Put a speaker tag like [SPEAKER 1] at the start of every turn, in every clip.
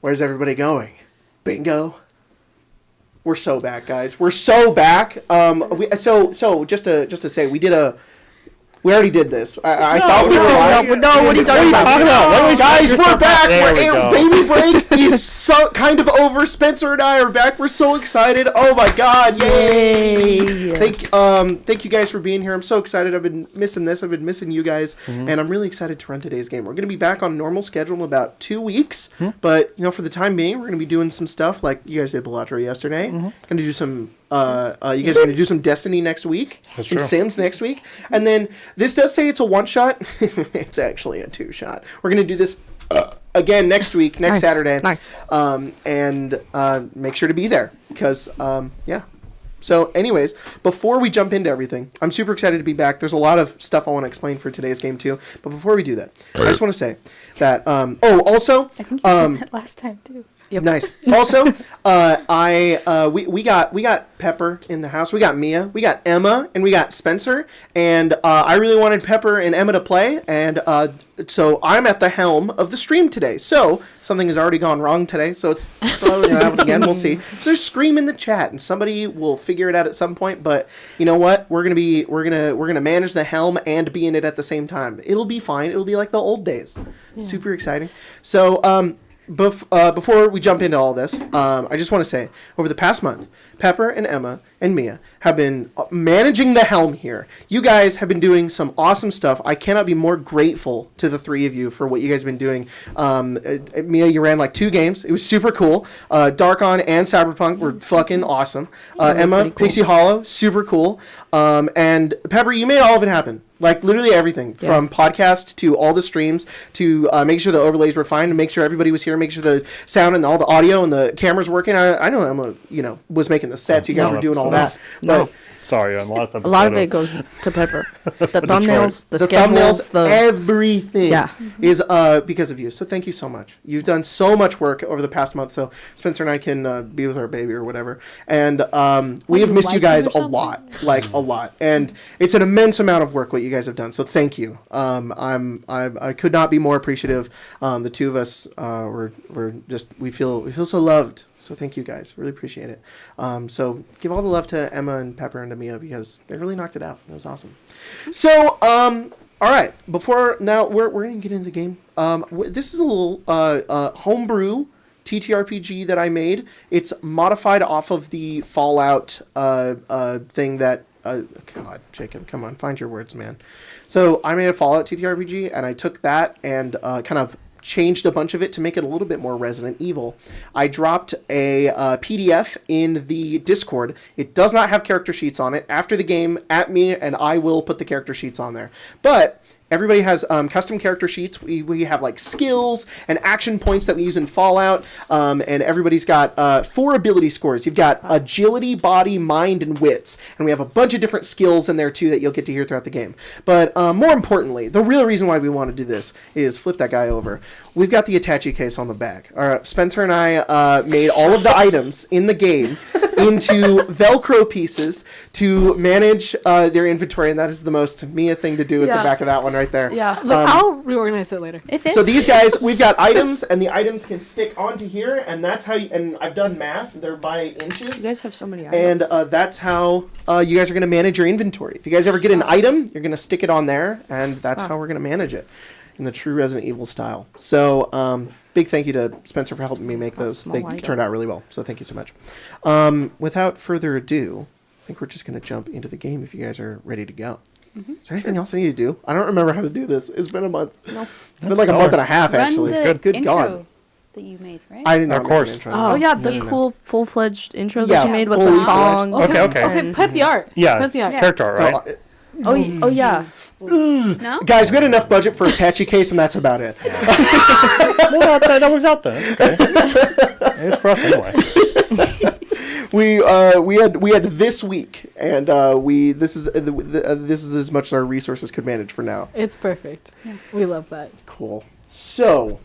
[SPEAKER 1] Where's everybody going? Bingo. We're so back, guys. We're so back. So just to say, we already did this. I thought we were live.
[SPEAKER 2] No, what are you talking about?
[SPEAKER 1] Guys, we're back. Baby break is so kind of over. Spencer and I are back. We're so excited. Oh my God! Yay! Thank you guys for being here. I'm so excited. I've been missing this. I've been missing you guys, and I'm really excited to run today's game. We're going to be back on normal schedule in about 2 weeks, but for the time being, we're going to be doing some stuff like you guys did Bellator yesterday. Going to do some. You guys are going to do some Destiny next week, some Sims next week, and then this does say it's a one-shot. It's actually a two-shot. We're going to do this again next week, next Saturday.
[SPEAKER 2] Nice.
[SPEAKER 1] And make sure to be there because, So anyways, before we jump into everything, I'm super excited to be back. There's a lot of stuff I want to explain for today's game too. But before we do that, I just want to say that, also...
[SPEAKER 3] I think you did that last time too.
[SPEAKER 1] Yep. Nice. Also, we got Pepper in the house. We got Mia. We got Emma, and we got Spencer. And I really wanted Pepper and Emma to play, and so I'm at the helm of the stream today. So something has already gone wrong today. So it's probably gonna happen again. We'll see. So there's scream in the chat, and somebody will figure it out at some point. But you know what? We're gonna manage the helm and be in it at the same time. It'll be fine. It'll be like the old days. Yeah. Super exciting. So before we jump into all this, I just want to say, over the past month, Pepper and Emma and Mia have been managing the helm here. You guys have been doing some awesome stuff. I cannot be more grateful to the three of you for what you guys have been doing. Mia, you ran like 2 games. It was super cool. Darkon and Cyberpunk were fucking awesome. Emma, cool. Pixie Hollow, super cool. And Pepper, you made all of it happen. Like, literally everything, from podcast to all the streams to make sure the overlays were fine, to make sure everybody was here, make sure the sound and all the audio and the cameras working. I know Emma, was making the sets. You guys were doing all that.
[SPEAKER 4] No. Sorry, on last episode.
[SPEAKER 2] A lot of it goes to Pepper. The thumbnails, the schedules,
[SPEAKER 1] everything is because of you. So thank you so much. You've done so much work over the past month, so Spencer and I can be with our baby or whatever. And we have missed you guys a lot, like a lot. And it's an immense amount of work what you guys have done. So thank you. I could not be more appreciative. The two of us we feel so loved. So thank you guys. Really appreciate it. So give all the love to Emma and Pepper and to Mia because they really knocked it out. It was awesome. So, all right. Now we're going to get into the game. This is a little homebrew TTRPG that I made. It's modified off of the Fallout thing that... God, Jacob, come on. Find your words, man. So I made a Fallout TTRPG, and I took that and kind of changed a bunch of it to make it a little bit more Resident Evil. I dropped a PDF in the Discord. It does not have character sheets on it. After the game, at me, and I will put the character sheets on there. But everybody has custom character sheets. We have like skills and action points that we use in Fallout, and everybody's got 4 ability scores. You've got agility, body, mind, and wits, and we have a bunch of different skills in there too that you'll get to hear throughout the game. But more importantly, the real reason why we want to do this is flip that guy over. We've got the attaché case on the back. Spencer and I made all of the items in the game into Velcro pieces to manage their inventory, and that is the most Mia thing to do at the back of that one right there.
[SPEAKER 2] Yeah, I'll reorganize it later.
[SPEAKER 1] So these guys, we've got items, and the items can stick onto here, and that's how and I've done math, they're by inches.
[SPEAKER 2] You guys have so many items.
[SPEAKER 1] And that's how you guys are going to manage your inventory. If you guys ever get an item, you're going to stick it on there, and that's how we're going to manage it in the true Resident Evil style. So, big thank you to Spencer for helping me make those. They turned out really well, so thank you so much. Without further ado, I think we're just going to jump into the game if you guys are ready to go. Mm-hmm. Is there anything else I need to do? I don't remember how to do this. It's been a month.
[SPEAKER 3] No.
[SPEAKER 1] It's been like a month and a half, actually.
[SPEAKER 3] It's
[SPEAKER 1] good. Good God.
[SPEAKER 3] That you made, right?
[SPEAKER 1] I didn't know.
[SPEAKER 4] Of course.
[SPEAKER 1] Intro.
[SPEAKER 2] Oh, yeah, the cool full-fledged intro that you made with the song.
[SPEAKER 4] Okay.
[SPEAKER 2] Put the art.
[SPEAKER 4] Yeah.
[SPEAKER 2] Put the art.
[SPEAKER 4] Character art, right?
[SPEAKER 2] Oh, yeah.
[SPEAKER 3] No?
[SPEAKER 1] Guys, we had enough budget for a attaché case, and that's about it.
[SPEAKER 4] Well, that works out then. It's okay. It's for us anyway.
[SPEAKER 1] We had this week, and this is as much as our resources could manage for now.
[SPEAKER 2] It's perfect. Yeah. We love that.
[SPEAKER 1] Cool. So,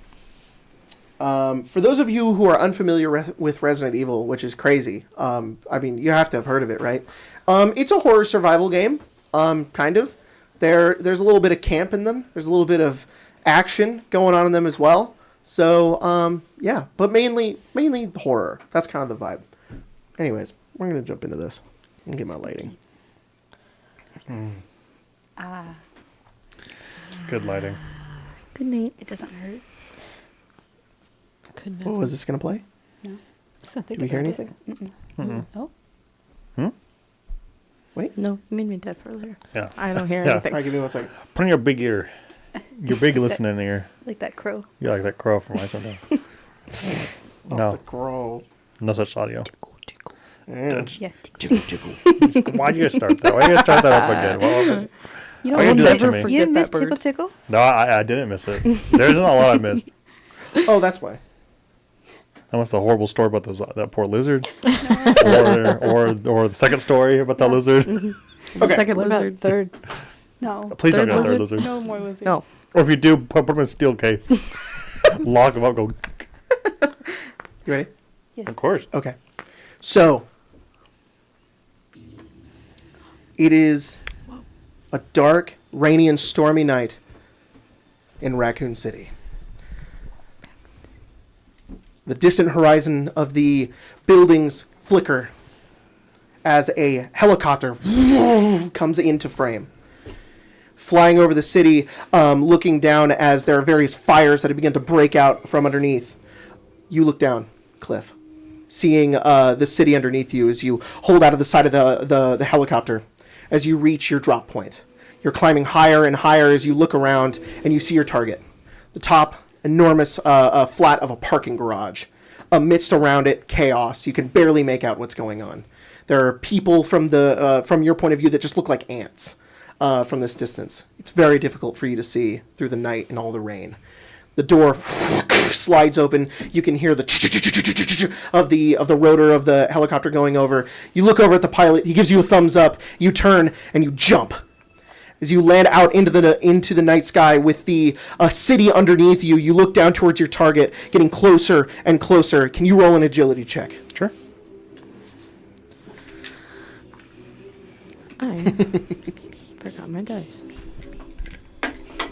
[SPEAKER 1] for those of you who are unfamiliar with Resident Evil, which is crazy, I mean, you have to have heard of it, right? It's a horror survival game, kind of. There's a little bit of camp in them. There's a little bit of action going on in them as well. So, yeah, but mainly horror. That's kind of the vibe. Anyways, we're going to jump into this and get my lighting.
[SPEAKER 4] Good lighting.
[SPEAKER 2] Good night.
[SPEAKER 3] It doesn't hurt.
[SPEAKER 2] Good night.
[SPEAKER 1] Oh, is this going to play?
[SPEAKER 3] No.
[SPEAKER 1] Did we hear anything?
[SPEAKER 3] Oh.
[SPEAKER 1] Wait.
[SPEAKER 2] No, you made me deaf earlier.
[SPEAKER 4] Yeah.
[SPEAKER 2] I don't hear
[SPEAKER 4] Yeah.
[SPEAKER 2] anything.
[SPEAKER 1] All right, give me 1 second.
[SPEAKER 4] Put in your big ear. Your big listening ear.
[SPEAKER 3] Like that crow.
[SPEAKER 4] You like that crow from Iceland? No.
[SPEAKER 1] The crow.
[SPEAKER 4] No such audio.
[SPEAKER 1] Yeah.
[SPEAKER 3] Yeah.
[SPEAKER 4] Why'd you guys start that? Why'd you guys start that up again? Well,
[SPEAKER 3] You
[SPEAKER 4] Why you
[SPEAKER 3] don't
[SPEAKER 4] do that to me?
[SPEAKER 3] You
[SPEAKER 2] Forget
[SPEAKER 3] didn't miss
[SPEAKER 2] that bird.
[SPEAKER 3] Tickle Tickle?
[SPEAKER 4] no, I didn't miss it. There isn't a lot I missed.
[SPEAKER 1] Oh, that's why.
[SPEAKER 4] That was the horrible story about that poor lizard, or the second story about that lizard.
[SPEAKER 2] The
[SPEAKER 1] Okay.
[SPEAKER 2] second
[SPEAKER 3] What about
[SPEAKER 2] lizard.
[SPEAKER 3] third? No.
[SPEAKER 4] Please don't
[SPEAKER 2] Third
[SPEAKER 4] get a third
[SPEAKER 2] lizard?
[SPEAKER 4] lizard.
[SPEAKER 3] No more lizard.
[SPEAKER 2] No.
[SPEAKER 4] Or if you do, put them in a steel case, lock them up, go.
[SPEAKER 1] You ready?
[SPEAKER 3] Yes.
[SPEAKER 4] Of course.
[SPEAKER 1] Okay. So, it is a dark, rainy, and stormy night in Raccoon City. The distant horizon of the buildings flicker as a helicopter comes into frame. Flying over the city, looking down as there are various fires that have begun to break out from underneath. You look down, Cliff, seeing the city underneath you as you hold out of the side of the helicopter as you reach your drop point. You're climbing higher and higher as you look around and you see your target. The top, enormous flat of a parking garage. Amidst around it, chaos. You can barely make out what's going on. There are people from your point of view that just look like ants from this distance. It's very difficult for you to see through the night and all the rain. The door slides open. You can hear the of the rotor of the helicopter going over. You look over at the pilot. He gives you a thumbs up. You turn and you jump. As you land out into the night sky with the city underneath you, you look down towards your target, getting closer and closer. Can you roll an agility check?
[SPEAKER 4] Sure.
[SPEAKER 2] I forgot my dice.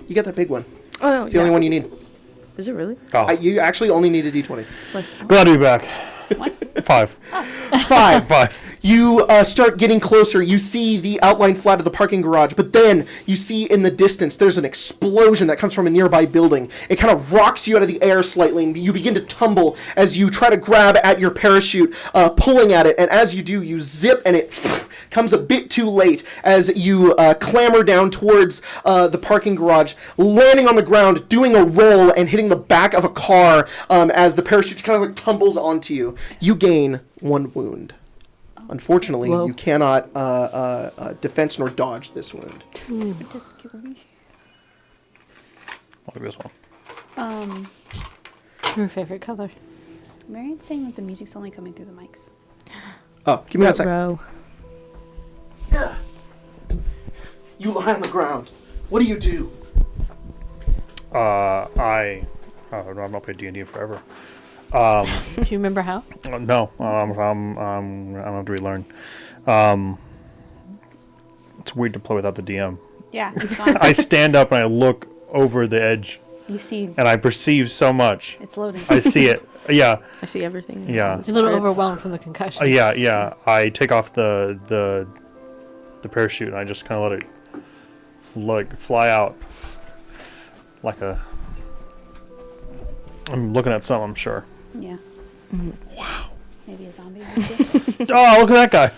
[SPEAKER 1] You got that big one.
[SPEAKER 2] Oh, no,
[SPEAKER 1] It's the only one you need.
[SPEAKER 2] Is it really?
[SPEAKER 4] Oh,
[SPEAKER 1] You actually only need a d20.
[SPEAKER 2] It's like,
[SPEAKER 4] glad to be back.
[SPEAKER 3] What?
[SPEAKER 4] 5.
[SPEAKER 1] 5.
[SPEAKER 4] 5.
[SPEAKER 1] You start getting closer. You see the outline flat of the parking garage, but then you see in the distance there's an explosion that comes from a nearby building. It kind of rocks you out of the air slightly, and you begin to tumble as you try to grab at your parachute, pulling at it. And as you do, you zip, and it comes a bit too late as you clamber down towards the parking garage, landing on the ground, doing a roll, and hitting the back of a car as the parachute kind of like tumbles onto you. You gain 1 wound. Unfortunately,
[SPEAKER 2] Whoa.
[SPEAKER 1] you cannot defense nor dodge this wound.
[SPEAKER 3] Just kill me.
[SPEAKER 4] I'll give this one.
[SPEAKER 2] your favorite color.
[SPEAKER 3] Marion's saying that the music's only coming through the mics.
[SPEAKER 1] Oh, give me 1 second.
[SPEAKER 2] Row.
[SPEAKER 1] You lie on the ground. What do you do?
[SPEAKER 4] I've not played D&D in forever.
[SPEAKER 2] Do you remember how?
[SPEAKER 4] No, I'm gonna have to relearn. It's weird to play without the DM.
[SPEAKER 3] Yeah, it's gone.
[SPEAKER 4] I stand up and I look over the edge,
[SPEAKER 3] You see,
[SPEAKER 4] and I perceive so much.
[SPEAKER 3] it's loading.
[SPEAKER 4] I see it. Yeah,
[SPEAKER 2] I see everything.
[SPEAKER 4] Yeah.
[SPEAKER 2] It's
[SPEAKER 5] He's a little
[SPEAKER 2] parts.
[SPEAKER 5] overwhelmed from the concussion.
[SPEAKER 4] yeah. I take off the parachute and I just kind of let it fly out like a. I'm looking at something, I'm sure.
[SPEAKER 3] Yeah.
[SPEAKER 1] Wow.
[SPEAKER 3] Maybe a zombie. Maybe.
[SPEAKER 4] Oh, look at that guy.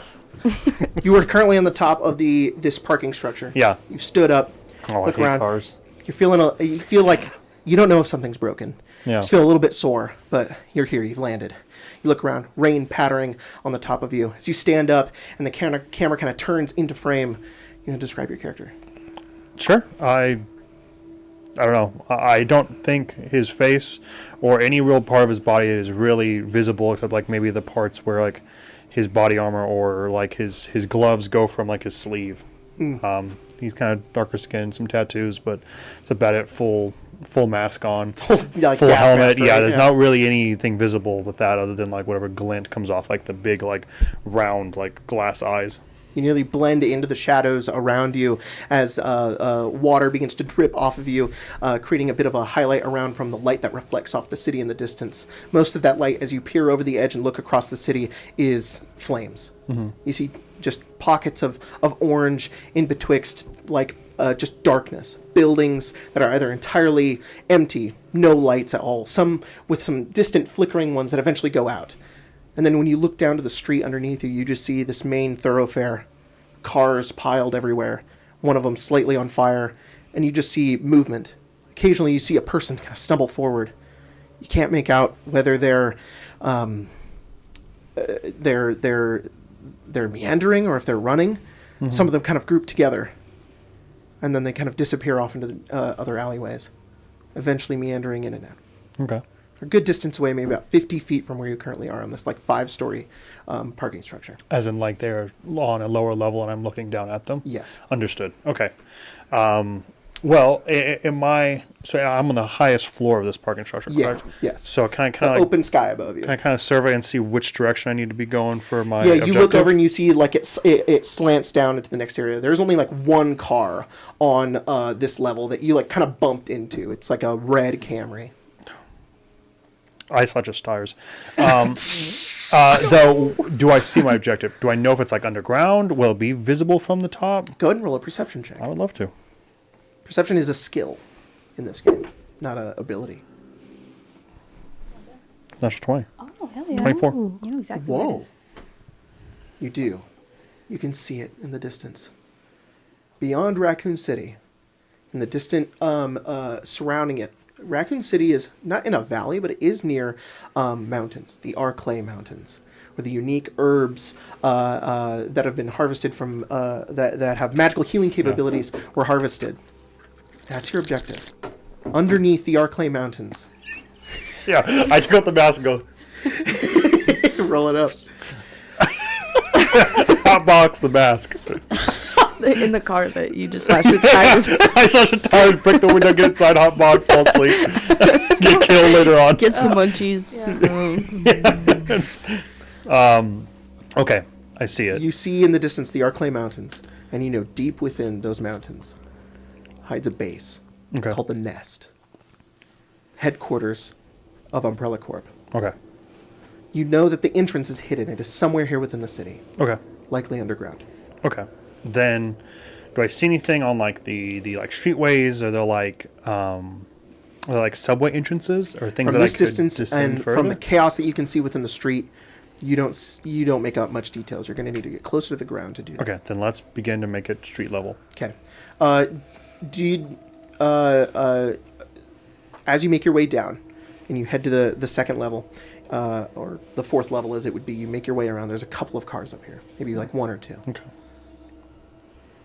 [SPEAKER 1] You are currently on the top of this parking structure.
[SPEAKER 4] Yeah.
[SPEAKER 1] You've stood up.
[SPEAKER 4] Oh,
[SPEAKER 1] Look
[SPEAKER 4] I hate
[SPEAKER 1] around.
[SPEAKER 4] cars.
[SPEAKER 1] You feel like you don't know if something's broken.
[SPEAKER 4] Yeah.
[SPEAKER 1] You just feel a little bit sore, but you're here. You've landed. You look around. Rain pattering on the top of you. As you stand up and the camera kind of turns into frame, you know, describe your character.
[SPEAKER 4] Sure. I don't know. I don't think his face or any real part of his body is really visible, except like maybe the parts where like his body armor or like his gloves go from like his sleeve. He's kind of darker skin, some tattoos, but it's about it. Full mask on,
[SPEAKER 1] Yeah, like
[SPEAKER 4] full
[SPEAKER 1] gas
[SPEAKER 4] helmet.
[SPEAKER 1] mask, right?
[SPEAKER 4] Yeah, there's not really anything visible with that other than like whatever glint comes off like the big like round like glass eyes.
[SPEAKER 1] You nearly blend into the shadows around you as water begins to drip off of you, creating a bit of a highlight around from the light that reflects off the city in the distance. Most of that light, as you peer over the edge and look across the city, is flames. Mm-hmm. You see just pockets of orange in betwixt, like just darkness. Buildings that are either entirely empty, no lights at all, some with some distant flickering ones that eventually go out. And then when you look down to the street underneath you, you just see this main thoroughfare, cars piled everywhere, one of them slightly on fire, and you just see movement. Occasionally you see a person kind of stumble forward. You can't make out whether they're meandering or if they're running. Mm-hmm. Some of them kind of group together, and then they kind of disappear off into the other alleyways, eventually meandering in and out.
[SPEAKER 4] Okay.
[SPEAKER 1] A good distance away, maybe about 50 feet from where you currently are on this like 5-story parking structure.
[SPEAKER 4] As in like they're on a lower level and I'm looking down at them?
[SPEAKER 1] Yes.
[SPEAKER 4] Understood. Okay. Well, I'm on the highest floor of this parking structure, correct?
[SPEAKER 1] Yes.
[SPEAKER 4] So can I kind of like,
[SPEAKER 1] open sky above you.
[SPEAKER 4] Can I kind of survey and see which direction I need to be going for my
[SPEAKER 1] objective? You look over and you see like it slants down into the next area. There's only like one car on this level that you like kind of bumped into. It's like a red Camry.
[SPEAKER 4] I such as tires. Though, do I see my objective? Do I know if it's like underground? Will it be visible from the top?
[SPEAKER 1] Go ahead and roll a perception check.
[SPEAKER 4] I would love to.
[SPEAKER 1] Perception is a skill in this game, not an ability.
[SPEAKER 4] Natural 20.
[SPEAKER 3] Oh, hell yeah.
[SPEAKER 4] 24.
[SPEAKER 3] Ooh, you know exactly what it is.
[SPEAKER 1] You do. You can see it in the distance. Beyond Raccoon City, in the distant surrounding it, Raccoon City is not in a valley, but it is near mountains, the Arclay Mountains, where the unique herbs that have been harvested from that have magical healing capabilities were harvested. That's your objective. Underneath the Arclay Mountains.
[SPEAKER 4] Yeah, I took out the mask and go.
[SPEAKER 1] Roll it up.
[SPEAKER 4] Hotbox the mask.
[SPEAKER 2] In the car that you just slashed its tires.
[SPEAKER 4] I slash the tires, break the window, get inside, hotbox, fall asleep, get killed later on.
[SPEAKER 2] Get some munchies.
[SPEAKER 4] Okay, I see it.
[SPEAKER 1] You see in the distance the Arclay Mountains, and you know deep within those mountains hides a base called the Nest, headquarters of Umbrella Corp.
[SPEAKER 4] Okay.
[SPEAKER 1] You know that the entrance is hidden. It is somewhere here within the city.
[SPEAKER 4] Okay.
[SPEAKER 1] Likely underground.
[SPEAKER 4] Okay. Then, do I see anything on like the like streetways, or they're like subway entrances, or things
[SPEAKER 1] from
[SPEAKER 4] that
[SPEAKER 1] this
[SPEAKER 4] I could
[SPEAKER 1] distance
[SPEAKER 4] descend
[SPEAKER 1] and
[SPEAKER 4] further?
[SPEAKER 1] from the chaos that you can see within the street, you don't make out much details. You're going to need to get closer to the ground to do that.
[SPEAKER 4] Okay, then let's begin to make it street level.
[SPEAKER 1] Okay. As you make your way down, and you head to the second level, or the fourth level as it would be, you make your way around. There's a couple of cars up here, maybe like one or two.
[SPEAKER 4] Okay.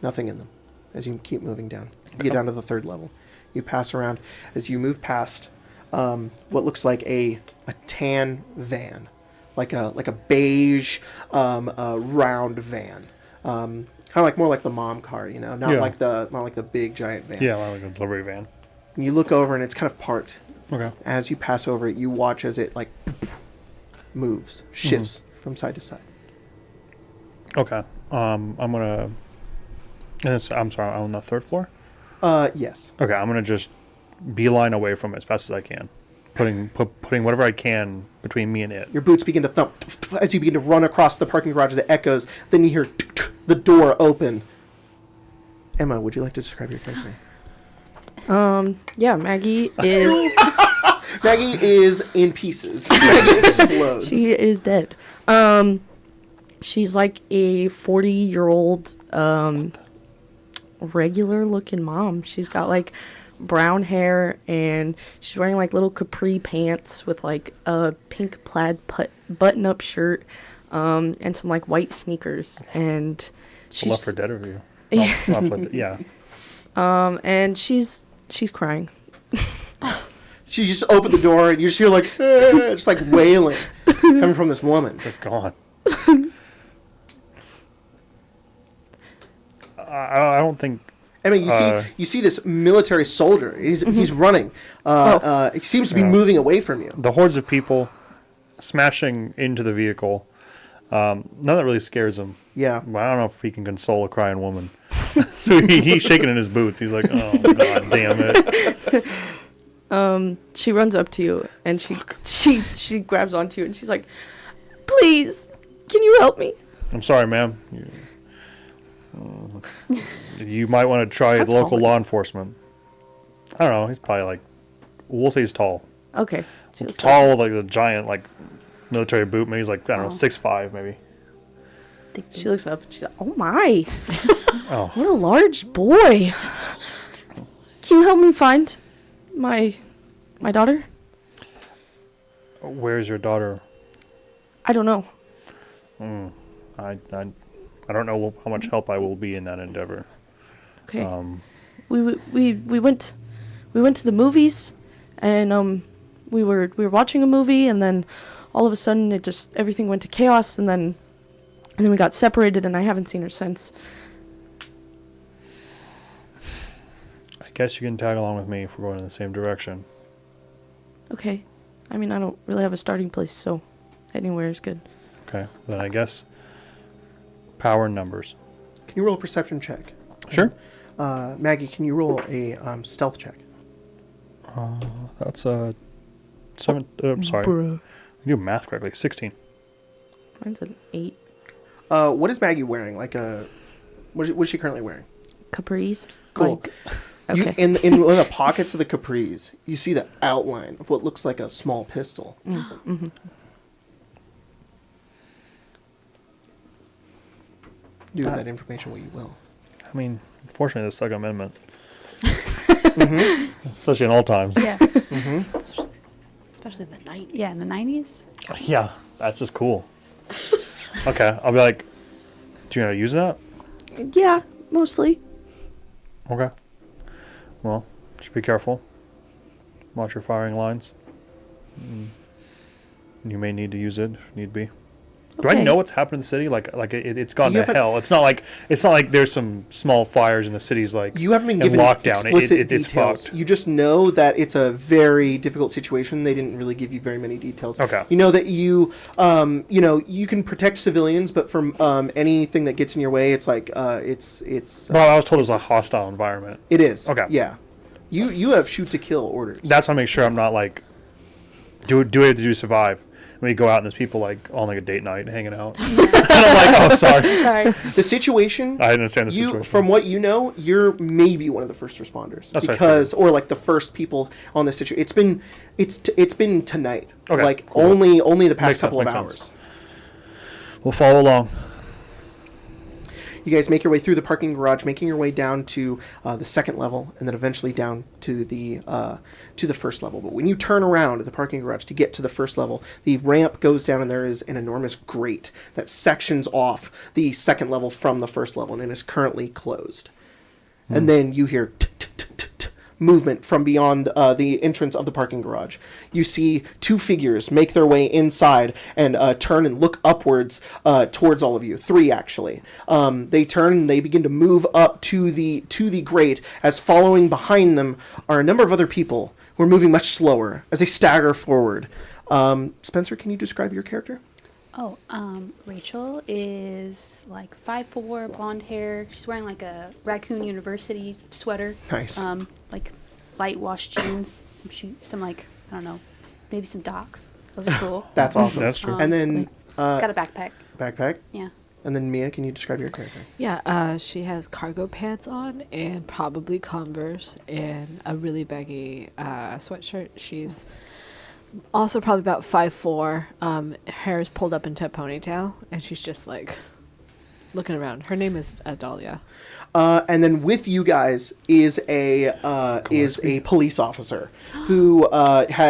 [SPEAKER 1] Nothing in them. As you keep moving down, you get down to the third level. You pass around. As you move past what looks like a tan van, like a beige round van, kind of like more like the mom car, not like the big giant van.
[SPEAKER 4] Yeah, like a delivery van.
[SPEAKER 1] And you look over and it's kind of parked.
[SPEAKER 4] Okay.
[SPEAKER 1] As you pass over it, you watch as it like moves, shifts from side to side.
[SPEAKER 4] Okay. I'm gonna. I'm sorry. On the third floor.
[SPEAKER 1] Yes.
[SPEAKER 4] Okay. I'm gonna just beeline away from it as fast as I can, putting whatever I can between me and it.
[SPEAKER 1] Your boots begin to thump as you begin to run across the parking garage that echoes. Then you hear the door open. Emma, would you like to describe your character?
[SPEAKER 2] Yeah, Maggie is...
[SPEAKER 1] Maggie is in pieces. Maggie explodes.
[SPEAKER 2] She is dead. She's like a 40-year-old, regular-looking mom. She's got, like, brown hair, and she's wearing, like, little capri pants with, like, a pink plaid button-up shirt, and some, like, white sneakers. And she's...
[SPEAKER 4] Left for Dead review. Yeah.
[SPEAKER 2] And she's crying.
[SPEAKER 1] She just opened the door, and you just hear, like, just, like, wailing coming from this woman.
[SPEAKER 4] They're gone. I don't think...
[SPEAKER 1] I mean, you see this military soldier. He's running. He seems to be moving away from you.
[SPEAKER 4] The hordes of people smashing into the vehicle None that really scares him.
[SPEAKER 1] Yeah.
[SPEAKER 4] But I don't know if he can console a crying woman. So he's shaking in his boots. He's like, oh, God damn it.
[SPEAKER 2] She runs up to you and she grabs onto you and she's like, please, can you help me?
[SPEAKER 4] I'm sorry, ma'am. You might want to try
[SPEAKER 2] How
[SPEAKER 4] the local
[SPEAKER 2] tall are
[SPEAKER 4] law enforcement. I don't know. He's probably like, we'll say he's tall.
[SPEAKER 2] Okay. She looks
[SPEAKER 4] Tall, like a giant, like military boot. Maybe he's like, I don't know, 6'5", maybe.
[SPEAKER 2] She looks up and she's like, oh my.
[SPEAKER 4] Oh.
[SPEAKER 2] What a large boy. Can you help me find my daughter?
[SPEAKER 4] Where's your daughter?
[SPEAKER 2] I don't know.
[SPEAKER 4] I don't know how much help I will be in that endeavor.
[SPEAKER 2] Okay. We went to the movies, and we were watching a movie, and then all of a sudden everything went to chaos, and then we got separated, and I haven't seen her since.
[SPEAKER 4] I guess you can tag along with me if we're going in the same direction.
[SPEAKER 2] Okay. I mean, I don't really have a starting place, so anywhere is good.
[SPEAKER 4] Okay. Then I guess power and numbers.
[SPEAKER 1] Can you roll a perception check?
[SPEAKER 4] Sure.
[SPEAKER 1] Maggie, can you roll a stealth check?
[SPEAKER 4] That's a 7. I'm sorry.
[SPEAKER 2] Bruh.
[SPEAKER 4] You do math correctly. 16.
[SPEAKER 2] Mine's an 8.
[SPEAKER 1] What is Maggie wearing? Like what is she currently wearing?
[SPEAKER 2] Capris?
[SPEAKER 1] Cool.
[SPEAKER 2] Okay.
[SPEAKER 1] In one of the pockets of the capris, you see the outline of what looks like a small pistol.
[SPEAKER 2] Mm-hmm.
[SPEAKER 1] Do with that information what you will.
[SPEAKER 4] I mean, unfortunately, the Second Amendment.
[SPEAKER 1] Mm-hmm.
[SPEAKER 4] Especially in all times.
[SPEAKER 3] Yeah.
[SPEAKER 1] Mm-hmm.
[SPEAKER 2] Especially in the 90s.
[SPEAKER 3] Yeah, in the 90s.
[SPEAKER 4] Yeah, that's just cool. Okay, I'll be like, do you know how to use that?
[SPEAKER 2] Yeah, mostly.
[SPEAKER 4] Okay. Well, just be careful. Watch your firing lines. You may need to use it if need be. Do I
[SPEAKER 2] Okay.
[SPEAKER 4] know what's happened in the city? Like it's gone to hell. It's not like there's some small fires in the cities like
[SPEAKER 1] You haven't been
[SPEAKER 4] in
[SPEAKER 1] given
[SPEAKER 4] lockdown.
[SPEAKER 1] explicit
[SPEAKER 4] It's
[SPEAKER 1] details.
[SPEAKER 4] fucked.
[SPEAKER 1] You just know that it's a very difficult situation. They didn't really give you very many details.
[SPEAKER 4] Okay.
[SPEAKER 1] You know that you can protect civilians, but from anything that gets in your way, it's like it's.
[SPEAKER 4] Well, I was told it was a hostile environment.
[SPEAKER 1] It is.
[SPEAKER 4] Okay.
[SPEAKER 1] Yeah. You have shoot to kill orders.
[SPEAKER 4] That's why I make sure I'm not like do what I have to do to survive. When you go out and there's people like on like a date night hanging out. And I'm like, oh, sorry.
[SPEAKER 3] Sorry.
[SPEAKER 1] The situation.
[SPEAKER 4] I understand the situation.
[SPEAKER 1] From what you know, you're maybe one of the first responders
[SPEAKER 4] That's what I
[SPEAKER 1] because, or like the first people on this situation. It's been tonight.
[SPEAKER 4] Okay,
[SPEAKER 1] Like
[SPEAKER 4] cool.
[SPEAKER 1] only the past
[SPEAKER 4] Makes sense,
[SPEAKER 1] couple of
[SPEAKER 4] makes
[SPEAKER 1] hours.
[SPEAKER 4] sense. We'll follow along.
[SPEAKER 1] You guys make your way through the parking garage, making your way down to the second level, and then eventually down to the first level. But when you turn around at the parking garage to get to the first level, the ramp goes down, and there is an enormous grate that sections off the second level from the first level, and it is currently closed. And then you hear movement from beyond the entrance of the parking garage. You see two figures make their way inside and turn and look upwards towards all of you. 3, actually. They turn and they begin to move up to the grate, as following behind them are a number of other people who are moving much slower as they stagger forward. Spencer, can you describe your character?
[SPEAKER 3] Oh, Rachel is like 5'4", blonde hair. She's wearing like a Raccoon University sweater.
[SPEAKER 1] Nice.
[SPEAKER 3] Like light wash jeans, some like, I don't know, maybe some Docs. Those are cool.
[SPEAKER 1] That's awesome.
[SPEAKER 4] That's true.
[SPEAKER 1] And then
[SPEAKER 3] Got a backpack.
[SPEAKER 1] backpack.
[SPEAKER 3] Yeah.
[SPEAKER 1] And then Mia, can you describe your character?
[SPEAKER 5] Yeah, she has cargo pants on and probably Converse and a really baggy sweatshirt. She's also probably about 5'4". Hair is pulled up into a ponytail, and she's just like looking around. Her name is Dahlia.
[SPEAKER 1] And then with you guys is a police officer who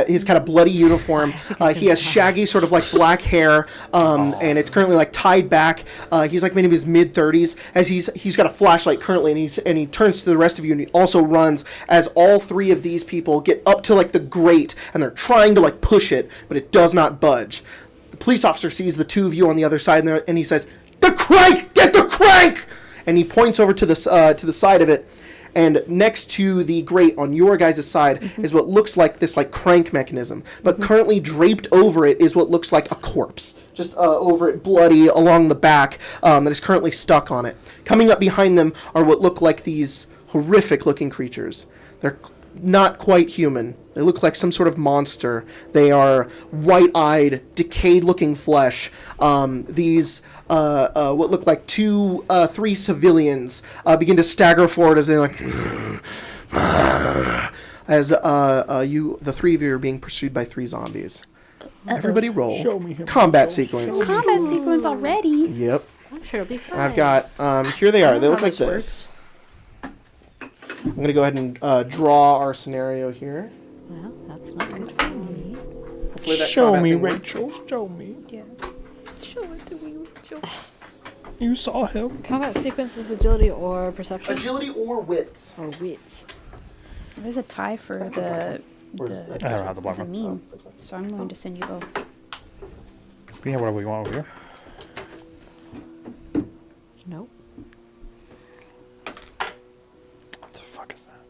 [SPEAKER 1] he's got a bloody uniform. He has shaggy, sort of like black hair, and it's currently like tied back. He's like maybe in his mid-30s. As he's got a flashlight currently, and he turns to the rest of you, and he also runs as all 3 of these people get up to like the grate, and they're trying to like push it, but it does not budge. The police officer sees the 2 of you on the other side, and he says, "The crank! Get the crank!" And he points over to the side of it, and next to the grate on your guys' side is what looks like this like crank mechanism, but currently draped over it is what looks like a corpse. just over it, bloody along the back, that is currently stuck on it. Coming up behind them are what look like these horrific-looking creatures. They're not quite human. They look like some sort of monster. They are white-eyed, decayed-looking flesh. These what look like three civilians begin to stagger forward as they as the three of you are being pursued by three zombies. Everybody roll.
[SPEAKER 4] Show me him.
[SPEAKER 1] Combat sequence.
[SPEAKER 3] Combat sequence already.
[SPEAKER 1] Yep.
[SPEAKER 5] I'm sure it'll be fine.
[SPEAKER 1] I've got here they are. They
[SPEAKER 2] know
[SPEAKER 1] look
[SPEAKER 2] how
[SPEAKER 1] like
[SPEAKER 2] this
[SPEAKER 1] this. I'm gonna go ahead and draw our scenario here.
[SPEAKER 5] Well, that's not good for me.
[SPEAKER 1] Hopefully that
[SPEAKER 4] Show
[SPEAKER 1] combat
[SPEAKER 4] me,
[SPEAKER 1] thing works.
[SPEAKER 4] Rachel. Show me.
[SPEAKER 3] Yeah. Show it to me, Rachel.
[SPEAKER 4] You saw him.
[SPEAKER 5] Combat sequence is agility or perception?
[SPEAKER 1] Agility or wit.
[SPEAKER 5] Or wits.
[SPEAKER 3] There's a tie for the
[SPEAKER 4] I don't have the block
[SPEAKER 3] the
[SPEAKER 4] one.
[SPEAKER 3] meme, so I'm going to send you both.
[SPEAKER 4] We have whatever we want over here.
[SPEAKER 5] Nope.
[SPEAKER 4] What the fuck is that?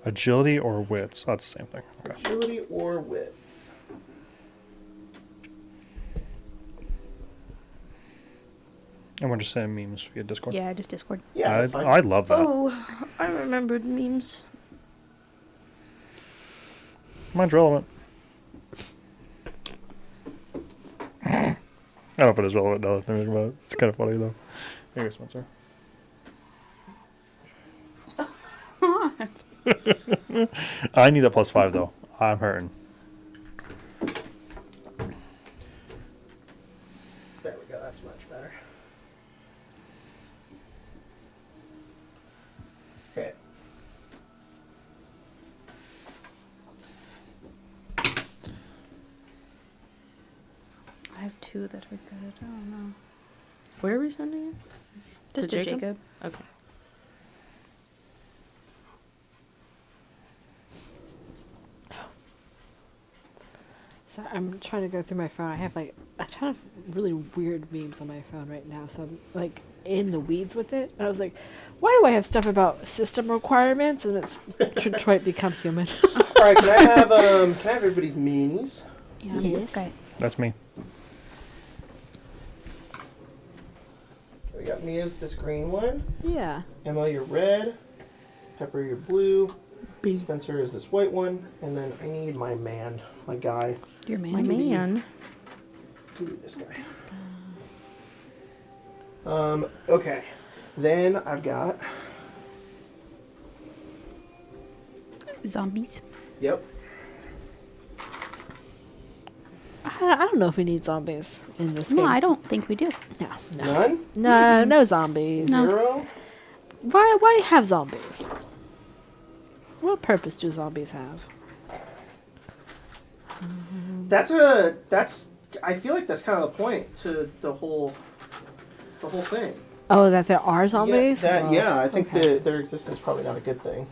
[SPEAKER 4] Agility or wits? Oh, that's the same thing. Okay.
[SPEAKER 1] Agility or wit.
[SPEAKER 4] And we're just sending memes via Discord.
[SPEAKER 3] Yeah, just Discord.
[SPEAKER 1] Yeah, that's fine.
[SPEAKER 4] I love that.
[SPEAKER 2] Oh, I remembered memes.
[SPEAKER 4] Mine's relevant. I don't know if it is relevant now that I think about it. It's kind of funny though. Here you go, Spencer. I need that +5 though. I'm hurting.
[SPEAKER 1] There we go. That's much better. Okay.
[SPEAKER 3] I have two that are good. I don't know.
[SPEAKER 2] Where are we sending it?
[SPEAKER 3] Just
[SPEAKER 2] To
[SPEAKER 3] to
[SPEAKER 2] Jacob?
[SPEAKER 3] Jacob.
[SPEAKER 2] Okay.
[SPEAKER 5] So I'm trying to go through my phone. I have like a ton of really weird memes on my phone right now. So I'm like in the weeds with it. And I was like, why do I have stuff about system requirements? And it's Detroit become human.
[SPEAKER 1] All right. Can I have everybody's minis?
[SPEAKER 3] Yeah,
[SPEAKER 2] Yes.
[SPEAKER 3] this guy.
[SPEAKER 4] That's me.
[SPEAKER 1] We got me as this green one.
[SPEAKER 5] Yeah.
[SPEAKER 1] Emma, you're red. Pepper, you're blue. Spencer is this white one. And then I need my man, my guy.
[SPEAKER 3] Your man.
[SPEAKER 2] My man.
[SPEAKER 1] Ooh, this guy. Okay. Then I've got.
[SPEAKER 3] Zombies.
[SPEAKER 1] Yep.
[SPEAKER 5] I don't know if we need zombies in this
[SPEAKER 3] No,
[SPEAKER 5] game.
[SPEAKER 3] I don't think we do.
[SPEAKER 5] No.
[SPEAKER 1] None?
[SPEAKER 5] No zombies.
[SPEAKER 3] No.
[SPEAKER 1] Zero?
[SPEAKER 5] Why have zombies? What purpose do zombies have?
[SPEAKER 1] That's I feel like that's kind of the point to the whole thing.
[SPEAKER 5] Oh, that there are zombies? Oh,
[SPEAKER 1] I think
[SPEAKER 5] okay.
[SPEAKER 1] their existence is probably not a good thing.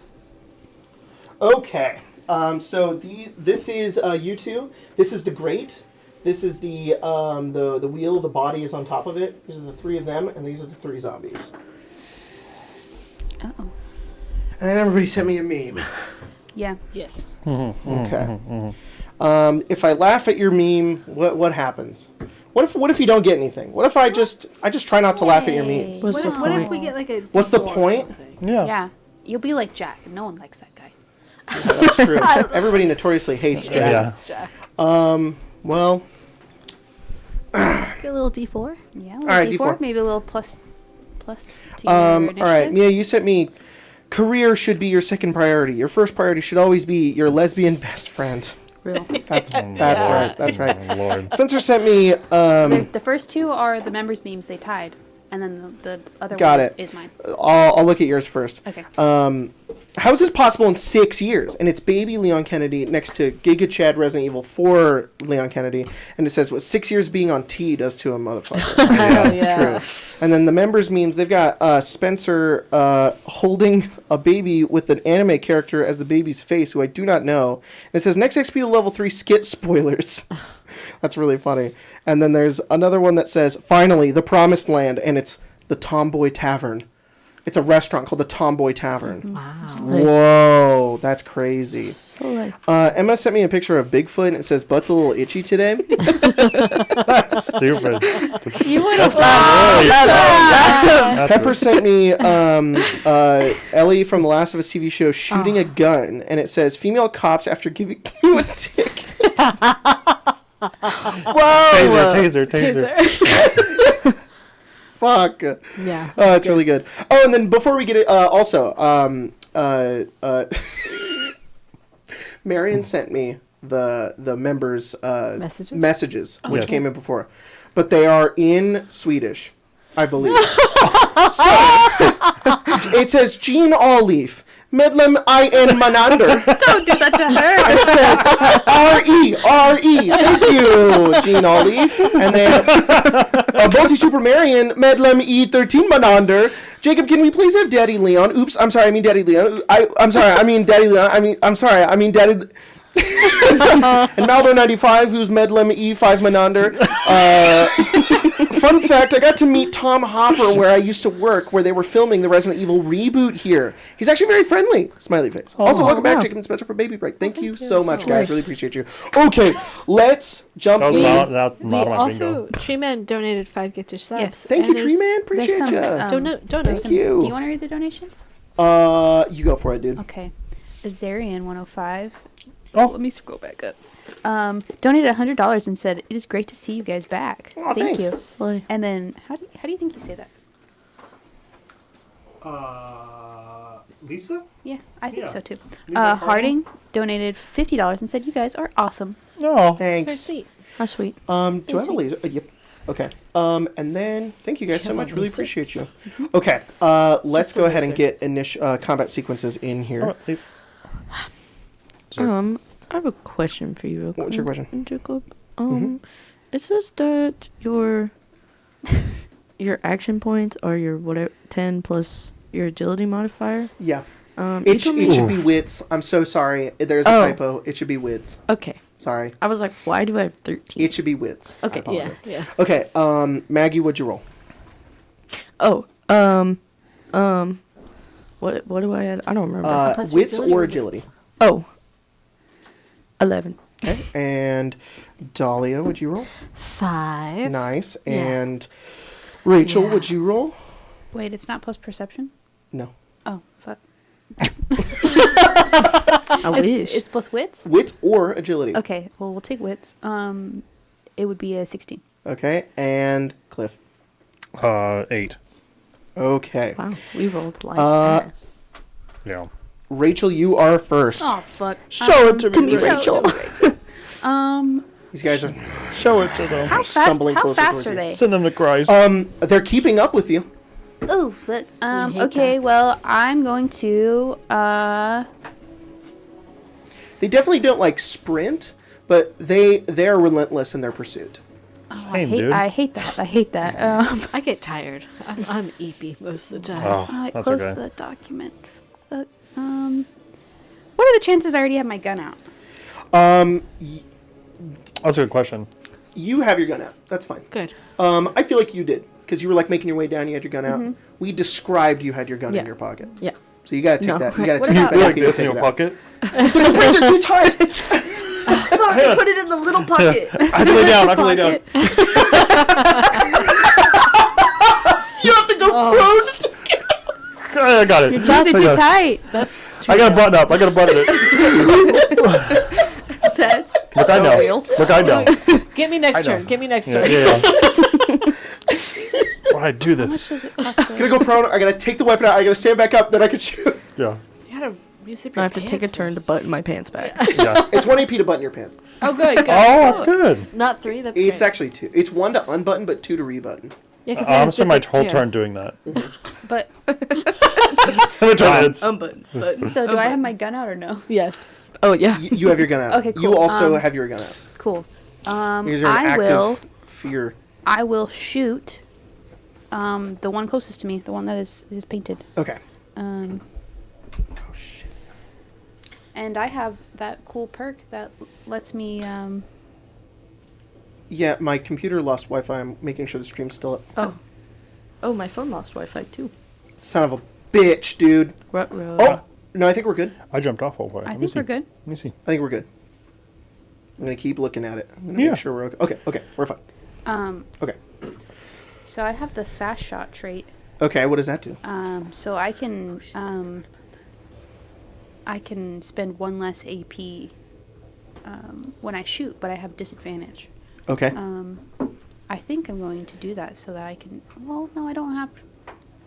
[SPEAKER 1] Okay. So this is you two. This is the grate. This is the wheel. The body is on top of it. These are the three of them, and these are the three zombies.
[SPEAKER 3] Uh-oh.
[SPEAKER 1] And then everybody sent me a meme.
[SPEAKER 3] Yeah.
[SPEAKER 5] Yes.
[SPEAKER 1] Okay. If I laugh at your meme, what happens? What if you don't get anything? What if I just try not to laugh at your memes?
[SPEAKER 2] What's the
[SPEAKER 5] What if
[SPEAKER 2] point?
[SPEAKER 5] we get like a...
[SPEAKER 1] What's the
[SPEAKER 5] double or
[SPEAKER 1] point?
[SPEAKER 5] something?
[SPEAKER 4] Yeah.
[SPEAKER 3] Yeah. You'll be like Jack, and no one likes that guy.
[SPEAKER 1] Yeah, that's true. Everybody notoriously hates Jack.
[SPEAKER 4] Yeah.
[SPEAKER 5] Jack.
[SPEAKER 1] Well,
[SPEAKER 5] Get a little D4.
[SPEAKER 3] Yeah.
[SPEAKER 1] All right,
[SPEAKER 3] D4,
[SPEAKER 1] D4.
[SPEAKER 3] maybe a little plus to your
[SPEAKER 1] all
[SPEAKER 3] initiative.
[SPEAKER 1] right, Mia, you sent me. Career should be your second priority. Your first priority should always be your lesbian best friend.
[SPEAKER 2] Real.
[SPEAKER 1] That's
[SPEAKER 4] Yeah.
[SPEAKER 1] right. That's right.
[SPEAKER 4] Oh, Lord.
[SPEAKER 1] Spencer sent me.
[SPEAKER 3] The first two are the members' memes they tied, and then the other
[SPEAKER 1] Got
[SPEAKER 3] one
[SPEAKER 1] it.
[SPEAKER 3] is mine.
[SPEAKER 1] I'll look at yours first.
[SPEAKER 3] Okay.
[SPEAKER 1] How is this possible in 6 years? And it's baby Leon Kennedy next to Giga Chad Resident Evil 4 Leon Kennedy. And it says what 6 years being on T does to a motherfucker.
[SPEAKER 5] Yeah.
[SPEAKER 1] It's true. And then the members memes, they've got Spencer holding a baby with an anime character as the baby's face, who I do not know. And it says next XP to level 3 skit spoilers. That's really funny. And then there's another one that says, finally, the promised land. And it's the Tomboy Tavern. It's a restaurant called the Tomboy Tavern.
[SPEAKER 5] Wow.
[SPEAKER 1] Whoa, that's crazy.
[SPEAKER 2] Slay.
[SPEAKER 1] Emma sent me a picture of Bigfoot, and it says, "Butt's a little itchy today."
[SPEAKER 4] That's stupid.
[SPEAKER 5] You would have
[SPEAKER 1] Pepper sent me Ellie from The Last of Us TV show shooting a gun, and it says, "Female cops after giving you a tick."
[SPEAKER 2] Whoa!
[SPEAKER 4] Taser.
[SPEAKER 1] Fuck.
[SPEAKER 5] Yeah.
[SPEAKER 1] Oh, it's really good. Oh, and then before we get it, also, Marion sent me the members' messages which
[SPEAKER 4] Yes.
[SPEAKER 1] came in before, but they are in Swedish, I believe. So, it says Jean Olive, Medlem IN Manander.
[SPEAKER 3] Don't do that to her.
[SPEAKER 1] And it says R-E. Thank you, Jean Olive. And then Bonti Super Marion, Medlem E13 Manander. Jacob, can we please have Daddy Leon? Oops, I'm sorry, I mean Daddy Leon. I'm sorry, I mean Daddy Leon. I'm sorry, I mean Daddy... And Maldo95, who's Medlem E5 Manander. Fun fact, I got to meet Tom Hopper where I used to work, where they were filming the Resident Evil reboot here. He's actually very friendly. Smiley face. Also, welcome back,
[SPEAKER 2] wow.
[SPEAKER 1] Jacob and Spencer, for Baby Break. Thank you so much, guys. Really appreciate you. Okay, let's jump
[SPEAKER 4] That was
[SPEAKER 1] in.
[SPEAKER 4] not my bingo.
[SPEAKER 5] Also, Tree Man donated 5 gifted subs.
[SPEAKER 3] Yes.
[SPEAKER 1] Thank you,
[SPEAKER 5] And
[SPEAKER 1] Tree Man.
[SPEAKER 3] There's
[SPEAKER 1] Appreciate
[SPEAKER 3] some,
[SPEAKER 1] you.
[SPEAKER 5] Donate.
[SPEAKER 1] Thank you.
[SPEAKER 3] Do you want to read the donations?
[SPEAKER 1] You go for it, dude.
[SPEAKER 3] Okay. Azarian 105.
[SPEAKER 1] Oh.
[SPEAKER 3] Let me scroll back up. Donated $100 and said, "It is great to see you guys back."
[SPEAKER 1] Aw,
[SPEAKER 3] Thank
[SPEAKER 1] thanks.
[SPEAKER 3] you.
[SPEAKER 2] Slay.
[SPEAKER 3] And then, how do you think you say that?
[SPEAKER 4] Lisa?
[SPEAKER 3] Yeah, I think
[SPEAKER 4] Yeah.
[SPEAKER 3] so too.
[SPEAKER 4] Lisa
[SPEAKER 3] Harding donated $50 and said, "You guys are awesome."
[SPEAKER 4] No.
[SPEAKER 5] So
[SPEAKER 1] Thanks.
[SPEAKER 5] sweet.
[SPEAKER 2] How sweet.
[SPEAKER 1] Do I have a laser? Yep. Okay. And then thank you guys so much. Really appreciate you. Okay. Let's go ahead and get initial combat sequences in here.
[SPEAKER 2] I have a question for you. Real
[SPEAKER 1] What's your
[SPEAKER 2] quick,
[SPEAKER 1] question?
[SPEAKER 2] Jacob? It says that your action points are your whatever 10 plus your agility modifier.
[SPEAKER 1] Yeah.
[SPEAKER 2] You
[SPEAKER 1] It
[SPEAKER 2] told me-
[SPEAKER 1] should be wits. I'm so sorry. There's a typo. It should be wits.
[SPEAKER 2] Okay.
[SPEAKER 1] Sorry.
[SPEAKER 2] I was like, why do I have 13?
[SPEAKER 1] It should be wits. I
[SPEAKER 2] Okay,
[SPEAKER 5] Yeah.
[SPEAKER 1] apologize.
[SPEAKER 5] Yeah.
[SPEAKER 1] Okay. Maggie, what'd you roll?
[SPEAKER 2] Oh, what do I add? I don't remember.
[SPEAKER 5] Plus
[SPEAKER 1] Wits
[SPEAKER 5] agility
[SPEAKER 1] or
[SPEAKER 5] or
[SPEAKER 1] agility?
[SPEAKER 5] wits?
[SPEAKER 2] Oh, 11.
[SPEAKER 1] Okay. And Dahlia, what'd you roll?
[SPEAKER 5] 5.
[SPEAKER 1] Nice.
[SPEAKER 5] Yeah.
[SPEAKER 1] And Rachel,
[SPEAKER 5] Yeah.
[SPEAKER 1] what'd you roll?
[SPEAKER 3] Wait, it's not post perception?
[SPEAKER 1] No.
[SPEAKER 3] Oh, fuck.
[SPEAKER 2] I wish.
[SPEAKER 3] It's plus wits?
[SPEAKER 1] Wits or agility?
[SPEAKER 3] Okay, well, we'll take wits. It would be a 16.
[SPEAKER 1] Okay. And Cliff.
[SPEAKER 4] 8.
[SPEAKER 1] Okay.
[SPEAKER 2] Wow, we rolled like ass.
[SPEAKER 4] Yeah.
[SPEAKER 1] Rachel, you are first.
[SPEAKER 3] Oh, fuck.
[SPEAKER 1] Show it to me,
[SPEAKER 3] show it
[SPEAKER 1] Rachel.
[SPEAKER 3] to me, Rachel.
[SPEAKER 1] These guys are
[SPEAKER 4] Show it to them.
[SPEAKER 3] How fast?
[SPEAKER 1] stumbling
[SPEAKER 3] How
[SPEAKER 1] closer
[SPEAKER 3] fast
[SPEAKER 1] towards
[SPEAKER 3] are
[SPEAKER 1] you.
[SPEAKER 3] they?
[SPEAKER 4] Send them to Christ.
[SPEAKER 1] They're keeping up with you.
[SPEAKER 3] Oh, fuck.
[SPEAKER 5] hate
[SPEAKER 3] Okay,
[SPEAKER 5] that.
[SPEAKER 3] well, I'm going to,
[SPEAKER 1] They definitely don't like sprint, but they're relentless in their pursuit.
[SPEAKER 4] Same, dude.
[SPEAKER 3] I hate that. I hate that.
[SPEAKER 5] I get tired. I'm eepy most of the time.
[SPEAKER 4] Oh,
[SPEAKER 3] I
[SPEAKER 4] that's
[SPEAKER 3] close
[SPEAKER 4] okay.
[SPEAKER 3] the document. What are the chances I already have my gun out?
[SPEAKER 4] That's a good question.
[SPEAKER 1] You have your gun out. That's fine.
[SPEAKER 5] Good.
[SPEAKER 1] I feel like you did because you were like making your way down. You had your gun out. We described you had your gun in
[SPEAKER 2] Yeah.
[SPEAKER 1] your pocket.
[SPEAKER 2] Yeah.
[SPEAKER 1] So you gotta take
[SPEAKER 2] No.
[SPEAKER 1] that. You gotta
[SPEAKER 3] What
[SPEAKER 1] take
[SPEAKER 3] about-
[SPEAKER 1] that
[SPEAKER 4] You
[SPEAKER 1] back
[SPEAKER 4] like
[SPEAKER 1] and
[SPEAKER 4] this in
[SPEAKER 1] take
[SPEAKER 4] your
[SPEAKER 1] it out.
[SPEAKER 4] pocket?
[SPEAKER 1] The prints are too tight.
[SPEAKER 2] Put it in the little pocket.
[SPEAKER 4] I have to lay down. I have to lay down.
[SPEAKER 1] You have to go prone.
[SPEAKER 4] I got it.
[SPEAKER 3] Your jeans are too tight.
[SPEAKER 5] That's
[SPEAKER 4] I got to button up. I got to button it.
[SPEAKER 2] That's
[SPEAKER 4] Look, I
[SPEAKER 2] so
[SPEAKER 4] know.
[SPEAKER 2] real.
[SPEAKER 4] Look, I know.
[SPEAKER 5] Get me next
[SPEAKER 4] know.
[SPEAKER 5] turn. Get me next
[SPEAKER 4] Yeah,
[SPEAKER 5] turn.
[SPEAKER 4] yeah. Why'd I do
[SPEAKER 3] How much
[SPEAKER 4] this?
[SPEAKER 3] does it cost
[SPEAKER 1] I'm gonna go prone. I gotta take the weapon out. I gotta stand back up. Then I can shoot.
[SPEAKER 4] Yeah.
[SPEAKER 5] You gotta zip
[SPEAKER 2] I
[SPEAKER 5] your
[SPEAKER 2] have to take a
[SPEAKER 5] pants
[SPEAKER 2] turn to
[SPEAKER 5] first.
[SPEAKER 2] button my pants back.
[SPEAKER 4] Yeah.
[SPEAKER 1] It's 1 AP to button your pants.
[SPEAKER 5] Oh, good. good.
[SPEAKER 4] Oh, that's good.
[SPEAKER 5] Not 3. That's
[SPEAKER 1] It's
[SPEAKER 5] great.
[SPEAKER 1] actually 2. It's 1 to unbutton, but 2 to rebutton.
[SPEAKER 5] Yeah, because
[SPEAKER 4] I'm gonna spend my whole turn doing that.
[SPEAKER 3] But,
[SPEAKER 4] I'm gonna turn it.
[SPEAKER 2] Unbutton. Button.
[SPEAKER 3] so do I have my gun out or no?
[SPEAKER 5] Yes.
[SPEAKER 2] Oh yeah.
[SPEAKER 1] You have your gun out.
[SPEAKER 3] Okay,
[SPEAKER 1] You
[SPEAKER 3] cool.
[SPEAKER 1] also have your gun out.
[SPEAKER 3] Cool.
[SPEAKER 1] Because you're in
[SPEAKER 3] I
[SPEAKER 1] active fear.
[SPEAKER 3] will shoot the one closest to me, the one that is painted.
[SPEAKER 1] Okay.
[SPEAKER 3] Oh shit. And I have that cool perk that lets me
[SPEAKER 1] Yeah, my computer lost Wi-Fi. I'm making sure the stream's still up.
[SPEAKER 2] Oh, my phone lost Wi-Fi too.
[SPEAKER 1] Son of a bitch, dude.
[SPEAKER 2] Ruh-roh.
[SPEAKER 1] Oh, no, I think we're good.
[SPEAKER 4] I jumped off all the way.
[SPEAKER 3] I
[SPEAKER 4] Let me
[SPEAKER 3] think we're
[SPEAKER 4] see.
[SPEAKER 3] good.
[SPEAKER 4] Let me see.
[SPEAKER 1] I think we're good. I'm going to keep looking at it. I'm going to
[SPEAKER 4] Yeah.
[SPEAKER 1] make sure we're okay. Okay, we're fine. Okay.
[SPEAKER 3] So I have the fast shot trait.
[SPEAKER 1] Okay, what does that do?
[SPEAKER 3] So I can spend 1 less AP when I shoot, but I have disadvantage.
[SPEAKER 1] Okay.
[SPEAKER 3] I think I'm going to do that so that I can. Well, no, I don't have.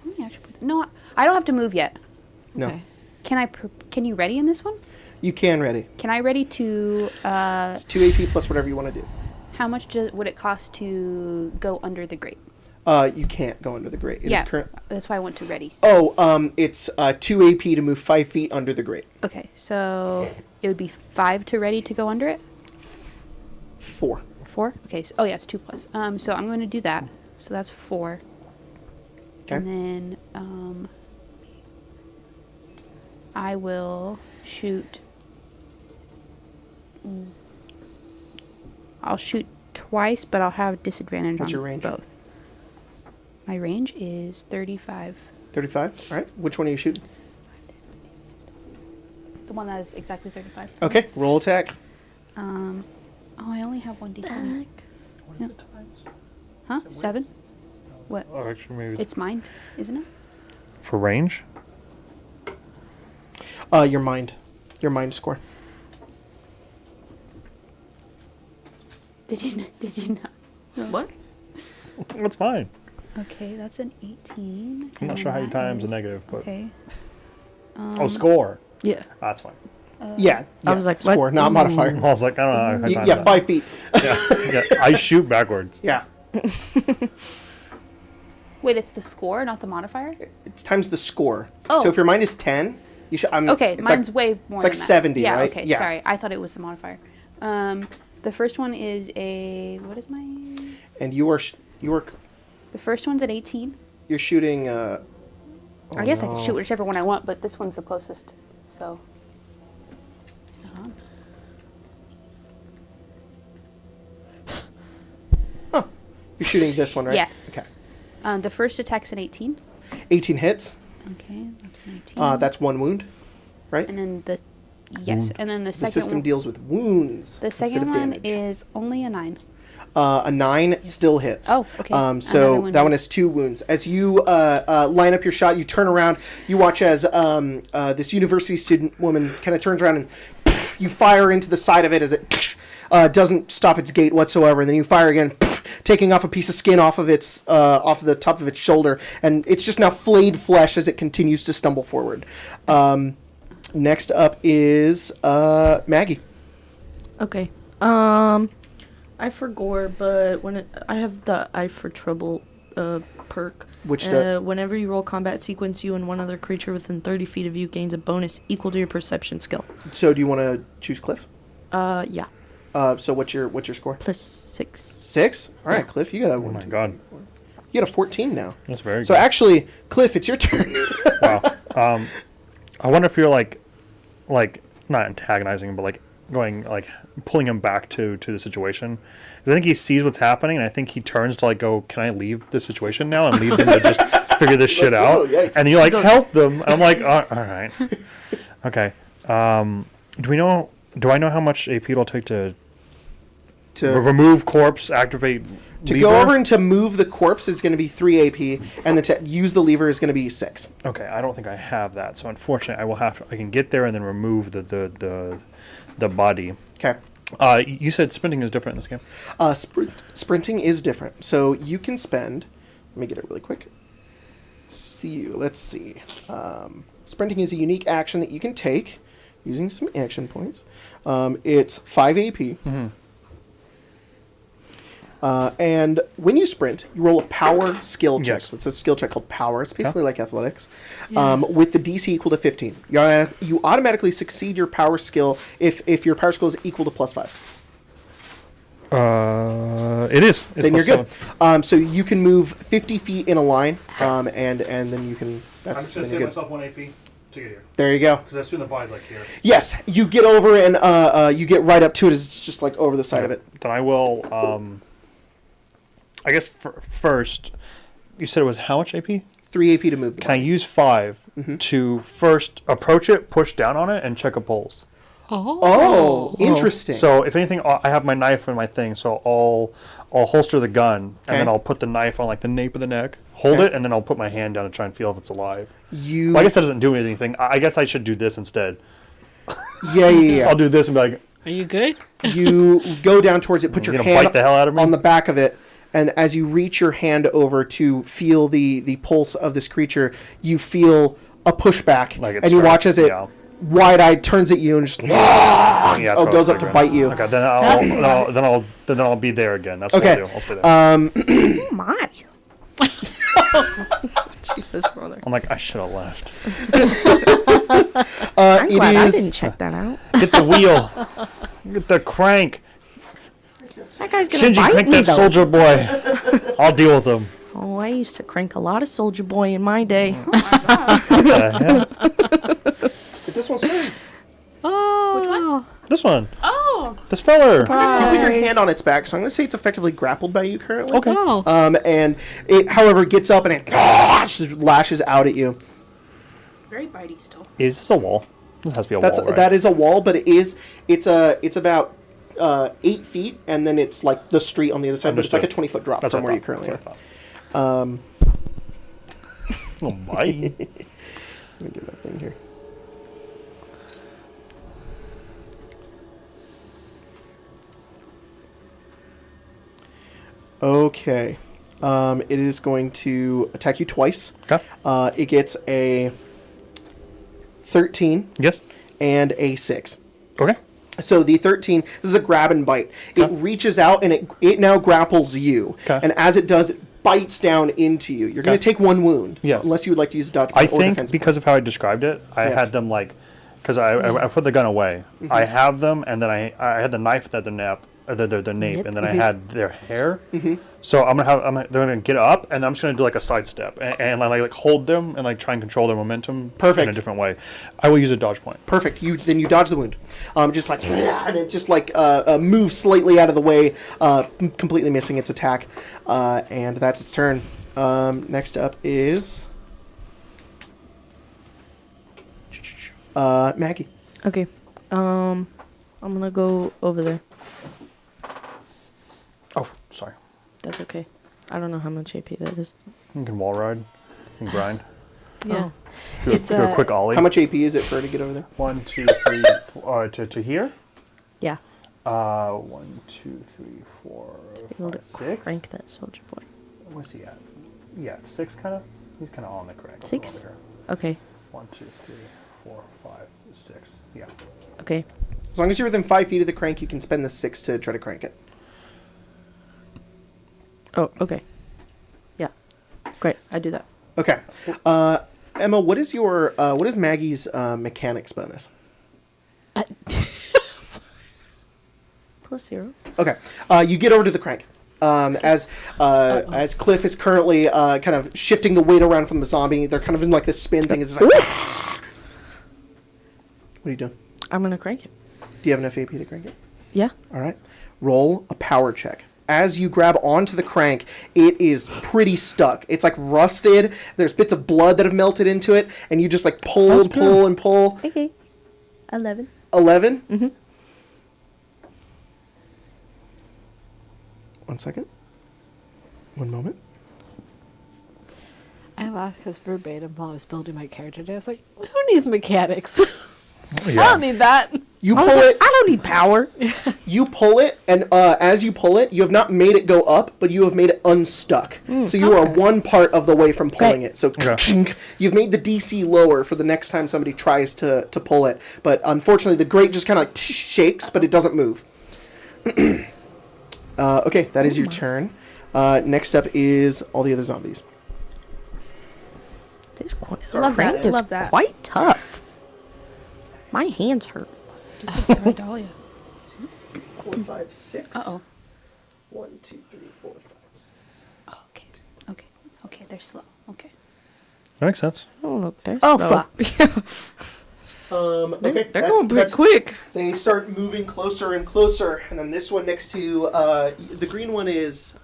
[SPEAKER 3] Let me actually put. No, I don't have to move yet.
[SPEAKER 1] No.
[SPEAKER 5] Okay.
[SPEAKER 3] Can you ready in this one?
[SPEAKER 1] You can ready.
[SPEAKER 3] Can I ready to?
[SPEAKER 1] It's 2 AP plus whatever you want to do.
[SPEAKER 3] How much would it cost to go under the grate?
[SPEAKER 1] You can't go under the grate. It
[SPEAKER 3] yeah,
[SPEAKER 1] is current.
[SPEAKER 3] that's why I went to ready.
[SPEAKER 1] Oh, it's 2 AP to move 5 feet under the grate.
[SPEAKER 3] Okay, so it would be 5 to ready to go under it.
[SPEAKER 1] 4.
[SPEAKER 3] 4. Okay. So, oh yeah, it's 2 plus. So I'm going to do that. So that's 4.
[SPEAKER 1] Okay.
[SPEAKER 3] And then I will shoot. I'll shoot twice, but I'll have disadvantage
[SPEAKER 1] What's
[SPEAKER 3] on
[SPEAKER 1] your range?
[SPEAKER 3] both. My range is 35.
[SPEAKER 1] 35. All right. Which one are you shooting?
[SPEAKER 3] The one that is exactly 35.
[SPEAKER 1] Okay. Roll attack.
[SPEAKER 3] Oh, I only have 1d10.
[SPEAKER 4] What
[SPEAKER 3] is it Huh? 7? What?
[SPEAKER 4] Oh, actually, maybe
[SPEAKER 3] It's mind, isn't it?
[SPEAKER 4] for range.
[SPEAKER 1] Your mind score.
[SPEAKER 3] Did you not?
[SPEAKER 2] What?
[SPEAKER 4] That's fine.
[SPEAKER 3] Okay, that's an 18.
[SPEAKER 4] I'm not
[SPEAKER 3] and
[SPEAKER 4] sure how you
[SPEAKER 3] that
[SPEAKER 4] times a
[SPEAKER 3] is-
[SPEAKER 4] negative, but
[SPEAKER 3] Okay.
[SPEAKER 4] oh, score.
[SPEAKER 2] Yeah.
[SPEAKER 4] That's fine.
[SPEAKER 1] Yeah.
[SPEAKER 2] I was like, what?
[SPEAKER 1] score, not modifier.
[SPEAKER 4] I was like, I don't know. How I timed
[SPEAKER 1] Yeah,
[SPEAKER 4] that.
[SPEAKER 1] 5 feet.
[SPEAKER 4] Yeah, I shoot backwards.
[SPEAKER 1] Yeah.
[SPEAKER 3] Wait, it's the score, not the modifier?
[SPEAKER 1] It's times the score.
[SPEAKER 3] Oh.
[SPEAKER 1] So if your mind is 10, you should.
[SPEAKER 3] Okay,
[SPEAKER 1] it's
[SPEAKER 3] mine's
[SPEAKER 1] like,
[SPEAKER 3] way more
[SPEAKER 1] it's like
[SPEAKER 3] than that.
[SPEAKER 1] 70,
[SPEAKER 3] yeah,
[SPEAKER 1] right?
[SPEAKER 3] okay,
[SPEAKER 1] Yeah.
[SPEAKER 3] sorry. I thought it was the modifier. The first one is a... What is my...
[SPEAKER 1] And you are
[SPEAKER 3] The first one's an 18.
[SPEAKER 1] you're shooting.
[SPEAKER 3] I guess I can shoot whichever one I want, but this one's the closest. So... It's not on.
[SPEAKER 1] Oh, you're shooting this one, right?
[SPEAKER 3] Yeah.
[SPEAKER 1] Okay.
[SPEAKER 3] The first attack's an 18.
[SPEAKER 1] 18 hits.
[SPEAKER 3] Okay, that's an 18.
[SPEAKER 1] That's 1 wound, right?
[SPEAKER 3] And then the... Yes, and then the
[SPEAKER 1] The
[SPEAKER 3] second
[SPEAKER 1] system
[SPEAKER 3] one...
[SPEAKER 1] deals with wounds.
[SPEAKER 3] The
[SPEAKER 1] instead
[SPEAKER 3] second
[SPEAKER 1] of
[SPEAKER 3] one
[SPEAKER 1] damage.
[SPEAKER 3] is only a 9.
[SPEAKER 1] A 9 still hits.
[SPEAKER 3] Oh, okay. Another
[SPEAKER 1] So
[SPEAKER 3] one
[SPEAKER 1] that one
[SPEAKER 3] hit.
[SPEAKER 1] has 2 wounds. As you line up your shot, you turn around. You watch as this university student woman kind of turns around and you fire into the side of it as it doesn't stop its gait whatsoever. And then you fire again, taking off a piece of skin off of the top of its shoulder, and it's just now flayed flesh as it continues to stumble forward. Next up is Maggie.
[SPEAKER 2] Okay. Eye for gore, but I have the Eye for Trouble perk.
[SPEAKER 1] Which
[SPEAKER 2] whenever you roll combat sequence, you and one other creature within 30 feet of you gains a bonus equal to your perception skill.
[SPEAKER 1] So do you want to choose Cliff?
[SPEAKER 2] Yeah.
[SPEAKER 1] So what's your score?
[SPEAKER 2] Plus 6.
[SPEAKER 1] 6? All right,
[SPEAKER 2] Yeah.
[SPEAKER 1] Cliff, you got a
[SPEAKER 4] Oh my god,
[SPEAKER 1] you got a 14 now.
[SPEAKER 4] that's very
[SPEAKER 1] So
[SPEAKER 4] good.
[SPEAKER 1] actually, Cliff, it's your turn.
[SPEAKER 4] Wow. I wonder if you're like not antagonizing, but like going like pulling him back to the situation. 'Cause I think he sees what's happening, and I think he turns to like go, "Can I leave this situation now and leave them to just figure this shit
[SPEAKER 1] Like,
[SPEAKER 4] out?"
[SPEAKER 1] whoa, yikes.
[SPEAKER 4] And you like help them. And I'm like, all right, okay. Do I know how much AP it'll take to remove corpse, activate
[SPEAKER 1] to
[SPEAKER 4] lever?
[SPEAKER 1] go over and to move the corpse is going to be 3 AP, and then to use the lever is going to be 6.
[SPEAKER 4] Okay, I don't think I have that, so unfortunately, I will have to. I can get there and then remove the body.
[SPEAKER 1] Okay.
[SPEAKER 4] You said sprinting is different in this game.
[SPEAKER 1] Sprinting is different. So you can spend. Let me get it really quick. Let's see. Sprinting is a unique action that you can take using some action points. It's 5 AP.
[SPEAKER 4] Mm-hmm.
[SPEAKER 1] And when you sprint, you roll a power skill check.
[SPEAKER 4] Yes.
[SPEAKER 1] So it's a skill check called power. It's basically like athletics.
[SPEAKER 2] Yeah.
[SPEAKER 1] With the DC equal to 15. You automatically succeed your power skill if your power skill is equal to +5.
[SPEAKER 4] It is. It's
[SPEAKER 1] Then you're good.
[SPEAKER 4] +7.
[SPEAKER 1] So you can move 50 feet in a line, and then you can. That's
[SPEAKER 4] I'm just
[SPEAKER 1] then
[SPEAKER 4] gonna
[SPEAKER 1] you're
[SPEAKER 4] save
[SPEAKER 1] good.
[SPEAKER 4] myself 1 AP to get here
[SPEAKER 1] There you go.
[SPEAKER 4] because I assume the body's like here.
[SPEAKER 1] Yes, you get over and you get right up to it. It's just like over the side of it.
[SPEAKER 4] Then I will. I guess first, you said it was how much AP?
[SPEAKER 1] 3 AP to move.
[SPEAKER 4] Can I use 5 to first approach it, push down on it, and check a pulse?
[SPEAKER 1] Oh, interesting.
[SPEAKER 4] So if anything, I have my knife in my thing, so I'll holster the gun, and then I'll put the knife on like the nape of the neck, hold it, and then I'll put my hand down and try and feel if it's alive. Well, I guess that doesn't do anything. I guess I should do this instead.
[SPEAKER 1] Yeah.
[SPEAKER 4] I'll do this and be like,
[SPEAKER 5] Are you good?
[SPEAKER 1] You go down towards it, put your hand
[SPEAKER 4] bite the hell out of me?
[SPEAKER 1] on the back of it, and as you reach your hand over to feel the pulse of this creature, you feel a pushback, and you watch as it wide-eyed turns at you and just goes up to bite you.
[SPEAKER 4] Okay, then I'll be there again. That's what I'll do. I'll stay there.
[SPEAKER 2] Oh my. Jesus, brother.
[SPEAKER 4] I'm like, I should have left.
[SPEAKER 2] I'm glad I didn't check that out.
[SPEAKER 4] Get the wheel. Get the crank.
[SPEAKER 2] That guy's gonna
[SPEAKER 4] Shinji,
[SPEAKER 2] bite
[SPEAKER 4] crank
[SPEAKER 2] me,
[SPEAKER 4] that
[SPEAKER 2] though.
[SPEAKER 4] soldier boy. I'll deal with him.
[SPEAKER 2] Oh, I used to crank a lot of Soldier Boy in my day.
[SPEAKER 1] Is this one starting?
[SPEAKER 5] Oh.
[SPEAKER 3] Which one?
[SPEAKER 4] This one.
[SPEAKER 3] Oh.
[SPEAKER 4] This feller.
[SPEAKER 1] You put your hand on its back, so I'm going to say it's effectively grappled by you currently.
[SPEAKER 4] Okay.
[SPEAKER 5] Oh.
[SPEAKER 1] And it, however, gets up and it just lashes out at you.
[SPEAKER 3] Very bitey still.
[SPEAKER 4] Is this a wall? This has to be a wall, right?
[SPEAKER 1] That is a wall, but it's about 8 feet, and then it's like the street on the other side, but it's like a 20-foot drop from where you currently are.
[SPEAKER 4] Oh, my.
[SPEAKER 1] Let me do that thing here. Okay. It is going to attack you twice.
[SPEAKER 4] Okay.
[SPEAKER 1] It gets a 13
[SPEAKER 4] Yes.
[SPEAKER 1] and a 6.
[SPEAKER 4] Okay.
[SPEAKER 1] So the 13, this is a grab and bite. It reaches out and it now grapples you.
[SPEAKER 4] Okay.
[SPEAKER 1] And as it does, it bites down into you. You're going to take 1 wound.
[SPEAKER 4] Yes.
[SPEAKER 1] Unless you would like to use a dodge
[SPEAKER 4] I
[SPEAKER 1] point or
[SPEAKER 4] think
[SPEAKER 1] defense
[SPEAKER 4] because of how I described it, I
[SPEAKER 1] Yes.
[SPEAKER 4] had them like, because I put the gun away. I have them, and then I had the knife at the nape, and then I had their hair. So they're gonna get up, and I'm just gonna do like a sidestep and like hold them and like try and control their momentum.
[SPEAKER 1] Perfect.
[SPEAKER 4] In a different way. I will use a dodge point.
[SPEAKER 1] Perfect. Then you dodge the wound. Just like and it just like moves slightly out of the way, completely missing its attack, and that's its turn. Next up is Maggie.
[SPEAKER 2] Okay. I'm gonna go over there.
[SPEAKER 4] Oh, sorry.
[SPEAKER 2] That's okay. I don't know how much AP that is.
[SPEAKER 4] You can wall ride, you can grind.
[SPEAKER 5] Yeah.
[SPEAKER 4] Do,
[SPEAKER 5] It's
[SPEAKER 4] do a quick ollie.
[SPEAKER 1] How much AP is it for her to get over there?
[SPEAKER 4] 1, 2, 3. To here.
[SPEAKER 2] Yeah.
[SPEAKER 4] 1, 2, 3, 4,
[SPEAKER 2] Able to
[SPEAKER 4] 5, 6.
[SPEAKER 2] crank that Soldier Boy.
[SPEAKER 4] Where's he at? Yeah, 6 kind of. He's kind of on the crank.
[SPEAKER 2] 6?
[SPEAKER 4] Over here.
[SPEAKER 2] Okay.
[SPEAKER 4] 1, 2, 3, 4, 5, 6. Yeah.
[SPEAKER 2] Okay.
[SPEAKER 1] As long as you're within 5 feet of the crank, you can spend the 6 to try to crank it.
[SPEAKER 2] Oh, okay. Yeah. Great. I do that.
[SPEAKER 1] Okay. Emma, what is Maggie's mechanics bonus?
[SPEAKER 2] +0.
[SPEAKER 1] Okay. You get over to the crank. As Cliff is currently kind of shifting the weight around from the zombie, they're kind of in like this spin thing. It's just like, what are you doing?
[SPEAKER 2] I'm gonna crank it.
[SPEAKER 1] Do you have enough AP to crank it?
[SPEAKER 2] Yeah.
[SPEAKER 1] All right. Roll a power check. As you grab onto the crank, it is pretty stuck. It's like rusted. There's bits of blood that have melted into it, and you just like pull and pull and pull.
[SPEAKER 2] Okay. 11.
[SPEAKER 1] 11?
[SPEAKER 2] Mm-hmm.
[SPEAKER 1] 1 second. 1 moment.
[SPEAKER 5] I laughed because verbatim while I was building my character today, I was like, who needs mechanics?
[SPEAKER 4] Yeah.
[SPEAKER 5] I don't need that.
[SPEAKER 1] You
[SPEAKER 2] I
[SPEAKER 1] pull
[SPEAKER 2] was like,
[SPEAKER 1] it.
[SPEAKER 2] I don't need power.
[SPEAKER 1] You pull it, and as you pull it, you have not made it go up, but you have made it unstuck. So you are one part of the way from pulling it. So you've made the DC lower for the next time somebody tries to pull it. But unfortunately, the grate just kind of like shakes, but it doesn't move. Okay, that is your turn. Next up is all the other zombies.
[SPEAKER 2] This
[SPEAKER 3] Love that.
[SPEAKER 2] crank is
[SPEAKER 3] Love that.
[SPEAKER 2] quite tough. My hands hurt.
[SPEAKER 3] Just like Sarah Dahlia.
[SPEAKER 1] 4, 5, 6.
[SPEAKER 3] Uh-oh.
[SPEAKER 1] 1, 2, 3, 4, 5, 6.
[SPEAKER 3] Oh, okay. Okay. Okay, they're slow. Okay.
[SPEAKER 4] That makes sense.
[SPEAKER 2] Oh, look, there's
[SPEAKER 3] Oh,
[SPEAKER 2] no-
[SPEAKER 3] fuck.
[SPEAKER 1] Okay,
[SPEAKER 2] They're going pretty quick.
[SPEAKER 1] They start moving closer and closer, and then this one next to the green one is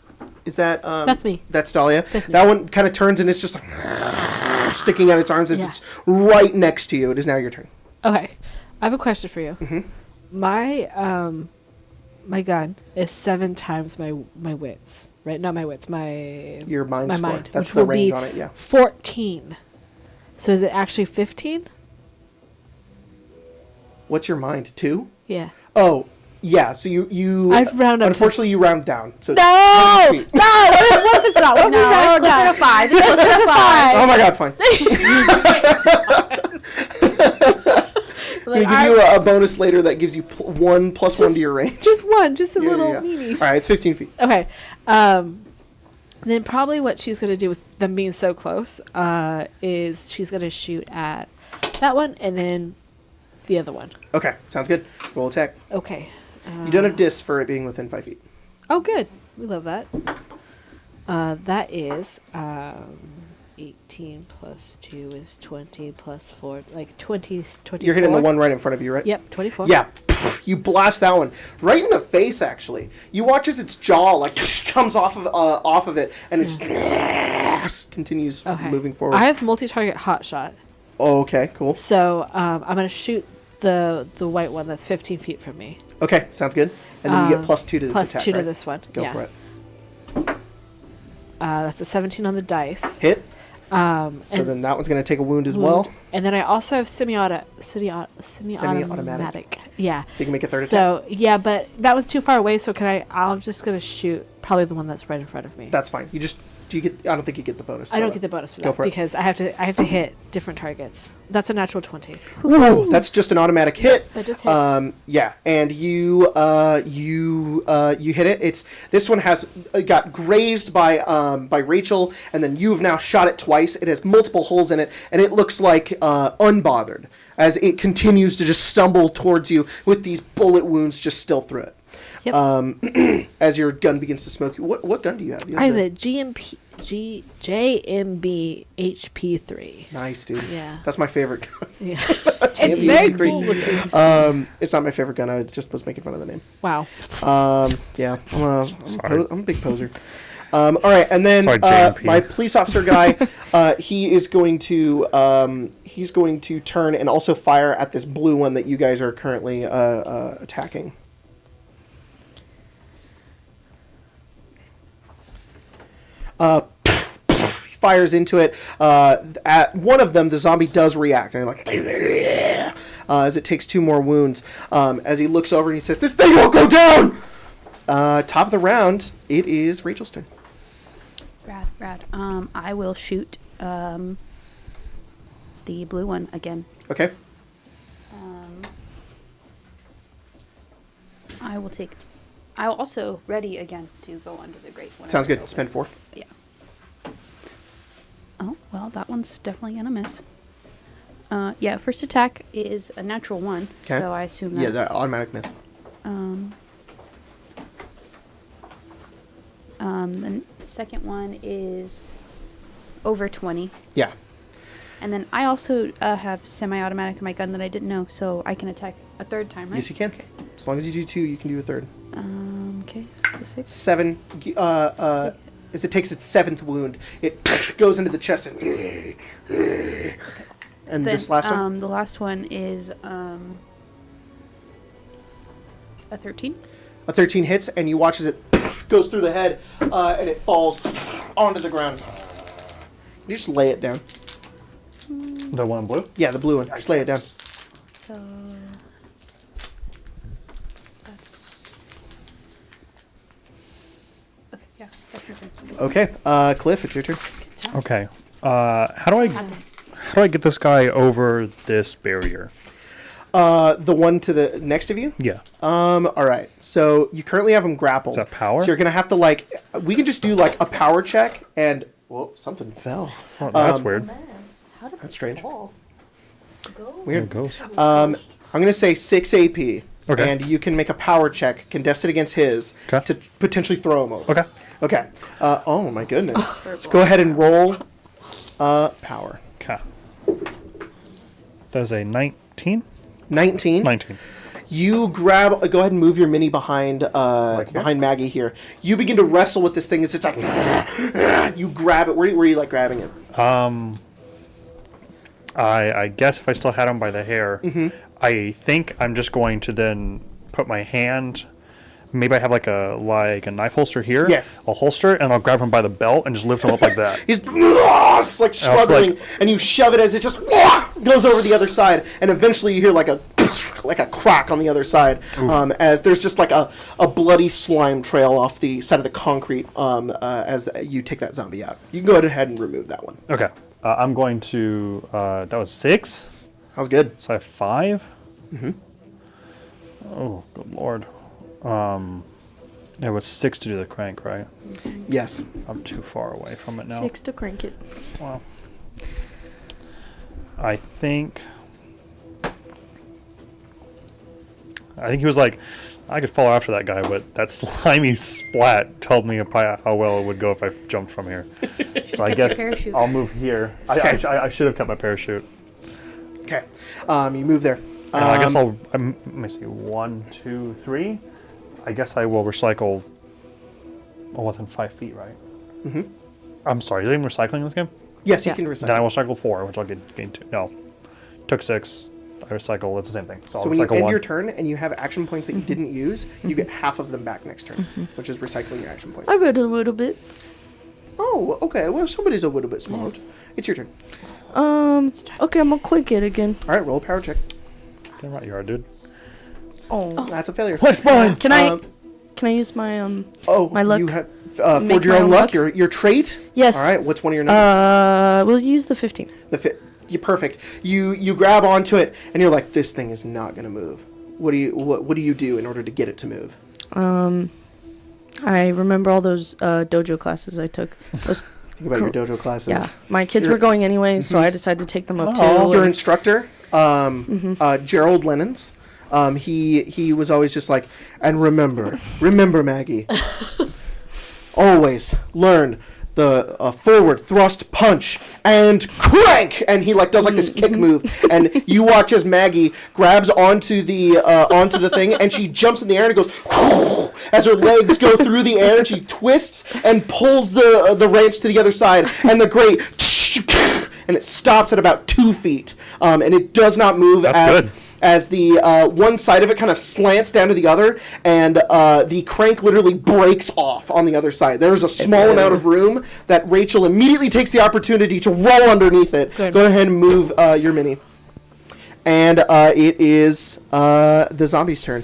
[SPEAKER 1] Is that
[SPEAKER 5] That's me.
[SPEAKER 1] That's Dahlia.
[SPEAKER 5] That's me.
[SPEAKER 1] That one kind of turns and it's just like sticking out its arms. It's right next to you. It is now your turn.
[SPEAKER 5] Okay, I have a question for you.
[SPEAKER 1] Mm-hmm.
[SPEAKER 5] My gun is 7 times my wits, right? Not my wits,
[SPEAKER 1] Your mind
[SPEAKER 5] my
[SPEAKER 1] score.
[SPEAKER 5] mind,
[SPEAKER 1] That's
[SPEAKER 5] which
[SPEAKER 1] the
[SPEAKER 5] will
[SPEAKER 1] range
[SPEAKER 5] be
[SPEAKER 1] on it. Yeah.
[SPEAKER 5] 14. So is it actually 15?
[SPEAKER 1] What's your mind? 2?
[SPEAKER 5] Yeah.
[SPEAKER 1] Oh, yeah. So you.
[SPEAKER 5] I'd round up to-
[SPEAKER 1] Unfortunately, you round down. So
[SPEAKER 5] No!
[SPEAKER 1] 10 feet.
[SPEAKER 5] No! What if it's not? What if we
[SPEAKER 3] No,
[SPEAKER 5] round
[SPEAKER 3] it's closer
[SPEAKER 5] down?
[SPEAKER 3] to 5.
[SPEAKER 5] It's closer to 5.
[SPEAKER 1] Oh my God! Fine. I'm
[SPEAKER 5] Like,
[SPEAKER 1] gonna give you a bonus later that gives you 1 plus 1 to your range.
[SPEAKER 5] just one, just a
[SPEAKER 1] Yeah,
[SPEAKER 5] little
[SPEAKER 1] yeah.
[SPEAKER 5] meanie.
[SPEAKER 1] All right, it's 15 feet.
[SPEAKER 5] Okay. Then probably what she's going to do with them being so close is she's going to shoot at that one and then the other one.
[SPEAKER 1] Okay, sounds good. Roll attack.
[SPEAKER 5] Okay.
[SPEAKER 1] You don't have dis for it being within 5 feet.
[SPEAKER 5] Oh, good. We love that. That is 18 plus 2 is 20 plus 4, like 24.
[SPEAKER 1] You're hitting the one right in front of you, right?
[SPEAKER 5] Yep, 24.
[SPEAKER 1] Yeah. You blast that one right in the face. Actually, you watch as its jaw like comes off of it, and it just continues
[SPEAKER 5] Okay.
[SPEAKER 1] moving forward.
[SPEAKER 5] I have multi-target hot shot.
[SPEAKER 1] Oh, okay, cool.
[SPEAKER 5] So I'm going to shoot the white one that's 15 feet from me.
[SPEAKER 1] Okay, sounds good. And then you get +2 to this
[SPEAKER 5] Plus
[SPEAKER 1] attack.
[SPEAKER 5] 2 to
[SPEAKER 1] right?
[SPEAKER 5] this one.
[SPEAKER 1] Go
[SPEAKER 5] yeah.
[SPEAKER 1] for it.
[SPEAKER 5] That's a 17 on the dice.
[SPEAKER 1] Hit. So
[SPEAKER 5] And
[SPEAKER 1] then that one's going to take a wound as
[SPEAKER 5] wound.
[SPEAKER 1] well.
[SPEAKER 5] And then I also have semi-automatic. Yeah.
[SPEAKER 1] So you can make a third attack.
[SPEAKER 5] So yeah, but that was too far away. So I'm just gonna shoot probably the one that's right in front of me.
[SPEAKER 1] That's fine. Do you get? I don't think you get the bonus.
[SPEAKER 5] I don't
[SPEAKER 1] though.
[SPEAKER 5] get the bonus for
[SPEAKER 1] Go
[SPEAKER 5] that
[SPEAKER 1] for it.
[SPEAKER 5] because I have to hit different targets. That's a natural 20.
[SPEAKER 1] Ooh, that's just an automatic hit.
[SPEAKER 5] That just hits.
[SPEAKER 1] Yeah, and you hit it. This one has got grazed by Rachel, and then you've now shot it twice. It has multiple holes in it, and it looks like unbothered as it continues to just stumble towards you with these bullet wounds just still through it.
[SPEAKER 5] Yep.
[SPEAKER 1] As your gun begins to smoke, what gun do you have? You
[SPEAKER 5] I
[SPEAKER 1] have
[SPEAKER 5] have a JMB HP3.
[SPEAKER 1] Nice, dude.
[SPEAKER 5] Yeah.
[SPEAKER 1] That's my favorite gun.
[SPEAKER 5] Yeah.
[SPEAKER 1] JMB
[SPEAKER 5] It's very
[SPEAKER 1] HP3.
[SPEAKER 5] cool looking.
[SPEAKER 1] It's not my favorite gun. I just was making fun of the name.
[SPEAKER 5] Wow.
[SPEAKER 1] Yeah,
[SPEAKER 4] Sorry.
[SPEAKER 1] I'm a big poser. All right, and then
[SPEAKER 4] Sorry, JMP.
[SPEAKER 1] my police officer guy, he is going to turn and also fire at this blue one that you guys are currently attacking. He fires into it. At one of them, the zombie does react, and like as it takes 2 more wounds. As he looks over and he says, "This thing won't go down." Top of the round, it is Rachel's turn.
[SPEAKER 3] Rad. I will shoot the blue one again.
[SPEAKER 1] Okay.
[SPEAKER 3] I will also ready again to go under the grate. whenever
[SPEAKER 1] Sounds
[SPEAKER 3] I
[SPEAKER 1] good.
[SPEAKER 3] go
[SPEAKER 1] Spend
[SPEAKER 3] for
[SPEAKER 1] 4.
[SPEAKER 3] it. Yeah. Oh, well, that one's definitely going to miss. Yeah, first attack is a natural 1,
[SPEAKER 1] 'Kay.
[SPEAKER 3] so I assume that.
[SPEAKER 1] Yeah, that automatic miss.
[SPEAKER 3] The second one is over 20.
[SPEAKER 1] Yeah.
[SPEAKER 3] And then I also have semi-automatic in my gun that I didn't know, so I can attack a third time, right?
[SPEAKER 1] Yes, you can.
[SPEAKER 3] Okay.
[SPEAKER 1] As long as you do 2, you can do a third.
[SPEAKER 3] Okay, so 6.
[SPEAKER 1] 7. As it takes its 7th wound, it goes into the chest and. And
[SPEAKER 3] Then,
[SPEAKER 1] this last one.
[SPEAKER 3] The last one is a 13.
[SPEAKER 1] A 13 hits, and you watch as it goes through the head, and it falls onto the ground. You just lay it down.
[SPEAKER 4] The one in blue?
[SPEAKER 1] Yeah, the blue one. Just lay it down.
[SPEAKER 3] So that's okay. Yeah, that's my turn.
[SPEAKER 1] Okay, Cliff, it's your turn.
[SPEAKER 4] Okay. How do I get this guy over this barrier?
[SPEAKER 1] The one to the next of you.
[SPEAKER 4] Yeah.
[SPEAKER 1] All right. So you currently have him grappled.
[SPEAKER 4] Is that power?
[SPEAKER 1] So you're gonna have to we can just do a power check and whoa, something fell.
[SPEAKER 4] Oh, that's weird.
[SPEAKER 2] How did
[SPEAKER 1] That's strange.
[SPEAKER 2] fall?
[SPEAKER 4] There
[SPEAKER 1] Weird.
[SPEAKER 4] it goes.
[SPEAKER 1] I'm gonna say 6 AP.
[SPEAKER 4] Okay.
[SPEAKER 1] And you can make a power check contested against his
[SPEAKER 4] Okay.
[SPEAKER 1] to potentially throw him over.
[SPEAKER 4] Okay.
[SPEAKER 1] Okay. Oh my goodness. So go ahead and roll power.
[SPEAKER 4] Okay. That is a 19?
[SPEAKER 1] 19.
[SPEAKER 4] 19.
[SPEAKER 1] You grab. Go ahead and move your mini behind
[SPEAKER 4] here?
[SPEAKER 1] behind Maggie here. You begin to wrestle with this thing. It's just like you grab it. Where are you like grabbing it?
[SPEAKER 4] I guess if I still had him by the hair, I think I'm just going to then put my hand. Maybe I have like a knife holster here.
[SPEAKER 1] Yes.
[SPEAKER 4] I'll holster it and I'll grab him by the belt and just lift him up like that.
[SPEAKER 1] He's just like struggling, and you shove it as it just goes over the other side, and eventually you hear like a crack on the other side, as there's just like a bloody slime trail off the side of the concrete as you take that zombie out. You can go ahead and remove that one.
[SPEAKER 4] Okay. I'm going to. That was 6.
[SPEAKER 1] That was good.
[SPEAKER 4] So I have 5. Oh, good lord. It was 6 to do the crank, right?
[SPEAKER 1] Yes.
[SPEAKER 4] I'm too far away from it now.
[SPEAKER 2] 6 to crank it.
[SPEAKER 4] Well, I think he was like, I could follow after that guy, but that slimy splat told me how well it would go if I jumped from here. So I guess
[SPEAKER 3] parachute.
[SPEAKER 4] I'll move here. I should have kept my parachute.
[SPEAKER 1] Okay. You move there.
[SPEAKER 4] And I guess let me see, 1, 2, 3. I guess I will recycle within 5 feet, right? I'm sorry, is there even recycling in this game?
[SPEAKER 1] Yes, you
[SPEAKER 2] Yeah.
[SPEAKER 1] can recycle.
[SPEAKER 4] Then I will recycle 4, which I'll gain 2. No, took 6. I recycle. It's the same thing. So
[SPEAKER 1] So
[SPEAKER 4] I'll
[SPEAKER 1] when you
[SPEAKER 4] recycle
[SPEAKER 1] end
[SPEAKER 4] 1.
[SPEAKER 1] your turn and you have action points that you didn't use, you get half of them back next turn, which is recycling your action points.
[SPEAKER 2] I read a little bit.
[SPEAKER 1] Oh, okay. Well, somebody's a little bit smart. It's your turn.
[SPEAKER 2] Okay, I'm gonna quick it again.
[SPEAKER 1] All right, roll a power check.
[SPEAKER 4] Damn right you are, dude.
[SPEAKER 2] Oh.
[SPEAKER 1] That's a failure.
[SPEAKER 4] What's mine?
[SPEAKER 2] Can I use my my luck?
[SPEAKER 1] You have
[SPEAKER 2] Make
[SPEAKER 1] forge your
[SPEAKER 2] my
[SPEAKER 1] own
[SPEAKER 2] own
[SPEAKER 1] luck.
[SPEAKER 2] luck?
[SPEAKER 1] Your trait.
[SPEAKER 2] Yes.
[SPEAKER 1] All right. What's one of your numbers?
[SPEAKER 2] We'll use the 15.
[SPEAKER 1] Perfect. You grab onto it and you're like, this thing is not going to move. What do you do in order to get it to move?
[SPEAKER 2] I remember all those dojo classes I took. Those,
[SPEAKER 1] Think about your dojo classes.
[SPEAKER 2] yeah, my kids were going anyway, so I decided to take them up
[SPEAKER 4] Oh.
[SPEAKER 2] too.
[SPEAKER 1] Your
[SPEAKER 2] and-
[SPEAKER 1] instructor, Gerald Lennons, he was always just like, and remember Maggie, always learn the forward thrust punch and crank, and he like does like this kick move, and you watch as Maggie grabs onto the thing, and she jumps in the air and it goes as her legs go through the air, and she twists and pulls the wrench to the other side, and the grate and it stops at about 2 feet, and it does not move.
[SPEAKER 4] That's good.
[SPEAKER 1] As the one side of it kind of slants down to the other, and the crank literally breaks off on the other side. There's a small amount of room that Rachel immediately takes the opportunity to roll underneath it.
[SPEAKER 2] Good.
[SPEAKER 1] Go ahead and move your mini. And it is the zombie's turn.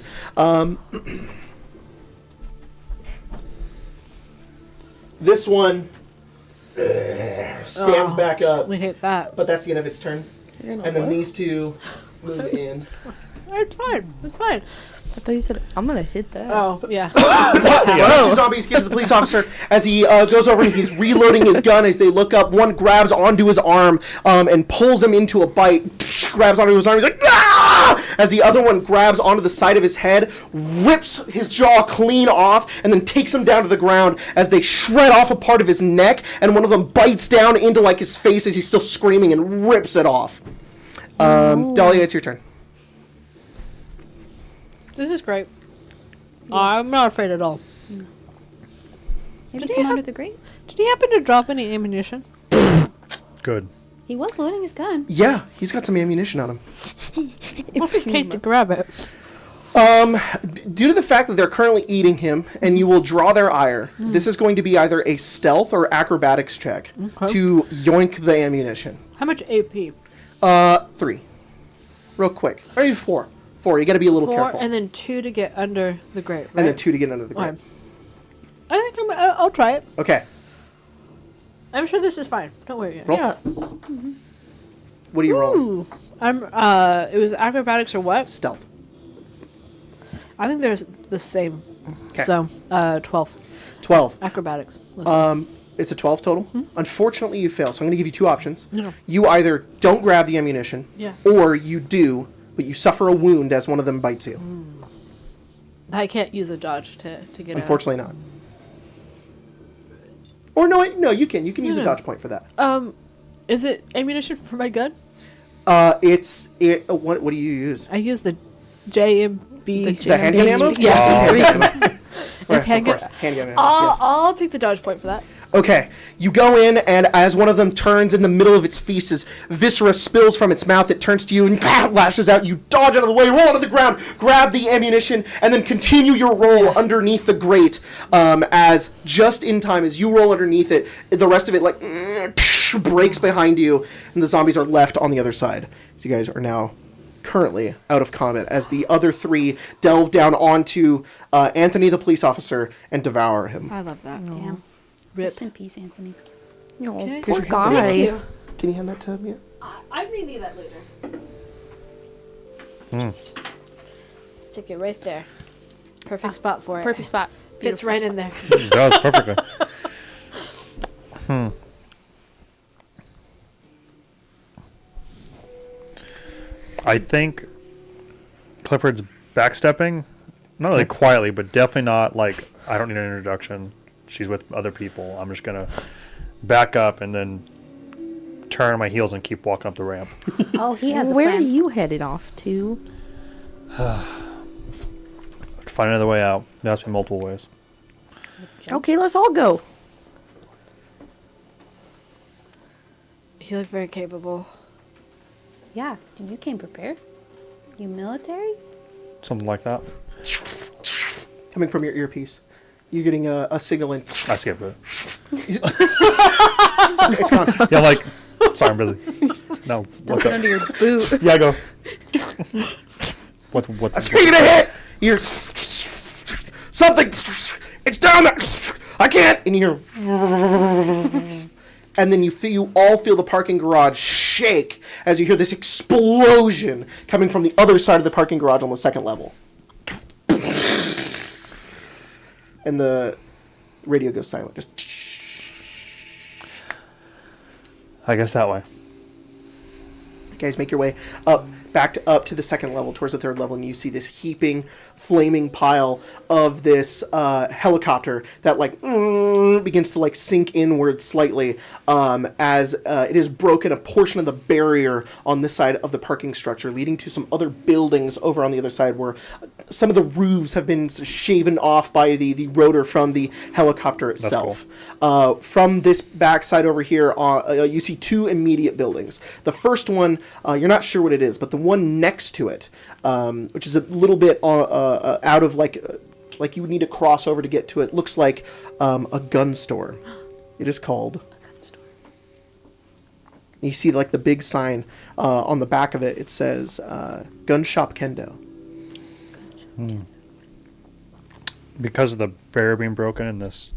[SPEAKER 1] This one stands back up,
[SPEAKER 5] We hate that.
[SPEAKER 1] but that's the end of its turn. And then these two move in.
[SPEAKER 5] It's fine. It's fine.
[SPEAKER 2] I thought you said I'm gonna hit that.
[SPEAKER 5] Oh, yeah.
[SPEAKER 1] These two zombies get to the police officer as he goes over and he's reloading his gun. As they look up, one grabs onto his arm and pulls him into a bite. Grabs onto his arm. He's like, ah! As the other one grabs onto the side of his head, rips his jaw clean off, and then takes him down to the ground as they shred off a part of his neck. And one of them bites down into like his face as he's still screaming and rips it off. Dahlia, it's your turn.
[SPEAKER 5] This is great. I'm not afraid at all.
[SPEAKER 3] Maybe
[SPEAKER 5] Did
[SPEAKER 3] it's
[SPEAKER 5] he
[SPEAKER 3] under
[SPEAKER 5] have-
[SPEAKER 3] the grate.
[SPEAKER 5] Did he happen to drop any ammunition?
[SPEAKER 4] Good.
[SPEAKER 3] He was loading his gun.
[SPEAKER 1] Yeah, he's got some ammunition on him.
[SPEAKER 5] What's it take to grab it?
[SPEAKER 1] Due to the fact that they're currently eating him, and you will draw their ire, this is going to be either a stealth or acrobatics check to yoink the ammunition.
[SPEAKER 5] How much AP?
[SPEAKER 1] 3. Real quick. Or maybe 4. 4. You got to be a little
[SPEAKER 5] 4,
[SPEAKER 1] careful.
[SPEAKER 5] and then 2 to get under the grate, right?
[SPEAKER 1] And then 2 to get under the grate.
[SPEAKER 5] Okay. I think I'll try it.
[SPEAKER 1] Okay.
[SPEAKER 5] I'm sure this is fine. Don't worry.
[SPEAKER 1] Roll.
[SPEAKER 2] Yeah.
[SPEAKER 1] What are you rolling?
[SPEAKER 5] Ooh. It was acrobatics or what?
[SPEAKER 1] Stealth.
[SPEAKER 5] I think they're the same.
[SPEAKER 1] 'Kay.
[SPEAKER 5] So, 12.
[SPEAKER 1] 12.
[SPEAKER 5] Acrobatics. Listen.
[SPEAKER 1] It's a 12 total. Unfortunately, you fail. So I'm going to give you 2 options.
[SPEAKER 5] No.
[SPEAKER 1] You either don't grab the ammunition,
[SPEAKER 5] Yeah.
[SPEAKER 1] or you do, but you suffer a wound as one of them bites you.
[SPEAKER 5] I can't use a dodge to get
[SPEAKER 1] Unfortunately not. Or no, you can. You can use a
[SPEAKER 5] No.
[SPEAKER 1] dodge point for that.
[SPEAKER 5] out. Is it ammunition for my gun?
[SPEAKER 1] What do you use?
[SPEAKER 5] I use the JM
[SPEAKER 2] The
[SPEAKER 1] handgun ammo?
[SPEAKER 2] Yes.
[SPEAKER 1] It's handgun ammo. Yes, of
[SPEAKER 5] handgun-
[SPEAKER 1] course. Handgun ammo.
[SPEAKER 5] I'll,
[SPEAKER 1] Yes.
[SPEAKER 5] I'll take the dodge point for that.
[SPEAKER 1] Okay, you go in, and as one of them turns in the middle of its feast, as viscera spills from its mouth, it turns to you and lashes out. You dodge out of the way, roll to the ground, grab the ammunition, and then continue your roll underneath the grate. As just in time, as you roll underneath it, the rest of it like breaks behind you, and the zombies are left on the other side. So you guys are now currently out of combat as the other three delve down onto Anthony, the police officer, and devour him.
[SPEAKER 5] I love that.
[SPEAKER 3] Damn.
[SPEAKER 5] Rip.
[SPEAKER 3] Rest in peace, Anthony.
[SPEAKER 2] Oh,
[SPEAKER 5] Okay.
[SPEAKER 2] poor
[SPEAKER 1] Here's your
[SPEAKER 2] guy.
[SPEAKER 5] Thank you.
[SPEAKER 1] Can you hand that to me?
[SPEAKER 5] I may need that later. Just stick it right there. Perfect spot for it.
[SPEAKER 3] Perfect spot.
[SPEAKER 5] Fits
[SPEAKER 3] Beautiful
[SPEAKER 5] right
[SPEAKER 3] spot.
[SPEAKER 5] in there.
[SPEAKER 4] It does perfectly. I think Clifford's backstepping, not really quietly, but definitely not like, I don't need an introduction. She's with other people. I'm just going to back up and then turn on my heels and keep walking up the ramp.
[SPEAKER 3] Oh, he has a
[SPEAKER 2] Where
[SPEAKER 3] plan.
[SPEAKER 2] are you headed off to?
[SPEAKER 4] Find another way out. There has to be multiple ways.
[SPEAKER 2] Okay, let's all go.
[SPEAKER 5] You look very capable.
[SPEAKER 3] Yeah, you came prepared. You military?
[SPEAKER 4] Something like that.
[SPEAKER 1] Coming from your earpiece. You're getting a signal in.
[SPEAKER 4] I skipped it.
[SPEAKER 1] It's gone.
[SPEAKER 4] Yeah, like, sorry, I'm busy. No, what's
[SPEAKER 2] Stuck it
[SPEAKER 4] up?
[SPEAKER 2] under your boot.
[SPEAKER 4] Yeah, go. What's
[SPEAKER 1] I'm taking a hit! You're... Something! It's down there! I can't! And you hear... And then you all feel the parking garage shake as you hear this explosion coming from the other side of the parking garage on the second level. And the radio goes silent. Just...
[SPEAKER 4] I guess that way.
[SPEAKER 1] You guys make your way up, up to the second level, towards the third level, and you see this heaping, flaming pile of this helicopter that like begins to like sink inward slightly as it has broken a portion of the barrier on this side of the parking structure, leading to some other buildings over on the other side where some of the roofs have been shaven off by the rotor from the helicopter itself. From this backside over here, you see two immediate buildings. The first one, you're not sure what it is, but the one next to it, which is a little bit out of like you would need to cross over to get to it, looks like a gun store. It is called. You see like the big sign on the back of it. It says Gun Shop Kendo.
[SPEAKER 4] Because of the barrier being broken and this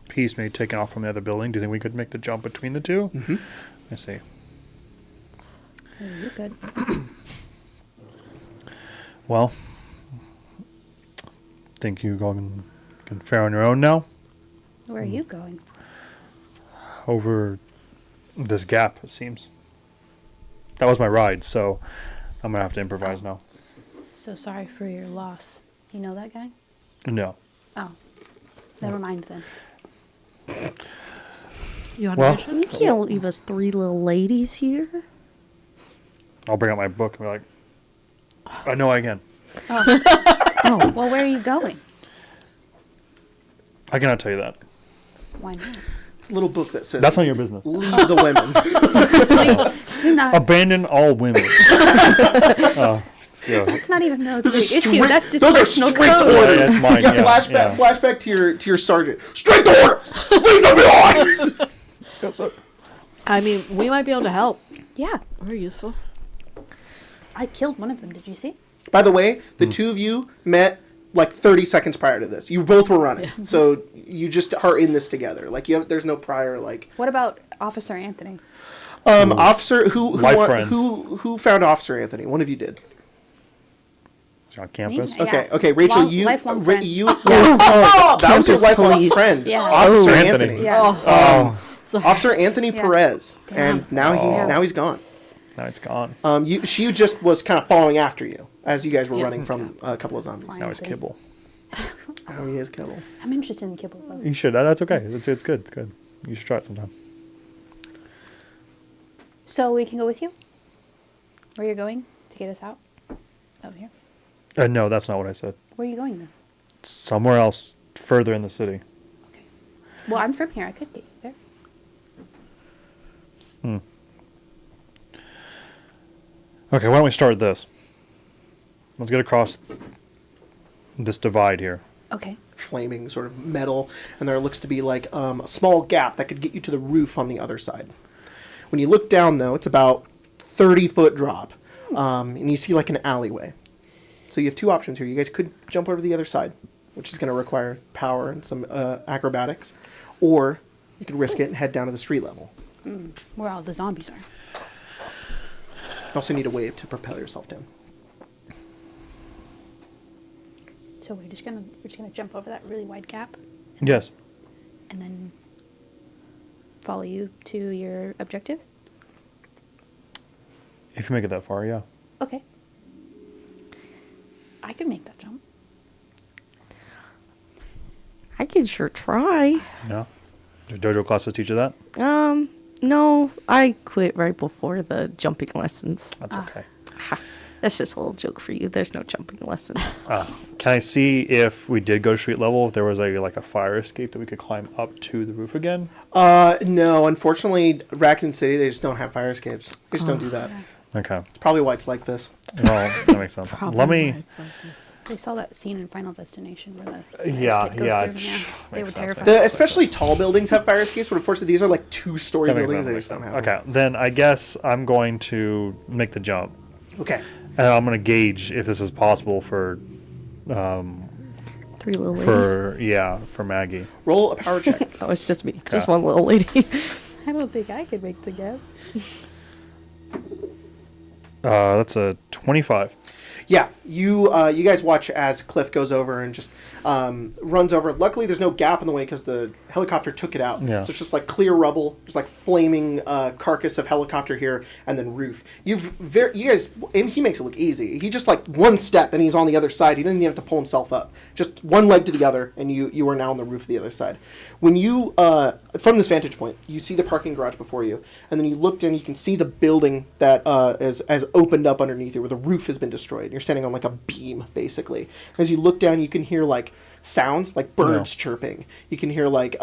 [SPEAKER 4] piece maybe taken off from the other building, do you think we could make the jump between the two?
[SPEAKER 1] Mm-hmm.
[SPEAKER 4] I see.
[SPEAKER 3] Oh, you're good.
[SPEAKER 4] Well, think you can fare on your own now?
[SPEAKER 3] Where are you going?
[SPEAKER 4] Over this gap, it seems. That was my ride, so I'm going to have to improvise now.
[SPEAKER 3] So sorry for your loss. You know that guy?
[SPEAKER 4] No.
[SPEAKER 3] Oh. Never mind then.
[SPEAKER 5] You on
[SPEAKER 4] Well-
[SPEAKER 5] a mission?
[SPEAKER 2] You can't leave us three little ladies here.
[SPEAKER 4] I'll bring out my book and be like, I know I can.
[SPEAKER 3] Oh, well, where are you going?
[SPEAKER 4] I cannot tell you that.
[SPEAKER 3] Why not?
[SPEAKER 1] Little book that says
[SPEAKER 4] That's not your business.
[SPEAKER 1] Leave the women.
[SPEAKER 3] Do not.
[SPEAKER 4] Abandon all women. Yeah.
[SPEAKER 3] That's not even military
[SPEAKER 1] Those are
[SPEAKER 3] issue.
[SPEAKER 1] strict-
[SPEAKER 3] That's just
[SPEAKER 1] those are
[SPEAKER 3] personal
[SPEAKER 1] strict
[SPEAKER 3] code.
[SPEAKER 1] orders.
[SPEAKER 4] Yeah, that's mine,
[SPEAKER 1] Yeah,
[SPEAKER 4] yeah.
[SPEAKER 1] flashback to your sergeant. Strict orders. Leave them behind.
[SPEAKER 4] That's it.
[SPEAKER 5] I mean, we might be able to help.
[SPEAKER 3] Yeah.
[SPEAKER 5] We're useful.
[SPEAKER 3] I killed one of them. Did you see?
[SPEAKER 1] By the way, the two of you met like 30 seconds prior to this. You both were running, so you just are in this together. Like there's no prior like.
[SPEAKER 3] What about Officer Anthony?
[SPEAKER 1] Officer
[SPEAKER 4] Life friends.
[SPEAKER 1] who found Officer Anthony? One of you did.
[SPEAKER 4] Is it on campus?
[SPEAKER 3] Me? Yeah.
[SPEAKER 1] Okay, Rachel,
[SPEAKER 3] Lifelong
[SPEAKER 1] Ra-
[SPEAKER 3] friend.
[SPEAKER 1] you. That was your
[SPEAKER 2] Campus
[SPEAKER 1] lifelong
[SPEAKER 2] police.
[SPEAKER 1] friend,
[SPEAKER 3] Yeah.
[SPEAKER 1] Officer
[SPEAKER 4] Oh,
[SPEAKER 1] Anthony.
[SPEAKER 4] Anthony.
[SPEAKER 3] Yeah.
[SPEAKER 4] Oh,
[SPEAKER 5] Sorry.
[SPEAKER 1] Officer Anthony
[SPEAKER 3] Yeah.
[SPEAKER 1] Perez,
[SPEAKER 3] Damn.
[SPEAKER 1] and now he's gone.
[SPEAKER 4] now it's gone.
[SPEAKER 1] She just was kind of following after you as you guys were running from a couple of zombies.
[SPEAKER 3] Fine.
[SPEAKER 4] Now it's
[SPEAKER 3] Anthony.
[SPEAKER 4] kibble.
[SPEAKER 1] Now he is kibble.
[SPEAKER 3] I'm interested in kibble though.
[SPEAKER 4] You should. That's okay. It's good. It's good. You should try it sometime.
[SPEAKER 3] So we can go with you? Where you're going to get us out? Over here?
[SPEAKER 4] No, that's not what I said.
[SPEAKER 3] Where are you going then?
[SPEAKER 4] Somewhere else, further in the city.
[SPEAKER 3] Okay. Well, I'm from here. I could get you there.
[SPEAKER 4] Okay, why don't we start with this? Let's get across this divide here.
[SPEAKER 3] Okay.
[SPEAKER 1] Flaming sort of metal, and there looks to be like a small gap that could get you to the roof on the other side. When you look down, though, it's about 30-foot drop, and you see like an alleyway. So you have two options here. You guys could jump over to the other side, which is going to require power and some acrobatics, or you could risk it and head down to the street level.
[SPEAKER 3] Where all the zombies are.
[SPEAKER 1] You also need a wave to propel yourself down.
[SPEAKER 3] So we're just gonna jump over that really wide gap
[SPEAKER 4] Yes.
[SPEAKER 3] and then follow you to your objective.
[SPEAKER 4] If you make it that far, yeah.
[SPEAKER 3] Okay. I could make that jump.
[SPEAKER 2] I could sure try.
[SPEAKER 4] No? Do dojo classes teach you that?
[SPEAKER 2] No, I quit right before the jumping lessons.
[SPEAKER 4] That's okay.
[SPEAKER 2] That's just a little joke for you. There's no jumping lessons.
[SPEAKER 4] Can I see if we did go street level, if there was a fire escape that we could climb up to the roof again?
[SPEAKER 1] No, unfortunately, Raccoon City, they just don't have fire escapes. They just don't do that.
[SPEAKER 4] Okay.
[SPEAKER 1] It's probably why it's like this.
[SPEAKER 4] Well, that makes sense.
[SPEAKER 5] Probably
[SPEAKER 4] Let
[SPEAKER 5] why
[SPEAKER 4] me...
[SPEAKER 5] it's like this.
[SPEAKER 3] They saw that scene in Final Destination where the
[SPEAKER 4] Yeah,
[SPEAKER 3] escape goes
[SPEAKER 4] yeah,
[SPEAKER 3] through.
[SPEAKER 4] makes
[SPEAKER 3] They were
[SPEAKER 4] sense,
[SPEAKER 3] terrified.
[SPEAKER 4] makes
[SPEAKER 1] Especially tall buildings have fire escapes, but unfortunately, these are like two-story
[SPEAKER 4] That makes
[SPEAKER 1] buildings.
[SPEAKER 4] sense,
[SPEAKER 1] They
[SPEAKER 4] makes
[SPEAKER 1] just don't
[SPEAKER 4] sense.
[SPEAKER 1] have
[SPEAKER 4] Okay, then I guess I'm going to make the jump.
[SPEAKER 1] them. Okay.
[SPEAKER 4] And I'm going to gauge if this is possible for
[SPEAKER 2] 3 little ladies.
[SPEAKER 4] for Maggie.
[SPEAKER 1] Roll a power check.
[SPEAKER 2] Oh, it's just me.
[SPEAKER 4] Okay.
[SPEAKER 2] Just one little lady.
[SPEAKER 5] I don't think I could make the gap.
[SPEAKER 4] That's a 25.
[SPEAKER 1] Yeah, you guys watch as Cliff goes over and just runs over. Luckily, there's no gap in the way because the helicopter took it out.
[SPEAKER 4] Yeah.
[SPEAKER 1] So it's just like clear rubble. There's like flaming carcass of helicopter here, and then roof. You guys, and he makes it look easy. He just like one step and he's on the other side. He doesn't even have to pull himself up. Just one leg to the other, and you are now on the roof of the other side. When you from this vantage point, you see the parking garage before you, and then you look down. You can see the building that has opened up underneath you, where the roof has been destroyed. You're standing on like a beam, basically. As you look down, you can hear like sounds, like birds chirping. You can hear like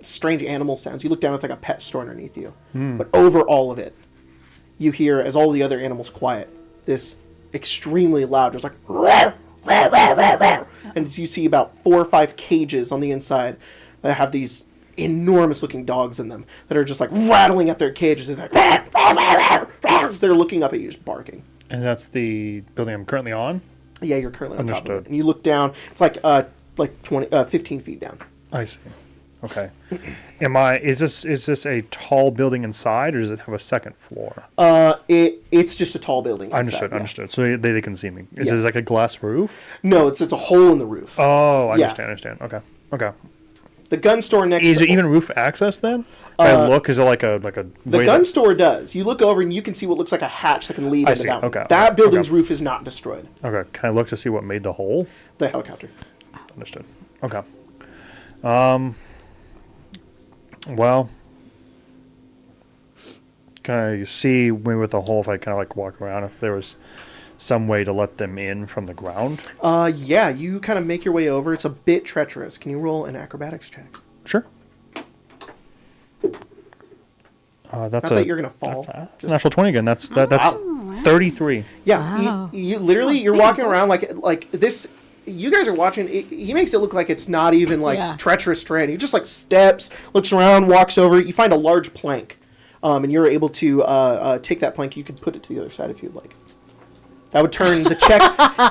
[SPEAKER 1] strange animal sounds. You look down, it's like a pet store underneath you. But over all of it, you hear, as all the other animals quiet, this extremely loud, just like rawr, rawr, rawr, rawr, rawr. And as you see about 4 or 5 cages on the inside that have these enormous looking dogs in them that are just like rattling at their cages. They're like, rawr, rawr, rawr, rawr, rawr, as they're looking up at you, just barking.
[SPEAKER 4] And that's the building I'm currently on?
[SPEAKER 1] Yeah, you're currently on top of
[SPEAKER 4] Understood.
[SPEAKER 1] it. And you look down, it's like 15 feet down.
[SPEAKER 4] I see. Okay. Is this a tall building inside, or does it have a second floor?
[SPEAKER 1] It's just a tall building inside,
[SPEAKER 4] Understood,
[SPEAKER 1] yeah.
[SPEAKER 4] understood. So they can see me. Is
[SPEAKER 1] Yeah.
[SPEAKER 4] this like a glass roof?
[SPEAKER 1] No, it's a hole in the roof.
[SPEAKER 4] Oh, I
[SPEAKER 1] Yeah.
[SPEAKER 4] understand. Okay.
[SPEAKER 1] The gun store next
[SPEAKER 4] Is
[SPEAKER 1] to
[SPEAKER 4] there even roof access then? If I look, is it like a
[SPEAKER 1] the
[SPEAKER 4] way
[SPEAKER 1] gun
[SPEAKER 4] that-
[SPEAKER 1] store does. You look over and you can see what looks like a hatch that can lead
[SPEAKER 4] I
[SPEAKER 1] into
[SPEAKER 4] see,
[SPEAKER 1] that one.
[SPEAKER 4] okay,
[SPEAKER 1] That
[SPEAKER 4] okay,
[SPEAKER 1] building's
[SPEAKER 4] okay.
[SPEAKER 1] roof is not destroyed.
[SPEAKER 4] Okay, can I look to see what made the hole?
[SPEAKER 1] The helicopter.
[SPEAKER 4] Understood. Okay. Well, can I see maybe with the hole if I kind of like walk around if there was some way to let them in from the ground?
[SPEAKER 1] Yeah, you kind of make your way over. It's a bit treacherous. Can you roll an acrobatics check?
[SPEAKER 4] Sure. That's
[SPEAKER 1] Not that you're gonna fall.
[SPEAKER 4] That's
[SPEAKER 1] Just-
[SPEAKER 4] natural 20 again. That's 33.
[SPEAKER 1] Yeah,
[SPEAKER 5] Wow.
[SPEAKER 1] you literally you're walking around like this. You guys are watching. He makes it look like it's not even like
[SPEAKER 5] Yeah.
[SPEAKER 1] treacherous terrain. He just like steps, looks around, walks over. You find a large plank, and you're able to take that plank. You could put it to the other side if you'd like. That would turn the check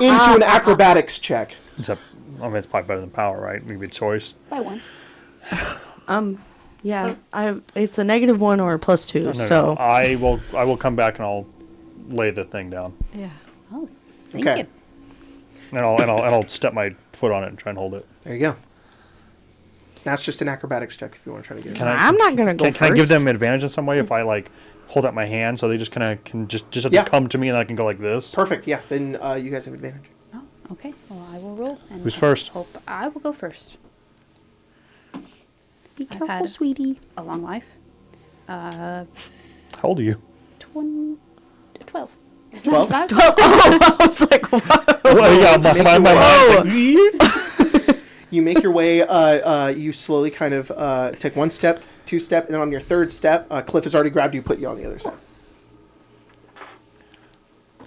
[SPEAKER 1] into an acrobatics check.
[SPEAKER 4] Except, I mean, it's probably better than power, right? Maybe choice.
[SPEAKER 3] By 1.
[SPEAKER 2] Yeah, it's a -1 or a +2.
[SPEAKER 4] No,
[SPEAKER 2] so
[SPEAKER 4] I will come back and I'll lay the thing down,
[SPEAKER 5] Yeah.
[SPEAKER 3] Oh, thank
[SPEAKER 1] Okay.
[SPEAKER 3] you.
[SPEAKER 4] and I'll step my foot on it and try and hold it.
[SPEAKER 1] There you go. That's just an acrobatics check if you want to try to get it.
[SPEAKER 4] Can I-
[SPEAKER 2] I'm not gonna go
[SPEAKER 4] Can
[SPEAKER 2] first.
[SPEAKER 4] I give them advantage in some way if I like hold out my hand so they just kind of can just have
[SPEAKER 1] Yeah.
[SPEAKER 4] to come to me and I can go like this?
[SPEAKER 1] Perfect. Yeah. Then you guys have advantage.
[SPEAKER 3] Oh, okay. Well, I will roll. And
[SPEAKER 4] Who's first?
[SPEAKER 3] Hope I will go first.
[SPEAKER 2] Be
[SPEAKER 3] I've
[SPEAKER 2] careful,
[SPEAKER 3] had-
[SPEAKER 2] sweetie.
[SPEAKER 3] A long life.
[SPEAKER 4] How old are you?
[SPEAKER 3] 12.
[SPEAKER 1] 12?
[SPEAKER 3] 25?
[SPEAKER 2] I was like, what?
[SPEAKER 4] Well, yeah, my mind's like,
[SPEAKER 1] You make your way, you slowly kind of take one step, two step, and then on your third step, Cliff has already grabbed you, put you on the other side.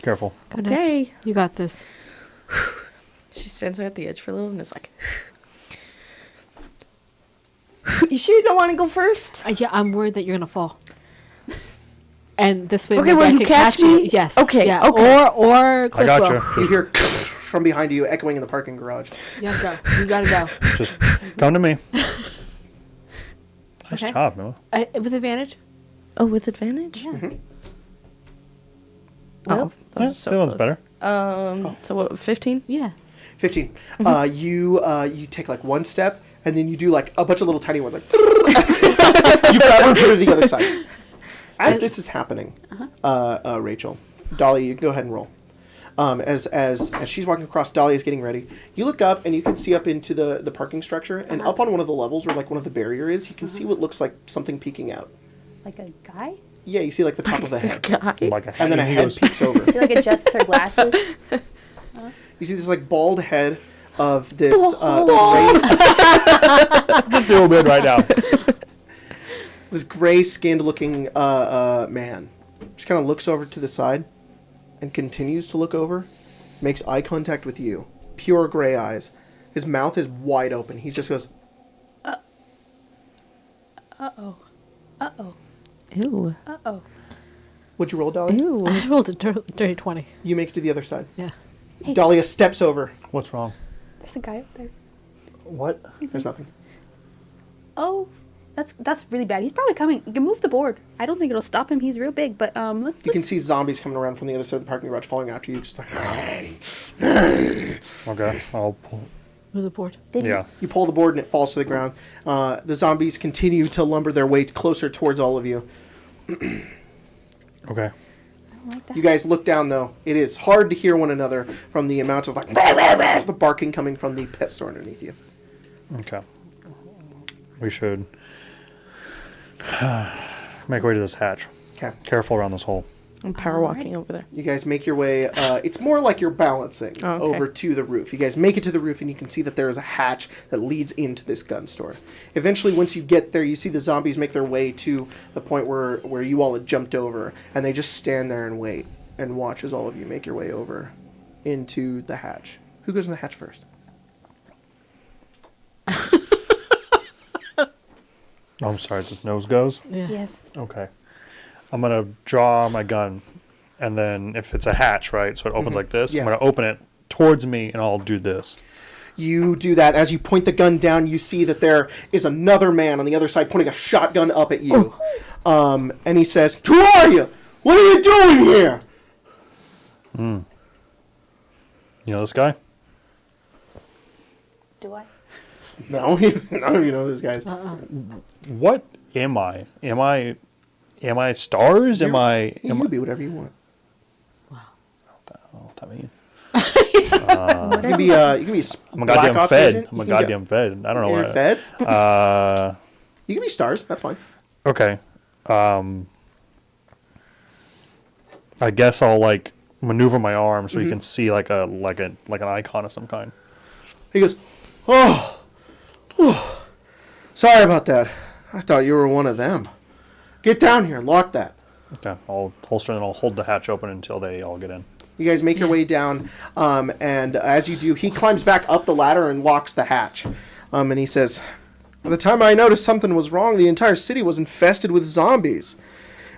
[SPEAKER 4] Careful.
[SPEAKER 2] Okay.
[SPEAKER 5] You got this.
[SPEAKER 2] She stands there at the edge for a little and is like, you sure you don't want to go first?
[SPEAKER 5] Yeah, I'm worried that you're gonna fall. And this way,
[SPEAKER 2] Okay,
[SPEAKER 5] maybe
[SPEAKER 2] will
[SPEAKER 5] I
[SPEAKER 2] you
[SPEAKER 5] can
[SPEAKER 2] catch
[SPEAKER 5] you.
[SPEAKER 2] me?
[SPEAKER 5] Yes.
[SPEAKER 2] Okay,
[SPEAKER 5] Yeah.
[SPEAKER 2] okay.
[SPEAKER 5] Or Cliff
[SPEAKER 4] I
[SPEAKER 5] will.
[SPEAKER 4] gotcha.
[SPEAKER 1] You hear from behind you, echoing in the parking garage.
[SPEAKER 5] Yeah, go. You gotta go.
[SPEAKER 4] Just come to me. Nice
[SPEAKER 5] Okay.
[SPEAKER 4] job, Noah.
[SPEAKER 5] With advantage.
[SPEAKER 2] Oh, with advantage?
[SPEAKER 5] Yeah.
[SPEAKER 2] Oh, that
[SPEAKER 4] Yeah,
[SPEAKER 2] was so
[SPEAKER 4] that one's
[SPEAKER 2] close.
[SPEAKER 4] better.
[SPEAKER 2] So what, 15?
[SPEAKER 5] Yeah.
[SPEAKER 1] 15. You take like one step, and then you do like a bunch of little tiny ones, like you grab her and put her to the other side. As this is happening, Rachel, Dolly, you can go ahead and roll. As she's walking across, Dolly is getting ready. You look up, and you can see up into the parking structure, and up on one of the levels where like one of the barrier is, you can see what looks like something peeking out.
[SPEAKER 3] Like a guy?
[SPEAKER 1] Yeah, you see like the top of a head,
[SPEAKER 2] Guy.
[SPEAKER 4] Like a
[SPEAKER 1] and then a
[SPEAKER 4] he
[SPEAKER 1] head
[SPEAKER 4] goes,
[SPEAKER 1] peeks over.
[SPEAKER 3] She like adjusts her glasses.
[SPEAKER 1] You see this like bald head of this
[SPEAKER 4] Just do a bit right now.
[SPEAKER 1] this gray-skinned looking man. Just kind of looks over to the side and continues to look over, makes eye contact with you. Pure gray eyes. His mouth is wide open. He just goes,
[SPEAKER 3] Uh-oh. Uh-oh.
[SPEAKER 2] Ew.
[SPEAKER 3] Uh-oh.
[SPEAKER 1] "What'd you roll, Dolly?"
[SPEAKER 2] Ew.
[SPEAKER 5] I rolled a dirty 20.
[SPEAKER 1] You make it to the other side.
[SPEAKER 5] Yeah.
[SPEAKER 1] Dahlia steps over.
[SPEAKER 4] What's wrong?
[SPEAKER 3] There's a guy up there.
[SPEAKER 4] What?
[SPEAKER 1] There's nothing.
[SPEAKER 3] Oh, that's really bad. He's probably coming. You can move the board. I don't think it'll stop him. He's real big, but
[SPEAKER 1] You can see zombies coming around from the other side of the parking garage, following after you. Just like
[SPEAKER 4] Okay, I'll pull.
[SPEAKER 5] Move the board.
[SPEAKER 4] Yeah.
[SPEAKER 1] you pull the board and it falls to the ground. The zombies continue to lumber their way closer towards all of you.
[SPEAKER 4] Okay.
[SPEAKER 3] I don't like that.
[SPEAKER 1] You guys look down, though. It is hard to hear one another from the amount of like the barking coming from the pet store underneath you.
[SPEAKER 4] Okay. We should make our way to this hatch.
[SPEAKER 1] Okay.
[SPEAKER 4] Careful around this hole.
[SPEAKER 2] I'm power walking over there.
[SPEAKER 1] You guys make your way. It's more like you're balancing
[SPEAKER 2] Oh, okay.
[SPEAKER 1] over to the roof. You guys make it to the roof, and you can see that there is a hatch that leads into this gun store. Eventually, once you get there, you see the zombies make their way to the point where you all had jumped over, and they just stand there and wait and watch as all of you make your way over into the hatch. Who goes in the hatch first?
[SPEAKER 4] I'm sorry, this nose goes?
[SPEAKER 5] Yeah.
[SPEAKER 3] Yes.
[SPEAKER 4] Okay. I'm going to draw my gun, and then if it's a hatch, right, so it opens like this,
[SPEAKER 1] Yes.
[SPEAKER 4] I'm going to open it towards me, and I'll do this.
[SPEAKER 1] You do that. As you point the gun down, you see that there is another man on the other side pointing a shotgun up at you. And he says, "Who are you? What are you doing here?"
[SPEAKER 4] You know this guy?
[SPEAKER 3] Do I?
[SPEAKER 1] No, none of you know these guys.
[SPEAKER 4] What am I? Am I stars? Am I...
[SPEAKER 1] You can be whatever you want.
[SPEAKER 4] What that mean?
[SPEAKER 1] You can be
[SPEAKER 4] I'm a goddamn fed. I'm a goddamn fed. I don't know
[SPEAKER 1] You're
[SPEAKER 4] what...
[SPEAKER 1] fed. You can be stars. That's fine.
[SPEAKER 4] Okay. I guess I'll like maneuver my arm so you can see like an icon of some kind.
[SPEAKER 1] He goes, oh, sorry about that. I thought you were one of them. Get down here. Lock that.
[SPEAKER 4] Okay. I'll holster and I'll hold the hatch open until they all get in.
[SPEAKER 1] You guys make your way down, and as you do, he climbs back up the ladder and locks the hatch. And he says, "By the time I noticed something was wrong, the entire city was infested with zombies.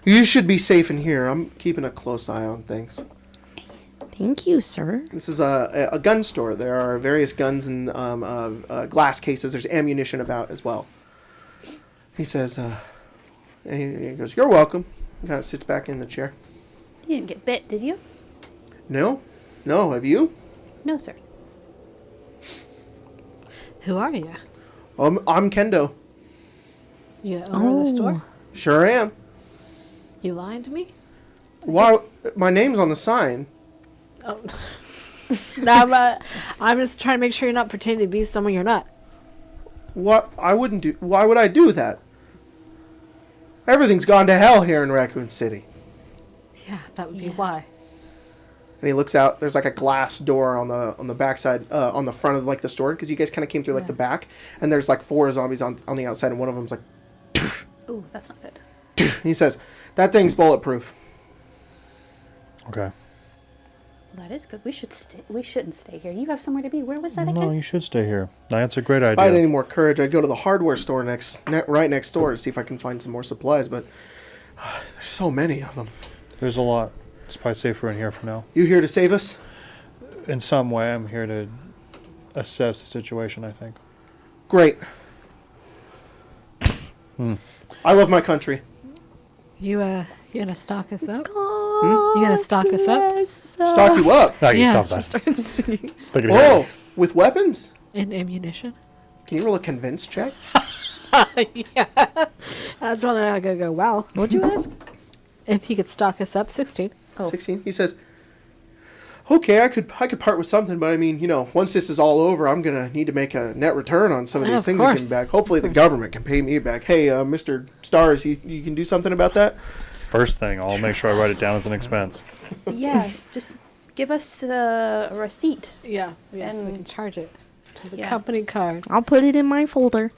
[SPEAKER 1] You should be safe in here. I'm keeping a close eye on things."
[SPEAKER 2] Thank you, sir.
[SPEAKER 1] This is a gun store. There are various guns in glass cases. There's ammunition about as well. He says, and he goes, "You're welcome." He kind of sits back in the chair.
[SPEAKER 3] You didn't get bit, did you?
[SPEAKER 1] No, have you?
[SPEAKER 3] No, sir.
[SPEAKER 5] Who are you?
[SPEAKER 1] I'm Kendo.
[SPEAKER 5] You the owner of the store?
[SPEAKER 1] Sure am.
[SPEAKER 5] You lying to me?
[SPEAKER 1] Why? My name's on the sign.
[SPEAKER 5] Oh. No, I'm just trying to make sure you're not pretending to be someone you're not.
[SPEAKER 1] What? I wouldn't do. Why would I do that? Everything's gone to hell here in Raccoon City.
[SPEAKER 5] Yeah, that would be why.
[SPEAKER 1] And he looks out. There's like a glass door on the backside, on the front of like the store, because you guys kind of came through like the back. And there's like 4 zombies on the outside, and one of them's like.
[SPEAKER 3] Ooh, that's not good.
[SPEAKER 1] He says, "That thing's bulletproof."
[SPEAKER 4] Okay.
[SPEAKER 3] Well, that is good. We shouldn't stay here. You have somewhere to be. Where was that
[SPEAKER 4] No,
[SPEAKER 3] again?
[SPEAKER 4] you should stay here. That's a great
[SPEAKER 1] If I had
[SPEAKER 4] idea.
[SPEAKER 1] any more courage, I'd go to the hardware store right next door to see if I can find some more supplies. But there's so many of them.
[SPEAKER 4] There's a lot. It's probably safer in here for now.
[SPEAKER 1] You here to save us?
[SPEAKER 4] In some way, I'm here to assess the situation, I think.
[SPEAKER 1] Great. I love my country.
[SPEAKER 5] You gonna stock us up? You gonna stock us up?
[SPEAKER 1] Stock you up.
[SPEAKER 4] No, you
[SPEAKER 5] Yeah,
[SPEAKER 4] stop that.
[SPEAKER 2] Started singing.
[SPEAKER 4] Look at
[SPEAKER 1] Oh, with weapons?
[SPEAKER 5] And ammunition?
[SPEAKER 1] Can you roll a convince check?
[SPEAKER 5] Yeah. That's probably not gonna go well.
[SPEAKER 2] What'd you ask?
[SPEAKER 5] If you could stock us up, 16.
[SPEAKER 2] Oh.
[SPEAKER 1] 16. He says, "Okay, I could part with something, but I mean, once this is all over, I'm gonna need to make a net return on some of these
[SPEAKER 5] Of
[SPEAKER 1] things that
[SPEAKER 5] course.
[SPEAKER 1] come back. Hopefully, the government can pay me back. Hey, Mr. Stars, you can do something about that."
[SPEAKER 4] First thing, I'll make sure I write it down as an expense.
[SPEAKER 3] Yeah, just give us a receipt.
[SPEAKER 5] Yeah. Yes, we
[SPEAKER 3] And-
[SPEAKER 5] can charge it to the
[SPEAKER 3] Yeah.
[SPEAKER 5] company card.
[SPEAKER 2] I'll put it in my folder.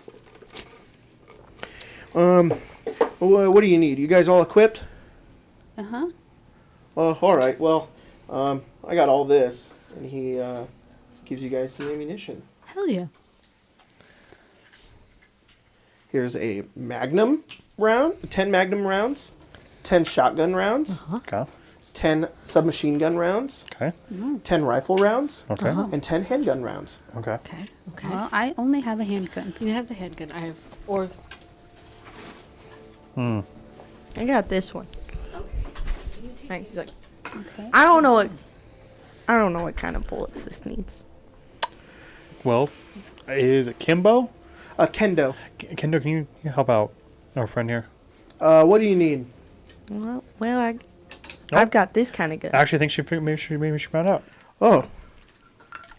[SPEAKER 1] What do you need? You guys all equipped?
[SPEAKER 3] Uh-huh.
[SPEAKER 1] All right. Well, I got all this, and he gives you guys some ammunition.
[SPEAKER 5] Hell yeah.
[SPEAKER 1] Here's a Magnum round, 10 Magnum rounds, 10 shotgun rounds,
[SPEAKER 4] Okay.
[SPEAKER 1] 10 submachine gun rounds,
[SPEAKER 4] Okay.
[SPEAKER 1] 10 rifle rounds,
[SPEAKER 4] Okay.
[SPEAKER 1] and 10 handgun rounds.
[SPEAKER 4] Okay.
[SPEAKER 5] Okay. Okay.
[SPEAKER 3] Well, I only have a handgun.
[SPEAKER 5] You have the handgun. I have,
[SPEAKER 2] I got this one. Right, he's like,
[SPEAKER 3] Okay.
[SPEAKER 2] I don't know what kind of bullets this needs.
[SPEAKER 4] Well, is it Kimbo?
[SPEAKER 1] Kendo.
[SPEAKER 4] Kendo, can you help out our friend here?
[SPEAKER 1] What do you need?
[SPEAKER 2] I've got this kind of gun.
[SPEAKER 4] Actually, I think maybe she found out.
[SPEAKER 1] Oh,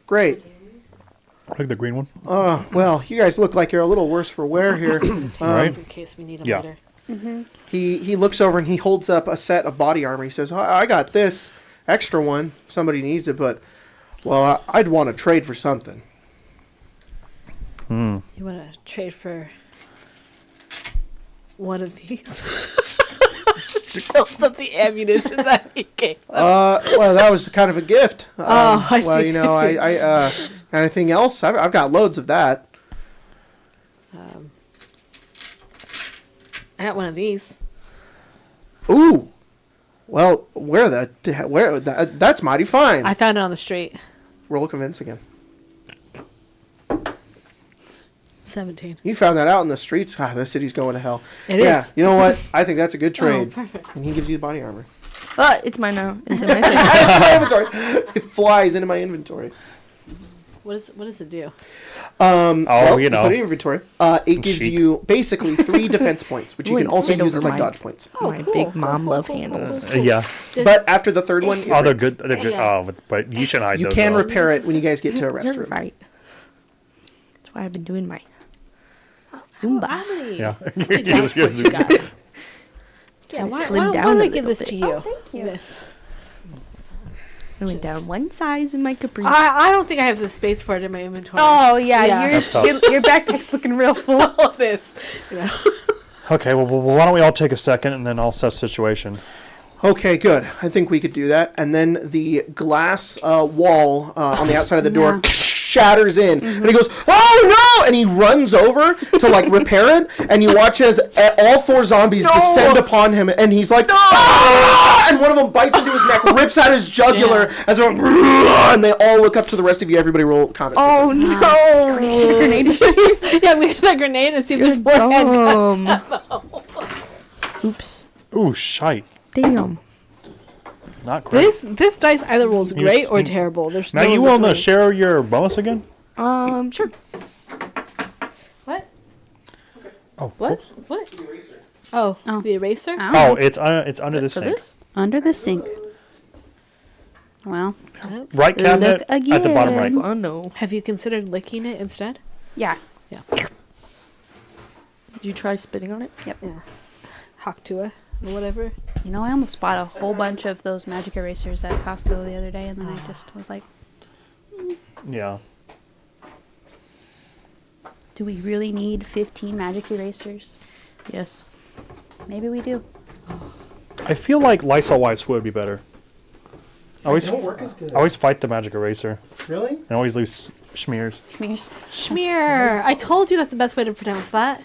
[SPEAKER 1] great.
[SPEAKER 4] Like the green one.
[SPEAKER 1] Well, you guys look like you're a little worse for wear here.
[SPEAKER 4] Right.
[SPEAKER 5] in case we need them
[SPEAKER 4] Yeah.
[SPEAKER 5] later.
[SPEAKER 1] He looks over and he holds up a set of body armor. He says, I got this extra one. If somebody needs it, but, well, I'd want to trade for something.
[SPEAKER 5] You want to trade for one of these? She pulls up the ammunition that he gave.
[SPEAKER 1] Well, that was kind of a gift.
[SPEAKER 5] I
[SPEAKER 1] Well,
[SPEAKER 5] see,
[SPEAKER 1] I see. Anything else? I've got loads of that.
[SPEAKER 5] I got one of these.
[SPEAKER 1] Ooh. Well, that's mighty fine.
[SPEAKER 5] I found it on the street.
[SPEAKER 1] Roll convince again.
[SPEAKER 5] 17.
[SPEAKER 1] You found that out in the streets. The city's going to hell.
[SPEAKER 5] It
[SPEAKER 1] Yeah,
[SPEAKER 5] is.
[SPEAKER 1] you know what? I think that's a good trade.
[SPEAKER 5] perfect.
[SPEAKER 1] And he gives you the body armor.
[SPEAKER 2] It's mine now. It's in my thing.
[SPEAKER 1] It's in my inventory. It flies into my inventory.
[SPEAKER 5] What does it do?
[SPEAKER 1] Well,
[SPEAKER 4] you know.
[SPEAKER 1] put it in inventory. It gives
[SPEAKER 4] Chic.
[SPEAKER 1] you basically 3 defense points, which you can
[SPEAKER 2] Wouldn't
[SPEAKER 1] also
[SPEAKER 2] fit
[SPEAKER 1] use
[SPEAKER 2] over
[SPEAKER 1] as like
[SPEAKER 2] mine.
[SPEAKER 1] dodge points.
[SPEAKER 2] My
[SPEAKER 5] cool.
[SPEAKER 2] big mom love handles.
[SPEAKER 4] Yeah.
[SPEAKER 1] But after the third one, it
[SPEAKER 4] Oh, they're
[SPEAKER 1] breaks.
[SPEAKER 4] good. They're good.
[SPEAKER 5] Yeah.
[SPEAKER 4] Oh, but you should hide
[SPEAKER 1] You
[SPEAKER 4] those.
[SPEAKER 1] can
[SPEAKER 4] though.
[SPEAKER 1] repair it when you guys get to a
[SPEAKER 2] You're
[SPEAKER 1] restroom.
[SPEAKER 2] right. That's why I've been doing my Zumba.
[SPEAKER 5] How many?
[SPEAKER 4] Yeah.
[SPEAKER 5] That's what you got. Yeah, why
[SPEAKER 2] slim
[SPEAKER 5] don't
[SPEAKER 2] down
[SPEAKER 5] I
[SPEAKER 2] a
[SPEAKER 5] give this to
[SPEAKER 2] little
[SPEAKER 5] you? Thank you. This.
[SPEAKER 2] I went down one size in my Caprice.
[SPEAKER 5] I don't think I have the space for it in my inventory.
[SPEAKER 3] Oh, yeah.
[SPEAKER 5] Yeah.
[SPEAKER 4] That's tough.
[SPEAKER 3] Your backpack's looking real full.
[SPEAKER 5] All this. You know.
[SPEAKER 4] Okay. Well, why don't we all take a second and then I'll assess the situation.
[SPEAKER 1] Okay, good. I think we could do that. And then the glass wall on the outside of the door shatters in. And he goes, "Oh, no!" And he runs over to, like, repair it. And you watch as all 4 zombies descend upon him. And he's like, "Ah!" And one of them bites into his neck, rips out his jugular. As they're like, and they all look up to the rest of you. Everybody roll combat.
[SPEAKER 2] Oh no!
[SPEAKER 5] Yeah, we get a grenade and see if
[SPEAKER 2] You're
[SPEAKER 5] there's more handguns.
[SPEAKER 2] dumb. Oops.
[SPEAKER 4] Ooh, shite.
[SPEAKER 2] Damn.
[SPEAKER 4] Not great.
[SPEAKER 5] This dice either rolls
[SPEAKER 4] You
[SPEAKER 5] great
[SPEAKER 4] s-
[SPEAKER 5] or terrible. There's
[SPEAKER 4] Now
[SPEAKER 5] no
[SPEAKER 4] you
[SPEAKER 5] in
[SPEAKER 4] want to
[SPEAKER 5] between.
[SPEAKER 4] share your bonus again?
[SPEAKER 2] Sure.
[SPEAKER 5] What?
[SPEAKER 4] Oh,
[SPEAKER 5] What?
[SPEAKER 4] whoops.
[SPEAKER 5] What? Oh, the eraser?
[SPEAKER 4] Oh, it's under the sink.
[SPEAKER 2] this?
[SPEAKER 3] Under the sink. Well,
[SPEAKER 4] Right cabinet
[SPEAKER 3] Look
[SPEAKER 4] at the bottom right.
[SPEAKER 3] again.
[SPEAKER 2] Oh no.
[SPEAKER 5] Have you considered licking it instead?
[SPEAKER 3] yeah.
[SPEAKER 5] Yeah.
[SPEAKER 2] Did you try spitting on it?
[SPEAKER 5] Yeah. Haktua or whatever.
[SPEAKER 3] You know, I almost bought a whole bunch of those magic erasers at Costco the other day, and then I just was like,
[SPEAKER 4] Yeah.
[SPEAKER 3] do we really need 15 magic erasers?
[SPEAKER 2] Yes.
[SPEAKER 3] Maybe we do.
[SPEAKER 4] I feel like Lysol wipes would be better. I always,
[SPEAKER 1] They don't work as good.
[SPEAKER 4] I always fight the magic eraser.
[SPEAKER 1] Really?
[SPEAKER 4] I always lose smears.
[SPEAKER 3] Schmears.
[SPEAKER 5] Schmear. I told you that's the best way to pronounce that.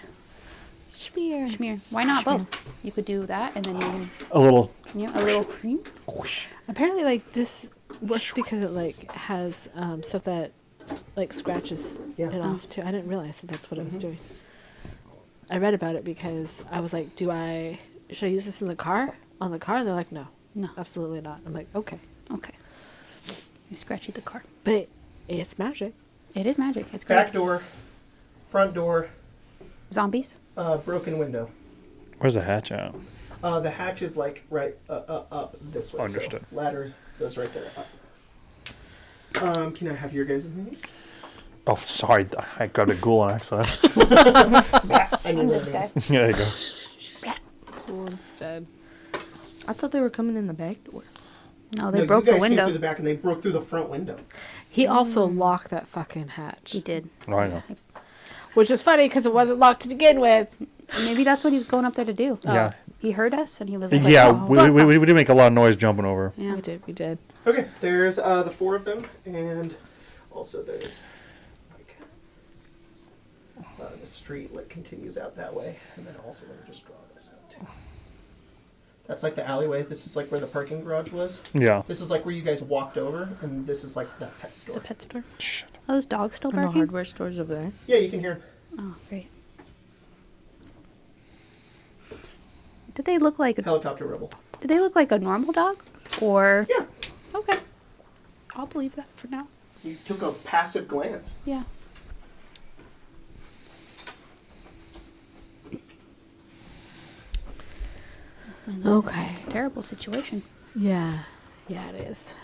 [SPEAKER 5] Schmear.
[SPEAKER 3] Schmear. Why not both? You could do that, and then you can,
[SPEAKER 4] A little.
[SPEAKER 3] a little cream.
[SPEAKER 5] Apparently, like, this works because it, like, has stuff that, like, scratches
[SPEAKER 1] Yeah.
[SPEAKER 5] it off, too. I didn't realize that that's what it was doing. I read about it because I was like, should I use this in the car? On the car? And they're like, no.
[SPEAKER 3] No.
[SPEAKER 5] Absolutely not. I'm like, okay.
[SPEAKER 3] Okay. You scratchy the car.
[SPEAKER 5] But it's magic.
[SPEAKER 3] It is magic. It's great.
[SPEAKER 1] Back door, front door,
[SPEAKER 3] Zombies.
[SPEAKER 1] broken window.
[SPEAKER 4] Where's the hatch at?
[SPEAKER 1] The hatch is like right up this way.
[SPEAKER 4] Understood.
[SPEAKER 1] So ladder goes right there up. Can I have your guys' names?
[SPEAKER 4] Oh, sorry. I grabbed a ghoul on accident.
[SPEAKER 1] I need
[SPEAKER 3] this
[SPEAKER 1] their
[SPEAKER 3] guy.
[SPEAKER 1] names.
[SPEAKER 4] There you go.
[SPEAKER 5] Cool instead.
[SPEAKER 2] I thought they were coming in the back door.
[SPEAKER 3] No, they
[SPEAKER 1] No,
[SPEAKER 3] broke
[SPEAKER 1] you
[SPEAKER 3] the
[SPEAKER 1] guys came
[SPEAKER 3] window.
[SPEAKER 1] through the back and they broke through the front window.
[SPEAKER 5] He also locked that fucking hatch.
[SPEAKER 3] He did.
[SPEAKER 4] Oh, I know.
[SPEAKER 5] Which is funny because it wasn't locked to begin with.
[SPEAKER 3] Maybe that's what he was going up there to do.
[SPEAKER 4] Yeah.
[SPEAKER 3] He heard us, and he was like,
[SPEAKER 4] Yeah,
[SPEAKER 3] oh,
[SPEAKER 4] we did make a lot of noise jumping over.
[SPEAKER 3] yeah.
[SPEAKER 5] We did.
[SPEAKER 1] Okay, there's the 4 of them, and also there's like the street like continues out that way, and then also let me just draw this out too. That's like the alleyway. This is like where the parking garage was.
[SPEAKER 4] Yeah.
[SPEAKER 1] This is like where you guys walked over, and this is like that pet store.
[SPEAKER 3] The pet store.
[SPEAKER 4] Shit.
[SPEAKER 3] Are those dogs still
[SPEAKER 2] And the
[SPEAKER 3] barking?
[SPEAKER 2] hardware store's over there.
[SPEAKER 1] Yeah, you can hear.
[SPEAKER 3] Oh, great. Did they look like
[SPEAKER 1] Helicopter rebel.
[SPEAKER 3] Did they look like a normal dog, or?
[SPEAKER 1] Yeah,
[SPEAKER 3] Okay. I'll believe that for now.
[SPEAKER 1] you took a passive glance.
[SPEAKER 3] Yeah. I mean, this
[SPEAKER 5] Okay.
[SPEAKER 3] is just a terrible situation.
[SPEAKER 5] Yeah. Yeah, it is.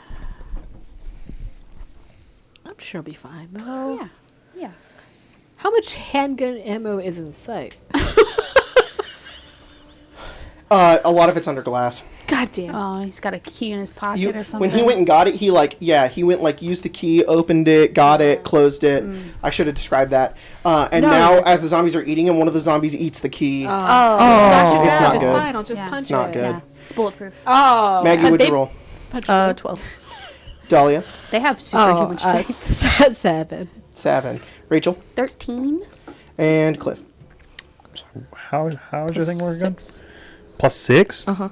[SPEAKER 5] I'm sure it'll be fine, though.
[SPEAKER 3] Yeah. Yeah.
[SPEAKER 5] How much handgun ammo is in sight?
[SPEAKER 1] A lot of it's under glass.
[SPEAKER 5] God damn.
[SPEAKER 3] Oh, he's got a key in his pocket or something.
[SPEAKER 1] When he went and got it, he went like used the key, opened it, got it, closed it. I should have described that. And
[SPEAKER 5] No,
[SPEAKER 1] now,
[SPEAKER 5] you're-
[SPEAKER 1] as the zombies are eating him, one of the zombies eats the key.
[SPEAKER 5] Smash it
[SPEAKER 1] It's
[SPEAKER 5] up.
[SPEAKER 1] not
[SPEAKER 5] It's
[SPEAKER 1] good.
[SPEAKER 5] fine. I'll just
[SPEAKER 3] Yeah.
[SPEAKER 5] punch
[SPEAKER 1] It's not
[SPEAKER 5] it.
[SPEAKER 1] good.
[SPEAKER 3] Yeah. It's bulletproof.
[SPEAKER 5] Oh.
[SPEAKER 1] Maggie,
[SPEAKER 5] and
[SPEAKER 1] what'd
[SPEAKER 5] they
[SPEAKER 1] you roll?
[SPEAKER 5] punched it.
[SPEAKER 2] 12.
[SPEAKER 1] Dahlia,
[SPEAKER 3] They have superhuman strength.
[SPEAKER 5] 7.
[SPEAKER 1] 7. Rachel,
[SPEAKER 3] 13.
[SPEAKER 1] and Cliff.
[SPEAKER 4] How's your thing work again?
[SPEAKER 2] 6.
[SPEAKER 4] Plus 6?
[SPEAKER 2] Uh-huh.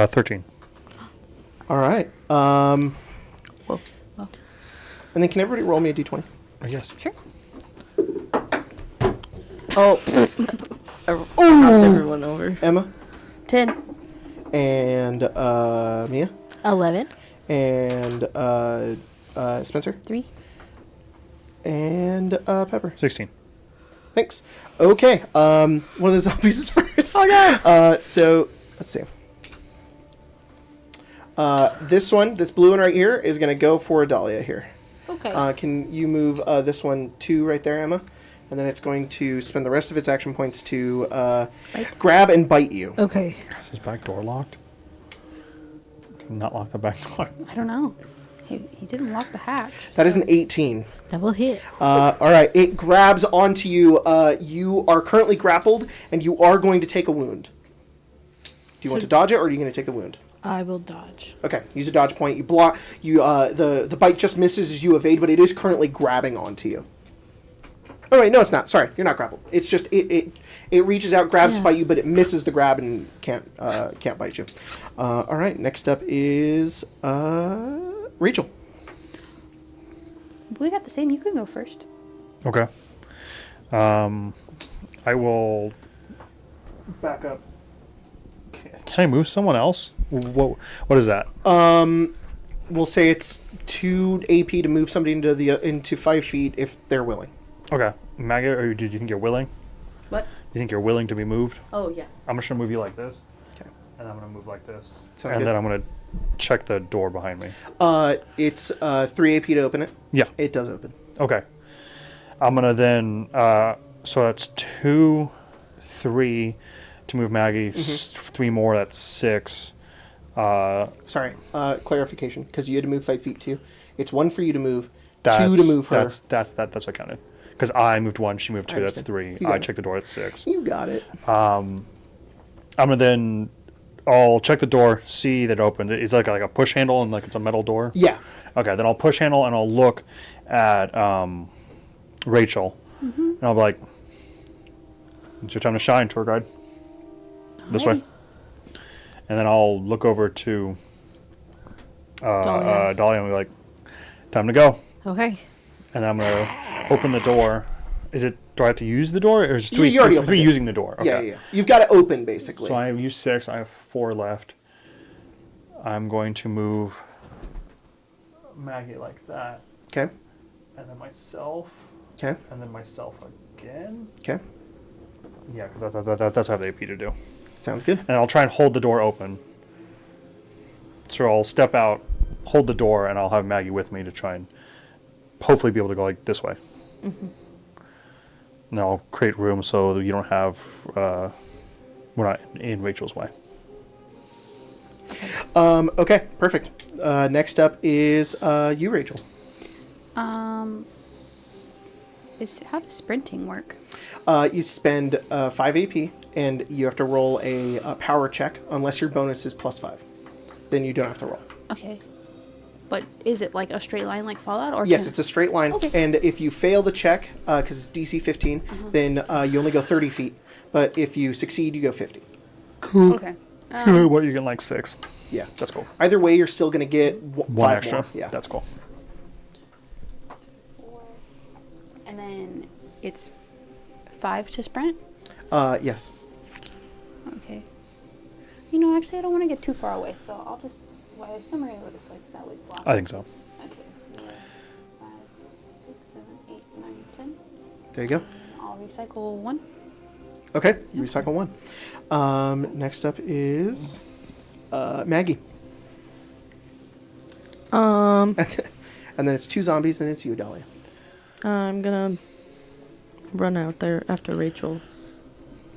[SPEAKER 4] 13.
[SPEAKER 1] All right.
[SPEAKER 2] Whoa.
[SPEAKER 1] And then can everybody roll me a d20?
[SPEAKER 4] I guess.
[SPEAKER 3] Sure.
[SPEAKER 2] Oh. I knocked everyone over.
[SPEAKER 1] Emma
[SPEAKER 2] 10.
[SPEAKER 1] and Mia
[SPEAKER 5] 11.
[SPEAKER 1] and Spencer
[SPEAKER 3] 3.
[SPEAKER 1] and Pepper.
[SPEAKER 4] 16.
[SPEAKER 1] Thanks. Okay. One of the zombies is first.
[SPEAKER 5] Oh, no.
[SPEAKER 1] So let's see. This one, this blue one right here, is gonna go for Dahlia here.
[SPEAKER 5] Okay.
[SPEAKER 1] Can you move this one 2 right there, Emma? And then it's going to spend the rest of its action points to grab and bite you.
[SPEAKER 5] Okay.
[SPEAKER 4] Is his back door locked? Can you not lock the back door?
[SPEAKER 3] I don't know. He didn't lock the hatch.
[SPEAKER 1] That is an 18.
[SPEAKER 5] That will hit.
[SPEAKER 1] All right, it grabs onto you. You are currently grappled, and you are going to take a wound. Do you want to dodge it, or are you going to take the wound?
[SPEAKER 5] I will dodge.
[SPEAKER 1] Okay, use a dodge point. You block. You the bite just misses as you evade, but it is currently grabbing onto you. Oh wait, no, it's not. Sorry, you're not grappled. It's just it reaches out, grabs to bite you, but it misses the grab and can't bite you. All right, next up is Rachel.
[SPEAKER 3] We got the same. You can go first.
[SPEAKER 4] Okay. I will back up. Can I move someone else? What is that?
[SPEAKER 1] We'll say it's 2 AP to move somebody into 5 feet if they're willing.
[SPEAKER 4] Okay. Maggie, or do you think you're willing?
[SPEAKER 2] What?
[SPEAKER 4] You think you're willing to be moved?
[SPEAKER 2] Oh, yeah.
[SPEAKER 4] I'm just going to move you like this.
[SPEAKER 1] Okay.
[SPEAKER 4] And I'm going to move like this.
[SPEAKER 1] Sounds
[SPEAKER 4] and
[SPEAKER 1] good.
[SPEAKER 4] then I'm going to check the door behind me.
[SPEAKER 1] It's 3 AP to open it.
[SPEAKER 4] Yeah.
[SPEAKER 1] It does open.
[SPEAKER 4] Okay. I'm going to then, so that's 2, 3, to move Maggie. 3 more, that's 6.
[SPEAKER 1] Sorry, clarification, because you had to move 5 feet too. It's 1 for you to move, 2
[SPEAKER 4] That's,
[SPEAKER 1] to move her.
[SPEAKER 4] That's what counted. Because I moved 1, she moved 2, that's
[SPEAKER 1] understand.
[SPEAKER 4] 3.
[SPEAKER 1] You got
[SPEAKER 4] I
[SPEAKER 1] it.
[SPEAKER 4] checked the door, that's 6.
[SPEAKER 1] You got it.
[SPEAKER 4] I'm gonna then, I'll check the door, see that it opened. It's like a push handle and like it's a metal door.
[SPEAKER 1] Yeah.
[SPEAKER 4] Okay, then I'll push handle and I'll look at Rachel, and I'll be like, "It's your time to shine, tour guide. This way." And then I'll look over to
[SPEAKER 5] Dahlia.
[SPEAKER 4] Dahlia and be like, "Time to go."
[SPEAKER 5] Okay.
[SPEAKER 4] And then I'm gonna open the door. Do I have to use the door, or is it 3?
[SPEAKER 1] You already
[SPEAKER 4] 3
[SPEAKER 1] opened it.
[SPEAKER 4] using the door? Okay.
[SPEAKER 1] Yeah. You've got to open basically.
[SPEAKER 4] So I have used 6. I have 4 left. I'm going to move Maggie like that,
[SPEAKER 1] Okay.
[SPEAKER 4] and then myself,
[SPEAKER 1] Okay.
[SPEAKER 4] and then myself again.
[SPEAKER 1] Okay.
[SPEAKER 4] Yeah, because that's what I have the AP to do.
[SPEAKER 1] Sounds good.
[SPEAKER 4] And I'll try and hold the door open. So I'll step out, hold the door, and I'll have Maggie with me to try and hopefully be able to go like this way. And I'll create room so that you don't have, we're not in Rachel's way.
[SPEAKER 1] Okay. Perfect. Next up is you, Rachel.
[SPEAKER 3] How does sprinting work?
[SPEAKER 1] You spend 5 AP, and you have to roll a power check unless your bonus is +5. Then you don't have to roll.
[SPEAKER 3] Okay. But is it like a straight line like Fallout? Or
[SPEAKER 1] Yes, it's a straight line.
[SPEAKER 3] Okay.
[SPEAKER 1] And if you fail the check, because it's DC 15, then you only go 30 feet. But if you succeed, you go 50.
[SPEAKER 3] Okay.
[SPEAKER 4] What, you get like 6.
[SPEAKER 1] Yeah.
[SPEAKER 4] That's cool.
[SPEAKER 1] Either way, you're still going to get
[SPEAKER 4] 1
[SPEAKER 1] 5
[SPEAKER 4] extra.
[SPEAKER 1] more. Yeah.
[SPEAKER 4] That's cool.
[SPEAKER 3] And then it's 5 to sprint?
[SPEAKER 1] Yes.
[SPEAKER 3] Okay. You know, actually, I don't want to get too far away, so I'll just... Well, I assume we're going to go this way, because that way's blocked.
[SPEAKER 4] I think so.
[SPEAKER 3] Okay. 4, 5, 6, 7, 8, 9, 10.
[SPEAKER 1] There you go.
[SPEAKER 3] I'll recycle 1.
[SPEAKER 1] Okay. Recycle 1. Next up is Maggie. And then it's 2 zombies, and it's you, Dahlia.
[SPEAKER 2] I'm gonna run out there after Rachel.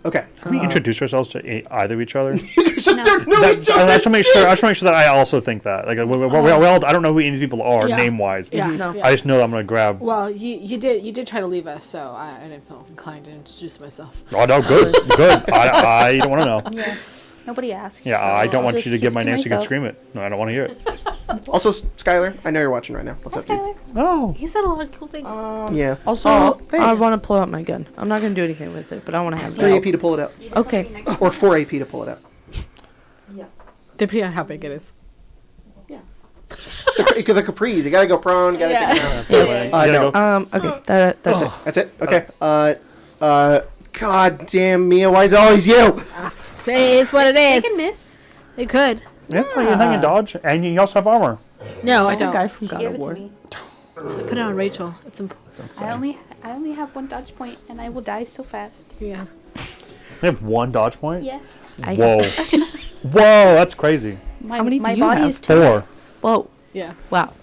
[SPEAKER 1] Okay.
[SPEAKER 4] Can we introduce ourselves to either of each other?
[SPEAKER 1] You just don't know each
[SPEAKER 4] I
[SPEAKER 1] other.
[SPEAKER 4] just want to make sure. I just want to make sure that I also think that. Like, we all, I don't know who any of these people are
[SPEAKER 5] Yeah.
[SPEAKER 4] name wise.
[SPEAKER 5] Yeah.
[SPEAKER 2] No.
[SPEAKER 5] Yeah.
[SPEAKER 4] I just know that I'm gonna grab.
[SPEAKER 5] Well, you did try to leave us, so I didn't feel inclined to introduce myself.
[SPEAKER 4] Oh no, good. I don't want to know.
[SPEAKER 3] Yeah. Nobody asked.
[SPEAKER 4] Yeah,
[SPEAKER 3] so
[SPEAKER 4] I don't
[SPEAKER 3] I'll
[SPEAKER 4] want
[SPEAKER 3] just
[SPEAKER 4] you to
[SPEAKER 3] keep
[SPEAKER 4] give
[SPEAKER 3] it
[SPEAKER 4] my
[SPEAKER 3] to
[SPEAKER 4] name so you can
[SPEAKER 3] myself.
[SPEAKER 4] scream it. No, I don't want to hear it.
[SPEAKER 1] Also, Skylar, I know you're watching right now. What's
[SPEAKER 3] Hi,
[SPEAKER 1] up, dude?
[SPEAKER 3] Skylar.
[SPEAKER 4] Oh.
[SPEAKER 5] He said a lot of cool things.
[SPEAKER 1] Yeah.
[SPEAKER 2] Also,
[SPEAKER 1] Aw,
[SPEAKER 2] I
[SPEAKER 1] thanks.
[SPEAKER 2] want to pull out my gun. I'm not gonna do anything with it, but I want to have
[SPEAKER 1] 3
[SPEAKER 2] that.
[SPEAKER 1] AP to pull it out.
[SPEAKER 3] You just have to
[SPEAKER 2] Okay.
[SPEAKER 3] be next to
[SPEAKER 1] Or
[SPEAKER 3] me.
[SPEAKER 1] 4 AP to pull it out.
[SPEAKER 5] Depending on how big it is.
[SPEAKER 1] The capris. You gotta go prone. You gotta take it down.
[SPEAKER 4] That's the way.
[SPEAKER 1] No.
[SPEAKER 4] You gotta go.
[SPEAKER 2] Okay, that's it.
[SPEAKER 1] That's it? Okay. God damn, Mia, why is it always you?
[SPEAKER 5] It is what it
[SPEAKER 3] They
[SPEAKER 5] is.
[SPEAKER 3] can miss.
[SPEAKER 5] It could.
[SPEAKER 4] Yeah, you can dodge, and you also have armor.
[SPEAKER 5] No, I
[SPEAKER 2] The
[SPEAKER 5] don't.
[SPEAKER 2] guy from
[SPEAKER 3] She
[SPEAKER 2] God
[SPEAKER 3] gave
[SPEAKER 2] of
[SPEAKER 3] it to
[SPEAKER 2] War.
[SPEAKER 3] me.
[SPEAKER 5] Put it on Rachel. It's important.
[SPEAKER 3] I only have 1 dodge point, and I will die so fast.
[SPEAKER 5] Yeah.
[SPEAKER 4] You have 1 dodge point.
[SPEAKER 3] Yeah.
[SPEAKER 4] Whoa. Whoa, that's crazy.
[SPEAKER 3] My,
[SPEAKER 2] How many do
[SPEAKER 3] my
[SPEAKER 2] you
[SPEAKER 3] body
[SPEAKER 2] have?
[SPEAKER 3] is too.
[SPEAKER 4] 4.
[SPEAKER 2] Whoa!
[SPEAKER 5] Yeah.
[SPEAKER 2] Wow.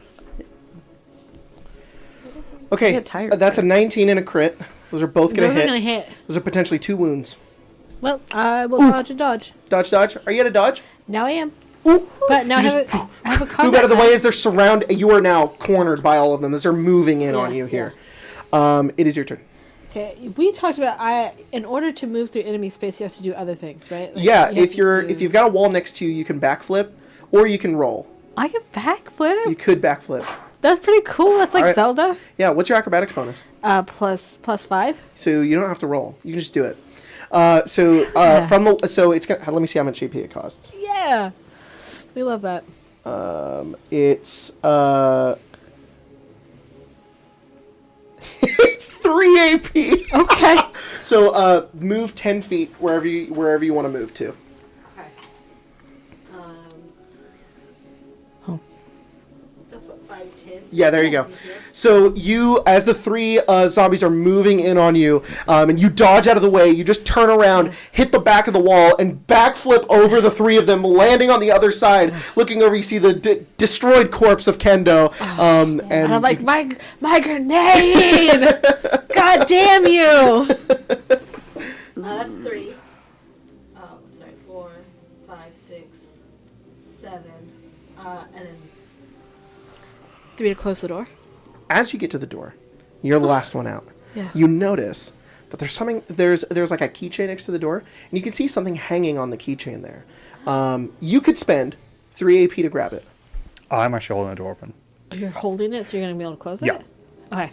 [SPEAKER 1] Okay,
[SPEAKER 2] get tired
[SPEAKER 1] that's a 19 and a crit. Those are both gonna
[SPEAKER 5] Those
[SPEAKER 1] hit.
[SPEAKER 5] are gonna hit.
[SPEAKER 1] Those are potentially 2 wounds.
[SPEAKER 5] Well, I will dodge and dodge.
[SPEAKER 1] Dodge, dodge. Are you at a dodge?
[SPEAKER 5] Now I am.
[SPEAKER 1] Ooh.
[SPEAKER 5] But now I
[SPEAKER 1] You
[SPEAKER 5] have I have a combat.
[SPEAKER 1] Move out of the way
[SPEAKER 5] knife.
[SPEAKER 1] as they're surrounded. You are now cornered by all of them as they're moving in on you here. It is your turn.
[SPEAKER 5] Okay, we talked about in order to move through enemy space, you have to do other things, right? Like,
[SPEAKER 1] Yeah,
[SPEAKER 5] you have
[SPEAKER 1] if
[SPEAKER 5] to
[SPEAKER 1] you're
[SPEAKER 5] do-
[SPEAKER 1] if you've got a wall next to you, you can backflip, or you can roll.
[SPEAKER 5] I can backflip.
[SPEAKER 1] You could backflip.
[SPEAKER 5] That's pretty cool. That's like
[SPEAKER 1] Alright.
[SPEAKER 5] Zelda.
[SPEAKER 1] Yeah. What's your acrobatics bonus?
[SPEAKER 5] Plus 5.
[SPEAKER 1] So you don't have to roll. You can just do it. So it's gonna. Let me see how much AP it costs.
[SPEAKER 5] Yeah, we love that.
[SPEAKER 1] It's it's 3 AP.
[SPEAKER 5] Okay.
[SPEAKER 1] So move 10 feet wherever you want to move to.
[SPEAKER 5] Okay.
[SPEAKER 2] Oh.
[SPEAKER 5] That's what 5'10".
[SPEAKER 1] Yeah, there you go. So you, as the 3 zombies are moving in on you, and you dodge out of the way, you just turn around, hit the back of the wall, and backflip over the 3 of them, landing on the other side. Looking over, you see the destroyed corpse of Kendo.
[SPEAKER 5] And I'm like, my grenade! God damn you! That's 3. and then 3 to close the door.
[SPEAKER 1] As you get to the door, you're the last one out.
[SPEAKER 5] Yeah.
[SPEAKER 1] You notice that there's something. There's like a keychain next to the door, and you can see something hanging on the keychain there. You could spend 3 AP to grab it.
[SPEAKER 4] I'm actually holding the door open.
[SPEAKER 5] You're holding it, so you're gonna be able to close it.
[SPEAKER 4] Yeah.
[SPEAKER 5] Okay.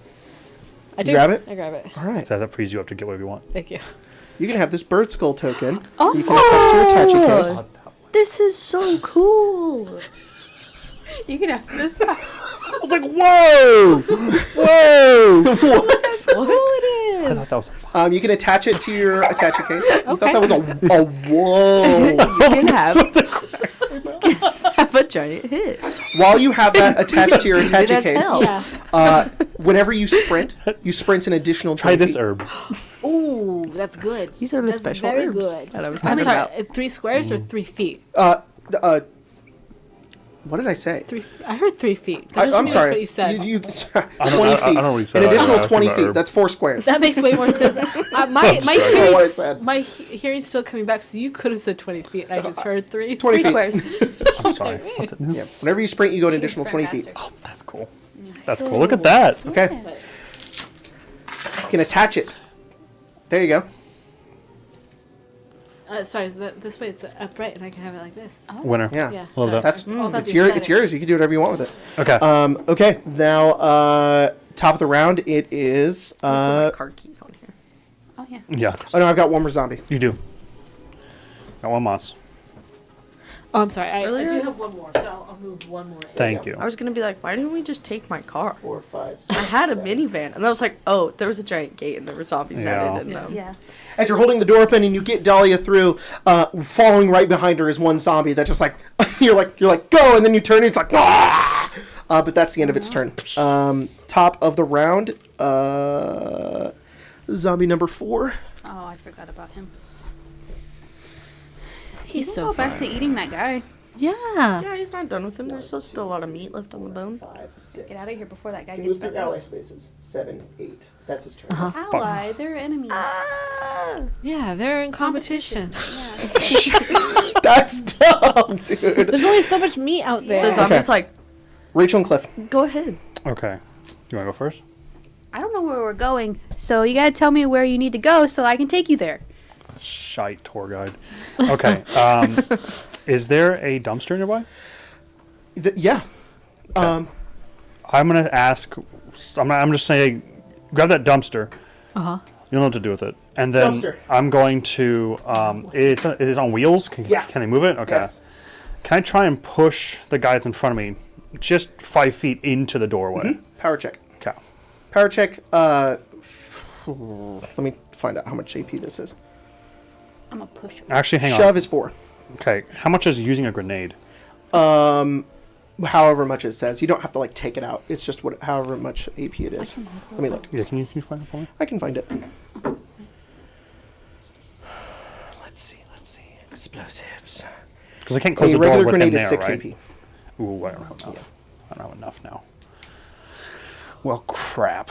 [SPEAKER 5] I
[SPEAKER 1] You
[SPEAKER 5] do.
[SPEAKER 1] grab it?
[SPEAKER 5] I grab it.
[SPEAKER 1] All right.
[SPEAKER 4] So that frees you up to get whatever you want.
[SPEAKER 5] Thank you.
[SPEAKER 1] You can have this bird skull token.
[SPEAKER 5] Oh!
[SPEAKER 1] You can attach to your attache case.
[SPEAKER 2] This is so cool.
[SPEAKER 3] You can have this.
[SPEAKER 4] I was like, whoa! Whoa!
[SPEAKER 5] That's cool it
[SPEAKER 4] I
[SPEAKER 5] is.
[SPEAKER 4] thought that was...
[SPEAKER 1] You can attach it to your attache case. You thought that was a whoa.
[SPEAKER 2] You can have a giant hit.
[SPEAKER 1] While you have that attached to your attache
[SPEAKER 2] as
[SPEAKER 1] case,
[SPEAKER 2] hell.
[SPEAKER 5] Yeah.
[SPEAKER 1] whenever you sprint an additional 20
[SPEAKER 4] Try this
[SPEAKER 1] feet.
[SPEAKER 4] herb.
[SPEAKER 5] Ooh, that's good.
[SPEAKER 2] These are the
[SPEAKER 5] That's
[SPEAKER 2] special
[SPEAKER 5] very
[SPEAKER 2] herbs
[SPEAKER 5] good.
[SPEAKER 2] that I was
[SPEAKER 5] I'm
[SPEAKER 2] talking
[SPEAKER 5] sorry.
[SPEAKER 2] about.
[SPEAKER 5] 3 squares or 3 feet?
[SPEAKER 1] What did I say?
[SPEAKER 5] 3. I heard 3 feet. That doesn't
[SPEAKER 1] I'm
[SPEAKER 5] mean
[SPEAKER 1] sorry.
[SPEAKER 5] That's what you said.
[SPEAKER 1] 20 feet.
[SPEAKER 4] I don't know what you said.
[SPEAKER 1] An
[SPEAKER 4] I
[SPEAKER 1] additional
[SPEAKER 4] asked
[SPEAKER 1] 20
[SPEAKER 4] about
[SPEAKER 1] feet.
[SPEAKER 4] herb.
[SPEAKER 1] That's 4 squares.
[SPEAKER 5] That makes way more sense. My
[SPEAKER 1] That's what I said.
[SPEAKER 5] my hearing's still coming back, so you could have said 20 feet, and I just heard 3.
[SPEAKER 1] 20
[SPEAKER 3] 3
[SPEAKER 1] feet.
[SPEAKER 3] squares.
[SPEAKER 4] I'm sorry. What's it?
[SPEAKER 1] Yeah. Whenever you sprint, you go an
[SPEAKER 3] She's
[SPEAKER 1] additional 20 feet.
[SPEAKER 3] fantastic.
[SPEAKER 4] Oh, that's cool. That's cool. Look at that.
[SPEAKER 1] Okay. You can attach it. There you go.
[SPEAKER 5] Sorry, this way it's upright, and I can have it like this.
[SPEAKER 4] Winner.
[SPEAKER 1] Yeah.
[SPEAKER 5] Yeah.
[SPEAKER 4] Love that.
[SPEAKER 1] That's
[SPEAKER 5] All about
[SPEAKER 1] it's
[SPEAKER 5] the
[SPEAKER 1] it's
[SPEAKER 5] aesthetic.
[SPEAKER 1] yours. You can do whatever you want with it.
[SPEAKER 4] Okay.
[SPEAKER 1] Okay. Now, top of the round, it is.
[SPEAKER 2] Put my card keys on here.
[SPEAKER 3] Oh, yeah.
[SPEAKER 4] Yeah,
[SPEAKER 1] Oh no, I've got one more zombie.
[SPEAKER 4] you do. Got one moss.
[SPEAKER 5] Oh, I'm sorry. I
[SPEAKER 2] Earlier?
[SPEAKER 5] do have one more, so I'll move one more in.
[SPEAKER 4] Thank you.
[SPEAKER 2] I was gonna be like, why didn't we just take my car?
[SPEAKER 1] 4, 5, 6,
[SPEAKER 2] I had a
[SPEAKER 1] 7.
[SPEAKER 2] minivan, and I was like, oh, there was a giant gate, and there were zombies that I
[SPEAKER 4] Yeah.
[SPEAKER 2] didn't know.
[SPEAKER 3] Yeah.
[SPEAKER 1] As you're holding the door open and you get Dahlia through, following right behind her is one zombie that just like you're like go, and then you turn and it's like ah! But that's the end of its turn. Top of the round, zombie number 4.
[SPEAKER 3] Oh, I forgot about him.
[SPEAKER 5] He's
[SPEAKER 3] We'll
[SPEAKER 5] so
[SPEAKER 3] go back
[SPEAKER 5] fun.
[SPEAKER 3] to eating that guy.
[SPEAKER 5] Yeah.
[SPEAKER 2] Yeah, he's not done with him. There's still a lot of meat left on the bone.
[SPEAKER 1] 5, 6.
[SPEAKER 3] Get out of here before that guy
[SPEAKER 1] You
[SPEAKER 3] gets
[SPEAKER 1] move through
[SPEAKER 3] back
[SPEAKER 1] ally
[SPEAKER 3] out.
[SPEAKER 1] spaces. 7, 8. That's his turn.
[SPEAKER 3] Ally, they're enemies.
[SPEAKER 5] Yeah, they're in competition.
[SPEAKER 3] Yeah.
[SPEAKER 1] That's dumb, dude.
[SPEAKER 5] There's only so much meat out there.
[SPEAKER 2] The zombie's
[SPEAKER 1] Okay.
[SPEAKER 2] like,
[SPEAKER 1] Rachel and Cliff.
[SPEAKER 2] go ahead.
[SPEAKER 4] Okay. You want to go first?
[SPEAKER 3] I don't know where we're going, so you gotta tell me where you need to go so I can take you there.
[SPEAKER 4] Shite tour guide. Okay. Is there a dumpster nearby?
[SPEAKER 1] Yeah.
[SPEAKER 4] I'm gonna ask. I'm just saying, grab that dumpster.
[SPEAKER 5] Uh-huh.
[SPEAKER 4] You don't know what to do with it, and then
[SPEAKER 1] Dumpster.
[SPEAKER 4] I'm going to. It is on wheels.
[SPEAKER 1] Yeah.
[SPEAKER 4] Can they move it? Okay.
[SPEAKER 1] Yes.
[SPEAKER 4] Can I try and push the guy that's in front of me just 5 feet into the doorway?
[SPEAKER 1] Power check.
[SPEAKER 4] Okay.
[SPEAKER 1] Power check. Let me find out how much AP this is.
[SPEAKER 3] I'm gonna push him.
[SPEAKER 4] Actually, hang
[SPEAKER 1] Shove
[SPEAKER 4] on.
[SPEAKER 1] is 4.
[SPEAKER 4] Okay. How much is using a grenade?
[SPEAKER 1] However much it says. You don't have to like take it out. It's just however much AP it is. Let me look.
[SPEAKER 4] Yeah. Can you find it for me?
[SPEAKER 1] I can find it. Let's see. Explosives.
[SPEAKER 4] Because I can't
[SPEAKER 1] A
[SPEAKER 4] close the door
[SPEAKER 1] regular
[SPEAKER 4] with him
[SPEAKER 1] grenade
[SPEAKER 4] there,
[SPEAKER 1] is 6
[SPEAKER 4] right?
[SPEAKER 1] AP.
[SPEAKER 4] Ooh, I don't have enough. I don't have enough now. Well, crap.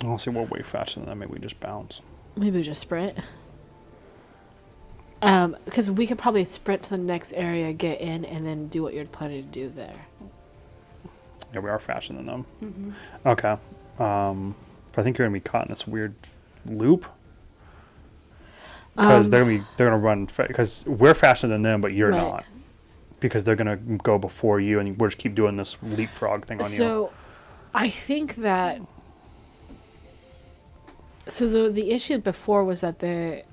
[SPEAKER 4] I'll see we're way faster than that. Maybe we just bounce.
[SPEAKER 5] Maybe we just sprint. Because we could probably sprint to the next area, get in, and then do what you're planning to do there.
[SPEAKER 4] Yeah, we are faster than them. Okay. But I think you're gonna be caught in this weird loop. Because they're gonna run because we're faster than them, but you're
[SPEAKER 5] Right.
[SPEAKER 4] not. Because they're gonna go before you, and we'll just keep doing this leapfrog thing on you.
[SPEAKER 5] So, I think that. So the issue before was that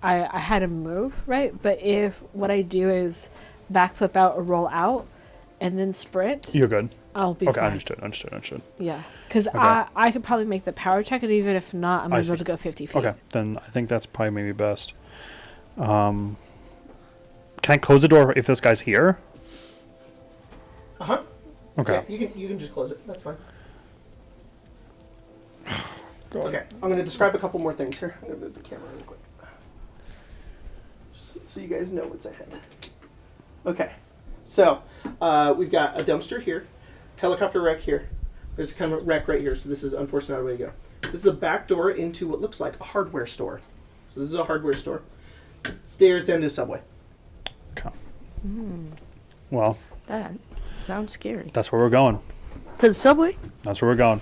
[SPEAKER 5] I had to move, right? But if what I do is backflip out or roll out, and then sprint,
[SPEAKER 4] You're good.
[SPEAKER 5] I'll be
[SPEAKER 4] Okay,
[SPEAKER 5] fine.
[SPEAKER 4] understood.
[SPEAKER 5] Yeah, because
[SPEAKER 4] Okay.
[SPEAKER 5] I could probably make the power check, and even if not, I'm
[SPEAKER 4] I
[SPEAKER 5] able
[SPEAKER 4] see.
[SPEAKER 5] to go 50 feet.
[SPEAKER 4] Okay, then I think that's probably maybe best. Can I close the door if this guy's here?
[SPEAKER 1] Uh-huh.
[SPEAKER 4] Okay.
[SPEAKER 1] Yeah, you can just close it. That's fine. Okay, I'm going to describe a couple more things here. I'm going to move the camera really quick. Just so you guys know what's ahead. Okay, so we've got a dumpster here, helicopter wreck here. There's a kind of wreck right here, so this is unfortunately not a way to go. This is a back door into what looks like a hardware store. So this is a hardware store. stairs down to the subway.
[SPEAKER 4] Okay. Well,
[SPEAKER 2] That sounds scary.
[SPEAKER 4] that's where we're going.
[SPEAKER 2] To the subway?
[SPEAKER 4] That's where we're going.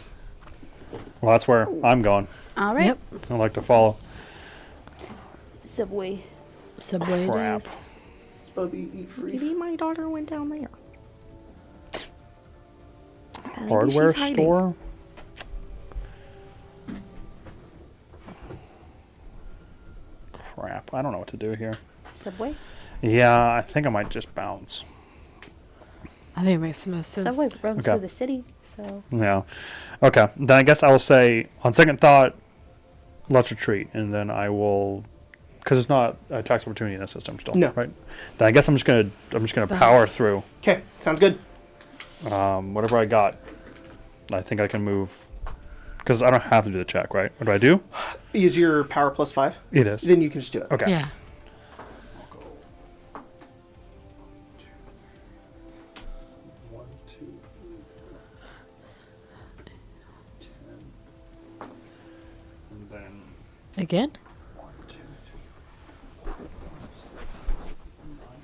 [SPEAKER 4] Well, that's where I'm going.
[SPEAKER 3] All right.
[SPEAKER 5] Yep.
[SPEAKER 4] I'd like to follow.
[SPEAKER 3] Subway.
[SPEAKER 5] Subway
[SPEAKER 4] Crap.
[SPEAKER 5] days.
[SPEAKER 1] Spubby, eat free.
[SPEAKER 2] Maybe my daughter went down there. Maybe
[SPEAKER 4] Hardware
[SPEAKER 2] she's hiding.
[SPEAKER 4] store? Crap. I don't know what to do here.
[SPEAKER 3] Subway.
[SPEAKER 4] Yeah, I think I might just bounce.
[SPEAKER 5] I think it makes the most sense.
[SPEAKER 3] Subway runs
[SPEAKER 4] Okay.
[SPEAKER 3] through the city, so
[SPEAKER 4] Yeah. Okay. Then I guess I will say, on second thought, let's retreat. And then I will... Because it's not a tax opportunity in the system still,
[SPEAKER 1] No.
[SPEAKER 4] right? Then I guess I'm just gonna
[SPEAKER 5] Bounce.
[SPEAKER 4] power through.
[SPEAKER 1] Okay, sounds good.
[SPEAKER 4] Whatever I got. I think I can move. Because I don't have to do the check, right? What do I do?
[SPEAKER 1] Is your power +5?
[SPEAKER 4] It is.
[SPEAKER 1] Then you can just do it.
[SPEAKER 4] Okay.
[SPEAKER 5] Yeah.
[SPEAKER 4] And then
[SPEAKER 5] Again?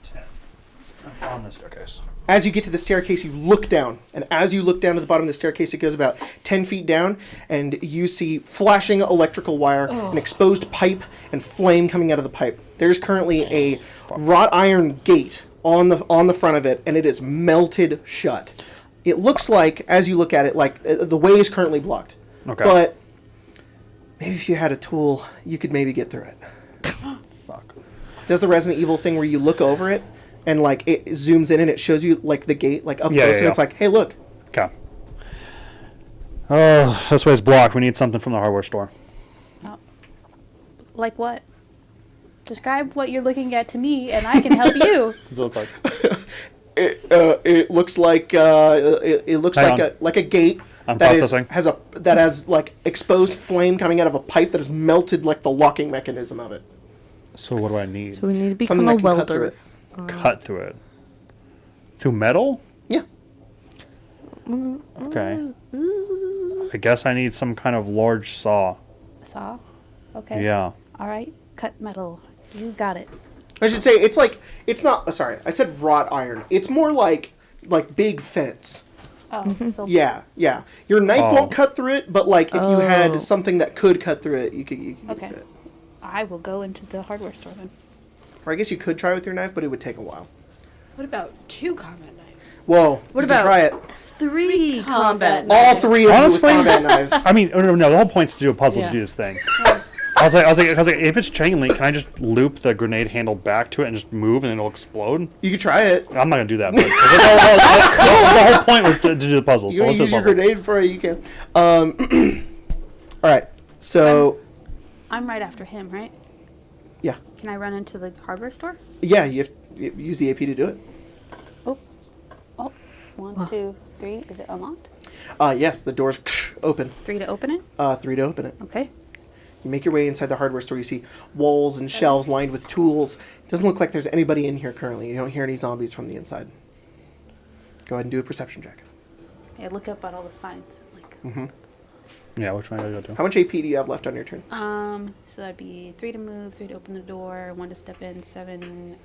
[SPEAKER 4] 10. I'm on the staircase.
[SPEAKER 1] As you get to the staircase, you look down. And as you look down to the bottom of the staircase, it goes about 10 feet down. And you see flashing electrical wire, an exposed pipe, and flame coming out of the pipe. There's currently a wrought iron gate on the front of it, and it is melted shut. It looks like, as you look at it, like the way is currently blocked.
[SPEAKER 4] Okay.
[SPEAKER 1] But maybe if you had a tool, you could maybe get through it.
[SPEAKER 4] Fuck.
[SPEAKER 1] Does the Resident Evil thing where you look over it and like it zooms in and it shows you like the gate like up
[SPEAKER 4] Yeah,
[SPEAKER 1] close
[SPEAKER 4] yeah,
[SPEAKER 1] and it's
[SPEAKER 4] yeah.
[SPEAKER 1] like, hey, look.
[SPEAKER 4] Okay. Oh, this way's blocked. We need something from the hardware store.
[SPEAKER 3] like what? Describe what you're looking at to me, and I can help you.
[SPEAKER 4] What does it look like?
[SPEAKER 1] It looks like it looks
[SPEAKER 4] Hang
[SPEAKER 1] like a gate
[SPEAKER 4] I'm
[SPEAKER 1] that
[SPEAKER 4] processing.
[SPEAKER 1] has like exposed flame coming out of a pipe that has melted like the locking mechanism of it.
[SPEAKER 4] So what do I need?
[SPEAKER 2] So we need to become
[SPEAKER 1] Something
[SPEAKER 2] a
[SPEAKER 1] that can cut through
[SPEAKER 2] welder.
[SPEAKER 1] it.
[SPEAKER 4] Cut through it. Through metal?
[SPEAKER 1] Yeah.
[SPEAKER 4] Okay. I guess I need some kind of large saw.
[SPEAKER 3] Saw. Okay.
[SPEAKER 4] Yeah.
[SPEAKER 3] All right. Cut metal. You got it.
[SPEAKER 1] I should say it's not. Sorry, I said wrought iron. It's more like big fence.
[SPEAKER 3] Oh, so
[SPEAKER 1] Yeah. Your knife
[SPEAKER 4] Oh.
[SPEAKER 1] won't cut through it, but like if you
[SPEAKER 2] Oh.
[SPEAKER 1] had something that could cut through it, you could get
[SPEAKER 3] Okay.
[SPEAKER 1] through it.
[SPEAKER 3] I will go into the hardware store then.
[SPEAKER 1] Or I guess you could try with your knife, but it would take a while.
[SPEAKER 5] What about 2 combat knives?
[SPEAKER 1] Whoa.
[SPEAKER 2] What
[SPEAKER 1] you can
[SPEAKER 2] about
[SPEAKER 1] try it?
[SPEAKER 2] 3 combat
[SPEAKER 1] All 3 of you with
[SPEAKER 4] Honestly-
[SPEAKER 1] combat knives.
[SPEAKER 4] I mean, no, the whole point's to do a puzzle
[SPEAKER 5] Yeah.
[SPEAKER 4] to do this thing. I was like, if it's chain link, can I just loop the grenade handle back to it and just move and then it'll explode?
[SPEAKER 1] You could try it.
[SPEAKER 4] I'm not gonna do that. But the whole point was to do the puzzle.
[SPEAKER 1] You
[SPEAKER 4] So
[SPEAKER 1] want
[SPEAKER 4] let's
[SPEAKER 1] to
[SPEAKER 4] do
[SPEAKER 1] use
[SPEAKER 4] the
[SPEAKER 1] your
[SPEAKER 4] puzzle.
[SPEAKER 1] grenade for it, you can. All right. So,
[SPEAKER 3] I'm right after him, right?
[SPEAKER 1] yeah.
[SPEAKER 3] Can I run into the hardware store?
[SPEAKER 1] Yeah, you use the AP to do it.
[SPEAKER 3] Oh, 1, 2, 3. Is it unlocked?
[SPEAKER 1] Yes, the door's open.
[SPEAKER 3] 3 to open it?
[SPEAKER 1] 3 to open it.
[SPEAKER 3] Okay.
[SPEAKER 1] You make your way inside the hardware store. You see walls and shelves lined with tools. It doesn't look like there's anybody in here currently. You don't hear any zombies from the inside. Go ahead and do a perception check.
[SPEAKER 3] I look up at all the signs. Like,
[SPEAKER 4] Yeah, which one do I go to?
[SPEAKER 1] How much AP do you have left on your turn?
[SPEAKER 3] so that'd be 3 to move, 3 to open the door, 1 to step in, 7,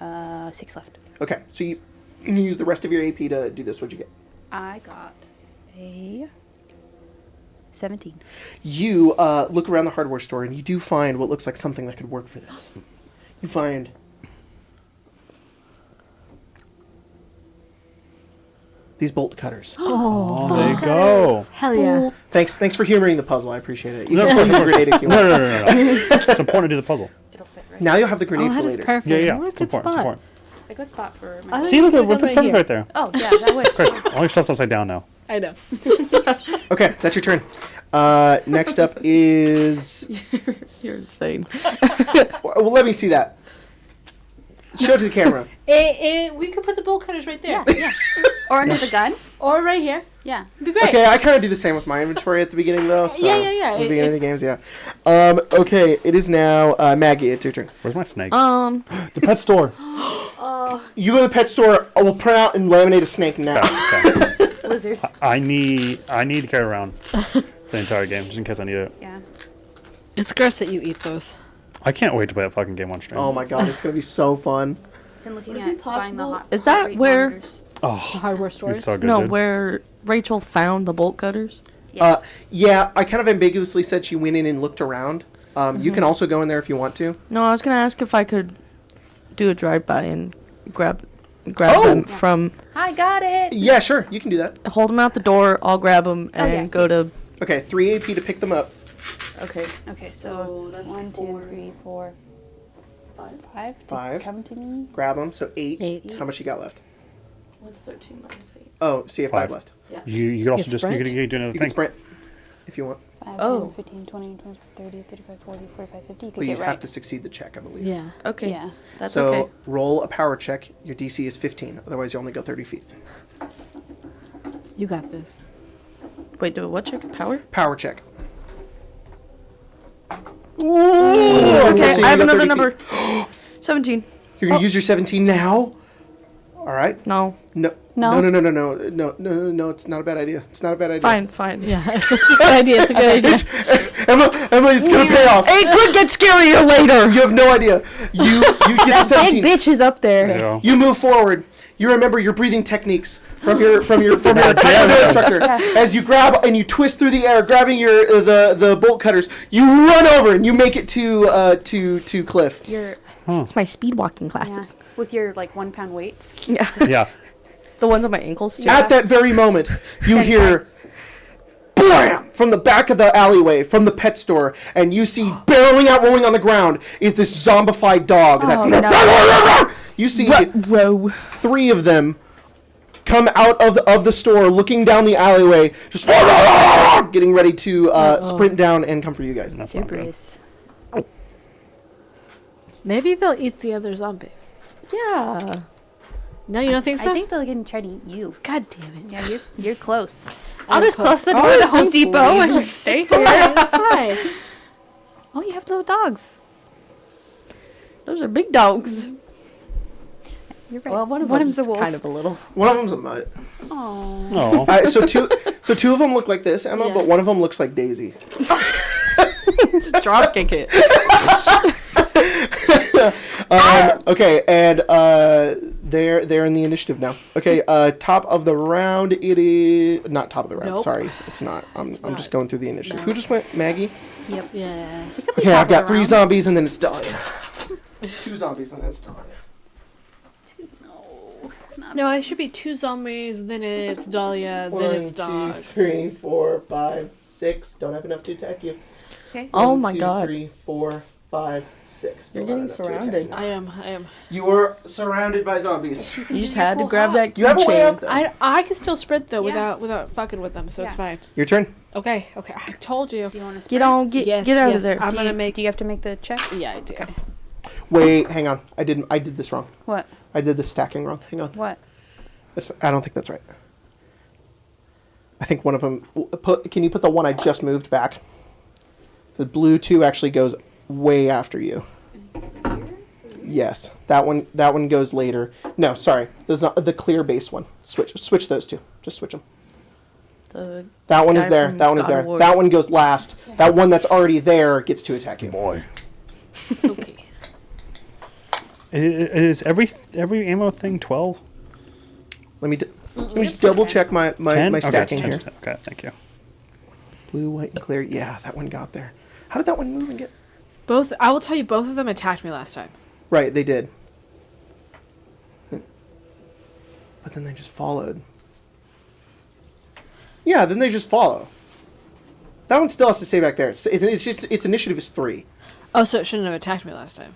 [SPEAKER 3] 6 left.
[SPEAKER 1] Okay, so you can use the rest of your AP to do this. What'd you get?
[SPEAKER 3] I got a 17.
[SPEAKER 1] You look around the hardware store and you do find what looks like something that could work for this. You find these bolt cutters.
[SPEAKER 4] Oh, there you go.
[SPEAKER 5] Hell yeah.
[SPEAKER 1] Thanks for humoring the puzzle. I appreciate it. You
[SPEAKER 4] No,
[SPEAKER 1] can still use grenade if you want.
[SPEAKER 4] No. It's important to do the puzzle.
[SPEAKER 3] It'll fit right.
[SPEAKER 1] Now you'll have the grenade
[SPEAKER 5] Oh,
[SPEAKER 1] for
[SPEAKER 5] that is
[SPEAKER 1] later.
[SPEAKER 5] perfect.
[SPEAKER 4] Yeah.
[SPEAKER 5] What a
[SPEAKER 4] It's
[SPEAKER 5] good
[SPEAKER 4] important. It's
[SPEAKER 5] spot.
[SPEAKER 4] important.
[SPEAKER 3] A good spot for
[SPEAKER 5] I
[SPEAKER 3] my.
[SPEAKER 5] think-
[SPEAKER 4] See, look,
[SPEAKER 5] Put it
[SPEAKER 4] it's
[SPEAKER 5] right
[SPEAKER 4] perfect
[SPEAKER 5] here.
[SPEAKER 4] right there.
[SPEAKER 3] Oh, yeah, that would.
[SPEAKER 4] Great. All your stuff's upside down now.
[SPEAKER 5] I know.
[SPEAKER 1] Okay, that's your turn. Next up is.
[SPEAKER 2] You're insane.
[SPEAKER 1] Well, let me see that. Show it to the camera.
[SPEAKER 5] We could put the bolt cutters right there.
[SPEAKER 3] Yeah. Or under the gun.
[SPEAKER 5] Or right here.
[SPEAKER 3] Yeah.
[SPEAKER 5] It'd be great.
[SPEAKER 1] Okay, I kind of do the same with my inventory at the beginning, though. So
[SPEAKER 5] Yeah.
[SPEAKER 1] At the beginning of the games, yeah. Okay, it is now Maggie. It's your turn.
[SPEAKER 4] Where's my snake?
[SPEAKER 1] The
[SPEAKER 4] pet store.
[SPEAKER 1] You go to the pet store. I will print out and laminate a snake now.
[SPEAKER 4] Okay.
[SPEAKER 3] Lizard.
[SPEAKER 4] I need to carry around the entire game just in case I need it.
[SPEAKER 3] Yeah.
[SPEAKER 5] It's gross that you eat those.
[SPEAKER 4] I can't wait to play that fucking game on stream.
[SPEAKER 1] Oh my god, it's gonna be so fun.
[SPEAKER 3] Been looking
[SPEAKER 2] Would it be
[SPEAKER 3] at buying the
[SPEAKER 2] possible-
[SPEAKER 3] hot.
[SPEAKER 2] Is
[SPEAKER 3] heart
[SPEAKER 2] that
[SPEAKER 3] rate
[SPEAKER 2] where-
[SPEAKER 3] monitors.
[SPEAKER 4] Oh,
[SPEAKER 5] Hardware stores.
[SPEAKER 4] it's so good,
[SPEAKER 2] No,
[SPEAKER 4] dude.
[SPEAKER 2] where Rachel found the bolt cutters.
[SPEAKER 3] Yes.
[SPEAKER 1] Yeah, I kind of ambiguously said she went in and looked around. You can also go in there if you want to.
[SPEAKER 2] No, I was gonna ask if I could do a drive-by and grab
[SPEAKER 1] Oh!
[SPEAKER 2] them from.
[SPEAKER 3] I got it.
[SPEAKER 1] Yeah, sure, you can do that.
[SPEAKER 2] Hold them out the door. I'll grab them and
[SPEAKER 3] yeah.
[SPEAKER 2] go to.
[SPEAKER 1] Okay, 3 AP to pick them up.
[SPEAKER 2] Okay.
[SPEAKER 3] Okay, so
[SPEAKER 2] that's
[SPEAKER 3] 1, 2, 3, 4, 5.
[SPEAKER 1] 5.
[SPEAKER 3] Come to me.
[SPEAKER 1] Grab them, so 8.
[SPEAKER 5] 8.
[SPEAKER 1] How much you got left?
[SPEAKER 2] What's 13 minus 8?
[SPEAKER 1] Oh, so you have 5
[SPEAKER 4] 5.
[SPEAKER 1] left.
[SPEAKER 4] You could also
[SPEAKER 5] Get
[SPEAKER 4] just you
[SPEAKER 5] sprint?
[SPEAKER 4] could do another
[SPEAKER 1] You
[SPEAKER 4] thing.
[SPEAKER 1] can sprint if you want.
[SPEAKER 3] 5,
[SPEAKER 2] Oh.
[SPEAKER 3] 10, 15, 20, 25, 30, 35, 40, 45, 50. You
[SPEAKER 1] But
[SPEAKER 3] could
[SPEAKER 1] you
[SPEAKER 3] get
[SPEAKER 1] have
[SPEAKER 3] right.
[SPEAKER 1] to succeed the check, I believe.
[SPEAKER 5] Yeah.
[SPEAKER 2] Okay.
[SPEAKER 3] Yeah.
[SPEAKER 2] That's
[SPEAKER 1] So
[SPEAKER 2] okay.
[SPEAKER 1] roll a power check. Your DC is 15. Otherwise, you only go 30 feet.
[SPEAKER 5] You got this.
[SPEAKER 2] Wait, do a what check? Power?
[SPEAKER 1] Power check.
[SPEAKER 2] Okay,
[SPEAKER 1] so you
[SPEAKER 2] I have
[SPEAKER 1] got
[SPEAKER 2] another
[SPEAKER 1] 30
[SPEAKER 2] number. 17.
[SPEAKER 1] You're going to use your 17 now? All right.
[SPEAKER 2] No.
[SPEAKER 1] No.
[SPEAKER 3] No?
[SPEAKER 1] No, it's not a bad idea. It's not a bad idea.
[SPEAKER 2] Fine.
[SPEAKER 5] Yeah, it's a good idea. It's a good idea.
[SPEAKER 1] Emma, it's going to pay off.
[SPEAKER 2] It could get scarier later.
[SPEAKER 1] You have no idea. You get the
[SPEAKER 3] That
[SPEAKER 1] 17.
[SPEAKER 3] big bitch is up there.
[SPEAKER 4] Yeah.
[SPEAKER 1] You move forward. You remember your breathing techniques from your
[SPEAKER 4] Damn
[SPEAKER 1] taekwondo
[SPEAKER 4] it.
[SPEAKER 1] instructor. As you grab and you twist through the air, grabbing your the bolt cutters, you run over and you make it to Cliff.
[SPEAKER 3] Your
[SPEAKER 2] It's my speed walking
[SPEAKER 3] yeah,
[SPEAKER 2] classes.
[SPEAKER 3] with your like 1 pound weights.
[SPEAKER 2] Yeah.
[SPEAKER 4] Yeah.
[SPEAKER 2] The ones on my ankles too.
[SPEAKER 1] At that very moment, you hear BAM! From the back of the alleyway, from the pet store, and you see barreling out, rolling on the ground, is this zombified dog. You see
[SPEAKER 2] Row.
[SPEAKER 1] 3 of them come out of the store, looking down the alleyway, just getting ready to sprint down and come for you guys.
[SPEAKER 4] That's not
[SPEAKER 3] Super
[SPEAKER 4] good.
[SPEAKER 3] is.
[SPEAKER 5] Maybe they'll eat the other zombies.
[SPEAKER 2] Yeah.
[SPEAKER 5] No, you don't think so?
[SPEAKER 3] I think they're gonna try to eat you.
[SPEAKER 5] God damn it.
[SPEAKER 3] Yeah, you're close.
[SPEAKER 5] I'm
[SPEAKER 3] I'll just close the door
[SPEAKER 5] Oh,
[SPEAKER 3] to
[SPEAKER 5] just
[SPEAKER 3] Home Depot
[SPEAKER 5] leave.
[SPEAKER 3] and stay
[SPEAKER 5] It's fine.
[SPEAKER 3] here.
[SPEAKER 5] It's fine.
[SPEAKER 3] Oh, you have little dogs.
[SPEAKER 2] Those are big dogs.
[SPEAKER 3] You're right.
[SPEAKER 2] Well, one of
[SPEAKER 3] them's
[SPEAKER 2] them's
[SPEAKER 3] a wolf.
[SPEAKER 2] kind of a little.
[SPEAKER 1] One of them's a mutt.
[SPEAKER 3] Oh.
[SPEAKER 4] Oh.
[SPEAKER 1] So two of them look like this, Emma,
[SPEAKER 5] Yeah.
[SPEAKER 1] but one of them looks like Daisy.
[SPEAKER 2] Just drop kick it.
[SPEAKER 1] Okay, and they're in the initiative now. Okay, top of the round. It is not top of the round.
[SPEAKER 5] Nope.
[SPEAKER 1] Sorry, it's not. I'm
[SPEAKER 5] It's
[SPEAKER 1] just
[SPEAKER 5] not.
[SPEAKER 1] going through the initiative.
[SPEAKER 5] No.
[SPEAKER 1] Who just went? Maggie.
[SPEAKER 3] Yep.
[SPEAKER 5] Yeah.
[SPEAKER 3] We could be
[SPEAKER 1] Okay,
[SPEAKER 3] top
[SPEAKER 1] I've
[SPEAKER 3] of the
[SPEAKER 1] got 3
[SPEAKER 3] round.
[SPEAKER 1] zombies and then it's Dahlia. 2 zombies and then it's Dahlia.
[SPEAKER 3] No.
[SPEAKER 5] No, it should be 2 zombies, then it's Dahlia, then it's dogs.
[SPEAKER 1] 3, 4, 5, 6. Don't have enough to attack you.
[SPEAKER 3] Okay.
[SPEAKER 2] Oh
[SPEAKER 1] 1,
[SPEAKER 2] my
[SPEAKER 1] 2,
[SPEAKER 2] God.
[SPEAKER 1] 3, 4, 5, 6.
[SPEAKER 2] You're
[SPEAKER 1] Don't
[SPEAKER 2] getting
[SPEAKER 1] have enough to attack
[SPEAKER 2] surrounded.
[SPEAKER 1] you.
[SPEAKER 5] I am.
[SPEAKER 1] You are surrounded by zombies.
[SPEAKER 2] You just had to grab that
[SPEAKER 1] You have a way out
[SPEAKER 2] keychain.
[SPEAKER 1] though.
[SPEAKER 5] I can still sprint though
[SPEAKER 3] Yeah.
[SPEAKER 5] without fucking with them, so it's
[SPEAKER 3] Yeah.
[SPEAKER 5] fine.
[SPEAKER 1] Your turn.
[SPEAKER 5] Okay. I told you.
[SPEAKER 3] Do you want to
[SPEAKER 2] Get on, get out of there.
[SPEAKER 5] I'm gonna make.
[SPEAKER 3] Do you have to make the check?
[SPEAKER 5] Yeah, I do.
[SPEAKER 1] Wait, hang on. I did this wrong.
[SPEAKER 3] What?
[SPEAKER 1] I did the stacking wrong. Hang on.
[SPEAKER 3] What?
[SPEAKER 1] I don't think that's right. I think one of them. Can you put the one I just moved back? The blue 2 actually goes way after you. Yes, that one goes later. No, sorry, the clear base one. Switch those 2. Just switch them. That one is
[SPEAKER 2] guy
[SPEAKER 1] there.
[SPEAKER 2] from
[SPEAKER 1] That one is
[SPEAKER 2] God of
[SPEAKER 1] there.
[SPEAKER 2] War.
[SPEAKER 1] That one goes last. That one that's already there gets to attack you.
[SPEAKER 4] Boy.
[SPEAKER 5] Okay.
[SPEAKER 4] Is every ammo thing 12?
[SPEAKER 1] Let me just double check my
[SPEAKER 4] 10?
[SPEAKER 1] my
[SPEAKER 4] Okay,
[SPEAKER 1] stacking
[SPEAKER 4] 10,
[SPEAKER 1] here.
[SPEAKER 4] 10. Okay, thank you.
[SPEAKER 1] Blue, white, and clear. Yeah, that one got there. How did that one move and get?
[SPEAKER 5] Both. I will tell you, both of them attacked me last time.
[SPEAKER 1] Right, they did. But then they just followed. Yeah, then they just follow. That one still has to stay back there. It's just its initiative is 3.
[SPEAKER 5] Oh, so it shouldn't have attacked me last time.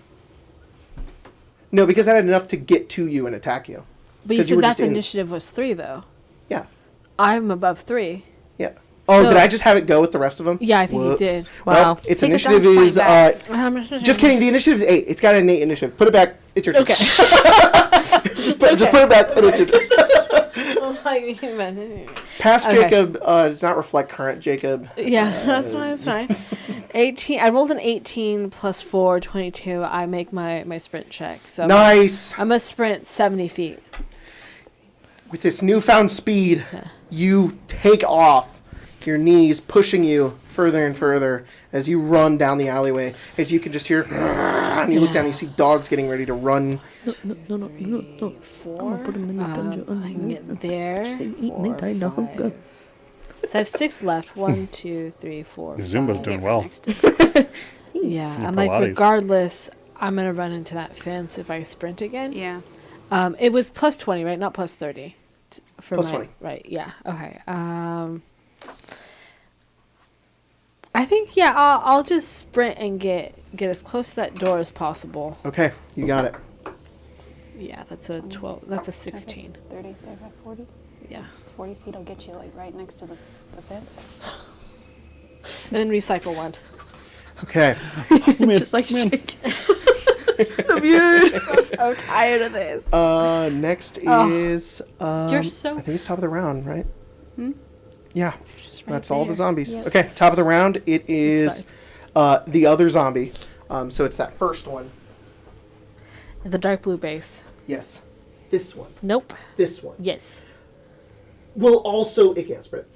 [SPEAKER 1] No, because that had enough to get to you and attack you.
[SPEAKER 5] But you
[SPEAKER 1] 'Cause you
[SPEAKER 5] said
[SPEAKER 1] were
[SPEAKER 5] that's
[SPEAKER 1] just in-
[SPEAKER 5] initiative was 3 though.
[SPEAKER 1] Yeah,
[SPEAKER 5] I'm above 3.
[SPEAKER 1] yeah. Oh,
[SPEAKER 5] So-
[SPEAKER 1] did I just have it go with the rest of them?
[SPEAKER 5] Yeah, I think
[SPEAKER 1] Whoops.
[SPEAKER 5] you did.
[SPEAKER 1] Well,
[SPEAKER 2] Wow.
[SPEAKER 1] its
[SPEAKER 3] Take a
[SPEAKER 1] initiative
[SPEAKER 3] dodge point
[SPEAKER 1] is
[SPEAKER 3] back.
[SPEAKER 1] just kidding. The initiative is 8. It's got an 8 initiative. Put it back. It's your turn.
[SPEAKER 5] Okay.
[SPEAKER 1] just put it back, and it's your turn. Past
[SPEAKER 5] Okay.
[SPEAKER 1] Jacob does not reflect current Jacob.
[SPEAKER 5] Yeah, that's fine. That's fine. 18. I rolled an 18 plus 4, 22. I make my sprint check. So
[SPEAKER 1] Nice.
[SPEAKER 5] I'm gonna sprint 70 feet.
[SPEAKER 1] With this newfound speed,
[SPEAKER 5] Yeah.
[SPEAKER 1] you take off, your knees pushing you further and further as you run down the alleyway. As you can just hear, and you look down and you see dogs getting ready to run.
[SPEAKER 2] No.
[SPEAKER 5] 4.
[SPEAKER 2] put 'em in the dungeon.
[SPEAKER 5] I can get there.
[SPEAKER 2] Eat
[SPEAKER 5] 4,
[SPEAKER 2] they dog.
[SPEAKER 5] 5. So I have 6 left. 1, 2, 3, 4.
[SPEAKER 4] Zumba's
[SPEAKER 5] 5.
[SPEAKER 4] doing well.
[SPEAKER 5] Yeah,
[SPEAKER 4] Yeah,
[SPEAKER 5] I'm like,
[SPEAKER 4] Pilates.
[SPEAKER 5] regardless, I'm gonna run into that fence if I sprint again.
[SPEAKER 3] Yeah.
[SPEAKER 5] It was plus 20, right? Not plus 30. For
[SPEAKER 1] Plus
[SPEAKER 5] my
[SPEAKER 1] 20.
[SPEAKER 5] right. Yeah. Okay. I think I'll just sprint and get as close to that door as possible.
[SPEAKER 1] Okay, you got it.
[SPEAKER 5] Yeah, that's a 12. That's a 16.
[SPEAKER 3] 30, 35, 40.
[SPEAKER 5] Yeah.
[SPEAKER 3] 40 feet will get you like right next to the fence.
[SPEAKER 5] And then recycle one.
[SPEAKER 1] Okay.
[SPEAKER 2] It's just like shaking. So beautiful.
[SPEAKER 5] I'm so tired of this.
[SPEAKER 1] Next
[SPEAKER 5] Oh.
[SPEAKER 1] is
[SPEAKER 5] You're so.
[SPEAKER 1] I think it's top of the round, right?
[SPEAKER 3] Hmm?
[SPEAKER 1] Yeah.
[SPEAKER 5] Just right
[SPEAKER 1] That's all the
[SPEAKER 5] there.
[SPEAKER 1] zombies.
[SPEAKER 3] Yep.
[SPEAKER 1] Okay, top of the round. It is the other zombie. So it's that first one.
[SPEAKER 5] The dark blue base.
[SPEAKER 1] Yes. This one.
[SPEAKER 5] Nope.
[SPEAKER 1] This one.
[SPEAKER 5] Yes.
[SPEAKER 1] Will also it can't sprint.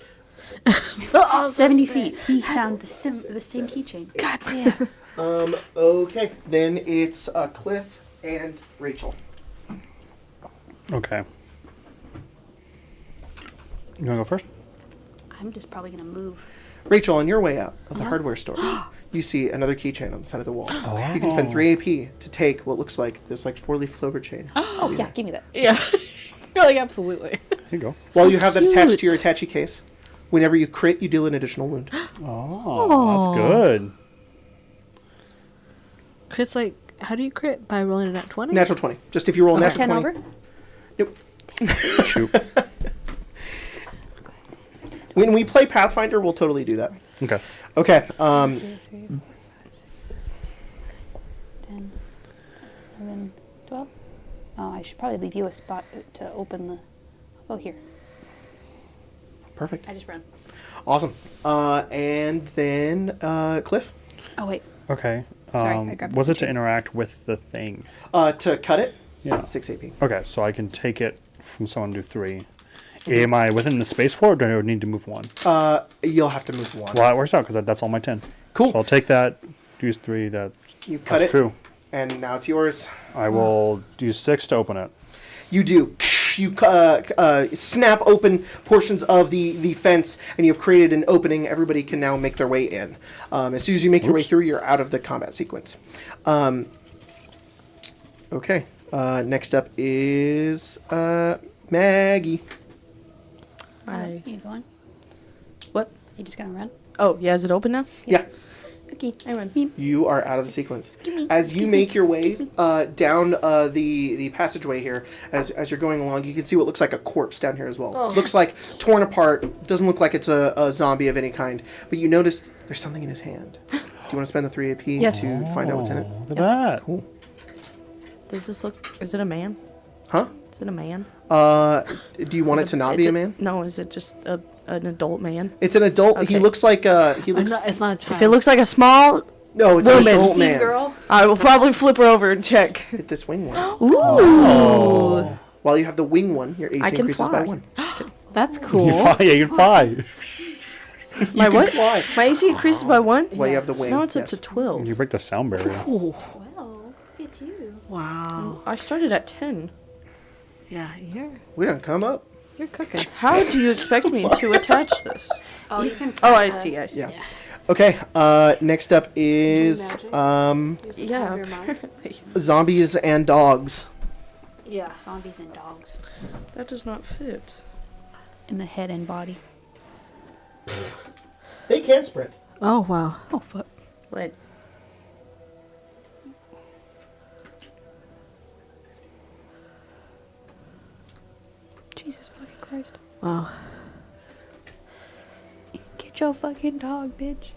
[SPEAKER 3] 70 feet. He found the same keychain.
[SPEAKER 5] God damn.
[SPEAKER 1] Okay. Then it's Cliff and Rachel.
[SPEAKER 4] Okay. You want to go first?
[SPEAKER 3] I'm just probably gonna move.
[SPEAKER 1] Rachel, on your way out of the
[SPEAKER 3] Yeah.
[SPEAKER 1] hardware store, you see another keychain on the side of the wall.
[SPEAKER 4] Oh.
[SPEAKER 1] You can spend 3 AP to take what looks like this like 4-leaf clover chain.
[SPEAKER 3] Oh yeah, give me that.
[SPEAKER 5] Yeah. You're like, absolutely.
[SPEAKER 4] Here you go.
[SPEAKER 1] While you have that attached to your
[SPEAKER 2] Cute.
[SPEAKER 1] attache case, whenever you crit, you deal an additional wound.
[SPEAKER 4] Oh, that's good.
[SPEAKER 5] Crit's like, how do you crit? By rolling a nat 20?
[SPEAKER 1] Natural 20. Just if you roll a natural
[SPEAKER 3] 10
[SPEAKER 1] 20.
[SPEAKER 3] over.
[SPEAKER 1] Nope.
[SPEAKER 4] Shoot.
[SPEAKER 1] When we play Pathfinder, we'll totally do that.
[SPEAKER 4] Okay.
[SPEAKER 1] Okay.
[SPEAKER 3] 2, 3, 4, 10, 11, 12. Oh, I should probably leave you a spot to open the. I'll go here.
[SPEAKER 1] Perfect.
[SPEAKER 3] I just run.
[SPEAKER 1] Awesome. And then Cliff.
[SPEAKER 3] Oh wait.
[SPEAKER 4] Okay.
[SPEAKER 3] Sorry, I grabbed the
[SPEAKER 4] was it to
[SPEAKER 3] keychain.
[SPEAKER 4] interact with the thing?
[SPEAKER 1] To cut it,
[SPEAKER 4] Yeah.
[SPEAKER 1] 6 AP.
[SPEAKER 4] Okay, so I can take it from someone to do 3. Am I within the space for it, or do I need to move 1?
[SPEAKER 1] You'll have to move 1.
[SPEAKER 4] Well, that works out because that's all my 10.
[SPEAKER 1] Cool.
[SPEAKER 4] So I'll take that, use 3.
[SPEAKER 1] You cut
[SPEAKER 4] That's
[SPEAKER 1] it,
[SPEAKER 4] true.
[SPEAKER 1] and now it's yours.
[SPEAKER 4] I will use 6 to open it.
[SPEAKER 1] You do. You snap open portions of the fence, and you've created an opening. Everybody can now make their way in. As soon as you make your way
[SPEAKER 4] Oops.
[SPEAKER 1] through, you're out of the combat sequence. Okay. Next up is Maggie.
[SPEAKER 2] Hi.
[SPEAKER 3] You going?
[SPEAKER 2] What?
[SPEAKER 3] You just gonna run?
[SPEAKER 2] Oh, yeah, is it open now?
[SPEAKER 1] Yeah.
[SPEAKER 3] Okay,
[SPEAKER 2] I run.
[SPEAKER 1] You are out of the sequence.
[SPEAKER 3] me.
[SPEAKER 1] As you
[SPEAKER 3] Excuse
[SPEAKER 1] make
[SPEAKER 3] me.
[SPEAKER 1] your way
[SPEAKER 3] Excuse me.
[SPEAKER 1] down the passageway here, as you're going along, you can see what looks like a corpse down here as well.
[SPEAKER 2] Oh.
[SPEAKER 1] Looks like torn apart. Doesn't look like it's a zombie of any kind. But you notice there's something in his hand. Do you want to spend the 3 AP
[SPEAKER 2] Yes.
[SPEAKER 1] to find out what's in it?
[SPEAKER 4] Look at that.
[SPEAKER 1] Cool.
[SPEAKER 2] Does this look... Is it a man?
[SPEAKER 1] Huh?
[SPEAKER 2] Is it a man?
[SPEAKER 1] Do you want it to not be a man?
[SPEAKER 2] No, is it just an adult man?
[SPEAKER 1] It's an adult. He
[SPEAKER 2] Okay.
[SPEAKER 1] looks like he looks.
[SPEAKER 5] It's not a child.
[SPEAKER 2] If it looks like a small...
[SPEAKER 1] No, it's
[SPEAKER 2] woman.
[SPEAKER 1] an adult
[SPEAKER 2] Teen
[SPEAKER 1] man.
[SPEAKER 3] Girl.
[SPEAKER 2] I will probably flip her over and check.
[SPEAKER 1] Hit this wing one.
[SPEAKER 2] Ooh.
[SPEAKER 1] While you have the wing one, your AC
[SPEAKER 2] I can
[SPEAKER 1] increases by
[SPEAKER 2] fly.
[SPEAKER 1] 1.
[SPEAKER 5] That's
[SPEAKER 4] You
[SPEAKER 5] cool.
[SPEAKER 4] fly, yeah, you can fly.
[SPEAKER 2] My what?
[SPEAKER 1] fly.
[SPEAKER 2] My AC increases by 1?
[SPEAKER 1] While you have the wing.
[SPEAKER 2] Now it's up
[SPEAKER 1] yes.
[SPEAKER 2] to 12.
[SPEAKER 4] You break the sound barrier.
[SPEAKER 5] Ooh.
[SPEAKER 3] Well, look at you.
[SPEAKER 5] Wow.
[SPEAKER 2] I started at 10.
[SPEAKER 5] Yeah,
[SPEAKER 1] We don't come up.
[SPEAKER 5] you're cooking.
[SPEAKER 2] How do you expect me to attach this?
[SPEAKER 3] Oh, you can.
[SPEAKER 2] Oh, I see, I see.
[SPEAKER 1] Yeah. Okay. Next up is
[SPEAKER 2] Yeah.
[SPEAKER 1] zombies and dogs.
[SPEAKER 5] Yeah.
[SPEAKER 3] Zombies and dogs
[SPEAKER 2] That does not fit.
[SPEAKER 3] in the head and body.
[SPEAKER 1] They can sprint.
[SPEAKER 5] Oh wow.
[SPEAKER 3] Oh fuck.
[SPEAKER 2] What?
[SPEAKER 3] Jesus fucking Christ.
[SPEAKER 5] Wow.
[SPEAKER 3] Get your fucking dog, bitch.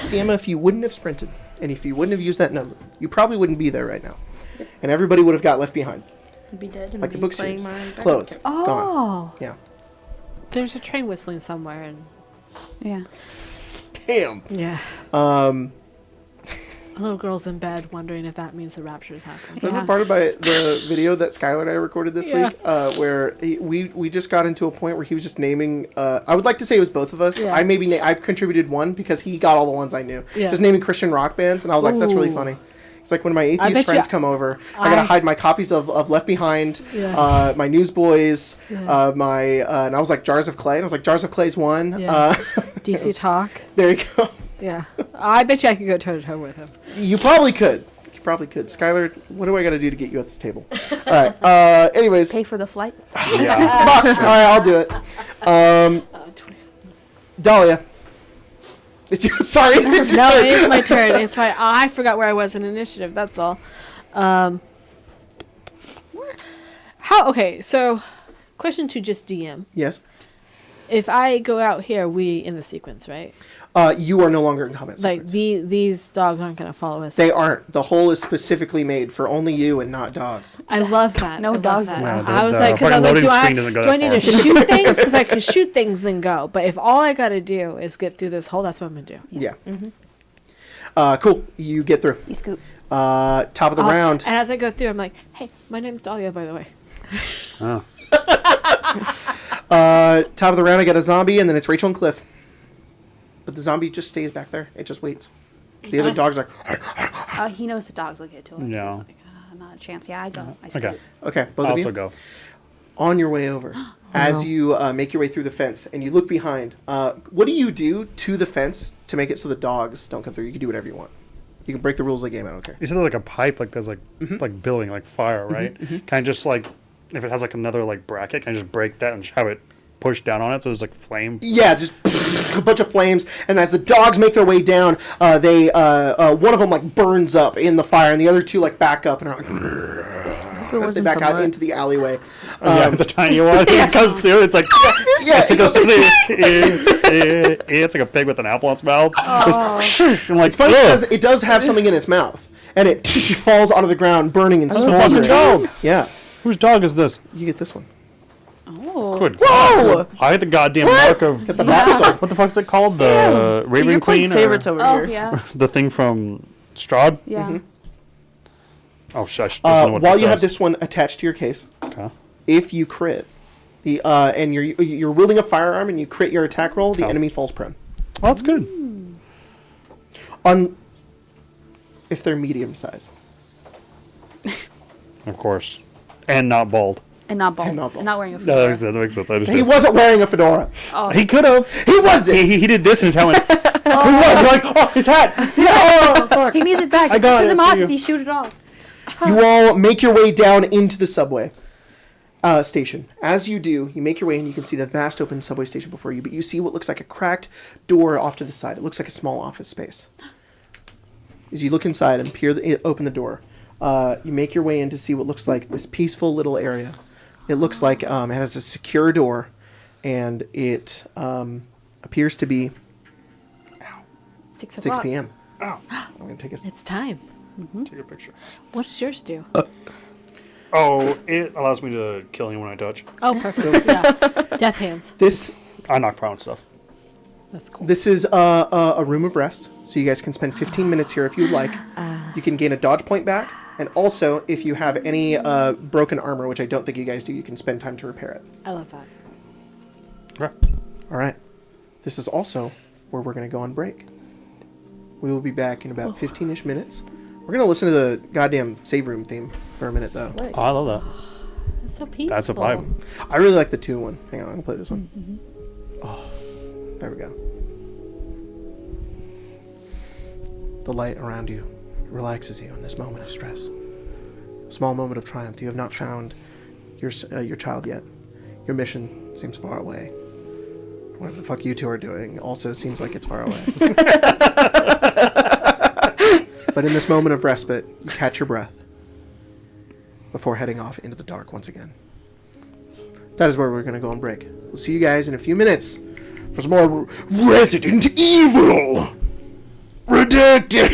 [SPEAKER 1] See, Emma, if you wouldn't have sprinted, and if you wouldn't have used that number, you probably wouldn't be there right now, and everybody would have got left behind.
[SPEAKER 2] I'd be dead and
[SPEAKER 1] Like the
[SPEAKER 2] be
[SPEAKER 1] book
[SPEAKER 2] playing
[SPEAKER 1] series.
[SPEAKER 2] my
[SPEAKER 1] Clothes.
[SPEAKER 2] backup.
[SPEAKER 1] Gone.
[SPEAKER 5] Oh.
[SPEAKER 1] Yeah.
[SPEAKER 5] There's a train whistling somewhere, and
[SPEAKER 3] Yeah.
[SPEAKER 1] Damn.
[SPEAKER 5] yeah. A little girl's in bed wondering if that means the rapture's happening.
[SPEAKER 1] There's
[SPEAKER 3] Yeah.
[SPEAKER 1] a part about the video that Skylar and I recorded this
[SPEAKER 5] Yeah.
[SPEAKER 1] week where we just got into a point where he was just naming. I would like to say it was both of us.
[SPEAKER 5] Yeah.
[SPEAKER 1] I contributed one because he got all the ones I knew.
[SPEAKER 5] Yeah.
[SPEAKER 1] Just naming Christian rock bands, and I was like, that's really
[SPEAKER 5] Ooh.
[SPEAKER 1] funny. It's like when my
[SPEAKER 5] bet
[SPEAKER 1] atheist
[SPEAKER 5] you-
[SPEAKER 1] friends come over, I gotta hide my copies of Left Behind,
[SPEAKER 5] Yeah.
[SPEAKER 1] my Newsboys,
[SPEAKER 5] Yeah.
[SPEAKER 1] and I was like Jars of Clay. And I was like Jars of Clay's one.
[SPEAKER 5] Yeah. DC Talk.
[SPEAKER 1] There you go.
[SPEAKER 5] Yeah. I bet you I could go toe to toe with him.
[SPEAKER 1] You probably could. You probably could. Skylar, what do I got to do to get you at this table? All right. Anyways.
[SPEAKER 3] Pay for the flight.
[SPEAKER 4] Yeah.
[SPEAKER 1] All right, I'll do it. Dahlia. It's you. Sorry. It's your
[SPEAKER 5] No,
[SPEAKER 1] turn.
[SPEAKER 5] it is my turn. It's fine. I forgot where I was in initiative. That's all. Okay, so question to just DM.
[SPEAKER 1] Yes.
[SPEAKER 5] If I go out here, we in the sequence, right?
[SPEAKER 1] You are no longer in combat
[SPEAKER 5] Like
[SPEAKER 1] sequence.
[SPEAKER 5] these dogs aren't gonna follow us.
[SPEAKER 1] They aren't. The hole is specifically made for only you and not dogs.
[SPEAKER 5] I love that.
[SPEAKER 3] No
[SPEAKER 5] I love
[SPEAKER 3] dogs
[SPEAKER 5] that.
[SPEAKER 3] in
[SPEAKER 4] Yeah,
[SPEAKER 5] I was
[SPEAKER 4] the
[SPEAKER 5] like, because I was
[SPEAKER 4] fucking
[SPEAKER 5] like,
[SPEAKER 4] loading screen doesn't go
[SPEAKER 5] do I
[SPEAKER 4] that
[SPEAKER 5] need to
[SPEAKER 4] far.
[SPEAKER 5] shoot things? Because I can shoot things then go. But if all I gotta do is get through this hole, that's what I'm gonna do.
[SPEAKER 1] Yeah. Cool. You get through.
[SPEAKER 3] You scoop.
[SPEAKER 1] Top of the round.
[SPEAKER 5] And as I go through, I'm like, hey, my name's Dahlia, by the way.
[SPEAKER 4] Oh.
[SPEAKER 1] Top of the round, I got a zombie, and then it's Rachel and Cliff. But the zombie just stays back there. It just waits. The other dogs are...
[SPEAKER 3] He knows the dogs will get to him.
[SPEAKER 4] Yeah.
[SPEAKER 3] So it's like, not a chance. Yeah, I go. I scoop.
[SPEAKER 4] Okay.
[SPEAKER 1] Okay, both
[SPEAKER 4] I'll
[SPEAKER 1] of you.
[SPEAKER 4] also go.
[SPEAKER 1] On your way over, as you make your way through the fence and you look behind, what do you do to the fence to make it so the dogs don't come through? You can do whatever you want. You can break the rules of the game. I don't care.
[SPEAKER 4] You said there's like a pipe, like there's like billowing, like fire, right? Can I just like, if it has like another like bracket, can I just break that and just have it push down on it so there's like flame?
[SPEAKER 1] Yeah, just a bunch of flames, and as the dogs make their way down, they one of them like burns up in the fire, and the other two like back up and are like as they back out into the alleyway.
[SPEAKER 4] Yeah, it's a tiny one. It goes through. It's like
[SPEAKER 1] Yeah, it goes-
[SPEAKER 4] it's like a pig with an apple in its mouth. I'm like,
[SPEAKER 1] it's funny
[SPEAKER 4] "Ugh."
[SPEAKER 1] because it does have something in its mouth, and it falls onto the ground, burning and smoldering.
[SPEAKER 4] dog.
[SPEAKER 1] Yeah,
[SPEAKER 4] Whose dog is this?
[SPEAKER 1] you get this one.
[SPEAKER 3] Oh.
[SPEAKER 4] Good.
[SPEAKER 2] Whoa!
[SPEAKER 4] I had the goddamn mark of
[SPEAKER 1] Get the bat.
[SPEAKER 4] what the fuck's it called? The Raven
[SPEAKER 2] You're
[SPEAKER 4] Queen?
[SPEAKER 2] playing favorites over
[SPEAKER 3] Oh,
[SPEAKER 2] here.
[SPEAKER 3] yeah.
[SPEAKER 4] The thing from Strahd?
[SPEAKER 3] Yeah.
[SPEAKER 4] Oh, shush. This isn't what
[SPEAKER 1] While
[SPEAKER 4] this
[SPEAKER 1] you have
[SPEAKER 4] does.
[SPEAKER 1] this one attached to your case,
[SPEAKER 4] Okay.
[SPEAKER 1] if you crit, and you're wielding a firearm and you crit your attack roll, the
[SPEAKER 4] Oh.
[SPEAKER 1] enemy falls prone.
[SPEAKER 4] Well, that's good.
[SPEAKER 1] If they're medium size.
[SPEAKER 4] Of course. And not bald.
[SPEAKER 3] And not bald.
[SPEAKER 1] And not bald.
[SPEAKER 3] And not wearing a
[SPEAKER 4] No,
[SPEAKER 3] fedora.
[SPEAKER 4] that makes sense. That makes sense. I
[SPEAKER 1] He
[SPEAKER 4] understand.
[SPEAKER 1] wasn't wearing a fedora.
[SPEAKER 3] Oh.
[SPEAKER 4] He could have.
[SPEAKER 1] He wasn't.
[SPEAKER 4] He did this and his hat went. He was like, oh, his hat.
[SPEAKER 1] Oh, fuck.
[SPEAKER 3] He needs it back.
[SPEAKER 4] I got
[SPEAKER 3] Pisses
[SPEAKER 4] it
[SPEAKER 3] him
[SPEAKER 4] for
[SPEAKER 3] off
[SPEAKER 4] you.
[SPEAKER 3] if he shoot it off.
[SPEAKER 1] You all make your way down into the subway station. As you do, you make your way and you can see the vast open subway station before you, but you see what looks like a cracked door off to the side. It looks like a small office space. As you look inside and open the door, you make your way in to see what looks like this peaceful little area. It looks like it has a secure door, and it appears to be
[SPEAKER 3] 6
[SPEAKER 1] 6
[SPEAKER 3] o'clock.
[SPEAKER 1] p.m.
[SPEAKER 4] Ow.
[SPEAKER 1] I'm going to take a...
[SPEAKER 5] It's time.
[SPEAKER 4] Take a picture.
[SPEAKER 5] What does yours do?
[SPEAKER 4] Oh, it allows me to kill anyone I touch.
[SPEAKER 5] Oh, perfect. Yeah. Death hands.
[SPEAKER 1] This
[SPEAKER 4] I knock prone stuff.
[SPEAKER 5] That's cool.
[SPEAKER 1] This is a room of rest, so you guys can spend 15 minutes here if you'd like. You can gain a dodge point back, and also, if you have any broken armor, which I don't think you guys do, you can spend time to repair it.
[SPEAKER 5] I love that.
[SPEAKER 4] Okay.
[SPEAKER 1] All right. This is also where we're going to go on break. We will be back in about 15-ish minutes. We're going to listen to the goddamn save room theme for a minute, though.
[SPEAKER 4] Oh, I love that.
[SPEAKER 5] That's so peaceful.
[SPEAKER 4] That's a vibe.
[SPEAKER 1] I really like the 2 one. Hang on, I'm going to play this one. Oh, there we go. The light around you relaxes you in this moment of stress. A small moment of triumph. You have not found your child yet. Your mission seems far away. Whatever the fuck you two are doing also seems like it's far away. But in this moment of respite, you catch your breath before heading off into the dark once again. That is where we're going to go on break. We'll see you guys in a few minutes for some more Resident Evil Redacted.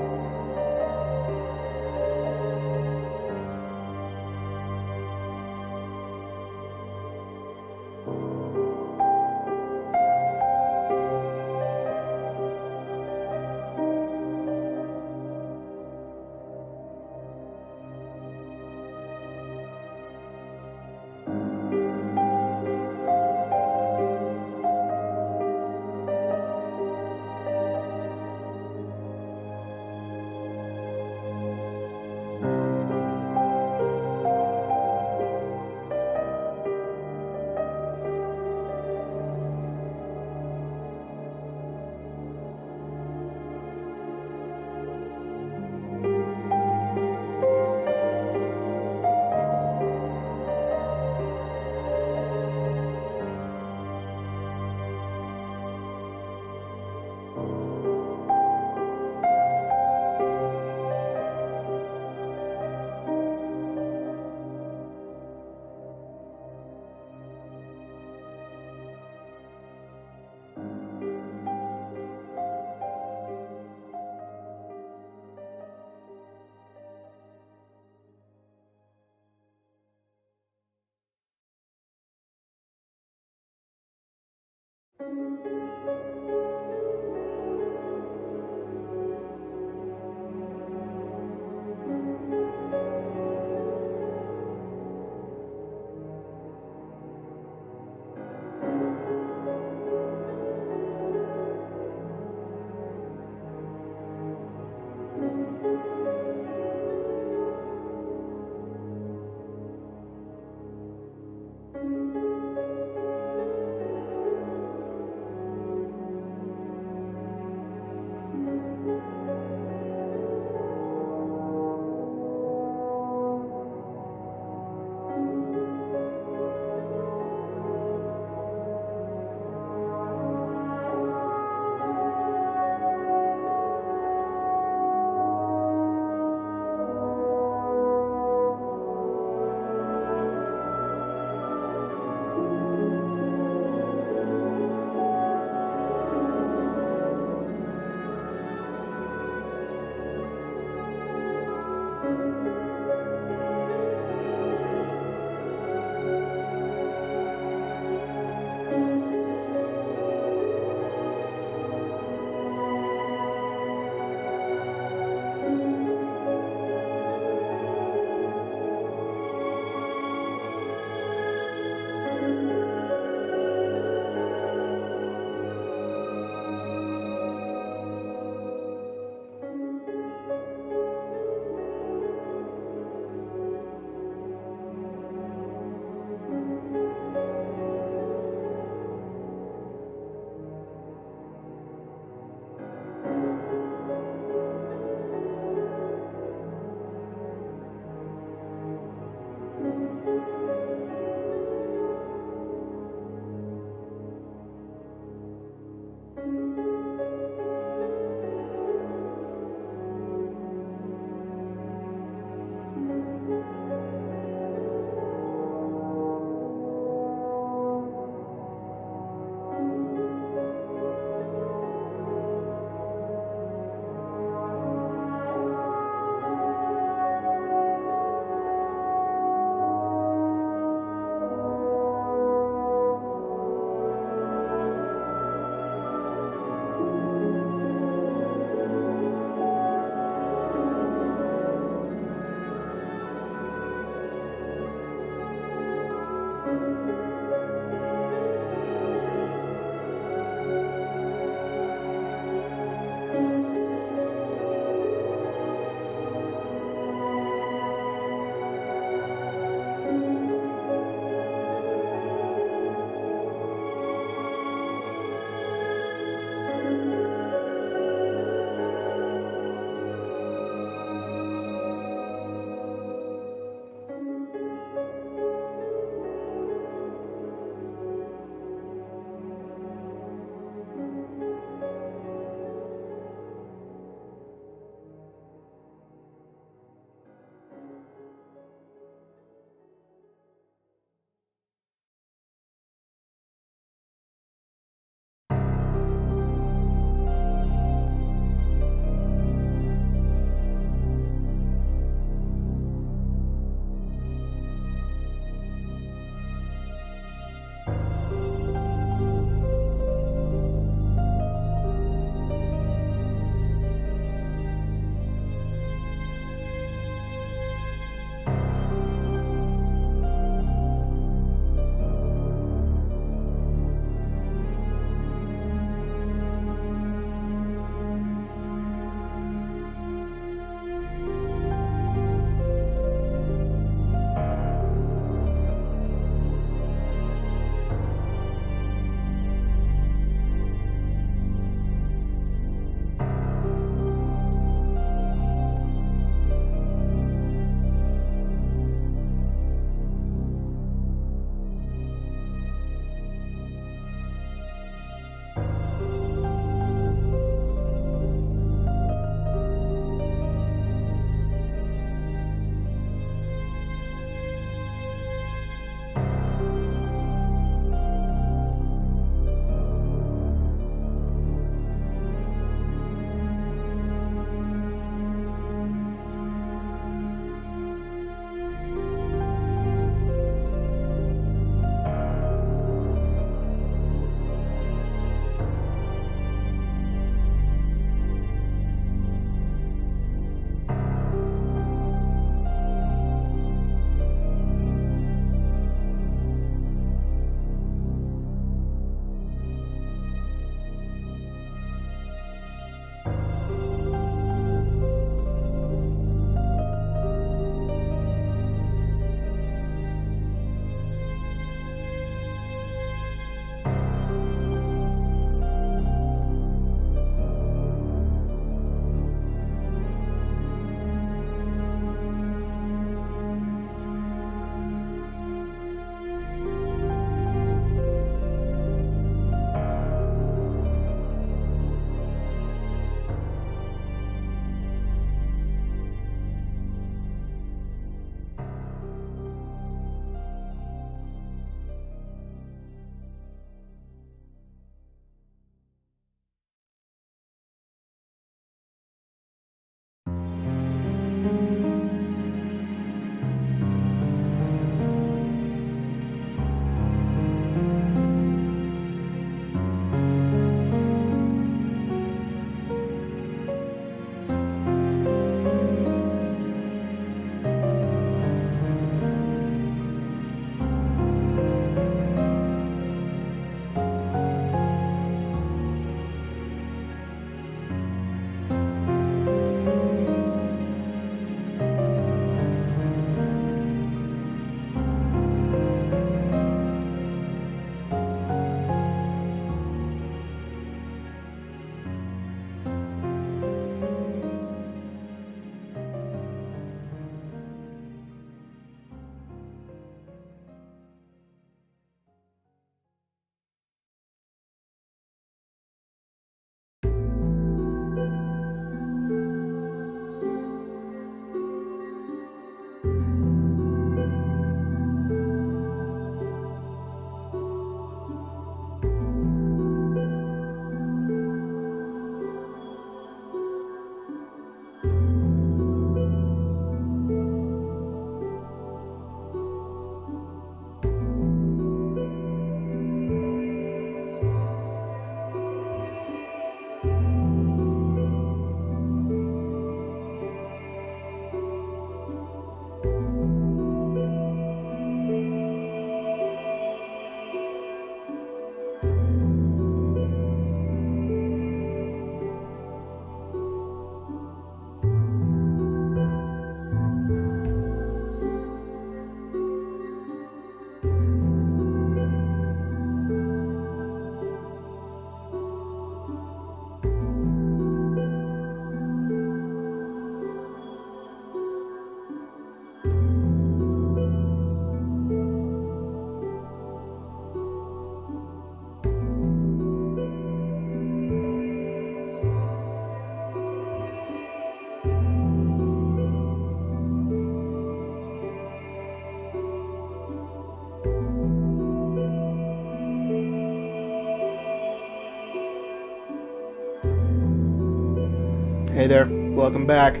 [SPEAKER 1] Hey there, welcome back.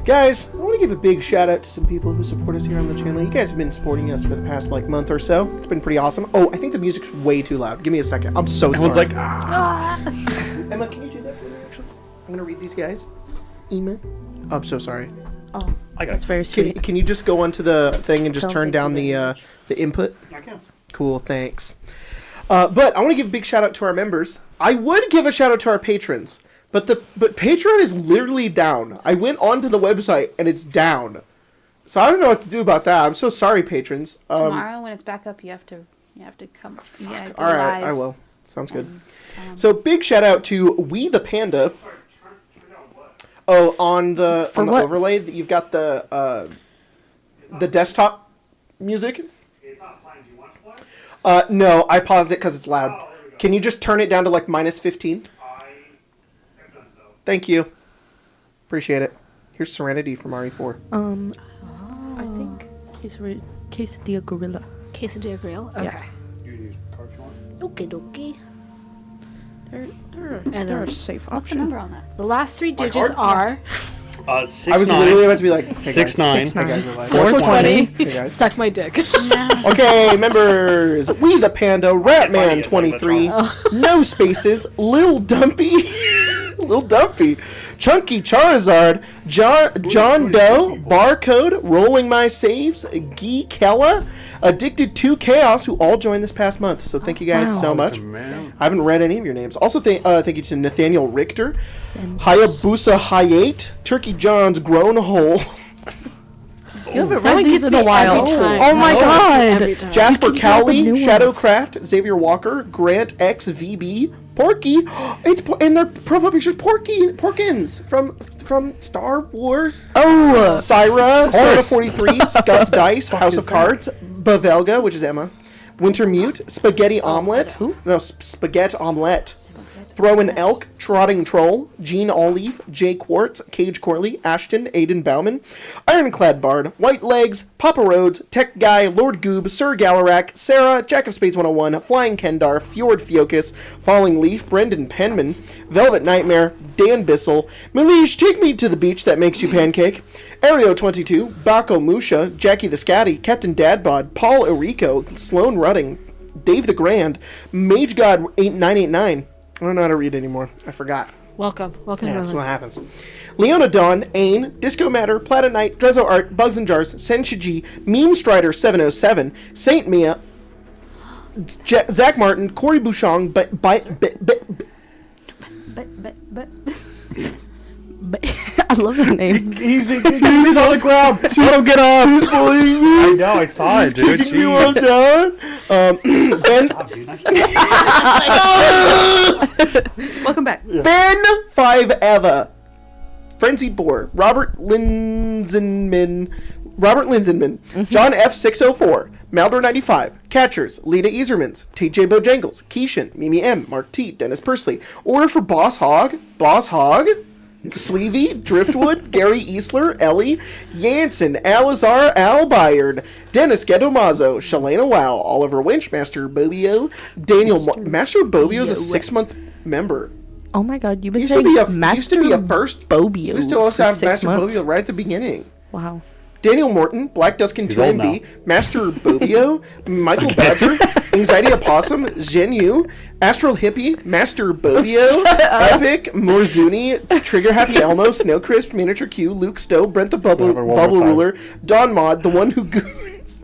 [SPEAKER 1] Guys, I want to give a big shout out to some people who support us here on the channel. You guys have been supporting us for the past month or so. It's been pretty awesome. Oh, I think the music's way too loud. Give me a second. I'm so sorry.
[SPEAKER 4] Everyone's like,
[SPEAKER 1] Emma, can you do that for me, actually? I'm going to read these guys. Emma. I'm so sorry.
[SPEAKER 2] Oh,
[SPEAKER 4] I got
[SPEAKER 2] that's
[SPEAKER 4] it.
[SPEAKER 2] very sweet.
[SPEAKER 1] Can you just go onto the thing and just
[SPEAKER 2] Don't
[SPEAKER 1] turn
[SPEAKER 2] think
[SPEAKER 1] down
[SPEAKER 2] of it.
[SPEAKER 1] the input?
[SPEAKER 4] I can.
[SPEAKER 1] Cool, thanks. But I want to give a big shout out to our members. I would give a shout out to our patrons, but Patreon is literally down. I went onto the website and it's down. So I don't know what to do about that. I'm so sorry, patrons.
[SPEAKER 3] Tomorrow when it's back up, you have to come. Yeah, go
[SPEAKER 1] All right,
[SPEAKER 3] live
[SPEAKER 1] I will. Sounds good.
[SPEAKER 3] and,
[SPEAKER 1] So big shout out to We the Panda. Oh, on the
[SPEAKER 2] what?
[SPEAKER 1] overlay, you've got the desktop music.
[SPEAKER 4] It's not playing. Do you want to play?
[SPEAKER 1] No, I paused it because it's loud. Can you just turn it down to like -15?
[SPEAKER 4] I have done so.
[SPEAKER 1] Thank you. Appreciate it. Here's Serenity from RE4.
[SPEAKER 2] I think Quesadilla Gorilla.
[SPEAKER 5] Quesadilla Grill? Okay.
[SPEAKER 2] Yeah.
[SPEAKER 4] You use card if you want.
[SPEAKER 5] Okie dokie.
[SPEAKER 2] And they're a safe
[SPEAKER 3] what's the
[SPEAKER 2] option.
[SPEAKER 3] number on that?
[SPEAKER 5] The last three
[SPEAKER 1] My
[SPEAKER 5] digits
[SPEAKER 1] card?
[SPEAKER 5] are
[SPEAKER 4] 6
[SPEAKER 1] I was literally about to be like, hey guys.
[SPEAKER 4] 6'9".
[SPEAKER 1] Hey guys, relax.
[SPEAKER 2] 420.
[SPEAKER 1] Hey guys.
[SPEAKER 5] Suck my dick.
[SPEAKER 1] Okay, members. We the Panda, Ratman 23, No Spaces, Lil Dumpy, Lil Dumpy, Chunky Charizard, John Doe, Barcode, Rolling My Saves, Gee Kella, Addicted to Chaos, who all joined this past month. So thank you guys so much. I haven't read any of your names. Also, thank you to Nathaniel Richter, Hayabusa Hayate, Turkey John's Grown Hole,
[SPEAKER 2] You haven't
[SPEAKER 5] That
[SPEAKER 2] read
[SPEAKER 5] one
[SPEAKER 2] these
[SPEAKER 5] gets
[SPEAKER 2] in
[SPEAKER 5] me
[SPEAKER 2] a while.
[SPEAKER 5] every time.
[SPEAKER 2] Oh my
[SPEAKER 5] That one gets me every
[SPEAKER 2] god.
[SPEAKER 5] time.
[SPEAKER 1] Jasper
[SPEAKER 2] keep up with
[SPEAKER 1] Cowley,
[SPEAKER 2] new ones.
[SPEAKER 1] Shadowcraft, Xavier Walker, Grant XVB, Porky. And their profile picture's Porkins from Star Wars.
[SPEAKER 2] Oh,
[SPEAKER 1] Syra, Soda 43, Scuffed Dice, House of Cards, Bavelga, which is Emma, Winter Mute, Spaghetti Omelette.
[SPEAKER 2] Who?
[SPEAKER 1] No, Spaghetti Omelette. Throwin' Elk, Trotting Troll, Gene Olive, Jay Quartz, Cage Corley, Ashton, Aiden Bauman, Ironclad Bard, White Legs, Papa Rhodes, Tech Guy, Lord Goob, Sir Galarak, Sarah, Jack of Spades 101, Flying Kendar, Fjord Fiokus, Falling Leaf, Brendan Penman, Velvet Nightmare, Dan Bissell, Malish, Take Me to the Beach That Makes You Pancake, Ario 22, Baco Musha, Jackie the Scatty, Captain Dadbod, Paul Erico, Sloan Rudding, Dave the Grand, Mage God 8989. I don't know how to read anymore. I forgot.
[SPEAKER 5] Welcome. Welcome.
[SPEAKER 1] Yeah, that's
[SPEAKER 5] Roman.
[SPEAKER 1] what happens. Leona Dawn, Ain, Disco Matter, Platinum Knight, Drezzo Art, Bugs and Jars, Senshiji, Meme Strider 707, Saint Mia, Zach Martin, Corey Bouchong,
[SPEAKER 2] I love that name.
[SPEAKER 1] he's on the ground. She don't get off. He's bullying me.
[SPEAKER 4] I know, I saw it, dude.
[SPEAKER 1] Kicking me while down. Ben
[SPEAKER 2] Welcome back.
[SPEAKER 1] Ben 5 Eva, Frenzied Boar, Robert Linsenman, John F 604, Maldor 95, Catchers, Lita Easermans, TJ Bojangles, Keishan, Mimi M, Mark T, Dennis Pursley, Order for Boss Hog, Sleevey, Driftwood, Gary Easler, Ellie, Jansen, Alizar, Al Byard, Dennis Gedomazzo, Shalana Wow, Oliver Winch, Master Bobio, Daniel Master Bobio's a 6-month member.
[SPEAKER 2] Oh my god, you've
[SPEAKER 1] He
[SPEAKER 2] been
[SPEAKER 1] used to
[SPEAKER 2] saying
[SPEAKER 1] be a
[SPEAKER 2] Master
[SPEAKER 1] first
[SPEAKER 2] Bobio.
[SPEAKER 1] used to also
[SPEAKER 2] for
[SPEAKER 1] have
[SPEAKER 2] 6
[SPEAKER 1] Master
[SPEAKER 2] months.
[SPEAKER 1] Bobio right at the beginning.
[SPEAKER 2] Wow.
[SPEAKER 1] Daniel Morton, Black Duskin
[SPEAKER 4] He's old
[SPEAKER 1] 2MB, Master Bobio, Michael Badger, Anxiety Opossum, Zhen Yu, Astral Hippie, Master Bobio, Epic, Morzuni, Trigger Happy Elmo, Snow Crisp, Miniature Q, Luke Stowe, Brent the Bubble
[SPEAKER 4] One more time.
[SPEAKER 1] Ruler, Don Mod, the one who goons.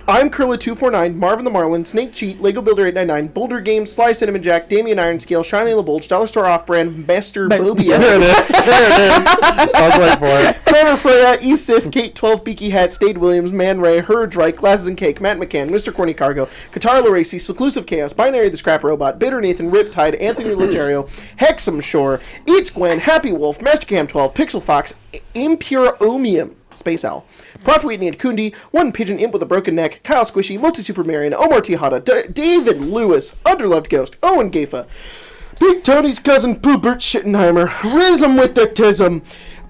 [SPEAKER 1] I'm Curla249, Marvin the Marlin, Snake Cheat, Lego Builder 899, Boulder Games, Sly Cinnamon Jack, Damien Ironscale, Shiny LaBulge, Dollar Store Off-Brand, Master Bobio.
[SPEAKER 4] There it is. I was waiting for it.
[SPEAKER 1] Forever Freya, Esif, Kate 12, Beaky Hat, Stade Williams, Man Ray, Hurge Reich, Glasses and Cake, Matt McCann, Mr. Corny Cargo, Qatar Laracy, Seclusive Chaos, Binary the Scrap Robot, Bitter Nathan, Riptide, Anthony Leterio, Hexam Shore, Eats Gwen, Happy Wolf, Mastercam 12, Pixel Fox, Impure Omium, Space Owl, Prophet Whitney and Kundi, One Pigeon Imp with a Broken Neck, Kyle Squishy, Multi Super Marion, Omar Tejada, David Lewis, Underloved Ghost, Owen Gafa, Big Tony's cousin Poobert Schittenheimer, Rhythm with the Tism,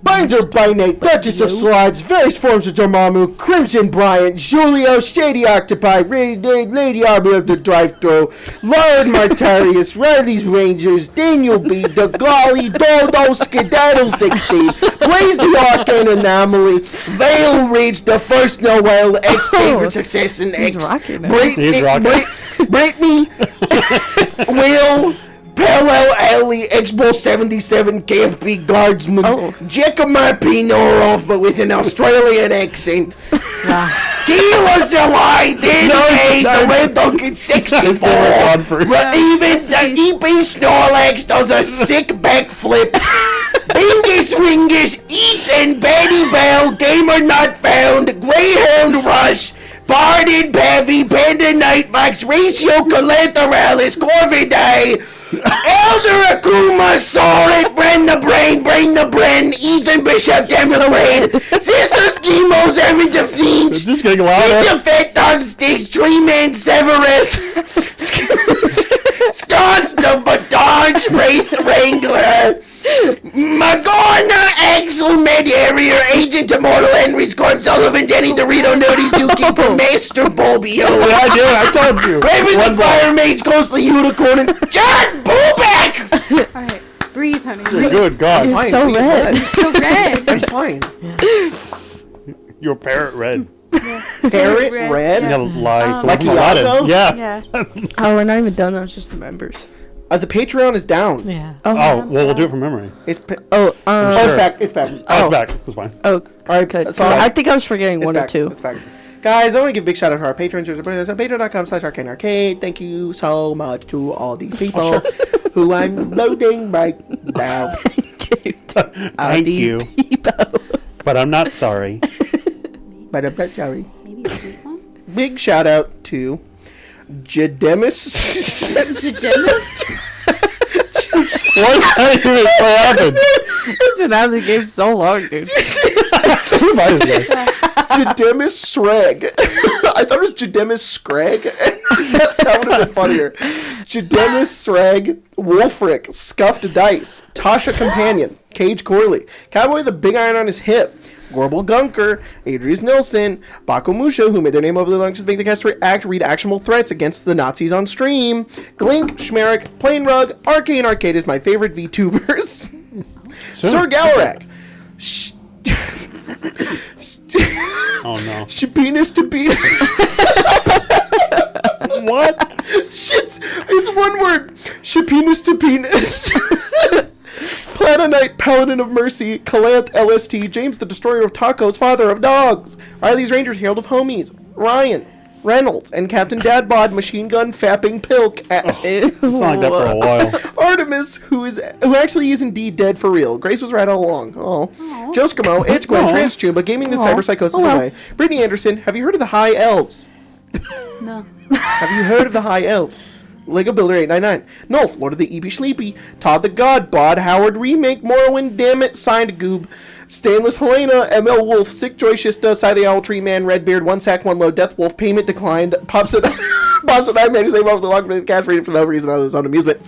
[SPEAKER 1] Binder by Nate, Duchess of Slides, various forms of Dormammu, Crimson Bryant, Julio, Shady Octopi, Lady Army of the Drive-Thru, Lord Martarius, Riley's Rangers, Daniel B, the Golly, Dodo, Skedaddle 16, Blaze the Arcane Anomaly, Vale Ridge, the First Noel, X Favorite Succession,
[SPEAKER 2] He's
[SPEAKER 1] X,
[SPEAKER 2] rocking it.
[SPEAKER 4] He's rocking.
[SPEAKER 1] Brittany, Will, Parallel Alley, Expo 77, KFP Guardsman, Jacoma Pinoroff, but with an Australian accent. Gila July, Danny, the Red Duncan 64. Even the EP Snorlax does a sick backflip. Bingus Wingus, Ethan, Betty Bell, Gamer Not Found, Greyhound Rush, Barded Pavy, Panda Nightbox, Ratio Collateralist, Corvidae, Elder Akuma, Sorit, Bren the Bren, Ethan Bishop, Democrat, Sister Schemos, Evan Defeat,
[SPEAKER 4] Is this getting louder?
[SPEAKER 1] Defect on Sticks, Tree Man Severus, Scotch the Badage, Wraith Wrangler, Magorna, Axel, Med Harrier, Agent Immortal, Henry Scorp, Sullivan, Denny Dorito, Nerdy Zookeeper, Master Bulbio,
[SPEAKER 4] I told you.
[SPEAKER 1] Raven the Fire Mage, Ghostly Unicorn, and John Boobeck!
[SPEAKER 3] Alright, breathe, honey.
[SPEAKER 4] Good God.
[SPEAKER 2] He's
[SPEAKER 1] Fine,
[SPEAKER 2] so
[SPEAKER 1] be
[SPEAKER 2] red.
[SPEAKER 1] red.
[SPEAKER 3] So red.
[SPEAKER 1] I'm fine.
[SPEAKER 4] You're parrot red.
[SPEAKER 1] Parrot
[SPEAKER 3] Red.
[SPEAKER 1] red?
[SPEAKER 4] You gotta lie.
[SPEAKER 1] Like
[SPEAKER 4] Aladdin.
[SPEAKER 1] Iago?
[SPEAKER 4] Yeah.
[SPEAKER 3] Yeah.
[SPEAKER 2] Oh, we're not even done. That was just the members.
[SPEAKER 1] The Patreon is down.
[SPEAKER 5] Yeah.
[SPEAKER 4] Oh, well, we'll do it from memory.
[SPEAKER 1] It's
[SPEAKER 2] Oh,
[SPEAKER 1] it's
[SPEAKER 4] Sure.
[SPEAKER 1] back. It's back.
[SPEAKER 4] Oh, it's back. It's fine.
[SPEAKER 2] Oh,
[SPEAKER 1] Alright,
[SPEAKER 2] good.
[SPEAKER 1] so
[SPEAKER 2] I think I was forgetting
[SPEAKER 1] It's
[SPEAKER 2] one
[SPEAKER 1] back.
[SPEAKER 2] or two.
[SPEAKER 1] It's back. Guys, I want to give a big shout out to our patrons. Patreon.com/Arcane Arcade. Thank you so much to all these people who I'm loading right now.
[SPEAKER 4] Thank you. But I'm not sorry.
[SPEAKER 1] But I'm not sorry.
[SPEAKER 3] Maybe a sweet one?
[SPEAKER 1] Big shout out to Jademus.
[SPEAKER 3] Jademus?
[SPEAKER 4] What happened?
[SPEAKER 2] It's been out of the game so long, dude.
[SPEAKER 4] Who am I to say?
[SPEAKER 1] Jademus Scrag. I thought it was Jademus Scrag. That would have been funnier. Jademus Scrag, Wolfric, Scuffed Dice, Tasha Companion, Cage Corley, Cowboy the Big Iron on his hip, Gorbel Gunker, Adrius Nilsson, Bako Musha, who made their name over the lunches, make the cast read actionable threats against the Nazis on stream, Glink, Schmerich, Plain Rug, Arcane Arcade is my favorite VTubers, Sir Galarak,
[SPEAKER 4] Oh no.
[SPEAKER 1] Shapinas to Penis.
[SPEAKER 4] What?
[SPEAKER 1] It's one word. Shapinas to Penis. Platonite, Paladin of Mercy, Calanth, LST, James the Destroyer of Tacos, Father of Dogs, Riley's Rangers, Herald of Homies, Ryan, Reynolds, and Captain Dadbod, Machine Gun, Fapping Pilk,
[SPEAKER 4] It's not like that for a while.
[SPEAKER 1] Artemis, who actually is indeed dead for real. Grace was right all along. Oh. Joe Skimo, It's Gwen, Transchumba, Gaming the Cyber Psychosis Away. Brittany Anderson, have you heard of the High Elves?
[SPEAKER 3] No.
[SPEAKER 1] Have you heard of the High Elves? Lego Builder 899. Nolf, Lord of the Eepy Sleepy. Todd the God, Bod Howard Remake, Morrowind, Dammit, Signed Goob. Stainless Helena, ML Wolf, Sick Joy Shista, Side the Owl Tree Man, Redbeard, One Sack, One Load, Death Wolf, Payment Declined, Pops and I made his name over the long for the cash reading for no reason other than his own amusement.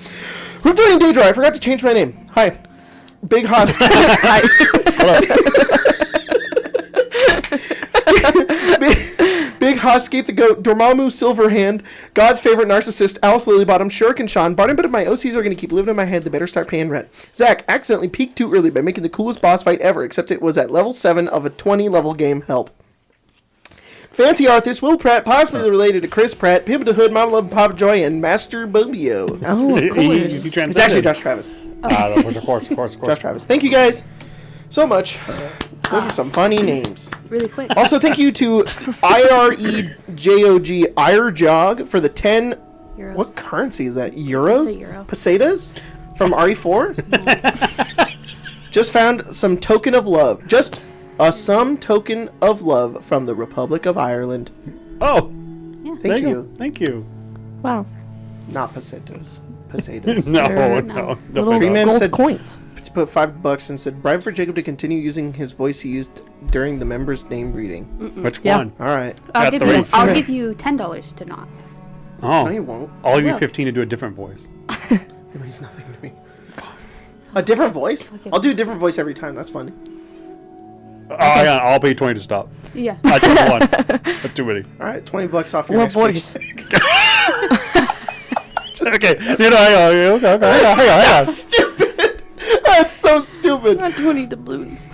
[SPEAKER 1] Reptilian Daydrew, I forgot to change my name. Hi. Big Husk. Hi. Big Huscape the Goat, Dormammu Silverhand, God's Favorite Narcissist, Alice Lilybottom, Shuriken Sean, Barton, but if my OCs are going to keep living in my head, they better start paying rent. Zach accidentally peaked too early by making the coolest boss fight ever, except it was at level 7 of a 20-level game. Help. Fancy Arthur, Will Pratt, possibly related to Chris Pratt, Pimp the Hood, Mama Love, Papa Joy, and Master Bobio.
[SPEAKER 2] Oh, of course.
[SPEAKER 1] It's actually Josh Travis.
[SPEAKER 4] Of course.
[SPEAKER 1] Josh Travis. Thank you guys so much. Those are some funny names.
[SPEAKER 3] Really quick.
[SPEAKER 1] Also, thank you to IREJOG Irejog for the 10.
[SPEAKER 3] Euros.
[SPEAKER 1] What currency is that? Euros?
[SPEAKER 3] It's a euro.
[SPEAKER 1] Pesetas? From RE4? Just found some token of love. Just some token of love from the Republic of Ireland.
[SPEAKER 4] Oh,
[SPEAKER 1] Thank you.
[SPEAKER 4] Thank you.
[SPEAKER 2] Wow.
[SPEAKER 1] Not pesetas. Pesetas.
[SPEAKER 4] No,
[SPEAKER 2] Sure.
[SPEAKER 4] no.
[SPEAKER 2] Little
[SPEAKER 1] Tree Man
[SPEAKER 2] gold
[SPEAKER 1] said-
[SPEAKER 2] coins.
[SPEAKER 1] Put $5 and said, bribe for Jacob to continue using his voice he used during the member's name reading.
[SPEAKER 4] Which
[SPEAKER 2] Yeah.
[SPEAKER 4] one?
[SPEAKER 1] All right.
[SPEAKER 3] I'll
[SPEAKER 4] Got
[SPEAKER 3] give you.
[SPEAKER 4] three.
[SPEAKER 3] I'll give you $10 to not.
[SPEAKER 1] No, you
[SPEAKER 4] Oh,
[SPEAKER 1] won't.
[SPEAKER 4] I'll give you
[SPEAKER 3] will.
[SPEAKER 4] 15 to do a different voice.
[SPEAKER 1] It means nothing to me. A different voice? I'll do a different voice every time. That's funny.
[SPEAKER 4] Hang on, I'll pay 20 to stop.
[SPEAKER 3] Yeah.
[SPEAKER 4] I took one. That's too many.
[SPEAKER 1] All right, $20 off your
[SPEAKER 2] Well,
[SPEAKER 1] next
[SPEAKER 2] boys.
[SPEAKER 1] paycheck.
[SPEAKER 4] Okay, hang on.
[SPEAKER 1] Stupid. That's so stupid.
[SPEAKER 2] Not 20 doubloons.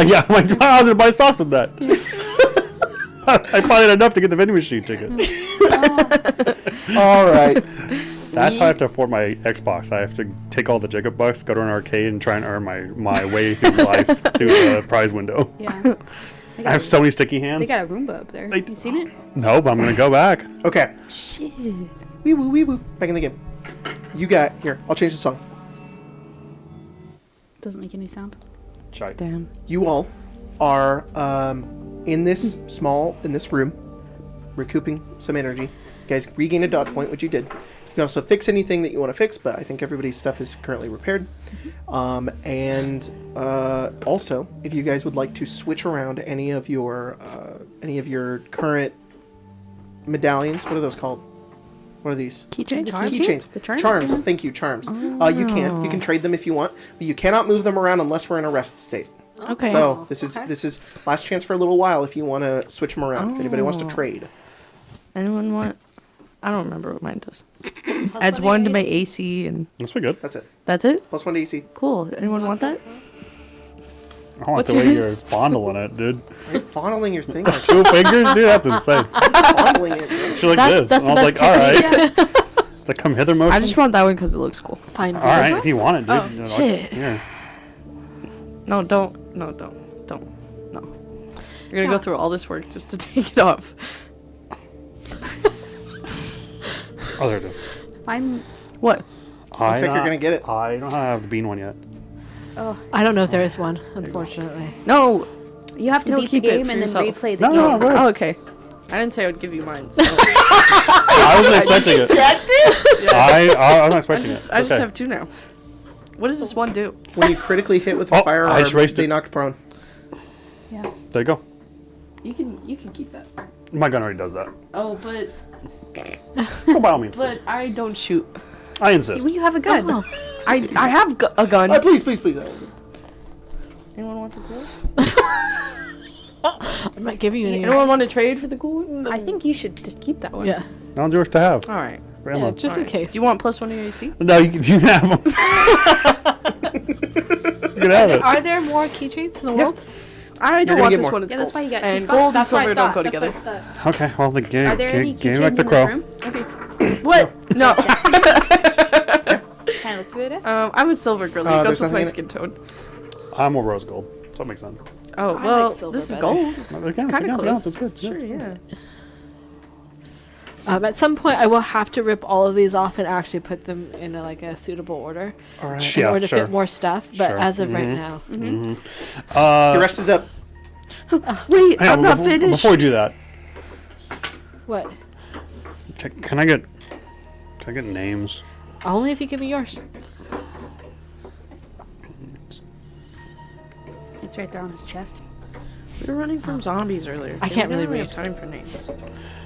[SPEAKER 4] Yeah, I'm like, I was going to buy socks with that. I probably had enough to get the vending machine ticket.
[SPEAKER 1] All right.
[SPEAKER 4] That's how I have to afford my Xbox. I have to take all the Jacob bucks, go to an arcade, and try and earn my way through life through the prize window.
[SPEAKER 3] Yeah.
[SPEAKER 4] I have so many sticky hands.
[SPEAKER 3] They got a Roomba up there. You seen it?
[SPEAKER 4] No, but I'm going to go back.
[SPEAKER 1] Okay.
[SPEAKER 2] Shit.
[SPEAKER 1] Wee woo, wee woo. Back in the game. You got here. I'll change the song.
[SPEAKER 3] Doesn't make any sound.
[SPEAKER 4] Chai.
[SPEAKER 2] Damn.
[SPEAKER 1] You all are in this room, recouping some energy. You guys regain a dot point, which you did. You can also fix anything that you want to fix, but I think everybody's stuff is currently repaired. Also, if you guys would like to switch around any of your current medallions, what are those called? What are these?
[SPEAKER 2] Keychains?
[SPEAKER 1] Keychains.
[SPEAKER 3] The charms,
[SPEAKER 1] Charms.
[SPEAKER 3] yeah.
[SPEAKER 1] Thank you, charms. You can trade them if you want, but you cannot move them around unless we're in a rest state.
[SPEAKER 2] Okay.
[SPEAKER 1] So this is last chance for a little while if you want to switch them around. If anybody wants to trade.
[SPEAKER 2] Anyone want? I don't remember what mine does. Adds 1 to my AC and
[SPEAKER 4] That's pretty good.
[SPEAKER 1] That's it.
[SPEAKER 2] that's it?
[SPEAKER 1] +1 to AC.
[SPEAKER 2] Cool. Anyone want that?
[SPEAKER 4] I want
[SPEAKER 2] What's
[SPEAKER 4] the way you're
[SPEAKER 2] yours?
[SPEAKER 4] fondling it, dude.
[SPEAKER 1] Are you fondling your thing?
[SPEAKER 4] 2 fingers? Dude, that's insane.
[SPEAKER 1] Fondling it.
[SPEAKER 4] She like
[SPEAKER 2] That's-
[SPEAKER 4] this.
[SPEAKER 2] that's
[SPEAKER 4] And I
[SPEAKER 2] the
[SPEAKER 4] was like,
[SPEAKER 2] best
[SPEAKER 4] alright. It's a come hither motion.
[SPEAKER 2] I just want that one because it looks cool.
[SPEAKER 5] Fine.
[SPEAKER 4] Alright, if you want it, dude.
[SPEAKER 2] Oh,
[SPEAKER 4] You know,
[SPEAKER 2] shit.
[SPEAKER 4] Yeah.
[SPEAKER 2] No, don't. No. You're gonna go through all this work just to take it off.
[SPEAKER 4] Oh, there it is.
[SPEAKER 3] Mine.
[SPEAKER 2] What?
[SPEAKER 1] Looks like you're gonna get it.
[SPEAKER 4] I don't have the bean one yet.
[SPEAKER 3] Oh,
[SPEAKER 5] I don't know if there is one, unfortunately.
[SPEAKER 2] No.
[SPEAKER 3] you have to
[SPEAKER 2] No,
[SPEAKER 3] beat the
[SPEAKER 2] keep it
[SPEAKER 3] game
[SPEAKER 2] for
[SPEAKER 3] and then
[SPEAKER 2] yourself.
[SPEAKER 3] replay the
[SPEAKER 4] No,
[SPEAKER 3] game.
[SPEAKER 4] go ahead.
[SPEAKER 2] Oh, okay. I didn't say I would give you mine. So
[SPEAKER 4] I wasn't expecting it. I wasn't expecting it.
[SPEAKER 2] I just
[SPEAKER 4] Okay.
[SPEAKER 2] have 2 now. What does this one do?
[SPEAKER 1] When you critically hit with
[SPEAKER 4] Oh,
[SPEAKER 1] a
[SPEAKER 4] I
[SPEAKER 1] firearm,
[SPEAKER 4] just raised
[SPEAKER 1] they
[SPEAKER 4] it.
[SPEAKER 1] knocked prone.
[SPEAKER 3] Yeah.
[SPEAKER 4] There you go.
[SPEAKER 2] You can keep that.
[SPEAKER 4] My gun already does that.
[SPEAKER 2] Oh, but
[SPEAKER 4] Go by all means, please.
[SPEAKER 2] I don't shoot.
[SPEAKER 4] I insist.
[SPEAKER 3] Well, you have a gun.
[SPEAKER 2] Oh. I have a gun.
[SPEAKER 1] Please.
[SPEAKER 2] Anyone want the cool?
[SPEAKER 5] I'm not giving you any.
[SPEAKER 2] Anyone want to trade for the cool one?
[SPEAKER 3] I think you should just keep that one.
[SPEAKER 5] Yeah.
[SPEAKER 4] That one's yours to have.
[SPEAKER 2] All right.
[SPEAKER 5] Yeah, just in
[SPEAKER 2] Alright.
[SPEAKER 5] case.
[SPEAKER 2] Do you want +1 to your AC?
[SPEAKER 4] No, you can have them. You can have it.
[SPEAKER 5] Are there more keychains in the world?
[SPEAKER 2] I
[SPEAKER 1] You're
[SPEAKER 2] don't
[SPEAKER 1] gonna
[SPEAKER 2] want
[SPEAKER 1] get
[SPEAKER 2] this
[SPEAKER 1] more.
[SPEAKER 2] one. It's
[SPEAKER 3] Yeah, that's
[SPEAKER 2] gold.
[SPEAKER 3] why you got 2
[SPEAKER 2] And
[SPEAKER 3] spots.
[SPEAKER 2] gold and
[SPEAKER 3] That's what I
[SPEAKER 2] silver don't go
[SPEAKER 3] thought.
[SPEAKER 2] together.
[SPEAKER 3] That's what I thought.
[SPEAKER 4] Okay, well, the game.
[SPEAKER 3] Are there any
[SPEAKER 4] game
[SPEAKER 3] keychains
[SPEAKER 4] like
[SPEAKER 3] in
[SPEAKER 4] the
[SPEAKER 3] this
[SPEAKER 4] crow.
[SPEAKER 3] room?
[SPEAKER 2] What? No.
[SPEAKER 3] Can I look through the desk?
[SPEAKER 2] I'm a silver girly. It
[SPEAKER 1] there's
[SPEAKER 2] goes with my
[SPEAKER 1] nothing in
[SPEAKER 2] skin tone.
[SPEAKER 4] I'm a rose gold, so it makes sense.
[SPEAKER 2] Oh,
[SPEAKER 5] like
[SPEAKER 2] well,
[SPEAKER 5] silver
[SPEAKER 2] this is
[SPEAKER 5] better.
[SPEAKER 2] gold.
[SPEAKER 4] It
[SPEAKER 2] It's
[SPEAKER 4] counts,
[SPEAKER 2] kind
[SPEAKER 4] it
[SPEAKER 2] of
[SPEAKER 4] counts, it
[SPEAKER 2] close.
[SPEAKER 4] counts, it's good,
[SPEAKER 2] Sure,
[SPEAKER 4] yeah.
[SPEAKER 2] yeah.
[SPEAKER 5] At some point, I will have to rip all of these off and actually put them in a suitable order
[SPEAKER 1] All right.
[SPEAKER 5] in
[SPEAKER 4] Yeah,
[SPEAKER 5] order to
[SPEAKER 4] sure.
[SPEAKER 5] fit more stuff. But
[SPEAKER 4] Sure.
[SPEAKER 5] as of right now,
[SPEAKER 1] Your rest is up.
[SPEAKER 2] Wait,
[SPEAKER 4] Hang
[SPEAKER 2] I'm
[SPEAKER 4] on,
[SPEAKER 2] not
[SPEAKER 4] before,
[SPEAKER 2] finished.
[SPEAKER 4] Before we do that,
[SPEAKER 5] what?
[SPEAKER 4] can I get names?
[SPEAKER 5] Only if you give me yours.
[SPEAKER 3] It's right there on his chest.
[SPEAKER 2] We were running from zombies earlier.
[SPEAKER 5] I can't really
[SPEAKER 2] We don't
[SPEAKER 5] read.
[SPEAKER 2] have time for names.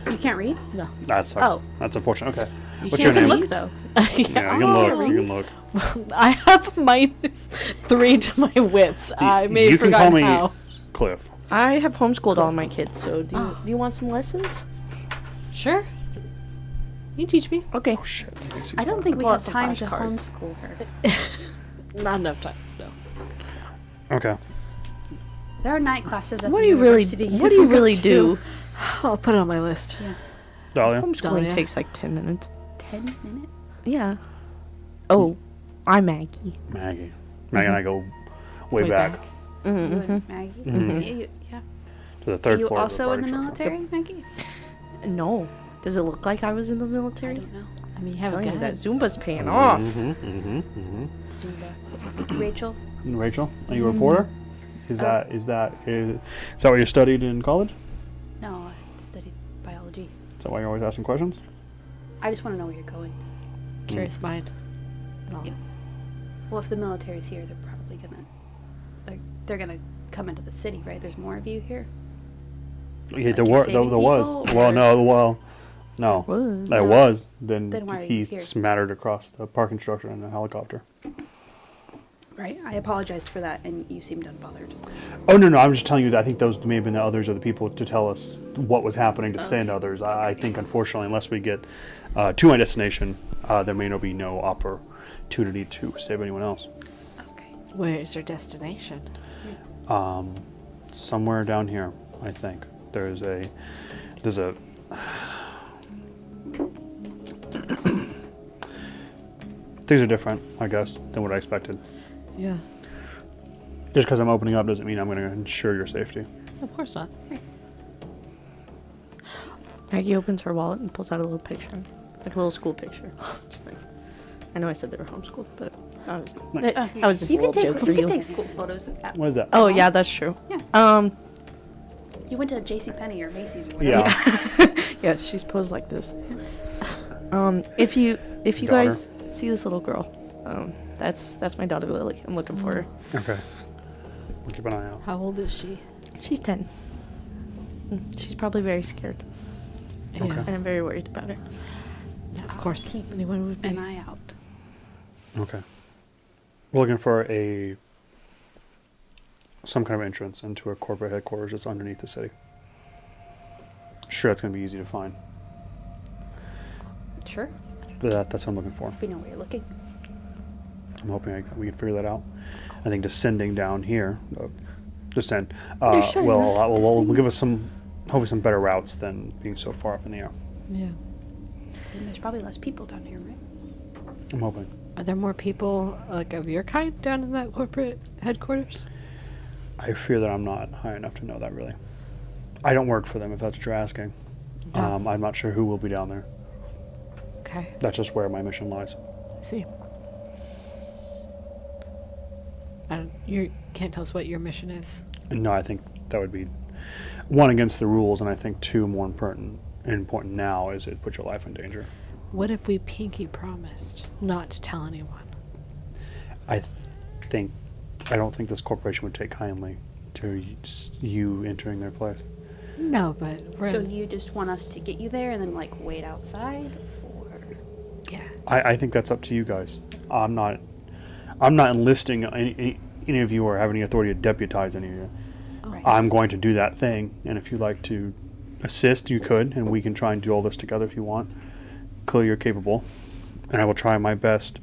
[SPEAKER 3] You can't read?
[SPEAKER 4] That sucks.
[SPEAKER 3] Oh.
[SPEAKER 4] That's unfortunate. Okay.
[SPEAKER 2] You
[SPEAKER 4] What's
[SPEAKER 2] can't
[SPEAKER 4] your
[SPEAKER 3] You
[SPEAKER 4] name?
[SPEAKER 3] can look, though.
[SPEAKER 4] Yeah, you can look. You can look.
[SPEAKER 5] I have -3 to my wits. I may
[SPEAKER 4] you
[SPEAKER 5] have
[SPEAKER 4] can call
[SPEAKER 5] forgotten
[SPEAKER 4] me
[SPEAKER 5] how.
[SPEAKER 4] Cliff.
[SPEAKER 2] I have homeschooled all my kids, so do you want some lessons?
[SPEAKER 5] Sure. You teach me.
[SPEAKER 2] Okay.
[SPEAKER 4] Oh shit.
[SPEAKER 3] I don't think we
[SPEAKER 2] Pull
[SPEAKER 3] have
[SPEAKER 2] out some
[SPEAKER 3] time to
[SPEAKER 2] flashcards.
[SPEAKER 3] homeschool her.
[SPEAKER 5] Not enough time. No.
[SPEAKER 4] Okay.
[SPEAKER 3] There are night classes at
[SPEAKER 2] What
[SPEAKER 3] the
[SPEAKER 2] do you really?
[SPEAKER 3] university.
[SPEAKER 2] What do you
[SPEAKER 3] can go
[SPEAKER 2] really
[SPEAKER 3] to.
[SPEAKER 2] do?
[SPEAKER 5] I'll put it on my list.
[SPEAKER 4] Dahlia.
[SPEAKER 2] Homeschooling
[SPEAKER 5] Dahlia.
[SPEAKER 2] takes like 10 minutes.
[SPEAKER 3] 10 minutes?
[SPEAKER 2] Yeah. Oh, I'm Maggie.
[SPEAKER 4] Maggie. Maggie and I go way back
[SPEAKER 3] You and Maggie? Yeah.
[SPEAKER 4] to the
[SPEAKER 3] Are
[SPEAKER 4] third
[SPEAKER 3] you
[SPEAKER 4] floor.
[SPEAKER 3] also
[SPEAKER 4] of
[SPEAKER 3] in
[SPEAKER 4] the
[SPEAKER 3] the
[SPEAKER 4] party
[SPEAKER 3] military, Maggie?
[SPEAKER 2] No. Does it look like I was in the
[SPEAKER 3] I
[SPEAKER 2] military?
[SPEAKER 3] don't know.
[SPEAKER 5] I mean, you have a
[SPEAKER 2] Telling you
[SPEAKER 5] gun.
[SPEAKER 2] that Zumba's paying off.
[SPEAKER 3] Zumba. Rachel?
[SPEAKER 4] Rachel, are you a reporter? Is that what you studied in college?
[SPEAKER 3] No, I studied biology.
[SPEAKER 4] Is that why you're always asking questions?
[SPEAKER 3] I just want to know where you're going.
[SPEAKER 5] Curious mind. No.
[SPEAKER 3] Yeah. Well, if the military's here, they're probably gonna, they're gonna come into the city, right? There's more of you here.
[SPEAKER 4] Yeah,
[SPEAKER 3] Like you're saving
[SPEAKER 4] there was.
[SPEAKER 3] people,
[SPEAKER 4] Well,
[SPEAKER 3] or-
[SPEAKER 4] no.
[SPEAKER 2] Was.
[SPEAKER 4] There was. Then
[SPEAKER 3] Then why are
[SPEAKER 4] he
[SPEAKER 3] you here?
[SPEAKER 4] smattered across the parking structure in a helicopter.
[SPEAKER 3] Right. I apologized for that, and you seemed unbothered.
[SPEAKER 4] Oh, no, I'm just telling you that I think those may have been the others or the people to tell us what was happening to send others. I think, unfortunately, unless we get to my destination, there may not be no opportunity to save anyone else.
[SPEAKER 3] Okay.
[SPEAKER 5] Where is your destination?
[SPEAKER 4] Somewhere down here, I think. There's a things are different, I guess, than what I expected.
[SPEAKER 5] Yeah.
[SPEAKER 4] Just because I'm opening up doesn't mean I'm going to ensure your safety.
[SPEAKER 5] Of course not.
[SPEAKER 2] Maggie opens her wallet and pulls out a little picture, like a little school picture. I know I said they were homeschooled, but I was just
[SPEAKER 3] You
[SPEAKER 2] a
[SPEAKER 3] can
[SPEAKER 2] little
[SPEAKER 3] take
[SPEAKER 2] joke for
[SPEAKER 3] you
[SPEAKER 2] you.
[SPEAKER 3] can take school photos at
[SPEAKER 4] What is that?
[SPEAKER 2] Oh yeah, that's true.
[SPEAKER 3] Yeah. You went to JCPenney or Macy's or whatever.
[SPEAKER 4] Yeah.
[SPEAKER 2] Yeah, she's posed like this. If you
[SPEAKER 4] Daughter.
[SPEAKER 2] guys see this little girl, that's my daughter Lily. I'm looking for her.
[SPEAKER 4] Okay. We'll keep an eye out.
[SPEAKER 5] How old is she?
[SPEAKER 2] She's 10. She's probably very scared,
[SPEAKER 5] Yeah.
[SPEAKER 4] Okay.
[SPEAKER 2] and I'm very worried about her.
[SPEAKER 5] Yeah, of course.
[SPEAKER 3] Keep
[SPEAKER 5] Anyone would be.
[SPEAKER 3] an eye out.
[SPEAKER 4] Okay. We're looking for some kind of entrance into a corporate headquarters that's underneath the city. Sure, that's going to be easy to find.
[SPEAKER 3] Sure.
[SPEAKER 4] That's what I'm looking for.
[SPEAKER 3] We know where you're looking.
[SPEAKER 4] I'm hoping we can figure that out. I think descending down here, descend,
[SPEAKER 2] They're showing
[SPEAKER 4] will
[SPEAKER 2] that
[SPEAKER 4] give us hopefully some better routes than being so far up in the air.
[SPEAKER 5] Yeah.
[SPEAKER 3] And there's probably less people down here, right?
[SPEAKER 4] I'm hoping.
[SPEAKER 5] Are there more people like of your kind down in that corporate headquarters?
[SPEAKER 4] I fear that I'm not high enough to know that, really. I don't work for them, if that's what you're asking.
[SPEAKER 5] No.
[SPEAKER 4] I'm not sure who will be down there.
[SPEAKER 5] Okay.
[SPEAKER 4] That's just where my mission lies.
[SPEAKER 5] I see. You can't tell us what your mission is.
[SPEAKER 4] And no, I think that would be, one, against the rules, and I think two, more important now, is it put your life in danger.
[SPEAKER 5] What if we pinky promised not to tell anyone?
[SPEAKER 4] I don't think this corporation would take kindly to you entering their place.
[SPEAKER 5] No, but we're
[SPEAKER 3] So you just want us to get you there and then like wait outside, or
[SPEAKER 5] yeah.
[SPEAKER 4] I think that's up to you guys. I'm not enlisting any of you or have any authority to deputize any of you.
[SPEAKER 3] Right.
[SPEAKER 4] I'm going to do that thing, and if you'd like to assist, you could, and we can try and do all this together if you want. Clearly, you're capable, and I will try my best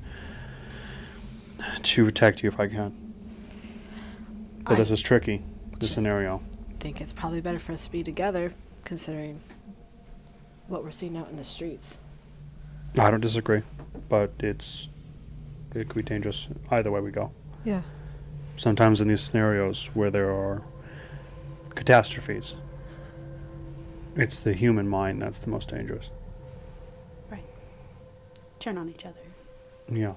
[SPEAKER 4] to protect you if I can. But this is tricky, this
[SPEAKER 5] just-
[SPEAKER 4] scenario.
[SPEAKER 5] I think it's probably better for us to be together, considering what we're seeing out in the streets.
[SPEAKER 4] I don't disagree, but it could be dangerous either way we go.
[SPEAKER 5] Yeah.
[SPEAKER 4] Sometimes in these scenarios where there are catastrophes, it's the human mind that's the most dangerous.
[SPEAKER 3] right? Turn on each other.
[SPEAKER 4] Yeah.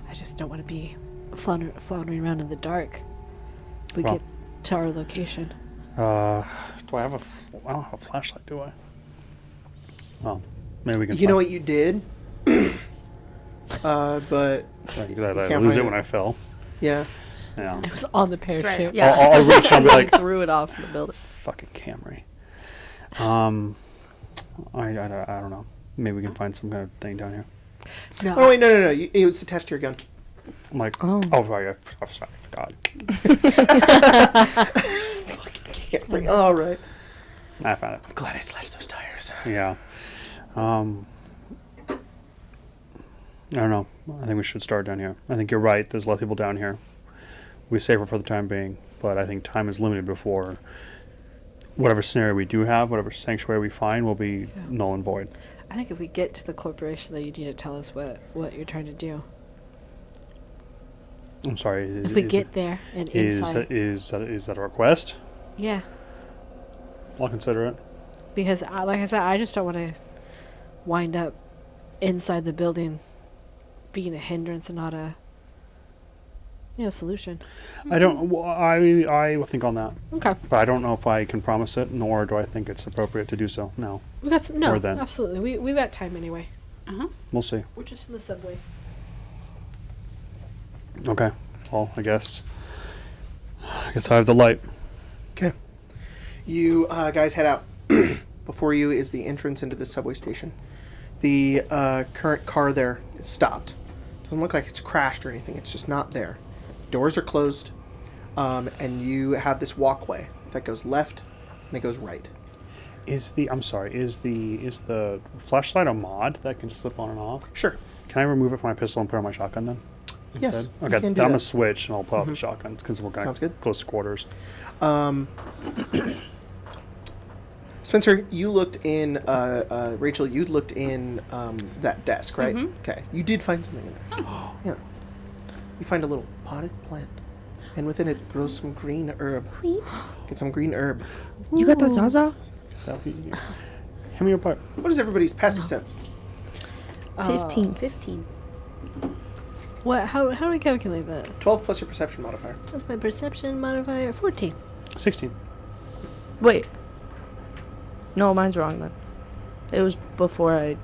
[SPEAKER 5] I just don't want to be floundering around in the dark. If we
[SPEAKER 4] Well.
[SPEAKER 5] get to our location.
[SPEAKER 4] Do I have I don't have a flashlight, do I? Well, maybe we can.
[SPEAKER 1] You know what you did? But
[SPEAKER 4] I
[SPEAKER 1] can't
[SPEAKER 4] lose
[SPEAKER 1] find
[SPEAKER 4] it when I fell.
[SPEAKER 1] yeah.
[SPEAKER 4] Yeah.
[SPEAKER 5] It was on the
[SPEAKER 3] right.
[SPEAKER 5] parachute.
[SPEAKER 2] Yeah.
[SPEAKER 4] I'll reach and be like,
[SPEAKER 2] threw it off the building.
[SPEAKER 4] fucking Camry. I don't know. Maybe we can find some kind of thing down here.
[SPEAKER 5] No.
[SPEAKER 1] Oh wait, no. It was attached to your gun.
[SPEAKER 4] I'm like,
[SPEAKER 2] Oh.
[SPEAKER 4] sorry, I forgot.
[SPEAKER 1] Camry. All right.
[SPEAKER 4] I found it.
[SPEAKER 1] I'm glad I slashed those tires.
[SPEAKER 4] Yeah. I don't know. I think we should start down here. I think you're right. There's a lot of people down here. We're safer for the time being, but I think time is limited before whatever scenario we do have, whatever sanctuary we find, will be null and void.
[SPEAKER 5] I think if we get to the corporation, though, you need to tell us what you're trying to do.
[SPEAKER 4] I'm sorry.
[SPEAKER 5] If we get there and inside.
[SPEAKER 4] Is that a request?
[SPEAKER 5] Yeah.
[SPEAKER 4] I'll consider it.
[SPEAKER 5] Because, like I said, I just don't want to wind up inside the building being a hindrance and not a solution.
[SPEAKER 4] I don't. I will think on that,
[SPEAKER 5] Okay.
[SPEAKER 4] but I don't know if I can promise it, nor do I think it's appropriate to do so. No,
[SPEAKER 5] We got some. No,
[SPEAKER 4] Or then.
[SPEAKER 5] absolutely. We've got time anyway.
[SPEAKER 4] we'll see.
[SPEAKER 5] We're just in the subway.
[SPEAKER 4] Okay. Well, I guess I have the light.
[SPEAKER 1] Okay. You guys head out. Before you is the entrance into the subway station. The current car there is stopped. Doesn't look like it's crashed or anything. It's just not there. Doors are closed, and you have this walkway that goes left and it goes right.
[SPEAKER 4] Is the flashlight a mod that can slip on and off?
[SPEAKER 1] Sure.
[SPEAKER 4] Can I remove it from my pistol and put it on my shotgun then?
[SPEAKER 1] Yes,
[SPEAKER 4] Instead?
[SPEAKER 1] you
[SPEAKER 4] Okay,
[SPEAKER 1] can
[SPEAKER 4] then
[SPEAKER 1] do
[SPEAKER 4] I'm gonna
[SPEAKER 1] that.
[SPEAKER 4] switch and I'll pull out the shotgun because we're kind
[SPEAKER 1] Sounds
[SPEAKER 4] of
[SPEAKER 1] good.
[SPEAKER 4] close to quarters.
[SPEAKER 1] Spencer, you looked in. Rachel, you looked in that desk, right? Okay. You did find something in there. Oh. Yeah. You find a little potted plant, and within it grows some green herb. Get some green herb.
[SPEAKER 2] You got that Zaza?
[SPEAKER 4] Hand me your part.
[SPEAKER 1] What is everybody's passive sense?
[SPEAKER 2] 15.
[SPEAKER 3] 15.
[SPEAKER 5] What? How do I calculate that?
[SPEAKER 1] 12 plus your perception modifier.
[SPEAKER 5] That's my perception modifier. 14.
[SPEAKER 4] 16.
[SPEAKER 2] Wait. No, mine's wrong then. It was before I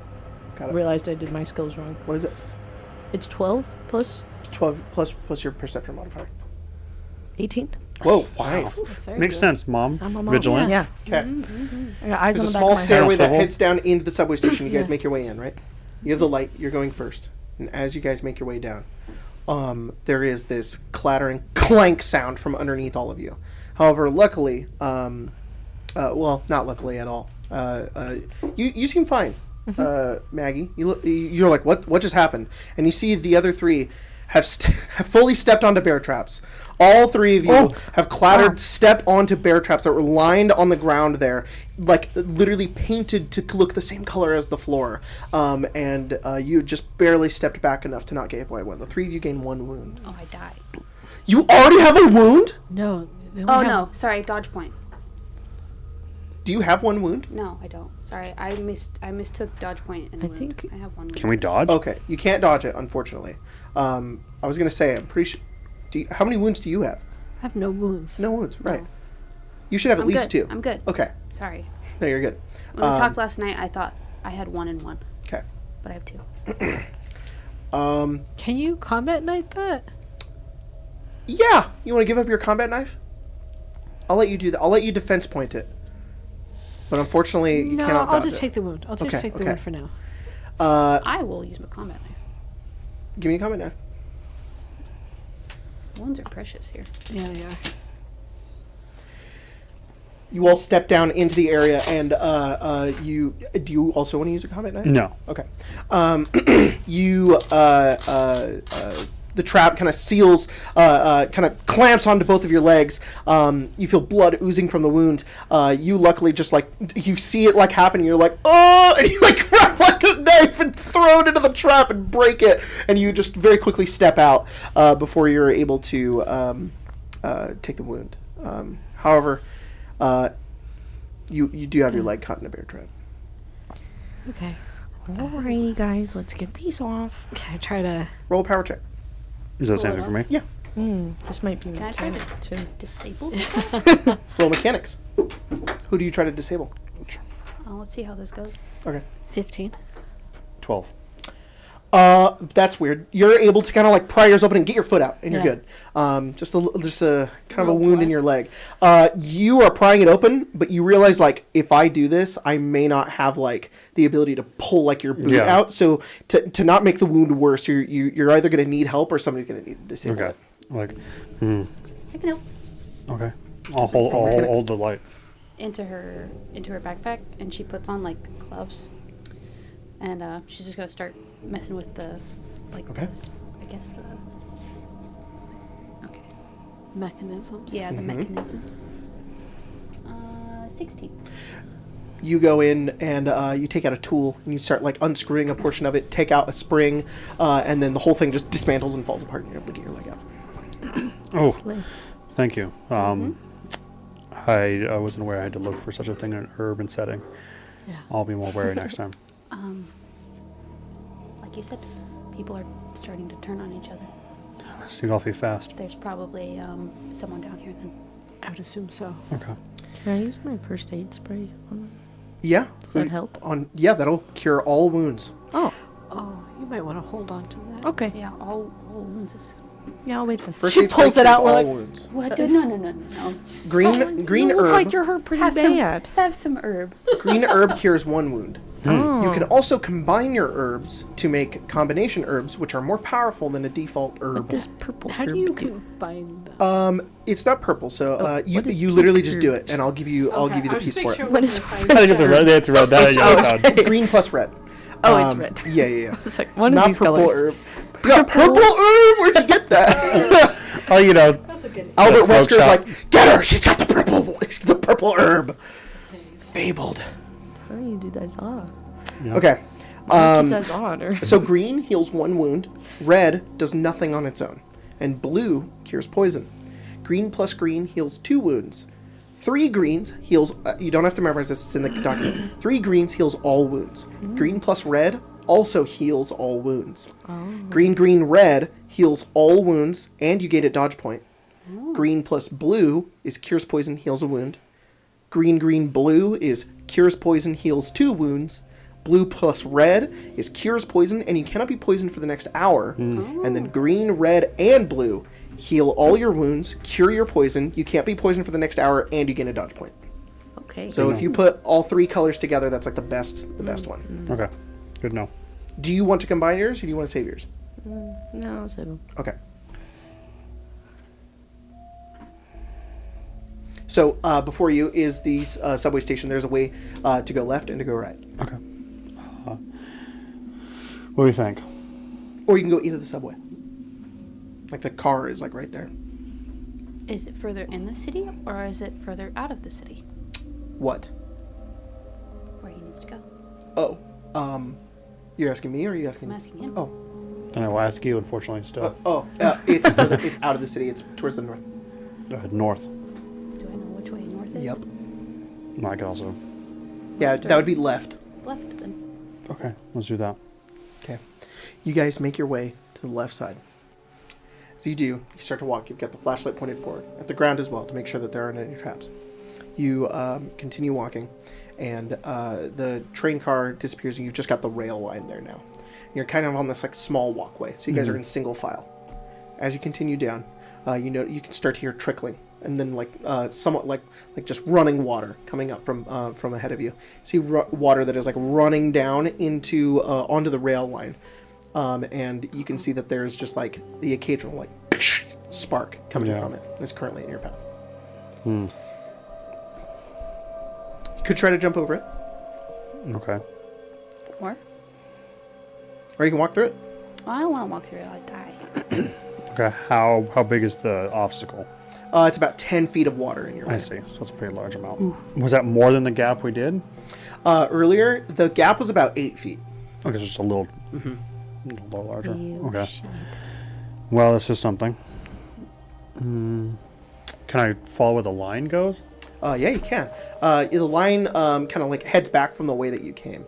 [SPEAKER 1] Got it.
[SPEAKER 2] realized I did my skills wrong.
[SPEAKER 1] What is it?
[SPEAKER 2] It's 12 plus
[SPEAKER 1] 12 plus your perception modifier.
[SPEAKER 2] 18.
[SPEAKER 1] Whoa, nice.
[SPEAKER 5] That's very
[SPEAKER 4] Makes
[SPEAKER 5] good.
[SPEAKER 4] sense, Mom.
[SPEAKER 2] I'm a mom.
[SPEAKER 4] Vigilant.
[SPEAKER 2] Yeah.
[SPEAKER 1] Okay.
[SPEAKER 2] I got eyes
[SPEAKER 1] There's a
[SPEAKER 2] on the back
[SPEAKER 1] small
[SPEAKER 2] of my head.
[SPEAKER 1] stairway that
[SPEAKER 4] Swivel.
[SPEAKER 1] heads down into the subway station. You guys
[SPEAKER 2] Yeah.
[SPEAKER 1] make your way in, right? You have the light. You're going first. And as you guys make your way down, there is this clattering clank sound from underneath all of you. However, luckily, well, not luckily at all. You seem fine, Maggie. You're like, what just happened? And you see the other three have fully stepped onto bear traps. All three of you have clattered, stepped onto bear traps that were lined on the ground there, like literally painted to look the same color as the floor. And you just barely stepped back enough to not get hit by one. The three of you gain 1 wound.
[SPEAKER 3] Oh, I died.
[SPEAKER 1] You already have a wound?
[SPEAKER 5] No. they only
[SPEAKER 3] Oh,
[SPEAKER 5] have-
[SPEAKER 3] no. Sorry, dodge point.
[SPEAKER 1] Do you have 1 wound?
[SPEAKER 3] No, I don't. Sorry, I mistook dodge point and
[SPEAKER 2] I
[SPEAKER 3] wound.
[SPEAKER 2] think-
[SPEAKER 3] I have one.
[SPEAKER 4] Can we dodge?
[SPEAKER 1] Okay, you can't dodge it, unfortunately. I was gonna say, I'm pretty sure. How many wounds do you have?
[SPEAKER 5] I have no wounds.
[SPEAKER 1] No wounds, right? You should have at
[SPEAKER 3] I'm
[SPEAKER 1] least
[SPEAKER 3] good.
[SPEAKER 1] 2.
[SPEAKER 3] I'm good.
[SPEAKER 1] Okay,
[SPEAKER 3] Sorry.
[SPEAKER 1] no, you're good.
[SPEAKER 3] When we talked last night, I thought I had 1 and 1,
[SPEAKER 1] Okay.
[SPEAKER 3] but I have 2.
[SPEAKER 5] Can you combat knife that?
[SPEAKER 1] Yeah, you want to give up your combat knife? I'll let you do that. I'll let you defense point it. But unfortunately, you
[SPEAKER 5] No,
[SPEAKER 1] cannot
[SPEAKER 5] I'll
[SPEAKER 1] dodge
[SPEAKER 5] just
[SPEAKER 1] it.
[SPEAKER 5] take the wound. I'll just
[SPEAKER 1] Okay,
[SPEAKER 5] take the
[SPEAKER 1] okay.
[SPEAKER 5] wound for now.
[SPEAKER 3] I will use my combat knife.
[SPEAKER 1] Give me a combat knife.
[SPEAKER 3] Wounds are precious here.
[SPEAKER 5] Yeah, they are.
[SPEAKER 1] You all step down into the area, and do you also want to use a combat knife?
[SPEAKER 4] No.
[SPEAKER 1] Okay. The trap kind of seals, kind of clamps onto both of your legs. You feel blood oozing from the wound. You luckily just you see it happen, and you're like, oh, and you grab a knife and throw it into the trap and break it, and you just very quickly step out before you're able to take the wound. However, you do have your leg caught in a bear trap.
[SPEAKER 5] Okay.
[SPEAKER 2] Alrighty, guys, let's get these off.
[SPEAKER 5] Can I try to...
[SPEAKER 1] Roll a power check.
[SPEAKER 4] Is that the same thing for me?
[SPEAKER 1] Yeah.
[SPEAKER 2] This might be
[SPEAKER 3] Can I try
[SPEAKER 2] mechanic, too.
[SPEAKER 3] Disable?
[SPEAKER 1] Roll mechanics. Who do you try to disable?
[SPEAKER 3] Oh, let's see how this goes.
[SPEAKER 1] Okay.
[SPEAKER 5] 15.
[SPEAKER 4] 12.
[SPEAKER 1] That's weird. You're able to kind of pry yours open and get your foot out, and you're
[SPEAKER 5] Yeah.
[SPEAKER 1] good. Just a kind of a
[SPEAKER 5] Oh,
[SPEAKER 1] wound in
[SPEAKER 5] blood.
[SPEAKER 1] your leg. You are prying it open, but you realize if I do this, I may not have the ability to pull your boot
[SPEAKER 4] Yeah.
[SPEAKER 1] out. So to not make the wound worse, you're either going to need help or somebody's going to need to disable
[SPEAKER 4] Okay.
[SPEAKER 1] it.
[SPEAKER 3] I can help.
[SPEAKER 4] Okay. I'll hold the light.
[SPEAKER 3] Into her backpack, and she puts on gloves, and she's just gonna start messing with the
[SPEAKER 1] Okay.
[SPEAKER 3] I guess the
[SPEAKER 5] Mechanisms.
[SPEAKER 3] the mechanisms. 16.
[SPEAKER 1] You go in and you take out a tool and you start unscrewing a portion of it, take out a spring, and then the whole thing just dismantles and falls apart, and you're able to get your leg out.
[SPEAKER 4] Oh, thank you. I wasn't aware I had to look for such a thing in an urban setting.
[SPEAKER 5] Yeah.
[SPEAKER 4] I'll be more wary next time.
[SPEAKER 3] Like you said, people are starting to turn on each other.
[SPEAKER 4] Seemed awfully fast.
[SPEAKER 3] There's probably someone down here then.
[SPEAKER 5] I would assume so.
[SPEAKER 4] Okay.
[SPEAKER 2] Can I use my first aid spray on them?
[SPEAKER 1] Yeah.
[SPEAKER 2] Does that help?
[SPEAKER 1] That'll cure all wounds.
[SPEAKER 2] Oh,
[SPEAKER 5] Oh, you might want to hold on to that.
[SPEAKER 2] okay.
[SPEAKER 3] Yeah, all wounds is
[SPEAKER 2] Yeah, I'll wait then.
[SPEAKER 1] First
[SPEAKER 5] She
[SPEAKER 1] aid
[SPEAKER 5] pulls
[SPEAKER 1] spray
[SPEAKER 5] it out
[SPEAKER 1] cures all
[SPEAKER 5] like-
[SPEAKER 1] wounds.
[SPEAKER 3] What? No.
[SPEAKER 1] Green
[SPEAKER 2] you look
[SPEAKER 1] herb.
[SPEAKER 2] like you're hurt pretty
[SPEAKER 3] Have
[SPEAKER 2] bad.
[SPEAKER 3] some herb.
[SPEAKER 1] Green herb cures 1 wound.
[SPEAKER 2] Oh.
[SPEAKER 1] You can also combine your herbs to make combination herbs, which are more powerful than a default herb.
[SPEAKER 2] This purple
[SPEAKER 5] How do
[SPEAKER 2] herb
[SPEAKER 5] you
[SPEAKER 2] do?
[SPEAKER 5] combine them?
[SPEAKER 1] It's not purple, so you
[SPEAKER 2] what is
[SPEAKER 1] you literally
[SPEAKER 2] pink
[SPEAKER 1] just do
[SPEAKER 2] herb?
[SPEAKER 1] it, and I'll give you the piece for it.
[SPEAKER 2] What is
[SPEAKER 4] I think it's a red. It's red. That
[SPEAKER 1] It's,
[SPEAKER 4] yellow
[SPEAKER 1] it's
[SPEAKER 4] card.
[SPEAKER 1] green plus red.
[SPEAKER 2] Oh, it's red.
[SPEAKER 1] Yeah.
[SPEAKER 2] I was like, one
[SPEAKER 1] Not
[SPEAKER 2] of these
[SPEAKER 1] purple
[SPEAKER 2] colors.
[SPEAKER 1] herb. Yeah, purple herb. Where'd you get that?
[SPEAKER 4] Oh, you know,
[SPEAKER 5] That's a good.
[SPEAKER 1] Albert
[SPEAKER 4] smoke
[SPEAKER 1] Wesker's
[SPEAKER 4] shop.
[SPEAKER 1] like, get her. She's got the purple herb. Fabled.
[SPEAKER 2] How do you do that?
[SPEAKER 1] Okay.
[SPEAKER 2] That's odd. Or
[SPEAKER 1] So green heals 1 wound, red does nothing on its own, and blue cures poison. Green plus green heals 2 wounds. 3 greens heals, you don't have to memorize this, it's in the document. 3 greens heals all wounds. Green plus red also heals all wounds. Green, red heals all wounds, and you gain a dodge point. Green plus blue is cures poison, heals a wound. Green, blue is cures poison, heals 2 wounds. Blue plus red is cures poison, and you cannot be poisoned for the next hour. And then green, red, and blue heal all your wounds, cure your poison. You can't be poisoned for the next hour, and you gain a dodge point.
[SPEAKER 2] okay.
[SPEAKER 1] So if you put all 3 colors together, that's like the best one.
[SPEAKER 4] okay, good to know.
[SPEAKER 1] Do you want to combine yours, or do you want to save yours?
[SPEAKER 2] no, I'll save 'em.
[SPEAKER 1] Okay. So before you is the subway station. There's a way to go left and to go right,
[SPEAKER 4] Okay. What do you think?
[SPEAKER 1] or you can go into the subway. Like the car is like right there.
[SPEAKER 3] Is it further in the city or is it further out of the city?
[SPEAKER 1] What?
[SPEAKER 3] Where he needs to go?
[SPEAKER 1] Oh, you're asking me, or are you asking?
[SPEAKER 3] I'm asking him.
[SPEAKER 1] Oh,
[SPEAKER 4] And I will ask you, unfortunately, still.
[SPEAKER 1] it's further, it's out of the city. It's towards the north.
[SPEAKER 4] North.
[SPEAKER 3] Do I know which way north is?
[SPEAKER 1] Yep.
[SPEAKER 4] I can also.
[SPEAKER 1] Yeah, that would be left.
[SPEAKER 3] Left then.
[SPEAKER 4] Okay, let's do that.
[SPEAKER 1] Okay. You guys make your way to the left side. As you do, you start to walk. You've got the flashlight pointed forward at the ground as well to make sure that there aren't any traps. You continue walking, and the train car disappears, and you've just got the rail line there now. You're kind of on this like small walkway, so you guys are in single file. As you continue down, you can start to hear trickling, and then like somewhat like just running water coming up from ahead of you. See water that is like running down into onto the rail line, and you can see that there's just like the occasional like spark coming from it. It's currently in your path. You could try to jump over it,
[SPEAKER 4] Okay.
[SPEAKER 3] Or
[SPEAKER 1] or you can walk through it.
[SPEAKER 3] well, I don't want to walk through it. I'd die.
[SPEAKER 4] Okay, how big is the obstacle?
[SPEAKER 1] It's about 10 feet of water in your way.
[SPEAKER 4] I see. So it's a pretty large amount. Was that more than the gap we did?
[SPEAKER 1] Earlier, the gap was about 8 feet.
[SPEAKER 4] Okay, so just a little, a little larger.
[SPEAKER 2] You
[SPEAKER 4] Okay.
[SPEAKER 2] shit.
[SPEAKER 4] Well, this is something. Can I follow where the line goes?
[SPEAKER 1] Yeah, you can. The line kind of like heads back from the way that you came.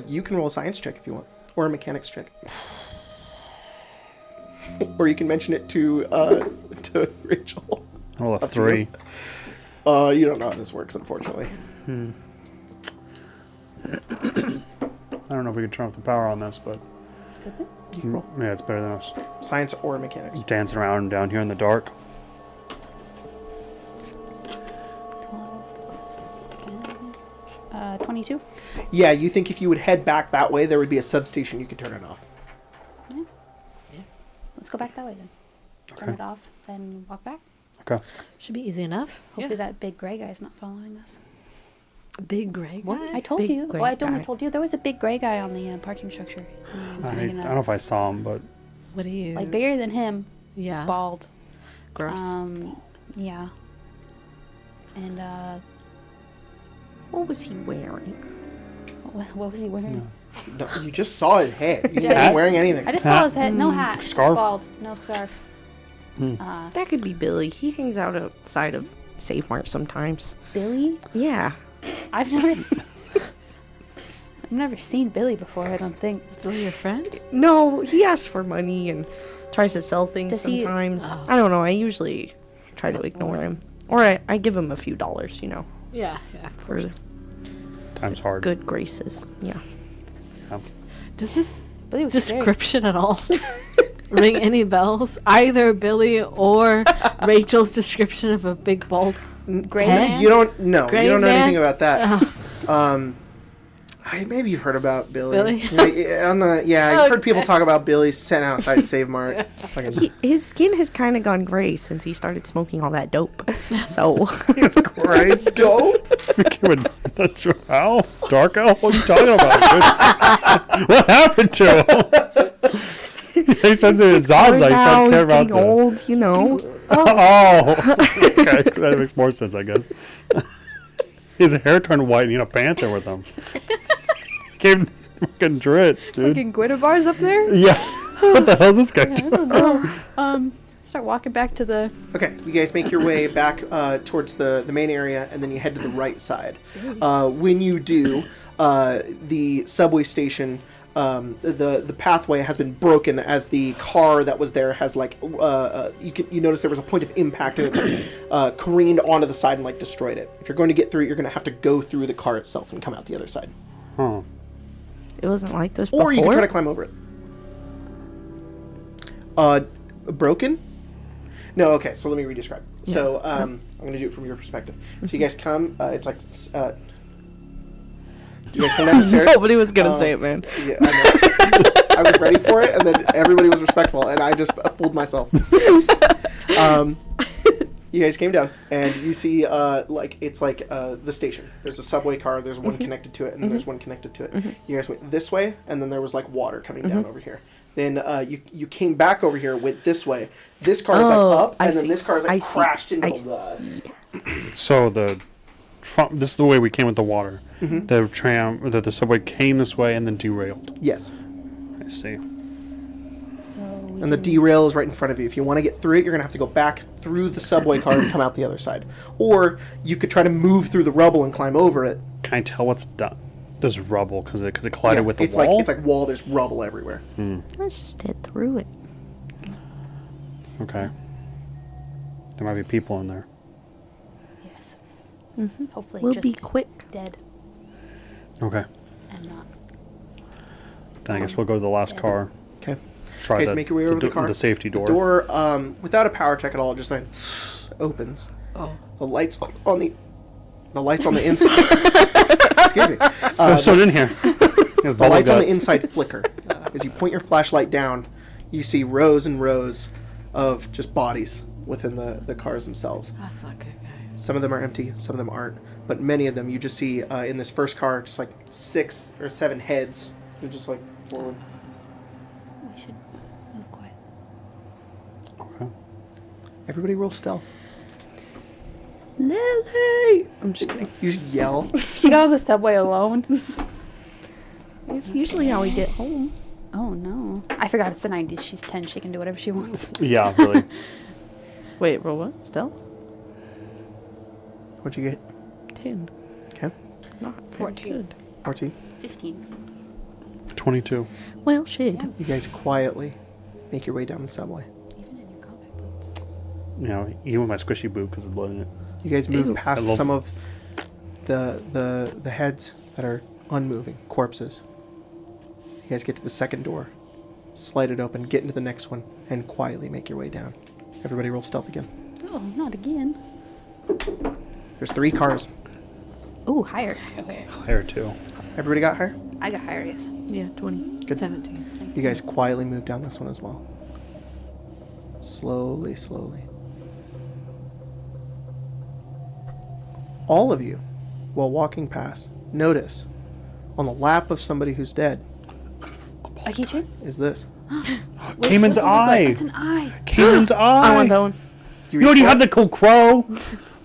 [SPEAKER 1] You can roll a science check if you want, or a mechanics check, or you can mention it to Rachel.
[SPEAKER 4] I roll a
[SPEAKER 1] Up to
[SPEAKER 4] 3.
[SPEAKER 1] You don't know how this works, unfortunately.
[SPEAKER 4] I don't know if we can turn off the power on this, but
[SPEAKER 3] Could we?
[SPEAKER 1] You can roll
[SPEAKER 4] yeah, it's better than us
[SPEAKER 1] science or mechanics.
[SPEAKER 4] dancing around down here in the dark.
[SPEAKER 3] 12 plus 22.
[SPEAKER 1] Yeah, you think if you would head back that way, there would be a substation you could turn it off.
[SPEAKER 3] Let's go back that way then. Turn
[SPEAKER 4] Okay.
[SPEAKER 3] it off, then walk back.
[SPEAKER 4] Okay.
[SPEAKER 5] Should be easy enough.
[SPEAKER 3] Hopefully that big gray guy's not following us.
[SPEAKER 5] Big gray guy.
[SPEAKER 3] I told
[SPEAKER 2] Big
[SPEAKER 3] you.
[SPEAKER 2] gray
[SPEAKER 3] Oh, I
[SPEAKER 2] guy.
[SPEAKER 3] told you there was a big gray guy on the parking structure. He was
[SPEAKER 4] I
[SPEAKER 3] making
[SPEAKER 4] don't know if I saw him, but
[SPEAKER 5] What do you?
[SPEAKER 3] like bigger than him,
[SPEAKER 5] Yeah.
[SPEAKER 3] bald.
[SPEAKER 2] Gross.
[SPEAKER 3] Yeah. And
[SPEAKER 2] What was he wearing?
[SPEAKER 3] what was he wearing?
[SPEAKER 1] No, you just saw his head. You
[SPEAKER 3] Yeah,
[SPEAKER 1] weren't wearing anything.
[SPEAKER 3] I just saw his head. No hat. just
[SPEAKER 4] Scarf?
[SPEAKER 3] Bald. No scarf.
[SPEAKER 2] That could be Billy. He hangs out outside of Safe Mart sometimes.
[SPEAKER 3] Billy?
[SPEAKER 2] Yeah.
[SPEAKER 3] I've never. I've never seen Billy before. I don't think.
[SPEAKER 5] Is Billy your friend?
[SPEAKER 2] No, he asks for money and tries to sell things
[SPEAKER 3] Does he-
[SPEAKER 2] sometimes. I don't know. I usually try to ignore him. Or I give him a few dollars,
[SPEAKER 5] Yeah. Yeah. Of
[SPEAKER 2] for
[SPEAKER 5] course.
[SPEAKER 4] time's hard.
[SPEAKER 2] good graces. Yeah.
[SPEAKER 4] Yeah.
[SPEAKER 5] Does this
[SPEAKER 3] Billy was scary.
[SPEAKER 5] description at all ring any bells? Either Billy or Rachel's description of a big bald gray man?
[SPEAKER 1] You don't know.
[SPEAKER 5] Gray
[SPEAKER 1] You don't know
[SPEAKER 5] man?
[SPEAKER 1] anything about that. Maybe you've heard about Billy.
[SPEAKER 5] Billy?
[SPEAKER 1] You've heard people talk about Billy sent outside Save Mart. Fucking
[SPEAKER 2] His skin has kind of gone gray since he started smoking all that dope. So
[SPEAKER 4] Christ, dope. How dark elf? What are you talking about, dude? What happened to him? He turned into his Zaza. He started caring about
[SPEAKER 2] getting old, you know.
[SPEAKER 4] Oh, okay, that makes more sense, I guess. His hair turned white and he had a panther with him. Came fucking drits, dude.
[SPEAKER 3] Fucking Guinevere's up there?
[SPEAKER 4] Yeah. What the hell is this guy
[SPEAKER 3] I
[SPEAKER 4] doing?
[SPEAKER 3] don't know. Start walking back to the...
[SPEAKER 1] Okay, you guys make your way back towards the main area, and then you head to the right side. When you do, the subway station, the pathway has been broken as the car that was there has like you notice there was a point of impact and it's careened onto the side and like destroyed it. If you're going to get through it, you're going to have to go through the car itself and come out the other side.
[SPEAKER 4] Huh.
[SPEAKER 2] It wasn't like this before.
[SPEAKER 1] Or you can try to climb over it. Broken? No, okay, so let me re-describe. Yeah. So, I'm going to do it from your perspective. So you guys come, it's like, you guys come down the stairs.
[SPEAKER 2] Nobody was going to say it, man.
[SPEAKER 1] Yeah, I know. I was ready for it, and then everybody was respectful, and I just fooled myself. You guys came down, and you see, the station. There's a subway car, there's one connected to it, and there's one connected to it. You guys went this way, and then there was, like, water coming down over here. Then you came back over here, went this way. This car is, like, up, and then this car is, like, crashed into the wall.
[SPEAKER 4] So this is the way we came with the water. The subway came this way and then derailed.
[SPEAKER 1] Yes.
[SPEAKER 4] I see.
[SPEAKER 1] And the derail is right in front of you. If you want to get through it, you're going to have to go back through the subway car and come out the other side. Or you could try to move through the rubble and climb over it.
[SPEAKER 4] Can I tell what's done? There's rubble because it collided with the
[SPEAKER 1] it's
[SPEAKER 4] wall?
[SPEAKER 1] It's like wall. There's rubble everywhere.
[SPEAKER 2] Let's just head through it.
[SPEAKER 4] Okay. There might be people in there.
[SPEAKER 3] Yes. Hopefully
[SPEAKER 2] We'll
[SPEAKER 3] just
[SPEAKER 2] be quick.
[SPEAKER 3] dead
[SPEAKER 4] Okay.
[SPEAKER 3] and not.
[SPEAKER 4] Then I guess we'll go to the last car.
[SPEAKER 1] Okay.
[SPEAKER 4] Try
[SPEAKER 1] Make your way over to the car.
[SPEAKER 4] The safety door.
[SPEAKER 1] The door, without a power check at all, just like opens.
[SPEAKER 5] Oh.
[SPEAKER 1] The lights on the inside. Excuse me.
[SPEAKER 4] There's someone in here.
[SPEAKER 1] The lights on the inside flicker. As you point your flashlight down, you see rows and rows of just bodies within the cars themselves.
[SPEAKER 5] That's not good, guys.
[SPEAKER 1] Some of them are empty, some of them aren't. But many of them, you just see in this first car, just like 6 or 7 heads. They're just like forward.
[SPEAKER 3] We should move quiet.
[SPEAKER 4] Okay.
[SPEAKER 1] Everybody roll stealth.
[SPEAKER 2] Lily! I'm just kidding.
[SPEAKER 1] You just yell.
[SPEAKER 3] She got on the subway alone.
[SPEAKER 2] It's usually how we get home.
[SPEAKER 3] Oh no. I forgot it's the 90s. She's 10. She can do whatever she wants.
[SPEAKER 4] Yeah, really.
[SPEAKER 2] Wait, roll what? Stealth?
[SPEAKER 1] What'd you get?
[SPEAKER 2] 10.
[SPEAKER 1] Okay.
[SPEAKER 2] Not
[SPEAKER 5] 14.
[SPEAKER 1] 14.
[SPEAKER 3] 15.
[SPEAKER 4] 22.
[SPEAKER 2] Well, shit.
[SPEAKER 3] Damn.
[SPEAKER 1] You guys quietly make your way down the subway.
[SPEAKER 3] Even in your combat boots.
[SPEAKER 4] You know, even with my squishy boot because of blood in it.
[SPEAKER 1] You guys move
[SPEAKER 2] Ew.
[SPEAKER 1] past
[SPEAKER 4] I love-
[SPEAKER 1] some of the heads that are unmoving, corpses. You guys get to the second door, slide it open, get into the next one, and quietly make your way down. Everybody roll stealth again.
[SPEAKER 3] Oh, not again.
[SPEAKER 1] There's 3 cars.
[SPEAKER 3] Ooh, higher. Okay.
[SPEAKER 4] Higher too.
[SPEAKER 1] Everybody got higher?
[SPEAKER 3] I got higher, yes.
[SPEAKER 2] Yeah, 20.
[SPEAKER 1] Good.
[SPEAKER 5] 17.
[SPEAKER 1] You guys quietly move down this one as well. Slowly, slowly. All of you, while walking past, notice on the lap of somebody who's dead
[SPEAKER 3] A keychain?
[SPEAKER 1] is this.
[SPEAKER 4] Cayman's
[SPEAKER 3] What's it look like?
[SPEAKER 4] eye.
[SPEAKER 3] It's an eye.
[SPEAKER 4] Cayman's eye.
[SPEAKER 2] I want that one.
[SPEAKER 4] You already have the cool crow.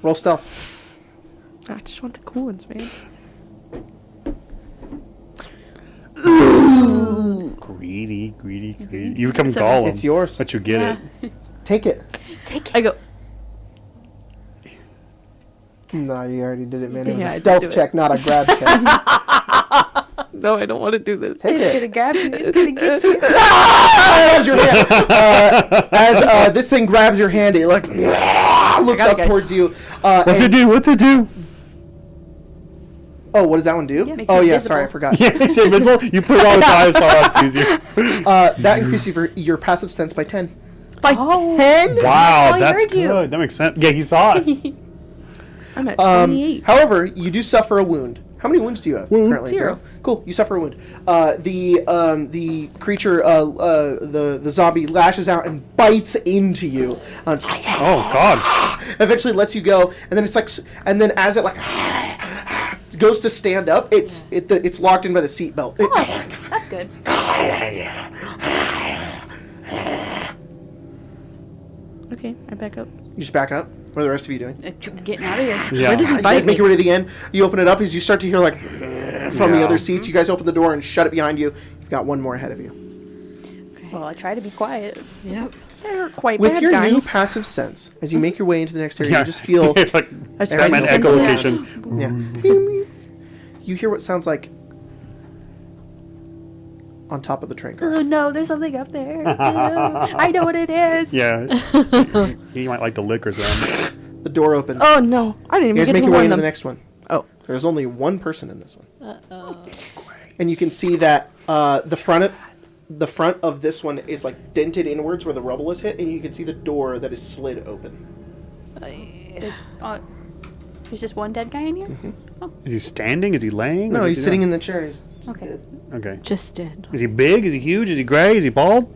[SPEAKER 1] Roll stealth.
[SPEAKER 2] I just want the cool ones, man.
[SPEAKER 4] Greedy, greedy, greedy. You become Gollum.
[SPEAKER 1] It's yours.
[SPEAKER 4] But you get it.
[SPEAKER 1] Take it.
[SPEAKER 3] Take
[SPEAKER 2] I
[SPEAKER 3] it.
[SPEAKER 2] go,
[SPEAKER 1] No, you already did it, man. It was
[SPEAKER 2] Yeah, I
[SPEAKER 1] a
[SPEAKER 2] did
[SPEAKER 1] stealth
[SPEAKER 2] do it.
[SPEAKER 1] check, not a grab check.
[SPEAKER 2] no, I don't want to do this.
[SPEAKER 1] Take
[SPEAKER 3] It's
[SPEAKER 1] it.
[SPEAKER 3] gonna grab you. It's gonna get you.
[SPEAKER 1] Grabs your hand. As this thing grabs your hand, it like looks
[SPEAKER 2] got it,
[SPEAKER 1] up
[SPEAKER 2] guys.
[SPEAKER 1] towards you.
[SPEAKER 4] What's it
[SPEAKER 1] and
[SPEAKER 4] do? What's it do?
[SPEAKER 1] Oh, what does that one do?
[SPEAKER 2] Yeah.
[SPEAKER 3] Makes
[SPEAKER 1] Oh
[SPEAKER 3] you
[SPEAKER 1] yeah, sorry, I
[SPEAKER 3] invisible.
[SPEAKER 1] forgot.
[SPEAKER 4] Yeah, you're invisible. You put it on the side so it's easier.
[SPEAKER 1] That increases your passive sense by 10.
[SPEAKER 2] By
[SPEAKER 3] Oh.
[SPEAKER 2] 10?
[SPEAKER 4] Wow,
[SPEAKER 3] I
[SPEAKER 4] that's
[SPEAKER 3] heard you.
[SPEAKER 4] good. That makes sense. Yeah, he saw it.
[SPEAKER 2] I'm at 28.
[SPEAKER 1] However, you do suffer a wound. How many wounds do you have currently?
[SPEAKER 2] 0.
[SPEAKER 1] Cool. You suffer a wound. The creature, the zombie, lashes out and bites into you.
[SPEAKER 4] Oh God.
[SPEAKER 1] Eventually lets you go, and then it's like, and then as it like goes to stand up, it's locked in by the seatbelt.
[SPEAKER 3] Oh, that's good.
[SPEAKER 2] Okay, I back up.
[SPEAKER 1] You just back up. What are the rest of you doing?
[SPEAKER 3] Getting out of here.
[SPEAKER 4] Yeah.
[SPEAKER 2] Where did he
[SPEAKER 1] You
[SPEAKER 2] bite
[SPEAKER 1] guys make
[SPEAKER 2] me?
[SPEAKER 1] your way to the end. You open it up as you start to hear like from the
[SPEAKER 4] Yeah.
[SPEAKER 1] other seats. You guys open the door and shut it behind you. You've got one more ahead of you.
[SPEAKER 3] Well, I try to be quiet.
[SPEAKER 5] Yep.
[SPEAKER 2] They're quite
[SPEAKER 1] With
[SPEAKER 2] bad,
[SPEAKER 1] your new
[SPEAKER 2] guys.
[SPEAKER 1] passive sense, as you make your way into the next area,
[SPEAKER 4] Yeah.
[SPEAKER 1] you just feel
[SPEAKER 4] It's like
[SPEAKER 2] I
[SPEAKER 4] Batman
[SPEAKER 2] spent
[SPEAKER 4] echolocation.
[SPEAKER 1] yeah. You hear what sounds like on top of the train car.
[SPEAKER 3] Oh no, there's something up there. I know what it is.
[SPEAKER 4] Yeah. He might like to lick or something.
[SPEAKER 1] The door opens.
[SPEAKER 2] Oh no, I didn't
[SPEAKER 1] You
[SPEAKER 2] even
[SPEAKER 1] guys
[SPEAKER 2] get
[SPEAKER 1] make
[SPEAKER 2] to
[SPEAKER 1] your way
[SPEAKER 2] warn
[SPEAKER 1] into
[SPEAKER 2] them.
[SPEAKER 1] the next one.
[SPEAKER 2] Oh,
[SPEAKER 1] There's only one person in this one. And you can see that the front of this one is like dented inwards where the rubble is hit, and you can see the door that is slid open.
[SPEAKER 3] There's just one dead guy in here?
[SPEAKER 4] Is he standing? Is he laying?
[SPEAKER 1] No,
[SPEAKER 4] What is
[SPEAKER 1] he's
[SPEAKER 4] he
[SPEAKER 1] sitting
[SPEAKER 4] doing?
[SPEAKER 1] in the chair. He's
[SPEAKER 3] Okay.
[SPEAKER 1] dead.
[SPEAKER 4] Okay.
[SPEAKER 5] Just did.
[SPEAKER 4] Is he big? Is he huge? Is he gray? Is he bald?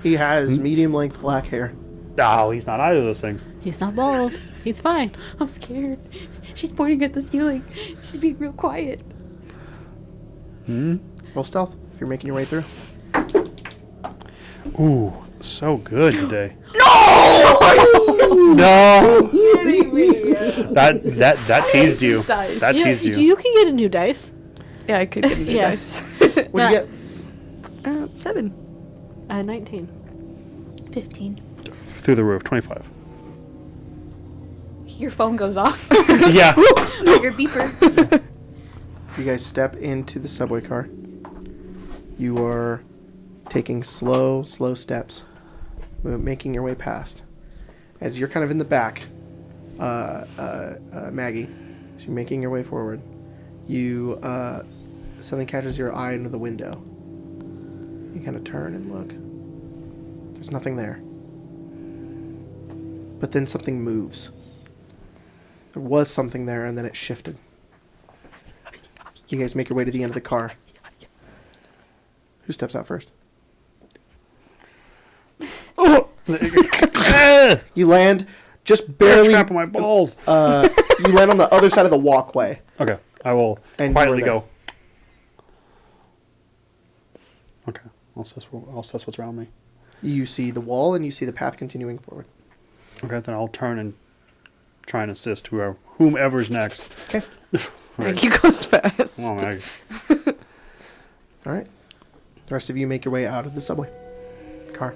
[SPEAKER 1] He has medium-length black hair.
[SPEAKER 4] No, he's not either of those things.
[SPEAKER 5] He's not bald. He's fine.
[SPEAKER 3] I'm scared. She's pointing at the ceiling. She's being real quiet.
[SPEAKER 1] Roll stealth if you're making your way through.
[SPEAKER 4] Ooh, so good today. No! No! That teased you.
[SPEAKER 2] Dice.
[SPEAKER 4] That
[SPEAKER 5] You,
[SPEAKER 4] teased you.
[SPEAKER 5] you can get a new dice.
[SPEAKER 2] yeah, I could get a new
[SPEAKER 5] Yeah.
[SPEAKER 2] dice.
[SPEAKER 1] What'd you get?
[SPEAKER 2] 7.
[SPEAKER 5] 19.
[SPEAKER 3] 15.
[SPEAKER 4] Through the roof, 25.
[SPEAKER 3] Your phone goes off.
[SPEAKER 4] Yeah.
[SPEAKER 3] Your beeper.
[SPEAKER 1] You guys step into the subway car. You are taking slow steps, making your way past. As you're kind of in the back, Maggie, as you're making your way forward, you something catches your eye into the window. You kind of turn and look. There's nothing there. But then something moves. There was something there, and then it shifted. You guys make your way to the end of the car. Who steps out first? You land just barely.
[SPEAKER 4] Trap on my balls.
[SPEAKER 1] You land on the other side of the walkway.
[SPEAKER 4] Okay, I will
[SPEAKER 1] And
[SPEAKER 4] quietly
[SPEAKER 1] you were
[SPEAKER 4] go. Okay, I'll assess what's around me.
[SPEAKER 1] You see the wall, and you see the path continuing forward.
[SPEAKER 4] Okay, then I'll turn and try and assist whomever's next.
[SPEAKER 1] Okay.
[SPEAKER 2] Maggie goes fast.
[SPEAKER 4] Oh, Maggie.
[SPEAKER 1] All right. The rest of you make your way out of the subway car.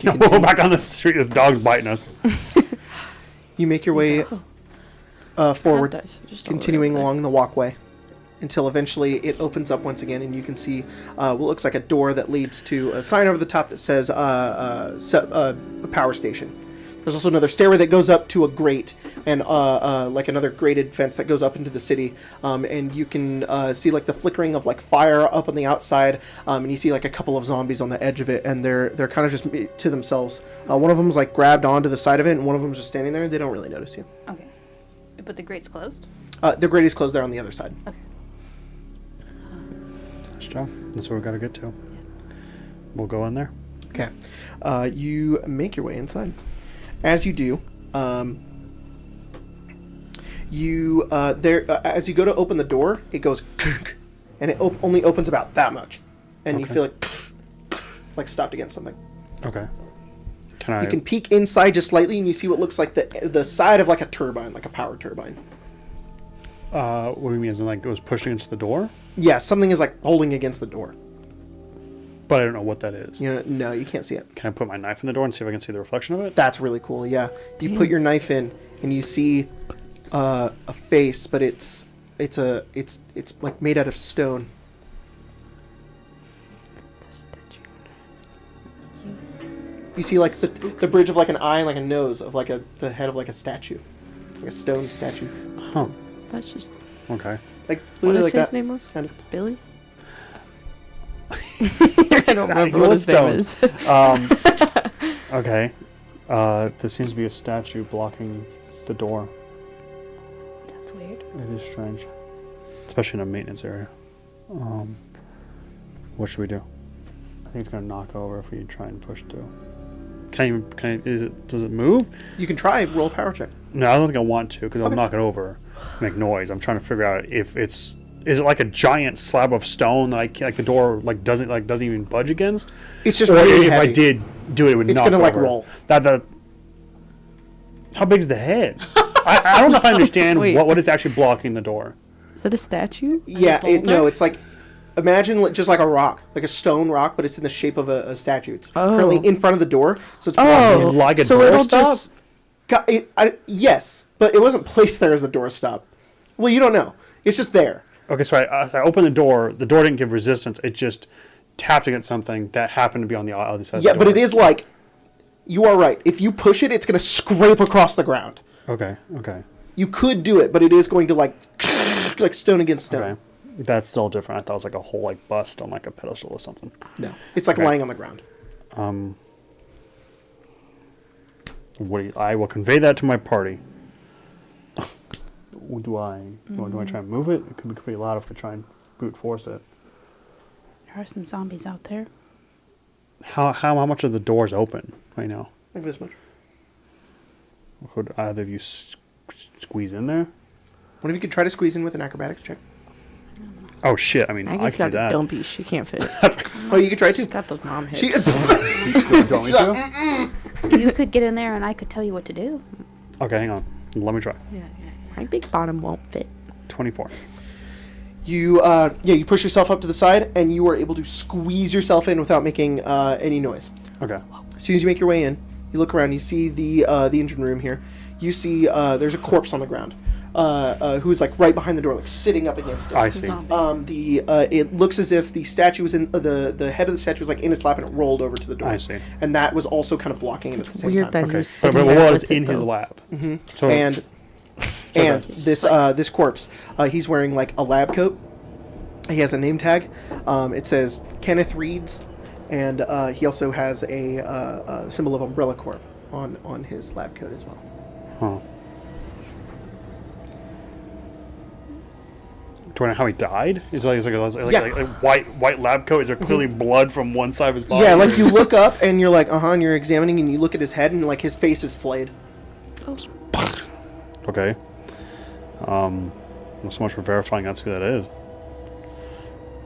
[SPEAKER 4] No, back on the street. This dog's biting us.
[SPEAKER 1] You make your way forward,
[SPEAKER 2] Dice, just
[SPEAKER 1] continuing
[SPEAKER 2] all the way up
[SPEAKER 1] along the walkway until eventually it opens up once again, and you can see what looks like a door that leads to a sign over the top that says a power station. There's also another stairway that goes up to a grate, and like another grated fence that goes up into the city. And you can see like the flickering of like fire up on the outside, and you see like a couple of zombies on the edge of it, and they're kind of just to themselves. One of them's like grabbed onto the side of it, and one of them's just standing there. They don't really notice you.
[SPEAKER 3] Okay. But the grate's closed?
[SPEAKER 1] The grate is closed there on the other side.
[SPEAKER 3] Okay.
[SPEAKER 4] Nice job. That's where we got to get to. We'll go in there.
[SPEAKER 1] Okay. You make your way inside. As you do, as you go to open the door, it goes, and it only opens about that much, and you
[SPEAKER 4] Okay.
[SPEAKER 1] feel like stopped against something.
[SPEAKER 4] Okay. Can I?
[SPEAKER 1] You can peek inside just slightly, and you see what looks like the side of like a turbine, like a power turbine.
[SPEAKER 4] What do you mean? Is it like it was pushing against the door?
[SPEAKER 1] Yeah, something is like holding against the door.
[SPEAKER 4] But I don't know what that is.
[SPEAKER 1] No, you can't see it.
[SPEAKER 4] Can I put my knife in the door and see if I can see the reflection of it?
[SPEAKER 1] That's really cool. Yeah, you put your knife in, and you see a face, but it's like made out of stone. You see like the bridge of like an eye and like a nose of like the head of like a statue, like a stone statue.
[SPEAKER 4] Huh.
[SPEAKER 2] That's just
[SPEAKER 4] Okay.
[SPEAKER 1] Like
[SPEAKER 2] What
[SPEAKER 1] literally
[SPEAKER 2] did
[SPEAKER 1] like
[SPEAKER 2] his
[SPEAKER 1] that.
[SPEAKER 2] name was?
[SPEAKER 1] Kind of.
[SPEAKER 2] Billy? I don't remember what his name is.
[SPEAKER 4] Okay. There seems to be a statue blocking the door.
[SPEAKER 3] That's weird.
[SPEAKER 4] It is strange. Especially in a maintenance area. What should we do? I think it's going to knock over if we try and push through. Does it move?
[SPEAKER 1] You can try roll a power check.
[SPEAKER 4] No, I don't think I want to because I'll
[SPEAKER 1] Okay.
[SPEAKER 4] knock it over, make noise. I'm trying to figure out if is it like a giant slab of stone that the door doesn't even budge against?
[SPEAKER 1] It's just
[SPEAKER 4] Or
[SPEAKER 1] really
[SPEAKER 4] if I
[SPEAKER 1] heavy.
[SPEAKER 4] did do it would
[SPEAKER 1] It's
[SPEAKER 4] knock
[SPEAKER 1] gonna,
[SPEAKER 4] over.
[SPEAKER 1] roll.
[SPEAKER 4] How big's the head? I don't know if I understand
[SPEAKER 2] Wait.
[SPEAKER 4] what is actually blocking the door.
[SPEAKER 2] Is that a statue?
[SPEAKER 1] Yeah,
[SPEAKER 2] Like a
[SPEAKER 1] no,
[SPEAKER 2] boulder?
[SPEAKER 1] it's like imagine just like a rock, like a stone rock, but it's in the shape of a statue. It's
[SPEAKER 2] Oh.
[SPEAKER 1] currently in front of the door, so it's
[SPEAKER 2] Oh,
[SPEAKER 4] Like a
[SPEAKER 2] so
[SPEAKER 4] doorstop?
[SPEAKER 2] it'll just.
[SPEAKER 1] yes, but it wasn't placed there as a doorstop. Well, you don't know. It's just there.
[SPEAKER 4] Okay, so I opened the door. The door didn't give resistance. It just tapped against something that happened to be on the other side
[SPEAKER 1] Yeah,
[SPEAKER 4] of the
[SPEAKER 1] but
[SPEAKER 4] door.
[SPEAKER 1] it is like you are right. If you push it, it's going to scrape across the ground.
[SPEAKER 4] Okay.
[SPEAKER 1] You could do it, but it is going to like stone against stone.
[SPEAKER 4] Okay. That's still different. I thought it was like a whole bust on a pedestal or something.
[SPEAKER 1] No, it's like
[SPEAKER 4] Okay.
[SPEAKER 1] lying on the ground.
[SPEAKER 4] I will convey that to my party. Do I try and move it? It could be pretty loud if I try and brute force it.
[SPEAKER 3] There are some zombies out there.
[SPEAKER 4] How much are the doors open right now?
[SPEAKER 1] Like this much.
[SPEAKER 4] Could either of you squeeze in there?
[SPEAKER 1] What if you could try to squeeze in with an acrobatics check?
[SPEAKER 4] Oh shit! I mean, I
[SPEAKER 2] Maggie's
[SPEAKER 4] can do
[SPEAKER 2] got a
[SPEAKER 4] that.
[SPEAKER 2] dumpy. She can't fit.
[SPEAKER 1] Oh, you could try
[SPEAKER 2] She's
[SPEAKER 1] to.
[SPEAKER 2] got those mom hips.
[SPEAKER 1] She,
[SPEAKER 4] You want me to?
[SPEAKER 3] You could get in there and I could tell you what to do.
[SPEAKER 4] Okay, hang on. Let me try.
[SPEAKER 2] My big bottom won't fit.
[SPEAKER 4] 24.
[SPEAKER 1] you push yourself up to the side, and you are able to squeeze yourself in without making any noise.
[SPEAKER 4] Okay.
[SPEAKER 1] As soon as you make your way in, you look around. You see the engine room here. You see there's a corpse on the ground, who's right behind the door, sitting up against it.
[SPEAKER 4] I see.
[SPEAKER 1] It looks as if the statue was in the head of the statue was in its lap and it rolled over to the door.
[SPEAKER 4] I see.
[SPEAKER 1] And that was also kind of blocking it at the same
[SPEAKER 2] Weird
[SPEAKER 1] time.
[SPEAKER 2] that
[SPEAKER 4] Okay.
[SPEAKER 2] he's
[SPEAKER 4] So,
[SPEAKER 2] sitting
[SPEAKER 4] but
[SPEAKER 2] there
[SPEAKER 4] what was
[SPEAKER 2] with it,
[SPEAKER 4] in his
[SPEAKER 2] though.
[SPEAKER 4] lap? So,
[SPEAKER 1] And this corpse, he's wearing a lab coat. He has a name tag. It says Kenneth Reeds, and he also has a symbol of Umbrella Corp on his lab coat as well.
[SPEAKER 4] huh. Do I know how he died? Is it like white lab coat? Is there clearly blood from one side of his body?
[SPEAKER 1] Yeah, you look up and you're and you're examining, and you look at his head, and his face is flayed.
[SPEAKER 4] Okay. Well, so much for verifying that's who that is.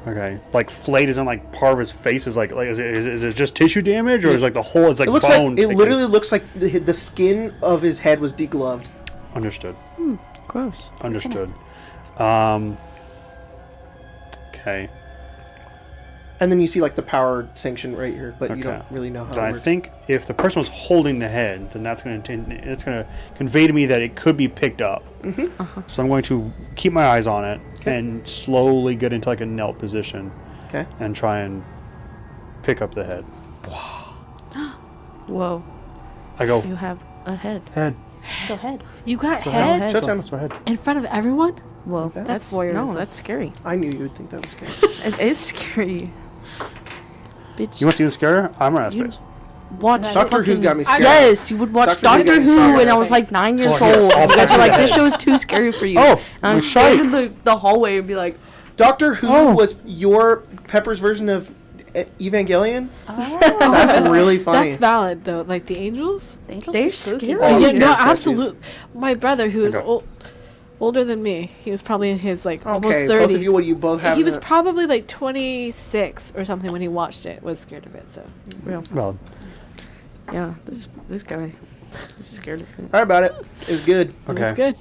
[SPEAKER 4] Okay. Flayed isn't part of his face is is it just tissue damage, or is the whole it's
[SPEAKER 1] It looks
[SPEAKER 4] bone?
[SPEAKER 1] it literally looks like the skin of his head was degloved.
[SPEAKER 4] Understood.
[SPEAKER 2] Gross.
[SPEAKER 4] Understood. Okay.
[SPEAKER 1] And then you see the power sanction right here, but you
[SPEAKER 4] Okay.
[SPEAKER 1] don't really know how
[SPEAKER 4] Then
[SPEAKER 1] it
[SPEAKER 4] I
[SPEAKER 1] works.
[SPEAKER 4] think if the person was holding the head, then it's going to convey to me that it could be picked up.
[SPEAKER 1] Mm-hmm.
[SPEAKER 4] So I'm going to keep my eyes on it
[SPEAKER 1] Okay.
[SPEAKER 4] and slowly get into a knelt position
[SPEAKER 1] Okay.
[SPEAKER 4] and try and pick up the head.
[SPEAKER 2] Whoa.
[SPEAKER 4] I go
[SPEAKER 2] You have a head.
[SPEAKER 4] head.
[SPEAKER 3] So head.
[SPEAKER 5] You got
[SPEAKER 2] So
[SPEAKER 5] head
[SPEAKER 2] head.
[SPEAKER 1] Showtime.
[SPEAKER 4] So head.
[SPEAKER 5] in front of everyone?
[SPEAKER 2] Whoa.
[SPEAKER 3] That's
[SPEAKER 2] No,
[SPEAKER 5] voyeurism.
[SPEAKER 2] that's scary.
[SPEAKER 1] I knew you would think that was scary.
[SPEAKER 2] It is scary. Bitch.
[SPEAKER 4] You want to see the scare? I'm on
[SPEAKER 2] You-
[SPEAKER 4] space.
[SPEAKER 2] watch
[SPEAKER 1] Doctor Who got me scared.
[SPEAKER 2] Yes, you would watch
[SPEAKER 1] Doctor Who
[SPEAKER 2] Doctor
[SPEAKER 1] got
[SPEAKER 2] Who
[SPEAKER 1] me
[SPEAKER 2] when I was
[SPEAKER 3] scared.
[SPEAKER 2] 9 years
[SPEAKER 4] Oh, here,
[SPEAKER 2] old.
[SPEAKER 4] I'll
[SPEAKER 2] You guys
[SPEAKER 4] put
[SPEAKER 2] were like,
[SPEAKER 4] it
[SPEAKER 2] this
[SPEAKER 4] in.
[SPEAKER 2] show is too scary for you.
[SPEAKER 4] Oh,
[SPEAKER 2] and I'm
[SPEAKER 4] my
[SPEAKER 2] standing
[SPEAKER 4] sight.
[SPEAKER 2] in the hallway and be like,
[SPEAKER 1] Doctor Who
[SPEAKER 4] Oh.
[SPEAKER 1] was your Pepper's version of Evangelion?
[SPEAKER 3] Oh.
[SPEAKER 1] That's really funny.
[SPEAKER 5] That's valid though. The angels?
[SPEAKER 3] The angels
[SPEAKER 2] They're
[SPEAKER 3] are spooky.
[SPEAKER 2] scary.
[SPEAKER 1] Oh,
[SPEAKER 5] yeah,
[SPEAKER 1] scary
[SPEAKER 5] no,
[SPEAKER 1] statues.
[SPEAKER 5] absolutely. My brother, who is
[SPEAKER 4] Okay.
[SPEAKER 5] older than me, he was probably in his almost
[SPEAKER 1] Okay,
[SPEAKER 5] 30s.
[SPEAKER 1] both of you, what do you both have?
[SPEAKER 5] He was
[SPEAKER 1] in
[SPEAKER 5] probably 26 or something when he watched it. Was scared of it. So
[SPEAKER 2] real.
[SPEAKER 4] Well,
[SPEAKER 2] Yeah, this guy. I'm scared of him.
[SPEAKER 1] All right, about it. It was good.
[SPEAKER 4] okay.
[SPEAKER 5] was good.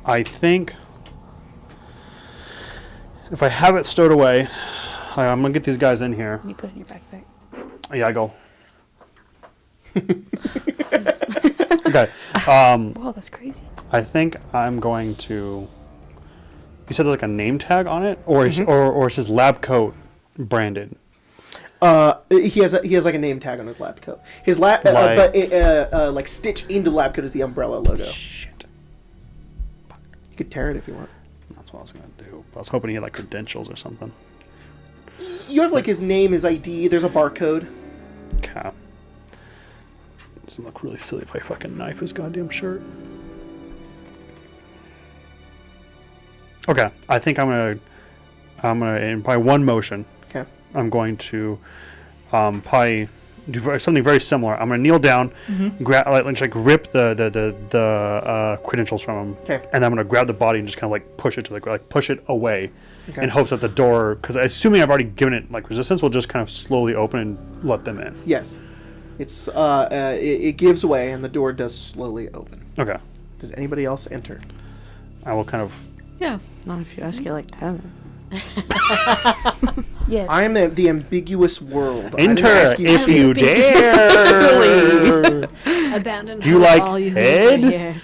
[SPEAKER 4] I think if I have it stowed away, I'm gonna get these guys in here.
[SPEAKER 3] You put it in your backpack.
[SPEAKER 4] Yeah, I go. Okay.
[SPEAKER 3] Wow, that's crazy.
[SPEAKER 4] I think I'm going to. You said there's a name tag on it, or or it's his lab coat branded.
[SPEAKER 1] He has a name tag on his lab coat. His but stitched into the lab coat is the umbrella logo.
[SPEAKER 4] Shit.
[SPEAKER 1] You could tear it if you want.
[SPEAKER 4] That's what I was gonna do. I was hoping he had like credentials or something.
[SPEAKER 1] You have like his name, his ID. There's a barcode.
[SPEAKER 4] Okay. Doesn't look really silly if I fucking knife his goddamn shirt. Okay, I think I'm gonna in probably one motion.
[SPEAKER 1] Okay.
[SPEAKER 4] I'm going to probably do something very similar. I'm gonna kneel down, grab like rip the credentials from him,
[SPEAKER 1] Okay.
[SPEAKER 4] and then I'm gonna grab the body and just kind of like push it to the ground, like push it away,
[SPEAKER 1] Okay.
[SPEAKER 4] in hopes that the door, because assuming I've already given it like resistance, will just kind of slowly open and let them in.
[SPEAKER 1] Yes. It's it gives way and the door does slowly open.
[SPEAKER 4] Okay,
[SPEAKER 1] Does anybody else enter?
[SPEAKER 4] I will kind of.
[SPEAKER 5] Yeah.
[SPEAKER 2] Not if you ask it like that.
[SPEAKER 3] Yes.
[SPEAKER 1] I am the ambiguous world. I didn't
[SPEAKER 4] Enter
[SPEAKER 1] ask you
[SPEAKER 4] if
[SPEAKER 1] to-
[SPEAKER 4] you dare.
[SPEAKER 5] Abandoned.
[SPEAKER 4] Do you
[SPEAKER 5] her
[SPEAKER 4] like
[SPEAKER 5] all you
[SPEAKER 4] head?
[SPEAKER 5] need to hear.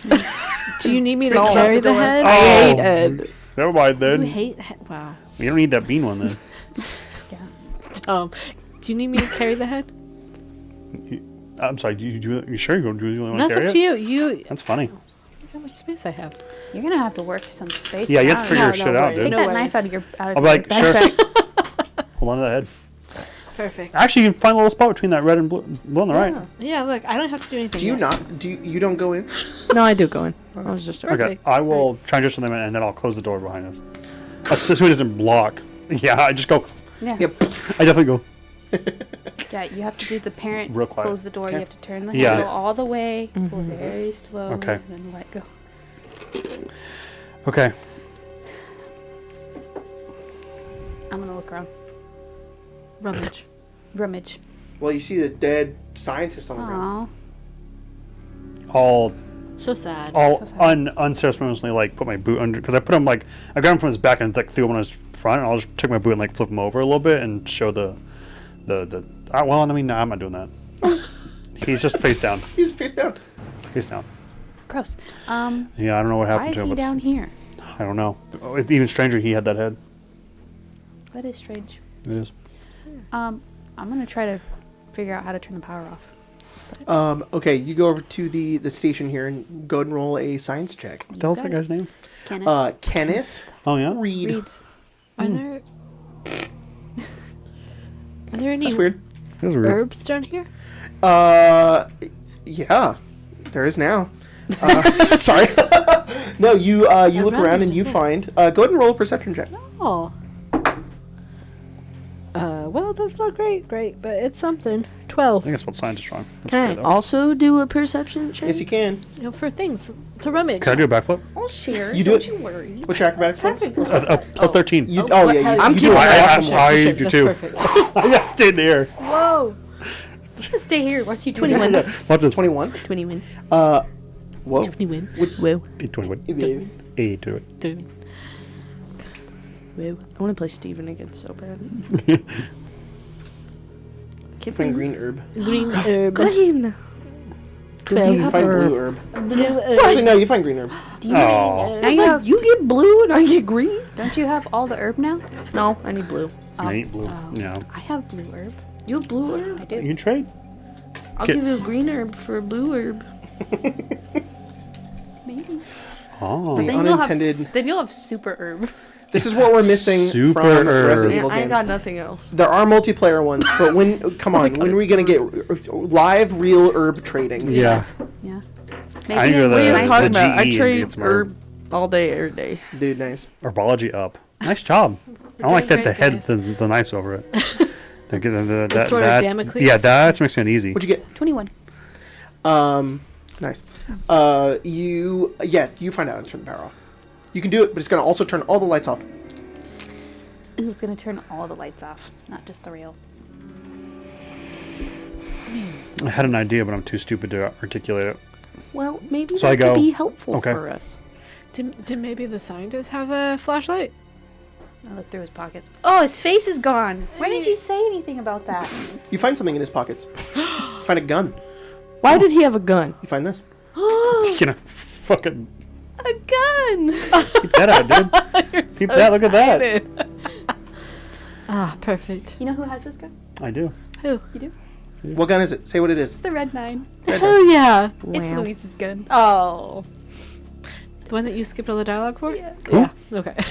[SPEAKER 5] Do you need me to
[SPEAKER 2] Sprinkled out
[SPEAKER 5] carry
[SPEAKER 2] the
[SPEAKER 5] the
[SPEAKER 2] door.
[SPEAKER 5] head?
[SPEAKER 2] I hate
[SPEAKER 4] Oh.
[SPEAKER 2] Ed.
[SPEAKER 4] Never mind
[SPEAKER 5] You
[SPEAKER 4] then.
[SPEAKER 5] hate wow.
[SPEAKER 4] You don't need that bean one then.
[SPEAKER 5] Do you need me to carry the head?
[SPEAKER 4] I'm sorry. You sure you really want
[SPEAKER 5] No,
[SPEAKER 4] to
[SPEAKER 5] it's
[SPEAKER 4] carry
[SPEAKER 5] up
[SPEAKER 4] it?
[SPEAKER 5] to you. You.
[SPEAKER 4] That's funny.
[SPEAKER 5] Look how much space I have.
[SPEAKER 3] You're gonna have to work some space.
[SPEAKER 4] Yeah, you have to
[SPEAKER 3] around.
[SPEAKER 4] figure your shit
[SPEAKER 5] No, no
[SPEAKER 4] out,
[SPEAKER 5] worries.
[SPEAKER 4] dude.
[SPEAKER 3] Take
[SPEAKER 5] No
[SPEAKER 3] that
[SPEAKER 5] worries.
[SPEAKER 3] knife out of your
[SPEAKER 4] I'll be like, sure.
[SPEAKER 3] backpack.
[SPEAKER 4] Hold on to that head.
[SPEAKER 5] Perfect.
[SPEAKER 4] Actually, you can find a little spot between that red and blue on the right.
[SPEAKER 5] Yeah, look, I don't have to do anything.
[SPEAKER 1] Do you
[SPEAKER 5] yet.
[SPEAKER 1] not? Do you don't go in?
[SPEAKER 2] No, I do go in. I was just
[SPEAKER 4] Okay,
[SPEAKER 5] Perfect.
[SPEAKER 4] I will try and just them in, and then I'll close the door behind us. So it doesn't block. Yeah, I just go.
[SPEAKER 3] Yeah.
[SPEAKER 1] Yep.
[SPEAKER 4] I definitely go.
[SPEAKER 3] Yeah, you have to do the parent,
[SPEAKER 4] Real quiet.
[SPEAKER 3] close the door,
[SPEAKER 1] Okay.
[SPEAKER 3] you have to turn the
[SPEAKER 4] Yeah.
[SPEAKER 3] handle all the way, pull very slow,
[SPEAKER 4] Okay.
[SPEAKER 3] and then let go.
[SPEAKER 4] Okay.
[SPEAKER 3] I'm gonna look around.
[SPEAKER 5] Rummage.
[SPEAKER 3] Rummage.
[SPEAKER 1] Well, you see the dead scientist on the ground.
[SPEAKER 3] Aw.
[SPEAKER 4] All
[SPEAKER 5] So sad.
[SPEAKER 4] I'll
[SPEAKER 3] So sad.
[SPEAKER 4] unceremoniously like put my boot under, because I put him like I grabbed him from his back and like threw him on his front, and I'll just take my boot and like flip him over a little bit and show the well, I mean, no, I'm not doing that. He's just face down.
[SPEAKER 1] He's face down.
[SPEAKER 4] Face down.
[SPEAKER 3] Gross.
[SPEAKER 4] Yeah, I don't know what
[SPEAKER 3] Why
[SPEAKER 4] happened
[SPEAKER 3] is
[SPEAKER 4] to him.
[SPEAKER 3] he
[SPEAKER 4] but
[SPEAKER 3] down here?
[SPEAKER 4] I don't know. Oh, it's even stranger, he had that head.
[SPEAKER 3] That is strange.
[SPEAKER 4] It is.
[SPEAKER 3] I'm gonna try to figure out how to turn the power off.
[SPEAKER 1] Okay, you go over to the station here and go and roll a science check.
[SPEAKER 4] What the hell's that guy's name?
[SPEAKER 3] Kenneth.
[SPEAKER 1] Kenneth
[SPEAKER 4] Oh yeah.
[SPEAKER 1] Reed.
[SPEAKER 3] Reads.
[SPEAKER 5] Are there? Are there any
[SPEAKER 1] That's weird.
[SPEAKER 4] That's weird.
[SPEAKER 5] herbs down here?
[SPEAKER 1] Yeah, there is now. Sorry. No, you look around and you find. Go ahead and roll a perception check.
[SPEAKER 5] Oh. Well, that's not great, but it's something.
[SPEAKER 4] I
[SPEAKER 5] 12.
[SPEAKER 4] think I spelled scientist wrong. That's
[SPEAKER 2] Can
[SPEAKER 4] great,
[SPEAKER 2] I
[SPEAKER 4] though.
[SPEAKER 2] also do a perception check?
[SPEAKER 1] Yes, you can.
[SPEAKER 5] You know, for things to rummage.
[SPEAKER 4] Can I do a backflip?
[SPEAKER 3] I'll share.
[SPEAKER 1] You do
[SPEAKER 3] Don't
[SPEAKER 1] it.
[SPEAKER 3] you worry.
[SPEAKER 1] What's your acrobatics?
[SPEAKER 5] Perfect.
[SPEAKER 4] Plus 13.
[SPEAKER 1] You,
[SPEAKER 5] Oh,
[SPEAKER 1] oh
[SPEAKER 5] what-
[SPEAKER 1] yeah, you,
[SPEAKER 2] I'm
[SPEAKER 1] you
[SPEAKER 2] keeping
[SPEAKER 1] do
[SPEAKER 2] my
[SPEAKER 1] it.
[SPEAKER 2] option.
[SPEAKER 4] I
[SPEAKER 5] Shit,
[SPEAKER 4] do
[SPEAKER 5] that's
[SPEAKER 4] too.
[SPEAKER 5] perfect.
[SPEAKER 4] I just stayed there.
[SPEAKER 3] Whoa. Just stay here. What's you doing?
[SPEAKER 2] 21.
[SPEAKER 4] Watch this.
[SPEAKER 1] 21.
[SPEAKER 2] 20 win.
[SPEAKER 1] Whoa.
[SPEAKER 2] 20 win. Whoa.
[SPEAKER 4] 21.
[SPEAKER 1] Whoa.
[SPEAKER 4] 8 to it.
[SPEAKER 5] 20.
[SPEAKER 2] Whoa. I want to play Steven again so bad. Can't
[SPEAKER 1] Find green herb.
[SPEAKER 5] Green herb.
[SPEAKER 2] Green.
[SPEAKER 5] Do you
[SPEAKER 1] You
[SPEAKER 5] have
[SPEAKER 1] find
[SPEAKER 2] herb.
[SPEAKER 1] blue herb.
[SPEAKER 5] blue herb?
[SPEAKER 1] Actually, no, you find green herb.
[SPEAKER 3] Do you
[SPEAKER 4] Oh.
[SPEAKER 3] now
[SPEAKER 2] It's
[SPEAKER 3] you
[SPEAKER 2] like,
[SPEAKER 3] have,
[SPEAKER 2] you get blue and I get green?
[SPEAKER 3] don't you have all the herb now?
[SPEAKER 2] No, I need blue.
[SPEAKER 4] I ain't blue. Yeah.
[SPEAKER 3] I have blue herb.
[SPEAKER 2] You have blue herb?
[SPEAKER 3] I
[SPEAKER 4] You
[SPEAKER 3] do.
[SPEAKER 4] can trade.
[SPEAKER 2] I'll
[SPEAKER 4] Get-
[SPEAKER 2] give you a green herb for a blue herb.
[SPEAKER 3] Maybe.
[SPEAKER 4] Oh.
[SPEAKER 1] The
[SPEAKER 3] Then you'll have
[SPEAKER 1] unintended.
[SPEAKER 3] then you'll have super herb.
[SPEAKER 1] This is what we're missing
[SPEAKER 4] Super
[SPEAKER 1] from
[SPEAKER 4] herb.
[SPEAKER 1] Resident
[SPEAKER 2] Yeah,
[SPEAKER 1] Evil
[SPEAKER 2] I ain't
[SPEAKER 1] games.
[SPEAKER 2] got nothing else.
[SPEAKER 1] There are multiplayer ones, but when come on, when are we gonna get live real herb trading?
[SPEAKER 4] Yeah.
[SPEAKER 3] Yeah.
[SPEAKER 4] I
[SPEAKER 3] Maybe
[SPEAKER 4] go
[SPEAKER 3] in
[SPEAKER 4] the-
[SPEAKER 2] What are you
[SPEAKER 3] Minecraft-
[SPEAKER 2] talking
[SPEAKER 4] the
[SPEAKER 2] about? I
[SPEAKER 4] GE
[SPEAKER 2] trade
[SPEAKER 4] gets my
[SPEAKER 2] herb all day, every day.
[SPEAKER 1] Dude, nice.
[SPEAKER 4] Herbology up. Nice job. I don't like that
[SPEAKER 5] doing
[SPEAKER 4] the
[SPEAKER 5] great,
[SPEAKER 4] head,
[SPEAKER 5] guys.
[SPEAKER 4] the knife over it. that,
[SPEAKER 5] sword of
[SPEAKER 4] that,
[SPEAKER 5] Damocles?
[SPEAKER 4] yeah, that makes it easy.
[SPEAKER 1] What'd you get?
[SPEAKER 3] 21.
[SPEAKER 1] Nice. You find out how to turn the power off. You can do it, but it's gonna also turn all the lights off.
[SPEAKER 3] Ooh, it's gonna turn all the lights off, not just the rail.
[SPEAKER 4] I had an idea, but I'm too stupid to articulate it.
[SPEAKER 2] Well, maybe
[SPEAKER 4] So I
[SPEAKER 2] that could
[SPEAKER 4] go,
[SPEAKER 2] be helpful
[SPEAKER 4] okay.
[SPEAKER 2] for us.
[SPEAKER 5] Did maybe the scientists have a flashlight?
[SPEAKER 3] I look through his pockets. Oh, his face is gone. Why didn't you say anything about that?
[SPEAKER 1] You find something in his pockets. You find a gun.
[SPEAKER 2] Why did he have a gun?
[SPEAKER 1] You find this.
[SPEAKER 4] You know, fucking
[SPEAKER 2] A gun!
[SPEAKER 4] keep that out, dude. Keep that. Look at that.
[SPEAKER 5] Ah, perfect.
[SPEAKER 3] You know who has this gun?
[SPEAKER 4] I do.
[SPEAKER 5] Who?
[SPEAKER 3] You do?
[SPEAKER 1] What gun is it? Say what it is.
[SPEAKER 3] It's the Red 9.
[SPEAKER 5] Hell yeah.
[SPEAKER 3] It's
[SPEAKER 2] Wow.
[SPEAKER 3] Luis's gun.
[SPEAKER 5] Oh. The one that you skipped all the dialogue for?
[SPEAKER 3] Yeah.
[SPEAKER 5] Yeah. Okay.
[SPEAKER 1] I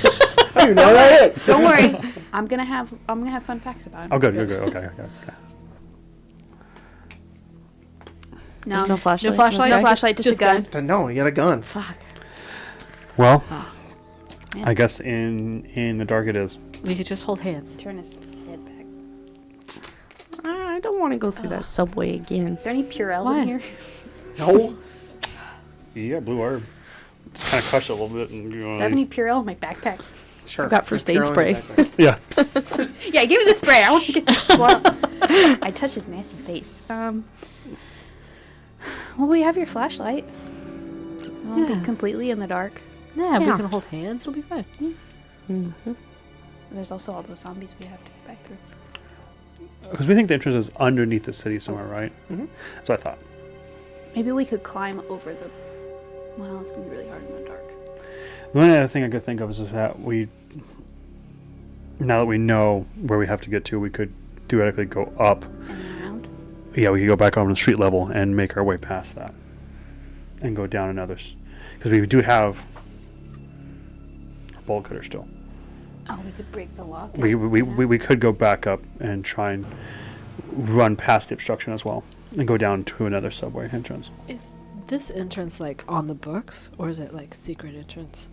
[SPEAKER 1] don't even know what that is.
[SPEAKER 3] Don't worry. I'm gonna have fun facts about him.
[SPEAKER 4] Oh, good. Okay.
[SPEAKER 3] No,
[SPEAKER 2] There's no flashlight.
[SPEAKER 5] No flashlight.
[SPEAKER 3] No flashlight, just a gun.
[SPEAKER 1] Then no, you got a gun.
[SPEAKER 2] Fuck.
[SPEAKER 4] Well,
[SPEAKER 3] Man.
[SPEAKER 4] I guess in the dark it is.
[SPEAKER 5] We could just hold hands.
[SPEAKER 3] Turn his head back.
[SPEAKER 2] I don't want to go through that subway again.
[SPEAKER 3] Is there any Purell
[SPEAKER 5] Why?
[SPEAKER 3] in here?
[SPEAKER 1] No.
[SPEAKER 4] Yeah, blue herb. Just kind of crush it a little bit and
[SPEAKER 3] Do I have any Purell in my backpack?
[SPEAKER 1] Sure.
[SPEAKER 2] I've got first aid
[SPEAKER 1] Carol in
[SPEAKER 2] spray.
[SPEAKER 1] your backpack.
[SPEAKER 4] Yeah.
[SPEAKER 3] Yeah, give me the spray. I want to get this blood. I touch his nasty face. Well, we have your flashlight. We'll be
[SPEAKER 5] Yeah.
[SPEAKER 3] completely in the dark.
[SPEAKER 5] Yeah,
[SPEAKER 2] Yeah.
[SPEAKER 5] we can hold hands. It'll be fine.
[SPEAKER 2] Mm-hmm.
[SPEAKER 3] There's also all those zombies we have to get back through.
[SPEAKER 4] Because we think the entrance is underneath the city somewhere, right?
[SPEAKER 1] Mhm.
[SPEAKER 4] That's what I thought.
[SPEAKER 3] Maybe we could climb over the... Well, it's going to be really hard in the dark.
[SPEAKER 4] The only other thing I could think of is that now that we know where we have to get to, we could theoretically go up.
[SPEAKER 3] And around.
[SPEAKER 4] Yeah, we could go back on the street level and make our way past that. And go down another. Because we do have our bolt cutter still.
[SPEAKER 3] Oh, we could break the lock.
[SPEAKER 4] We could go back up and try and run past the obstruction as well. And go down to another subway entrance.
[SPEAKER 5] Is this entrance like on the books, or is it like secret entrance?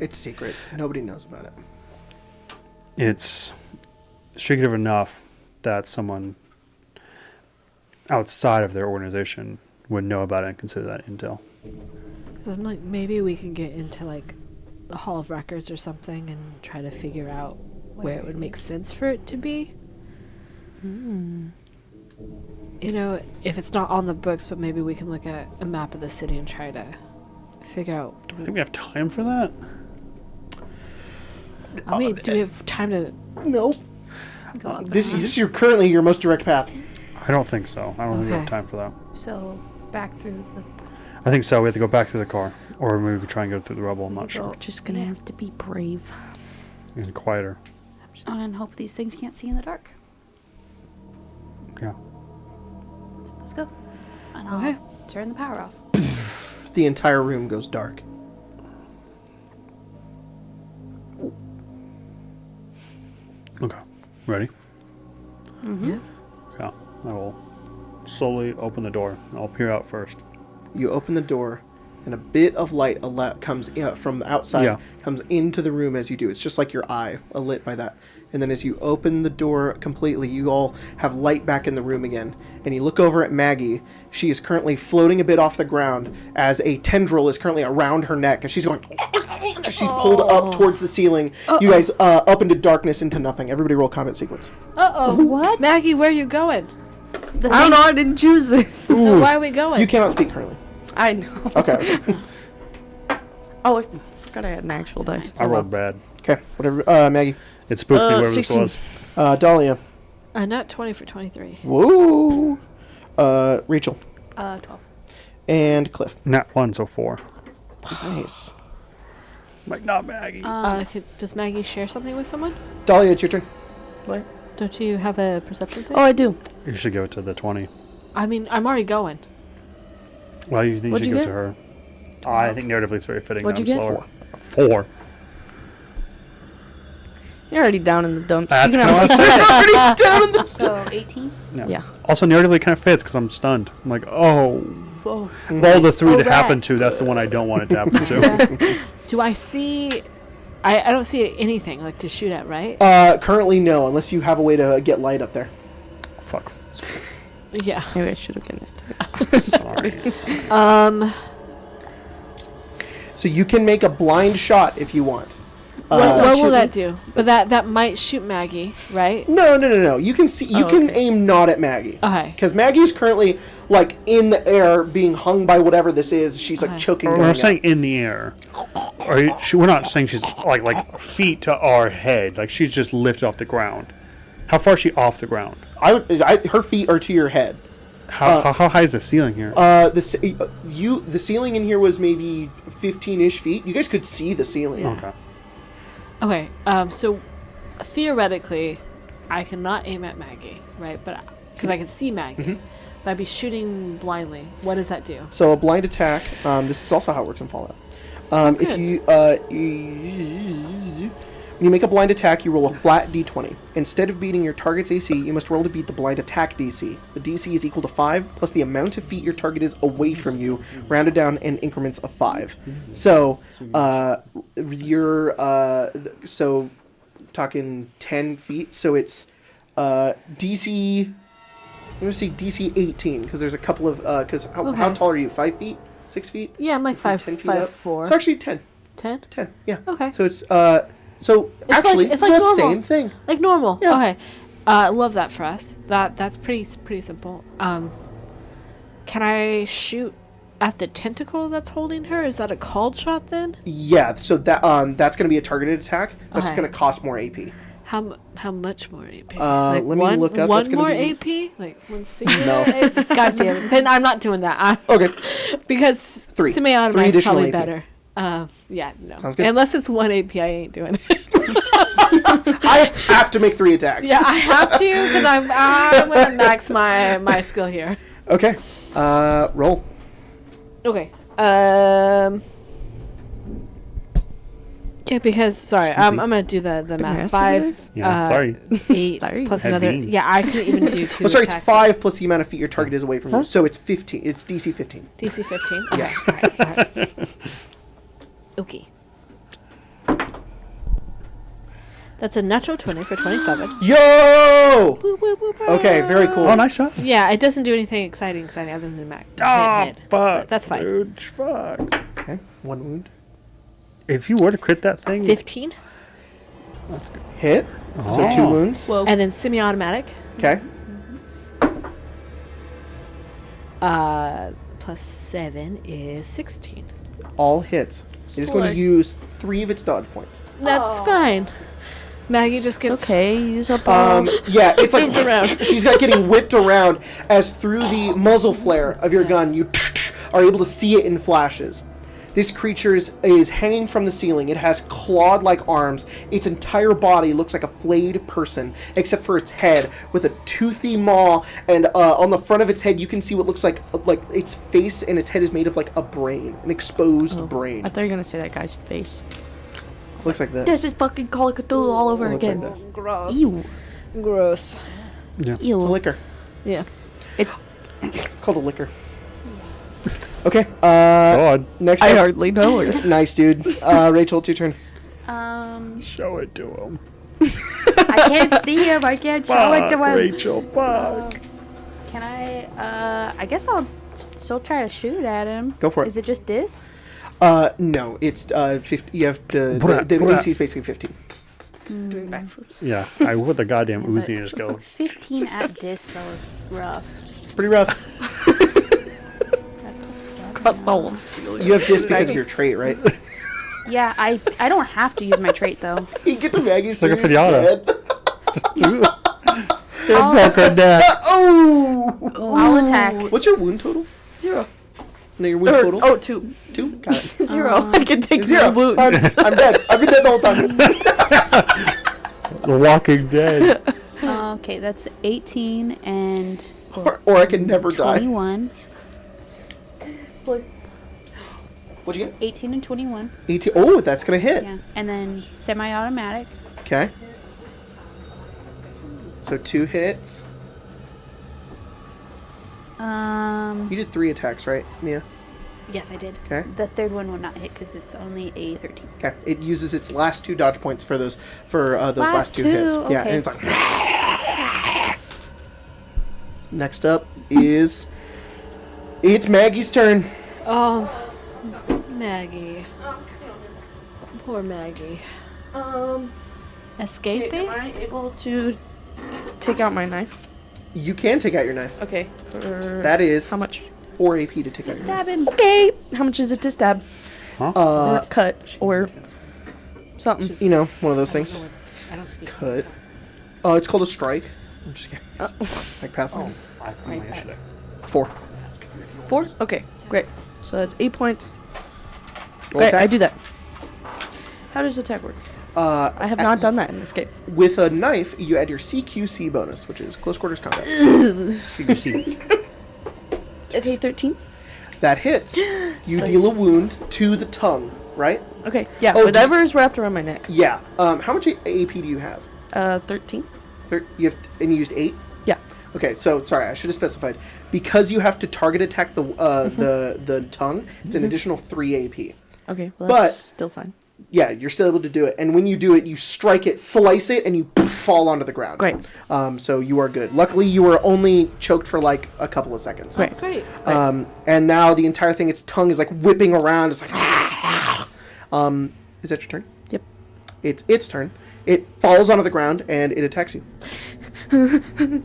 [SPEAKER 1] It's secret. Nobody knows about it.
[SPEAKER 4] It's secretive enough that someone outside of their organization would know about it and consider that intel.
[SPEAKER 5] 'Cause I'm like, maybe we can get into like the Hall of Records or something and try to figure out where it would make sense for it to be. You know, if it's not on the books, but maybe we can look at a map of the city and try to figure out.
[SPEAKER 4] I think we have time for that.
[SPEAKER 5] I mean, do we have time to?
[SPEAKER 1] Nope.
[SPEAKER 3] Go up
[SPEAKER 1] This
[SPEAKER 3] and
[SPEAKER 1] is currently your most direct path.
[SPEAKER 4] I don't think so. I don't think we have
[SPEAKER 5] Okay.
[SPEAKER 4] time for that.
[SPEAKER 3] So, back through the...
[SPEAKER 4] I think so. We have to go back to the car. Or maybe we could try and go through the rubble. I'm not sure.
[SPEAKER 2] Just gonna have to be brave.
[SPEAKER 4] And quieter.
[SPEAKER 3] And hope these things can't see in the dark.
[SPEAKER 4] Yeah.
[SPEAKER 3] Let's go. And I'll
[SPEAKER 5] Okay.
[SPEAKER 3] turn the power off.
[SPEAKER 1] The entire room goes dark.
[SPEAKER 4] Okay. Ready?
[SPEAKER 5] Yeah.
[SPEAKER 4] Yeah. I will slowly open the door. I'll peer out first.
[SPEAKER 1] You open the door, and a bit of light comes from the outside,
[SPEAKER 4] Yeah.
[SPEAKER 1] comes into the room as you do. It's just like your eye, lit by that. And then as you open the door completely, you all have light back in the room again. And you look over at Maggie. She is currently floating a bit off the ground as a tendril is currently around her neck. And she's going... She's pulled up towards the ceiling. You guys up into darkness, into nothing. Everybody roll combat sequence.
[SPEAKER 5] Uh-oh.
[SPEAKER 3] What?
[SPEAKER 5] Maggie, where are you going?
[SPEAKER 3] The
[SPEAKER 2] I don't know. I didn't choose this.
[SPEAKER 5] So why are we going?
[SPEAKER 1] You cannot speak currently.
[SPEAKER 2] I know.
[SPEAKER 1] Okay.
[SPEAKER 2] Oh, I forgot I had an actual dice.
[SPEAKER 4] I rolled bad.
[SPEAKER 1] Okay, whatever. Maggie.
[SPEAKER 4] It spooked me, whatever
[SPEAKER 2] 16.
[SPEAKER 4] this was.
[SPEAKER 1] Dahlia.
[SPEAKER 5] Not 20 for 23.
[SPEAKER 1] Woo. Rachel.
[SPEAKER 3] 12.
[SPEAKER 1] And Cliff.
[SPEAKER 4] Nat 1, so 4.
[SPEAKER 1] Nice.
[SPEAKER 4] Like, not Maggie.
[SPEAKER 5] Does Maggie share something with someone?
[SPEAKER 1] Dahlia, it's your turn.
[SPEAKER 2] What?
[SPEAKER 5] Don't you have a perception thing?
[SPEAKER 2] Oh, I do.
[SPEAKER 4] You should give it to the 20.
[SPEAKER 5] I mean, I'm already going.
[SPEAKER 4] Well, you
[SPEAKER 2] What'd
[SPEAKER 4] should
[SPEAKER 2] you
[SPEAKER 4] give it
[SPEAKER 2] get?
[SPEAKER 4] to her. I think narratively it's very fitting
[SPEAKER 2] What'd
[SPEAKER 4] that
[SPEAKER 2] you
[SPEAKER 4] I'm
[SPEAKER 2] get?
[SPEAKER 4] slower. 4.
[SPEAKER 2] You're already down in the dumps.
[SPEAKER 4] That's
[SPEAKER 2] You can
[SPEAKER 4] what I
[SPEAKER 2] have-
[SPEAKER 4] was saying.
[SPEAKER 1] Down in the...
[SPEAKER 3] So, 18?
[SPEAKER 4] No.
[SPEAKER 2] Yeah.
[SPEAKER 4] Also, narratively kind of fits because I'm stunned. I'm like, oh.
[SPEAKER 3] Whoa.
[SPEAKER 4] Of all the 3
[SPEAKER 3] Oh,
[SPEAKER 4] to happen
[SPEAKER 3] right.
[SPEAKER 4] to, that's the one I don't want it to happen to.
[SPEAKER 5] Do I see... I don't see anything, like, to shoot at, right?
[SPEAKER 1] Currently, no, unless you have a way to get light up there.
[SPEAKER 4] Fuck.
[SPEAKER 5] Yeah.
[SPEAKER 2] Maybe I should have given it to you.
[SPEAKER 4] Sorry.
[SPEAKER 1] So you can make a blind shot if you want.
[SPEAKER 5] What
[SPEAKER 2] shoot
[SPEAKER 5] will
[SPEAKER 2] me?
[SPEAKER 5] that do? But that might shoot Maggie, right?
[SPEAKER 1] No. You can see. You
[SPEAKER 5] Oh,
[SPEAKER 1] can
[SPEAKER 5] okay.
[SPEAKER 1] aim not at Maggie.
[SPEAKER 5] Okay.
[SPEAKER 1] Because Maggie's currently like in the air, being hung by whatever this is. She's like
[SPEAKER 5] Okay.
[SPEAKER 1] choking.
[SPEAKER 4] We're
[SPEAKER 1] going
[SPEAKER 4] saying
[SPEAKER 1] up.
[SPEAKER 4] in the air. We're not saying she's like feet to our head. Like she's just lifted off the ground. How far is she off the ground?
[SPEAKER 1] Her feet are to your head.
[SPEAKER 4] How high is the ceiling here?
[SPEAKER 1] The ceiling in here was maybe 15-ish feet. You guys could see the ceiling.
[SPEAKER 4] Okay.
[SPEAKER 5] Okay, so theoretically, I cannot aim at Maggie, right? But because I can see Maggie, I'd be shooting blindly. What does that do?
[SPEAKER 1] So a blind attack. This is also how it works in Fallout. If
[SPEAKER 5] good.
[SPEAKER 1] when you make a blind attack, you roll a flat d20. Instead of beating your target's AC, you must roll to beat the blind attack DC. The DC is equal to 5 plus the amount of feet your target is away from you, rounded down in increments of 5. So so talking 10 feet. So it's DC. I'm gonna say DC 18 because there's a couple of because how
[SPEAKER 5] Okay.
[SPEAKER 1] tall are you? 5 feet? 6 feet?
[SPEAKER 5] Yeah, I'm like
[SPEAKER 1] 10 feet up?
[SPEAKER 5] 5'4".
[SPEAKER 1] It's actually 10.
[SPEAKER 5] 10?
[SPEAKER 1] 10. Yeah.
[SPEAKER 5] Okay.
[SPEAKER 1] So it's actually
[SPEAKER 5] it's like
[SPEAKER 1] the
[SPEAKER 5] normal.
[SPEAKER 1] same thing.
[SPEAKER 5] Like normal.
[SPEAKER 1] Yeah.
[SPEAKER 5] Okay. Love that for us. That's pretty simple. Can I shoot at the tentacle that's holding her? Is that a called shot then?
[SPEAKER 1] Yeah. So that's gonna be a targeted attack. That's
[SPEAKER 5] Okay.
[SPEAKER 1] gonna cost more AP.
[SPEAKER 5] How much more AP?
[SPEAKER 1] Let me
[SPEAKER 5] one,
[SPEAKER 1] look up.
[SPEAKER 5] One
[SPEAKER 1] That's gonna
[SPEAKER 5] more
[SPEAKER 1] be-
[SPEAKER 5] AP? Like one single?
[SPEAKER 1] No.
[SPEAKER 5] God damn it. Then I'm not doing that.
[SPEAKER 1] Okay.
[SPEAKER 5] Because
[SPEAKER 1] Three
[SPEAKER 5] semi-automatic is
[SPEAKER 1] additional
[SPEAKER 5] probably
[SPEAKER 1] AP.
[SPEAKER 5] better. Yeah, no.
[SPEAKER 1] Sounds good.
[SPEAKER 5] Unless it's 1 AP, I ain't doing it.
[SPEAKER 1] I have to make 3 attacks.
[SPEAKER 5] Yeah, I have to because I'm going to max my skill here.
[SPEAKER 1] Okay. Roll.
[SPEAKER 5] Okay. Yeah, because sorry, I'm gonna do the math.
[SPEAKER 2] master
[SPEAKER 5] 5.
[SPEAKER 4] Yeah, sorry.
[SPEAKER 5] 8
[SPEAKER 2] Sorry.
[SPEAKER 5] plus
[SPEAKER 4] Had
[SPEAKER 5] another.
[SPEAKER 4] beans.
[SPEAKER 5] Yeah, I couldn't even do 2.
[SPEAKER 1] Oh, sorry. It's
[SPEAKER 5] attacks.
[SPEAKER 1] 5 plus the amount of feet your target is away from you. So it's 15. It's DC 15.
[SPEAKER 5] DC 15. Okay.
[SPEAKER 1] Yes.
[SPEAKER 5] Alright. Okay. That's a natural 20 for 27.
[SPEAKER 1] Yo.
[SPEAKER 5] Woo, woo, woo, woo.
[SPEAKER 1] Okay. Very cool.
[SPEAKER 4] Oh, nice shot.
[SPEAKER 5] Yeah, it doesn't do anything exciting other than that.
[SPEAKER 4] Oh,
[SPEAKER 5] hit.
[SPEAKER 4] fuck.
[SPEAKER 5] But that's fine.
[SPEAKER 4] Dude, fuck.
[SPEAKER 1] Okay. 1 wound.
[SPEAKER 4] If you were to crit that thing,
[SPEAKER 5] 15.
[SPEAKER 4] that's good.
[SPEAKER 1] Hit. So 2
[SPEAKER 4] Oh.
[SPEAKER 1] wounds.
[SPEAKER 2] Whoa.
[SPEAKER 5] And then semi-automatic.
[SPEAKER 1] Okay.
[SPEAKER 5] Plus 7 is 16.
[SPEAKER 1] All hits. It is going to
[SPEAKER 2] Slay.
[SPEAKER 1] use 3 of its dodge points.
[SPEAKER 5] That's fine. Maggie just gets
[SPEAKER 2] It's okay. Use up
[SPEAKER 1] Yeah, it's like
[SPEAKER 5] Moved around.
[SPEAKER 1] she's got getting whipped around as through the muzzle flare of your gun, you are able to see it in flashes. This creature is hanging from the ceiling. It has clawed-like arms. Its entire body looks like a flayed person, except for its head, with a toothy maw. And on the front of its head, you can see what looks like its face, and its head is made of like a brain, an exposed brain.
[SPEAKER 2] I thought you were gonna say that guy's face.
[SPEAKER 1] Looks like this.
[SPEAKER 2] This is fucking Call of Cthulhu all over
[SPEAKER 1] It looks
[SPEAKER 2] again.
[SPEAKER 1] like this.
[SPEAKER 5] gross.
[SPEAKER 2] Ew.
[SPEAKER 5] Gross.
[SPEAKER 4] Yeah.
[SPEAKER 2] Ew.
[SPEAKER 1] It's a liquor.
[SPEAKER 5] Yeah.
[SPEAKER 1] It's called a liquor. Okay.
[SPEAKER 4] God,
[SPEAKER 1] Next
[SPEAKER 2] I
[SPEAKER 1] up.
[SPEAKER 2] hardly know her.
[SPEAKER 1] Nice, dude. Rachel, it's your turn.
[SPEAKER 4] show it to him.
[SPEAKER 3] I can't see him. I can't show it to him.
[SPEAKER 4] Rachel, fuck.
[SPEAKER 3] Can I? I guess I'll still try to shoot at him.
[SPEAKER 1] Go for it.
[SPEAKER 3] Is it just this?
[SPEAKER 1] No, it's 50. You have to.
[SPEAKER 4] Bruh,
[SPEAKER 1] The
[SPEAKER 4] bruh.
[SPEAKER 1] AC is basically 15.
[SPEAKER 2] Doing backflips.
[SPEAKER 4] Yeah, I would the goddamn Uzi and just go.
[SPEAKER 3] 15 at dis though is rough.
[SPEAKER 1] Pretty rough.
[SPEAKER 3] That plus 7.
[SPEAKER 2] Across the whole ceiling.
[SPEAKER 1] You have dis because of your trait, right?
[SPEAKER 3] Yeah, I don't have to use my trait though.
[SPEAKER 1] You get to Maggie's
[SPEAKER 4] Like a
[SPEAKER 1] turn. he's
[SPEAKER 4] pinata.
[SPEAKER 1] dead.
[SPEAKER 3] I'll,
[SPEAKER 1] Oh!
[SPEAKER 3] I'll attack.
[SPEAKER 1] What's your wound total?
[SPEAKER 2] 0.
[SPEAKER 1] No, your wound total?
[SPEAKER 2] Oh, 2.
[SPEAKER 1] 2? Got it.
[SPEAKER 2] 0. I can take
[SPEAKER 1] 0.
[SPEAKER 2] 0 wounds.
[SPEAKER 1] I'm dead. I've been dead the whole time.
[SPEAKER 4] The Walking Dead.
[SPEAKER 3] Okay, that's 18 and
[SPEAKER 1] or I can never die.
[SPEAKER 3] 21.
[SPEAKER 1] What'd you get?
[SPEAKER 3] 18 and 21.
[SPEAKER 1] 18. Oh, that's going to hit.
[SPEAKER 3] Yeah, and then semi-automatic.
[SPEAKER 1] Okay. So 2 hits. You did 3 attacks, right, Mia?
[SPEAKER 3] Yes, I did.
[SPEAKER 1] Okay.
[SPEAKER 3] The third one will not hit because it's only a 13.
[SPEAKER 1] Okay. It uses its last 2 dodge points for those last
[SPEAKER 3] Last
[SPEAKER 1] 2
[SPEAKER 3] two,
[SPEAKER 1] hits. Yeah,
[SPEAKER 3] okay.
[SPEAKER 1] and it's like. Next up is it's Maggie's turn.
[SPEAKER 5] Oh, Maggie. Poor Maggie. Escaping?
[SPEAKER 2] Am I able to take out my knife?
[SPEAKER 1] You can take out your knife.
[SPEAKER 2] Okay.
[SPEAKER 1] That is
[SPEAKER 2] how much?
[SPEAKER 1] 4 AP to take out your knife.
[SPEAKER 3] Stab him.
[SPEAKER 2] Okay. How much is it to stab? Or cut or something?
[SPEAKER 1] You know, one of those things.
[SPEAKER 5] I don't think
[SPEAKER 1] Cut. It's called a strike. I'm just kidding. Like Pathfinder.
[SPEAKER 4] I think I should.
[SPEAKER 1] 4.
[SPEAKER 2] 4? Okay. Great. So that's 8 points.
[SPEAKER 1] Roll
[SPEAKER 2] Great.
[SPEAKER 1] attack.
[SPEAKER 2] I do that. How does attack work? I have not done that in this game.
[SPEAKER 1] With a knife, you add your CQC bonus, which is close quarters combat.
[SPEAKER 4] CQC.
[SPEAKER 2] Okay, 13.
[SPEAKER 1] That hits. You deal a wound to the tongue, right?
[SPEAKER 2] Okay, yeah,
[SPEAKER 1] Oh,
[SPEAKER 2] whatever is wrapped around my neck.
[SPEAKER 1] Yeah. How much AP do you have?
[SPEAKER 2] 13.
[SPEAKER 1] You have, and you used 8?
[SPEAKER 2] Yeah.
[SPEAKER 1] Okay, so sorry, I should have specified. Because you have to target attack the tongue, it's an additional 3 AP.
[SPEAKER 2] Okay, well,
[SPEAKER 1] But-
[SPEAKER 2] that's still fine.
[SPEAKER 1] Yeah, you're still able to do it. And when you do it, you strike it, slice it, and you fall onto the ground.
[SPEAKER 2] Great.
[SPEAKER 1] So you are good. Luckily, you were only choked for like a couple of seconds.
[SPEAKER 2] Great.
[SPEAKER 5] Great.
[SPEAKER 1] And now the entire thing, its tongue is like whipping around. It's like, is that your turn?
[SPEAKER 2] Yep.
[SPEAKER 1] It's its turn. It falls onto the ground and it attacks you.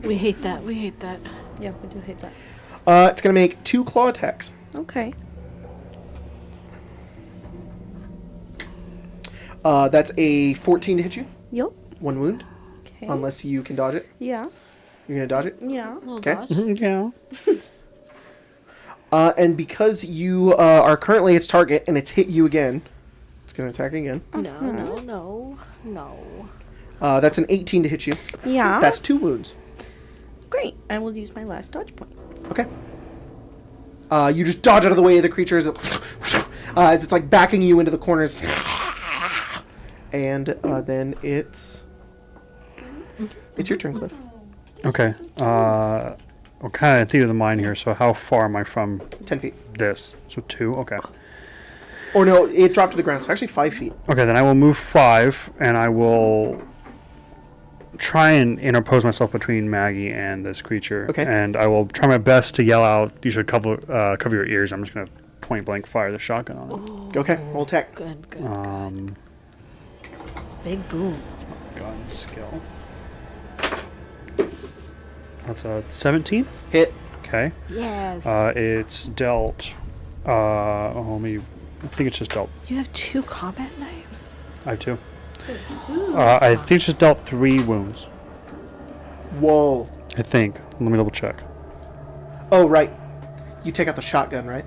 [SPEAKER 5] We hate that. We hate that.
[SPEAKER 2] Yeah, we do hate that.
[SPEAKER 1] It's gonna make 2 claw attacks.
[SPEAKER 2] Okay.
[SPEAKER 1] That's a 14 to hit you.
[SPEAKER 2] Yep.
[SPEAKER 1] 1 wound,
[SPEAKER 2] Okay.
[SPEAKER 1] unless you can dodge it.
[SPEAKER 2] Yeah.
[SPEAKER 1] You're gonna dodge it.
[SPEAKER 2] Yeah.
[SPEAKER 1] Okay.
[SPEAKER 4] Yeah.
[SPEAKER 1] And because you are currently its target and it's hit you again, it's gonna attack again.
[SPEAKER 5] No.
[SPEAKER 1] That's an 18 to hit you.
[SPEAKER 2] Yeah.
[SPEAKER 1] That's 2 wounds.
[SPEAKER 2] Great. I will use my last dodge point.
[SPEAKER 1] Okay. You just dodge out of the way of the creature as it's like backing you into the corners. And then it's your turn, Cliff.
[SPEAKER 4] Okay. We're kind of theater of the mind here. So how far am I from
[SPEAKER 1] 10 feet.
[SPEAKER 4] this? So 2. Okay.
[SPEAKER 1] Or no, it dropped to the ground, so actually 5 feet.
[SPEAKER 4] Okay, then I will move 5, and I will try and interpose myself between Maggie and this creature.
[SPEAKER 1] Okay.
[SPEAKER 4] And I will try my best to yell out, "You should cover your ears." I'm just gonna point blank fire the shotgun on it.
[SPEAKER 1] Okay, roll attack.
[SPEAKER 5] Good.
[SPEAKER 2] Big boom.
[SPEAKER 4] Gun skill. That's a 17.
[SPEAKER 1] Hit.
[SPEAKER 4] Okay.
[SPEAKER 5] Yes.
[SPEAKER 4] It's dealt. I think it's just dealt.
[SPEAKER 5] You have 2 combat knives.
[SPEAKER 4] I have 2. I think it's just dealt 3 wounds.
[SPEAKER 1] Whoa.
[SPEAKER 4] I think. Let me double check.
[SPEAKER 1] Oh, right. You take out the shotgun, right?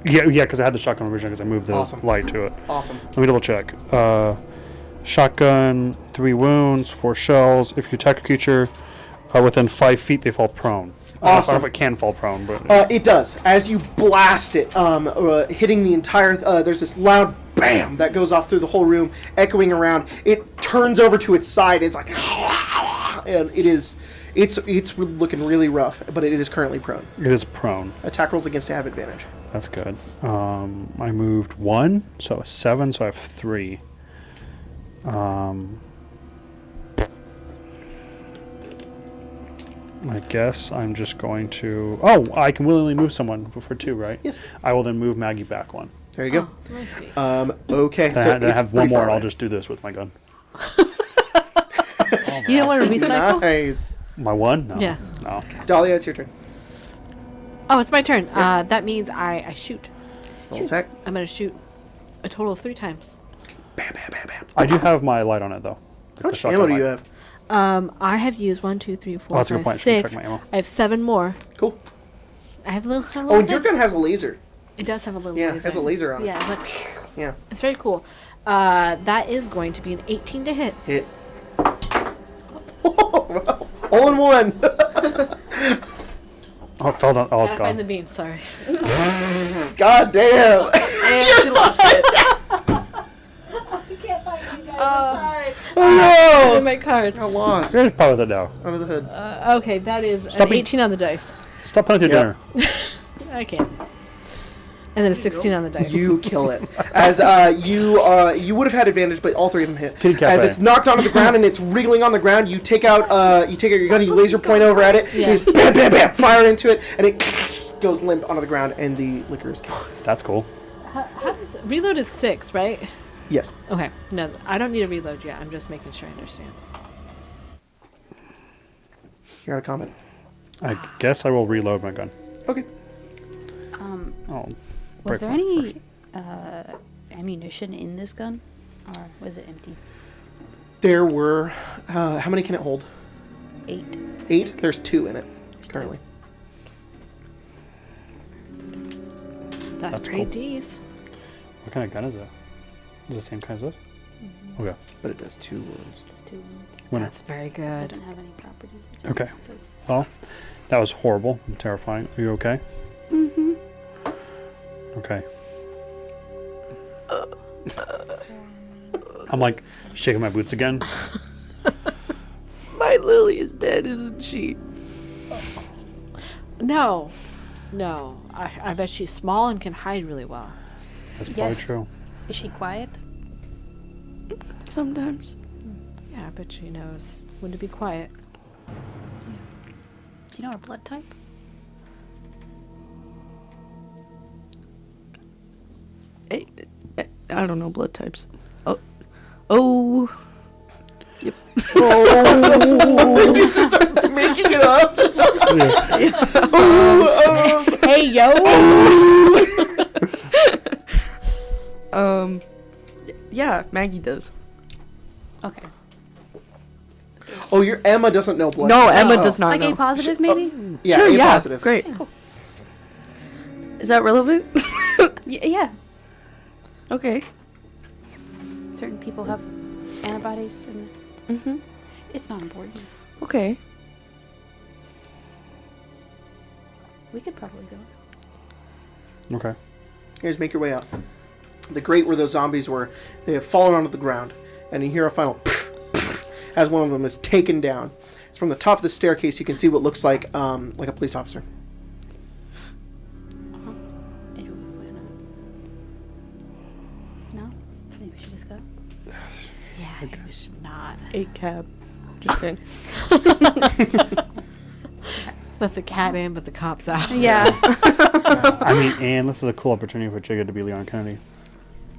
[SPEAKER 4] Yeah, because I had the shotgun originally because I moved the
[SPEAKER 1] Awesome.
[SPEAKER 4] light to it.
[SPEAKER 1] Awesome.
[SPEAKER 4] Let me double check. Shotgun, 3 wounds, 4 shells. If you attack a creature within 5 feet, they fall prone. I don't know if it can fall prone, but
[SPEAKER 1] It does. As you blast it, hitting the entire... there's this loud bam that goes off through the whole room, echoing around. It turns over to its side. It's like... And it is... It's looking really rough, but it is currently prone.
[SPEAKER 4] it is prone.
[SPEAKER 1] Attack rolls against it have advantage.
[SPEAKER 4] That's good. I moved 1, so 7, so I have 3. I guess I'm just going to... Oh, I can willingly move someone for 2, right?
[SPEAKER 1] Yes.
[SPEAKER 4] I will then move Maggie back 1.
[SPEAKER 1] There you go.
[SPEAKER 5] Oh, sweet.
[SPEAKER 1] Okay,
[SPEAKER 4] Then
[SPEAKER 1] so
[SPEAKER 4] I
[SPEAKER 1] it's
[SPEAKER 4] have 1
[SPEAKER 1] pretty
[SPEAKER 4] more,
[SPEAKER 1] far
[SPEAKER 4] and I'll
[SPEAKER 1] away.
[SPEAKER 4] just do this with my gun.
[SPEAKER 5] You don't want to recycle?
[SPEAKER 1] Nice.
[SPEAKER 4] My 1? No.
[SPEAKER 5] Yeah.
[SPEAKER 4] No.
[SPEAKER 1] Dahlia, it's your turn.
[SPEAKER 5] Oh, it's my turn. That means I shoot.
[SPEAKER 1] Roll attack.
[SPEAKER 5] I'm going to shoot a total of 3 times.
[SPEAKER 1] Bam, bam, bam, bam.
[SPEAKER 4] I do have my light on it, though.
[SPEAKER 1] How much ammo do you have?
[SPEAKER 5] I have used 1, 2, 3, 4,
[SPEAKER 4] that's a good
[SPEAKER 5] 5,
[SPEAKER 4] point. I should check
[SPEAKER 5] 6.
[SPEAKER 4] my ammo.
[SPEAKER 5] I have 7 more.
[SPEAKER 1] Cool.
[SPEAKER 5] I have a little.
[SPEAKER 1] Oh, and your gun has a laser.
[SPEAKER 5] It does have a little.
[SPEAKER 1] Yeah, it
[SPEAKER 5] laser.
[SPEAKER 1] has a laser on it.
[SPEAKER 5] Yeah, it's like.
[SPEAKER 1] Yeah.
[SPEAKER 5] It's very cool. That is going to be an 18 to hit.
[SPEAKER 1] Hit. All in one.
[SPEAKER 4] Oh, it fell down. Oh, it's
[SPEAKER 5] Gotta find the
[SPEAKER 4] gone.
[SPEAKER 5] bean. Sorry.
[SPEAKER 1] God damn.
[SPEAKER 5] And she lost it.
[SPEAKER 1] Oh no.
[SPEAKER 5] my card.
[SPEAKER 1] I lost.
[SPEAKER 4] Here's part of it now.
[SPEAKER 1] Under the hood.
[SPEAKER 5] Okay, that is
[SPEAKER 4] Stop
[SPEAKER 5] an
[SPEAKER 4] it.
[SPEAKER 5] 18 on the dice.
[SPEAKER 4] Stop playing with your
[SPEAKER 1] Yeah.
[SPEAKER 4] dinner.
[SPEAKER 5] I can't. And then a 16 on the dice.
[SPEAKER 1] You kill it. As you would have had advantage, but all 3 of them hit.
[SPEAKER 4] Kitty
[SPEAKER 1] As
[SPEAKER 4] Cafe.
[SPEAKER 1] it's knocked onto the ground and it's wriggling on the ground, you take out your gun, you laser point over at it,
[SPEAKER 5] Yeah.
[SPEAKER 1] you just bam, bam, bam, fire into it, and it goes limp onto the ground, and the liquor is killed.
[SPEAKER 4] That's cool.
[SPEAKER 5] How does reload is 6, right?
[SPEAKER 1] Yes.
[SPEAKER 5] Okay. No, I don't need a reload yet. I'm just making sure I understand.
[SPEAKER 1] You're out of combat.
[SPEAKER 4] I guess I will reload my gun.
[SPEAKER 1] Okay.
[SPEAKER 4] Oh,
[SPEAKER 3] Was
[SPEAKER 4] break
[SPEAKER 3] there
[SPEAKER 4] one
[SPEAKER 3] any
[SPEAKER 4] first.
[SPEAKER 3] ammunition in this gun? Or was it empty?
[SPEAKER 1] There were, how many can it hold?
[SPEAKER 3] 8.
[SPEAKER 1] 8? There's 2 in it, currently.
[SPEAKER 5] That's
[SPEAKER 4] That's
[SPEAKER 5] pretty
[SPEAKER 4] cool.
[SPEAKER 5] D's.
[SPEAKER 4] What kind of gun is it? Is it the same kind as this? Okay.
[SPEAKER 1] But it does 2 wounds.
[SPEAKER 3] Just 2 wounds.
[SPEAKER 4] Winner.
[SPEAKER 5] That's very good.
[SPEAKER 3] Doesn't have any properties. It just
[SPEAKER 4] Okay.
[SPEAKER 3] does.
[SPEAKER 4] Well, that was horrible and terrifying. Are you okay?
[SPEAKER 2] Mm-hmm.
[SPEAKER 4] Okay. I'm like shaking my boots again.
[SPEAKER 2] My Lily is dead, isn't she?
[SPEAKER 5] No. No. I bet she's small and can hide really well.
[SPEAKER 4] That's probably
[SPEAKER 3] Yes.
[SPEAKER 4] true.
[SPEAKER 3] Is she quiet?
[SPEAKER 2] Sometimes.
[SPEAKER 5] Yeah, I bet she knows when to be quiet.
[SPEAKER 3] Do you know her blood type?
[SPEAKER 2] I don't know blood types. Oh. Oh. Yep. Making it up.
[SPEAKER 5] Hey, yo!
[SPEAKER 2] Yeah, Maggie does.
[SPEAKER 3] Okay.
[SPEAKER 1] Oh, your Emma doesn't know blood.
[SPEAKER 2] No, Emma
[SPEAKER 1] Oh.
[SPEAKER 2] does not
[SPEAKER 3] Like
[SPEAKER 2] know.
[SPEAKER 3] A positive, maybe?
[SPEAKER 1] Yeah,
[SPEAKER 2] Sure,
[SPEAKER 1] A
[SPEAKER 2] yeah,
[SPEAKER 1] positive.
[SPEAKER 2] great.
[SPEAKER 3] Okay, cool.
[SPEAKER 2] Is that relevant?
[SPEAKER 3] Yeah.
[SPEAKER 2] Okay.
[SPEAKER 3] Certain people have antibodies, and
[SPEAKER 2] Mm-hmm.
[SPEAKER 3] it's not important.
[SPEAKER 2] Okay.
[SPEAKER 3] We could probably go.
[SPEAKER 4] Okay.
[SPEAKER 1] You guys make your way out. The grate where those zombies were, they have fallen onto the ground, and you hear a final as one of them is taken down. It's from the top of the staircase. You can see what looks like a police officer.
[SPEAKER 3] No? I think we should just go.
[SPEAKER 5] Yeah, we should not.
[SPEAKER 2] A cab. Just kidding.
[SPEAKER 5] Let the cat in, but the cops out.
[SPEAKER 2] Yeah.
[SPEAKER 4] I mean, and this is a cool opportunity for Jigga to be Leon Kennedy.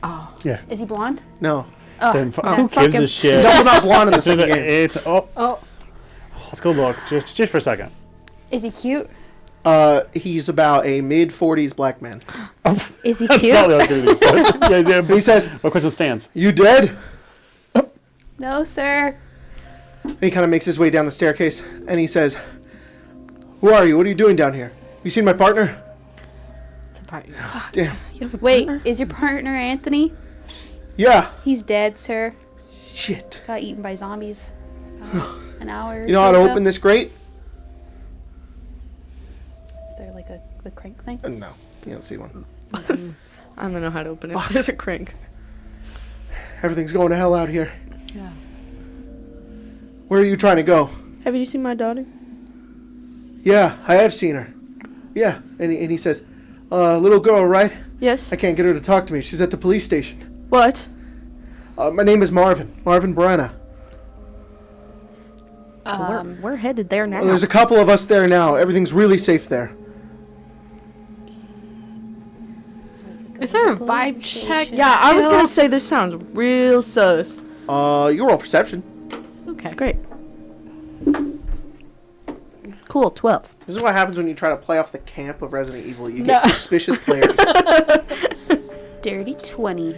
[SPEAKER 5] Oh.
[SPEAKER 4] Yeah.
[SPEAKER 3] Is he blonde?
[SPEAKER 1] No,
[SPEAKER 3] Oh,
[SPEAKER 4] Then
[SPEAKER 3] yeah,
[SPEAKER 4] who
[SPEAKER 3] fuck
[SPEAKER 4] gives
[SPEAKER 3] him.
[SPEAKER 4] a shit?
[SPEAKER 1] he's also not blonde in the
[SPEAKER 4] It's,
[SPEAKER 1] second game.
[SPEAKER 5] Oh.
[SPEAKER 4] let's go look just for a second.
[SPEAKER 3] Is he cute?
[SPEAKER 1] He's about a mid-40s black man.
[SPEAKER 3] Is he
[SPEAKER 4] That's
[SPEAKER 3] cute?
[SPEAKER 4] not Leon Kennedy. yeah.
[SPEAKER 1] He says,
[SPEAKER 4] What question stands?
[SPEAKER 1] "You dead?"
[SPEAKER 3] No, sir.
[SPEAKER 1] And he kind of makes his way down the staircase, and he says, "Who are you? What are you doing down here? You seen my partner?"
[SPEAKER 5] It's a party.
[SPEAKER 1] Damn.
[SPEAKER 2] You have a
[SPEAKER 3] Wait,
[SPEAKER 2] partner?
[SPEAKER 3] is your partner Anthony?
[SPEAKER 1] Yeah.
[SPEAKER 3] He's dead, sir.
[SPEAKER 1] Shit.
[SPEAKER 3] Got eaten by zombies. An hour.
[SPEAKER 1] You know how to
[SPEAKER 3] ago.
[SPEAKER 1] open this grate?
[SPEAKER 3] Is there like the crank thing?
[SPEAKER 1] No, you don't see one.
[SPEAKER 2] I don't know how to open it. There's a crank.
[SPEAKER 1] Everything's going to hell out here.
[SPEAKER 5] Yeah.
[SPEAKER 1] Where are you trying to go?
[SPEAKER 2] Have you seen my daughter?
[SPEAKER 1] Yeah, I have seen her. Yeah, and he says, little girl, right?
[SPEAKER 2] Yes.
[SPEAKER 1] I can't get her to talk to me. She's at the police station.
[SPEAKER 2] What?
[SPEAKER 1] My name is Marvin Brenna.
[SPEAKER 2] We're headed there now.
[SPEAKER 1] There's a couple of us there now. Everything's really safe there.
[SPEAKER 5] Is there a vibe check?
[SPEAKER 2] Yeah, I was gonna say this sounds real sus.
[SPEAKER 1] You roll perception.
[SPEAKER 5] Okay.
[SPEAKER 2] Great. Cool. 12.
[SPEAKER 1] This is what happens when you try to play off the camp of Resident Evil. You get suspicious players.
[SPEAKER 3] Dirty 20.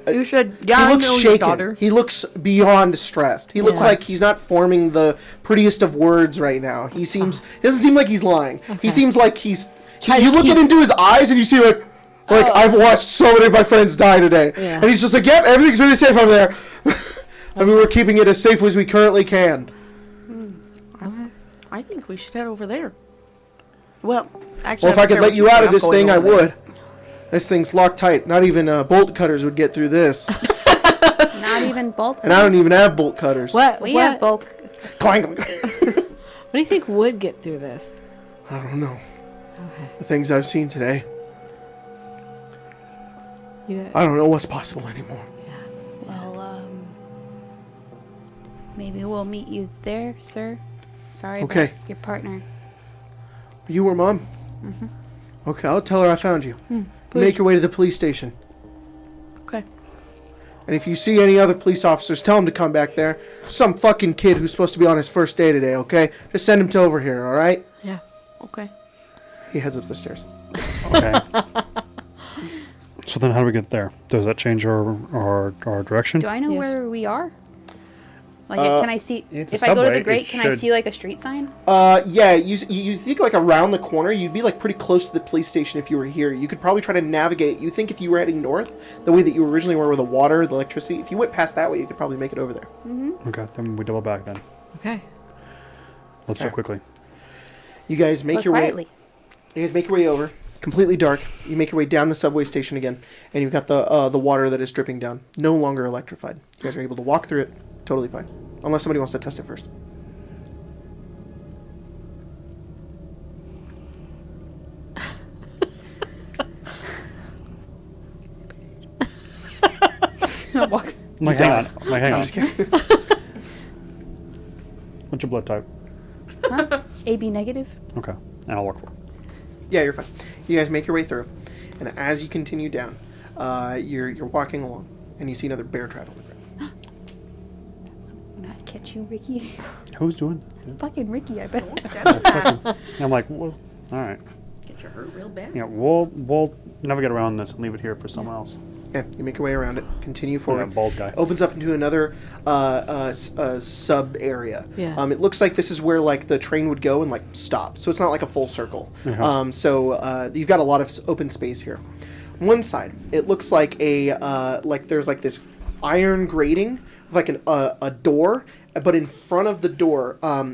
[SPEAKER 2] You should.
[SPEAKER 1] He
[SPEAKER 2] Yeah, I
[SPEAKER 1] looks
[SPEAKER 2] know your
[SPEAKER 1] shaken.
[SPEAKER 2] daughter.
[SPEAKER 1] He looks beyond stressed. He looks
[SPEAKER 2] Yeah.
[SPEAKER 1] like he's not forming the prettiest of words right now. He doesn't seem like he's lying. He seems like he's. You look into his eyes and you see like I've watched so many of my friends die today,
[SPEAKER 2] Yeah.
[SPEAKER 1] and he's just like, yep, everything's really safe over there. I mean, we're keeping it as safe as we currently can.
[SPEAKER 2] I think we should head over there. Well, actually,
[SPEAKER 1] Well, if
[SPEAKER 2] I
[SPEAKER 1] I
[SPEAKER 2] don't
[SPEAKER 1] could
[SPEAKER 2] care
[SPEAKER 1] let
[SPEAKER 2] what
[SPEAKER 1] you
[SPEAKER 2] think,
[SPEAKER 1] out of
[SPEAKER 2] I'm
[SPEAKER 1] this
[SPEAKER 2] going
[SPEAKER 1] thing, I
[SPEAKER 2] over there.
[SPEAKER 1] would. This thing's locked tight. Not even bolt cutters would get through this,
[SPEAKER 3] Not even bolt.
[SPEAKER 1] and I don't even have bolt cutters.
[SPEAKER 5] What?
[SPEAKER 3] We
[SPEAKER 5] what,
[SPEAKER 3] have bulk.
[SPEAKER 1] Clank.
[SPEAKER 5] What do you think would get through this?
[SPEAKER 1] I don't know.
[SPEAKER 5] Okay.
[SPEAKER 1] The things I've seen today.
[SPEAKER 5] You,
[SPEAKER 1] I don't know what's possible anymore.
[SPEAKER 3] Well, maybe we'll meet you there, sir. Sorry
[SPEAKER 1] Okay.
[SPEAKER 3] about your partner.
[SPEAKER 1] You or Mom? Mm-hmm. Okay, I'll tell her I found you. Make your way to the police station.
[SPEAKER 2] Okay.
[SPEAKER 1] And if you see any other police officers, tell them to come back there. Some fucking kid who's supposed to be on his first day today, okay? Just send him to over here, alright?
[SPEAKER 5] yeah.
[SPEAKER 2] Okay.
[SPEAKER 1] He heads up the stairs.
[SPEAKER 4] Okay. So then, how do we get there? Does that change our direction?
[SPEAKER 3] Do I know
[SPEAKER 2] Yes.
[SPEAKER 3] where we are? Like, can I see?
[SPEAKER 4] it's a
[SPEAKER 3] If I go to
[SPEAKER 4] subway,
[SPEAKER 3] the grate,
[SPEAKER 4] it
[SPEAKER 3] can I
[SPEAKER 4] should-
[SPEAKER 3] see like a street sign?
[SPEAKER 1] Yeah, you think like around the corner, you'd be like pretty close to the police station if you were here. You could probably try to navigate. You think if you were heading north, the way that you originally were with the water, the electricity, if you went past that way, you could probably make it over there.
[SPEAKER 4] Okay, then we double back then.
[SPEAKER 5] Okay.
[SPEAKER 4] Let's go
[SPEAKER 1] Okay.
[SPEAKER 4] quickly.
[SPEAKER 1] You guys make
[SPEAKER 3] But
[SPEAKER 1] your
[SPEAKER 3] quietly.
[SPEAKER 1] way. You guys make your way over. Completely dark. You make your way down the subway station again, and you've got the water that is dripping down. No longer electrified. You guys are able to walk through it. Totally fine. Unless somebody wants to test it first.
[SPEAKER 3] Walk.
[SPEAKER 4] Like, hang on. Like, hang
[SPEAKER 1] I'm
[SPEAKER 4] on.
[SPEAKER 1] just kidding.
[SPEAKER 4] What's your blood type?
[SPEAKER 3] Huh? AB negative.
[SPEAKER 4] Okay. And I'll work for it.
[SPEAKER 1] Yeah, you're fine. You guys make your way through, and as you continue down, you're walking along, and you see another bear trap on the ground.
[SPEAKER 3] When I catch you, Ricky.
[SPEAKER 4] Who's doing that? dude?
[SPEAKER 3] Fucking Ricky, I bet.
[SPEAKER 4] I'm like, well, all right.
[SPEAKER 2] Get your hurt real bad.
[SPEAKER 4] Yeah, we'll navigate around this and leave it here for someone else.
[SPEAKER 1] Yeah, you make your way around it. Continue forward.
[SPEAKER 4] Yeah, bald guy.
[SPEAKER 1] Opens up into another sub area.
[SPEAKER 5] Yeah.
[SPEAKER 1] It looks like this is where like the train would go and like stop. So it's not like a full circle.
[SPEAKER 4] Uh-huh.
[SPEAKER 1] So you've got a lot of open space here. One side, it looks like a like there's like this iron grating with like a door, but in front of the door, let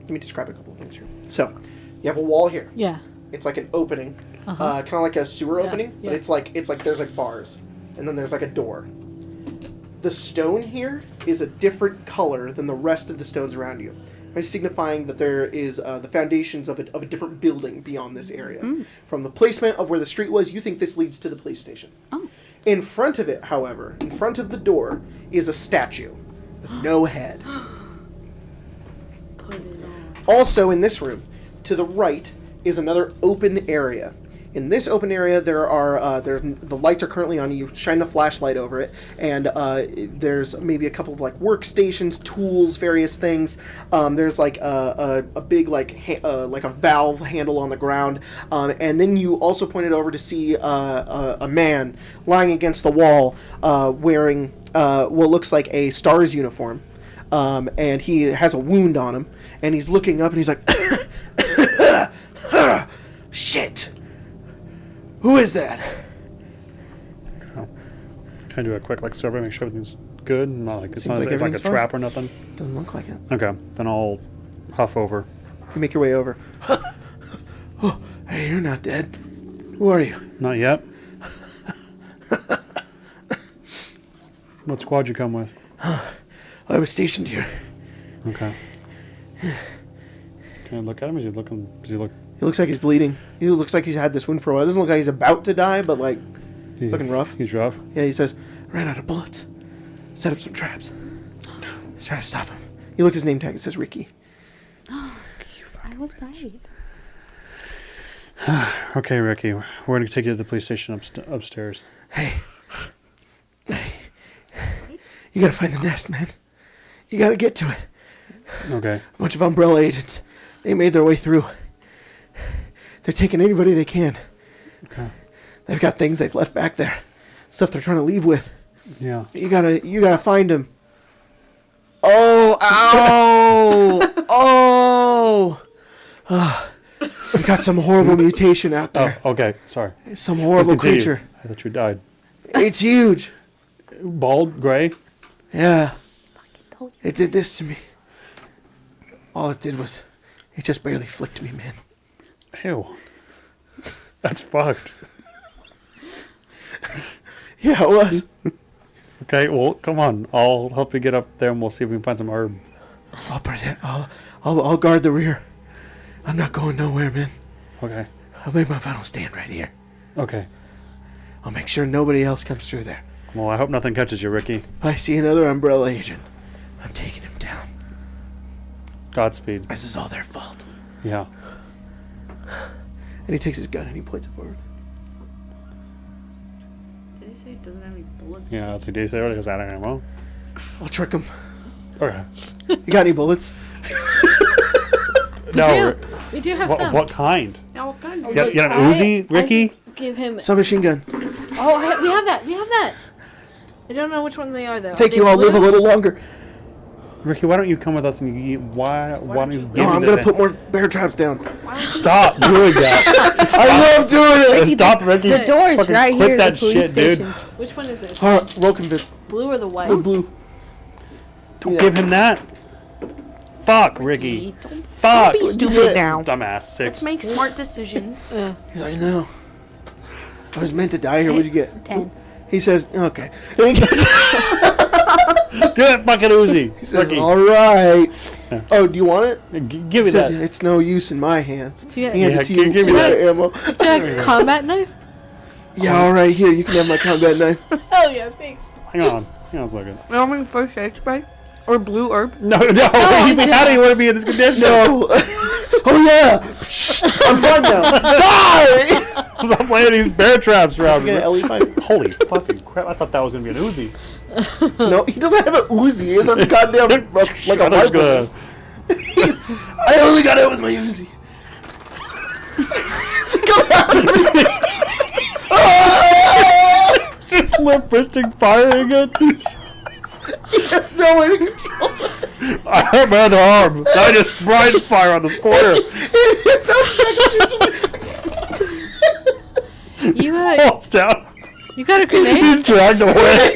[SPEAKER 1] me describe a couple of things here. So you have a wall here.
[SPEAKER 5] Yeah.
[SPEAKER 1] It's like an opening,
[SPEAKER 5] Uh-huh.
[SPEAKER 1] kind of like a sewer
[SPEAKER 5] Yeah,
[SPEAKER 1] opening, but
[SPEAKER 5] yeah.
[SPEAKER 1] it's like there's like bars, and then there's like a door. The stone here is a different color than the rest of the stones around you, signifying that there is the foundations of a different building beyond this area. From the placement of where the street was, you think this leads to the police station.
[SPEAKER 3] Oh.
[SPEAKER 1] In front of it, however, in front of the door, is a statue with no head.
[SPEAKER 2] Put it on.
[SPEAKER 1] Also in this room, to the right, is another open area. In this open area, there are the lights are currently on. You shine the flashlight over it, and there's maybe a couple of like workstations, tools, various things. There's like a big like a valve handle on the ground, and then you also pointed over to see a man lying against the wall, wearing what looks like a STARS uniform, and he has a wound on him, and he's looking up, and he's like, "Shit." Who is that?
[SPEAKER 4] Can I do a quick like survey, make sure everything's good? Not like it's
[SPEAKER 1] Seems
[SPEAKER 4] not
[SPEAKER 1] like
[SPEAKER 4] it's like a
[SPEAKER 1] everything's fine.
[SPEAKER 4] trap or nothing.
[SPEAKER 1] Doesn't look like it.
[SPEAKER 4] Okay, then I'll huff over.
[SPEAKER 1] You make your way over. Oh, hey, you're not dead. Who are you?
[SPEAKER 4] Not yet. What squad you come with?
[SPEAKER 1] I was stationed here.
[SPEAKER 4] Okay. Can I look at him? Is he looking? Does he look?
[SPEAKER 1] He looks like he's bleeding. He looks like he's had this wound for a while. It doesn't look like he's about to die, but like he's looking rough.
[SPEAKER 4] He's rough.
[SPEAKER 1] Yeah, he says, ran out of bullets. Set up some traps. Let's try to stop him. You look at his name tag. It says Ricky.
[SPEAKER 3] I was right.
[SPEAKER 4] Okay, Ricky. We're gonna take you to the police station upstairs.
[SPEAKER 1] Hey. You gotta find the nest, man. You gotta get to it.
[SPEAKER 4] Okay.
[SPEAKER 1] A bunch of Umbrella agents. They made their way through. They're taking anybody they can.
[SPEAKER 4] Okay.
[SPEAKER 1] They've got things they've left back there. Stuff they're trying to leave with.
[SPEAKER 4] Yeah.
[SPEAKER 1] You gotta find him. Oh, ow! Oh! We got some horrible mutation out there.
[SPEAKER 4] Oh, okay. Sorry.
[SPEAKER 1] Some horrible
[SPEAKER 4] Let's continue.
[SPEAKER 1] creature.
[SPEAKER 4] I thought you died.
[SPEAKER 1] It's huge.
[SPEAKER 4] Bald, gray.
[SPEAKER 1] Yeah.
[SPEAKER 3] Told you.
[SPEAKER 1] It did this to me. All it did was, it just barely flicked me, man.
[SPEAKER 4] Ew. That's fucked.
[SPEAKER 1] Yeah, it was.
[SPEAKER 4] Okay, well, come on. I'll help you get up there and we'll see if we can find some herb.
[SPEAKER 1] I'll guard the rear. I'm not going nowhere, man.
[SPEAKER 4] Okay.
[SPEAKER 1] I'll make my final stand right here.
[SPEAKER 4] Okay.
[SPEAKER 1] I'll make sure nobody else comes through there.
[SPEAKER 4] Well, I hope nothing catches you, Ricky.
[SPEAKER 1] If I see another Umbrella agent, I'm taking him down.
[SPEAKER 4] Godspeed.
[SPEAKER 1] This is all their fault.
[SPEAKER 4] Yeah.
[SPEAKER 1] And he takes his gun and he points it forward.
[SPEAKER 2] Did he say it doesn't have any bullets?
[SPEAKER 4] Yeah, that's what they say. Because I don't know.
[SPEAKER 1] I'll trick him.
[SPEAKER 4] Okay.
[SPEAKER 1] You got any bullets?
[SPEAKER 4] No.
[SPEAKER 5] We do have
[SPEAKER 4] What,
[SPEAKER 5] some.
[SPEAKER 4] what kind?
[SPEAKER 2] Yeah, what kind?
[SPEAKER 4] You got an Uzi, Ricky?
[SPEAKER 5] Give him.
[SPEAKER 1] Submachine gun.
[SPEAKER 5] Oh, we have that. We have that. I don't know which one they are though.
[SPEAKER 1] Thank
[SPEAKER 5] Are
[SPEAKER 1] you.
[SPEAKER 5] they
[SPEAKER 1] I'll live a
[SPEAKER 5] blue?
[SPEAKER 1] little longer.
[SPEAKER 4] Ricky, why don't you come with us and you why don't you give
[SPEAKER 1] No,
[SPEAKER 4] me
[SPEAKER 1] I'm
[SPEAKER 4] the
[SPEAKER 1] gonna put more bear traps down.
[SPEAKER 4] Stop doing that.
[SPEAKER 1] I love doing it.
[SPEAKER 4] Stop, Ricky.
[SPEAKER 3] The door's
[SPEAKER 4] Fucking
[SPEAKER 3] right
[SPEAKER 4] quit
[SPEAKER 3] here.
[SPEAKER 4] that
[SPEAKER 3] The police
[SPEAKER 4] shit, dude.
[SPEAKER 3] station.
[SPEAKER 5] Which one is it?
[SPEAKER 1] All right, well convinced.
[SPEAKER 5] Blue or the white?
[SPEAKER 1] Blue.
[SPEAKER 4] Don't give him that. Fuck, Ricky.
[SPEAKER 2] Don't
[SPEAKER 4] Fuck.
[SPEAKER 2] be stupid now.
[SPEAKER 4] Dumbass. 6.
[SPEAKER 2] Let's make smart decisions.
[SPEAKER 1] He's like, no. I was meant to die here. What'd you get?
[SPEAKER 3] 10.
[SPEAKER 1] He says, okay. And he gets,
[SPEAKER 4] Give that fucking Uzi.
[SPEAKER 1] he says,
[SPEAKER 4] Ricky.
[SPEAKER 1] all right. Oh, do you want it?
[SPEAKER 4] Give me
[SPEAKER 1] He says,
[SPEAKER 4] that.
[SPEAKER 1] it's no use in my hands.
[SPEAKER 5] Do you-
[SPEAKER 1] He hands
[SPEAKER 4] Yeah,
[SPEAKER 1] it to you.
[SPEAKER 4] give me
[SPEAKER 1] with
[SPEAKER 4] that.
[SPEAKER 1] the ammo.
[SPEAKER 5] Do you have a combat knife?
[SPEAKER 1] Yeah, all right. Here, you can have my combat knife.
[SPEAKER 5] Hell yeah, thanks.
[SPEAKER 4] Hang on a second.
[SPEAKER 2] I don't mean first aid spray or blue herb.
[SPEAKER 4] No, if we had it, he wouldn't be in this condition.
[SPEAKER 1] No. Oh, yeah. I'm fine now. Die!
[SPEAKER 4] Stop playing these bear traps
[SPEAKER 1] Is he
[SPEAKER 4] around.
[SPEAKER 1] gonna LE5?
[SPEAKER 4] Holy fucking crap! I thought that was gonna be an Uzi.
[SPEAKER 1] No, he doesn't have an Uzi. He has a goddamn, like a
[SPEAKER 4] I thought he was
[SPEAKER 1] rifle.
[SPEAKER 4] gonna.
[SPEAKER 1] I only got it with my Uzi.
[SPEAKER 4] Just lip fisting firing it.
[SPEAKER 1] There's no way to control it.
[SPEAKER 4] I hurt my other arm. I just blind fire on this corner.
[SPEAKER 5] You
[SPEAKER 4] Falls down.
[SPEAKER 5] you got a grenade?
[SPEAKER 4] He's dragged away.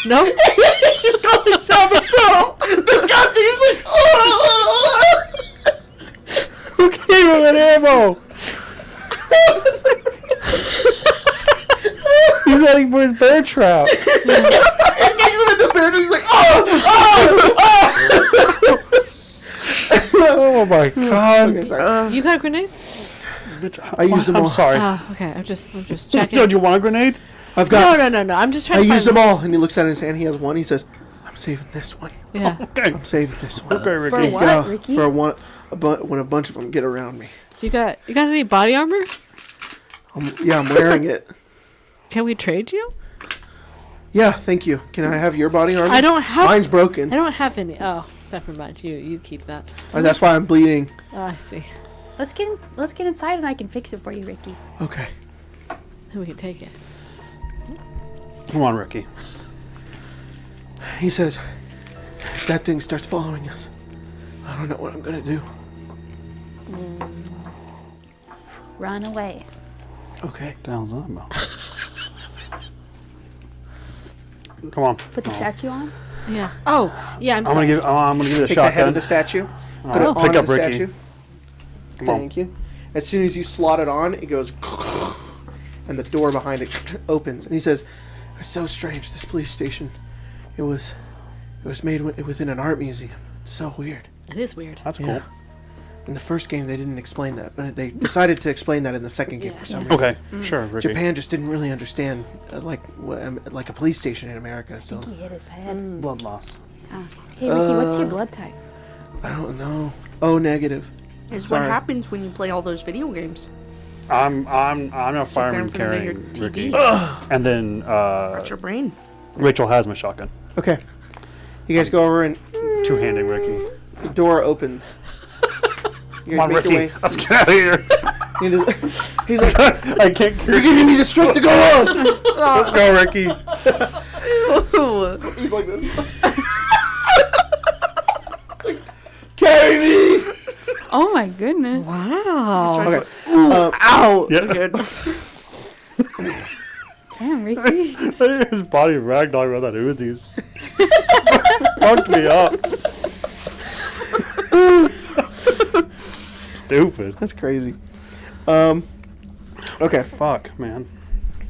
[SPEAKER 5] No.
[SPEAKER 1] He's going down the tunnel. The guy is like, oh.
[SPEAKER 4] Who gave him that ammo? He's heading for his bear trap.
[SPEAKER 1] And takes him in the bear, and he's like, oh.
[SPEAKER 4] Oh my god.
[SPEAKER 1] Okay, sorry.
[SPEAKER 5] You got a grenade?
[SPEAKER 1] I used them all.
[SPEAKER 4] I'm sorry.
[SPEAKER 5] Okay. I'm just checking.
[SPEAKER 4] Did you want a grenade?
[SPEAKER 1] I've got.
[SPEAKER 5] No. I'm just
[SPEAKER 1] I
[SPEAKER 5] trying to
[SPEAKER 1] used
[SPEAKER 5] find
[SPEAKER 1] them all, and he looks at his hand. He has one. He says, "I'm saving this one.
[SPEAKER 5] Yeah.
[SPEAKER 4] Okay.
[SPEAKER 1] I'm saving this one."
[SPEAKER 4] Okay, Ricky.
[SPEAKER 3] For what,
[SPEAKER 1] Yeah,
[SPEAKER 3] Ricky?
[SPEAKER 1] for when a bunch of them get around me.
[SPEAKER 5] You got any body armor?
[SPEAKER 1] I'm wearing it.
[SPEAKER 5] Can we trade you?
[SPEAKER 1] Yeah, thank you. Can I have your body armor?
[SPEAKER 5] I don't have.
[SPEAKER 1] Mine's broken.
[SPEAKER 5] I don't have any. Oh, never mind. You keep that.
[SPEAKER 1] That's why I'm bleeding.
[SPEAKER 5] Oh, I see.
[SPEAKER 3] Let's get inside and I can fix it for you, Ricky.
[SPEAKER 1] Okay.
[SPEAKER 5] Then we can take it.
[SPEAKER 4] Come on, Ricky.
[SPEAKER 1] He says, if that thing starts following us, I don't know what I'm gonna do.
[SPEAKER 3] Run away.
[SPEAKER 1] Okay.
[SPEAKER 4] The hell's that about? Come on.
[SPEAKER 3] Put the statue on.
[SPEAKER 5] Yeah. Oh, yeah. I'm
[SPEAKER 4] I'm
[SPEAKER 5] sorry.
[SPEAKER 4] gonna give it a
[SPEAKER 1] Take the head
[SPEAKER 4] shotgun.
[SPEAKER 1] of the statue. Put it
[SPEAKER 4] Oh.
[SPEAKER 1] on
[SPEAKER 4] Pick
[SPEAKER 1] the
[SPEAKER 4] up Ricky.
[SPEAKER 1] statue.
[SPEAKER 4] Come on.
[SPEAKER 1] Thank you. As soon as you slot it on, it goes, and the door behind it opens. And he says, "It's so strange. This police station. It was made within an art museum. It's so weird."
[SPEAKER 5] It is weird.
[SPEAKER 4] That's
[SPEAKER 1] Yeah.
[SPEAKER 4] cool.
[SPEAKER 1] In the first game, they didn't explain that, but they decided to explain that in the second game for some reason.
[SPEAKER 4] Okay, sure, Ricky.
[SPEAKER 1] Japan just didn't really understand like a police station in America. So
[SPEAKER 3] He hit his head.
[SPEAKER 4] Blood loss.
[SPEAKER 3] Hey, Ricky, what's your blood type?
[SPEAKER 1] I don't know. Oh, negative.
[SPEAKER 2] Is
[SPEAKER 1] Sorry.
[SPEAKER 2] what happens when you play all those video games.
[SPEAKER 4] I'm a
[SPEAKER 2] Sit there
[SPEAKER 4] fireman
[SPEAKER 2] in front of your
[SPEAKER 4] carrying
[SPEAKER 2] TV.
[SPEAKER 4] Ricky, and then
[SPEAKER 2] Hurts your brain.
[SPEAKER 4] Rachel has my shotgun.
[SPEAKER 1] Okay. You guys go over and
[SPEAKER 4] Two-handing Ricky.
[SPEAKER 1] the door opens. You
[SPEAKER 4] Come on,
[SPEAKER 1] guys make your
[SPEAKER 4] Ricky.
[SPEAKER 1] way
[SPEAKER 4] Let's get out of here.
[SPEAKER 1] into the- He's like,
[SPEAKER 4] I can't
[SPEAKER 1] "You're
[SPEAKER 4] carry.
[SPEAKER 1] giving me the strength to go on."
[SPEAKER 4] Let's go, Ricky.
[SPEAKER 1] He's like this. Like, carry me.
[SPEAKER 3] Oh my goodness.
[SPEAKER 5] Wow.
[SPEAKER 1] Okay.
[SPEAKER 2] Ow!
[SPEAKER 4] Yeah.
[SPEAKER 2] Good.
[SPEAKER 3] Damn, Ricky.
[SPEAKER 4] His body ragdoll around that Uzis. Fucked me up. Stupid.
[SPEAKER 1] That's crazy. Okay.
[SPEAKER 4] Fuck, man.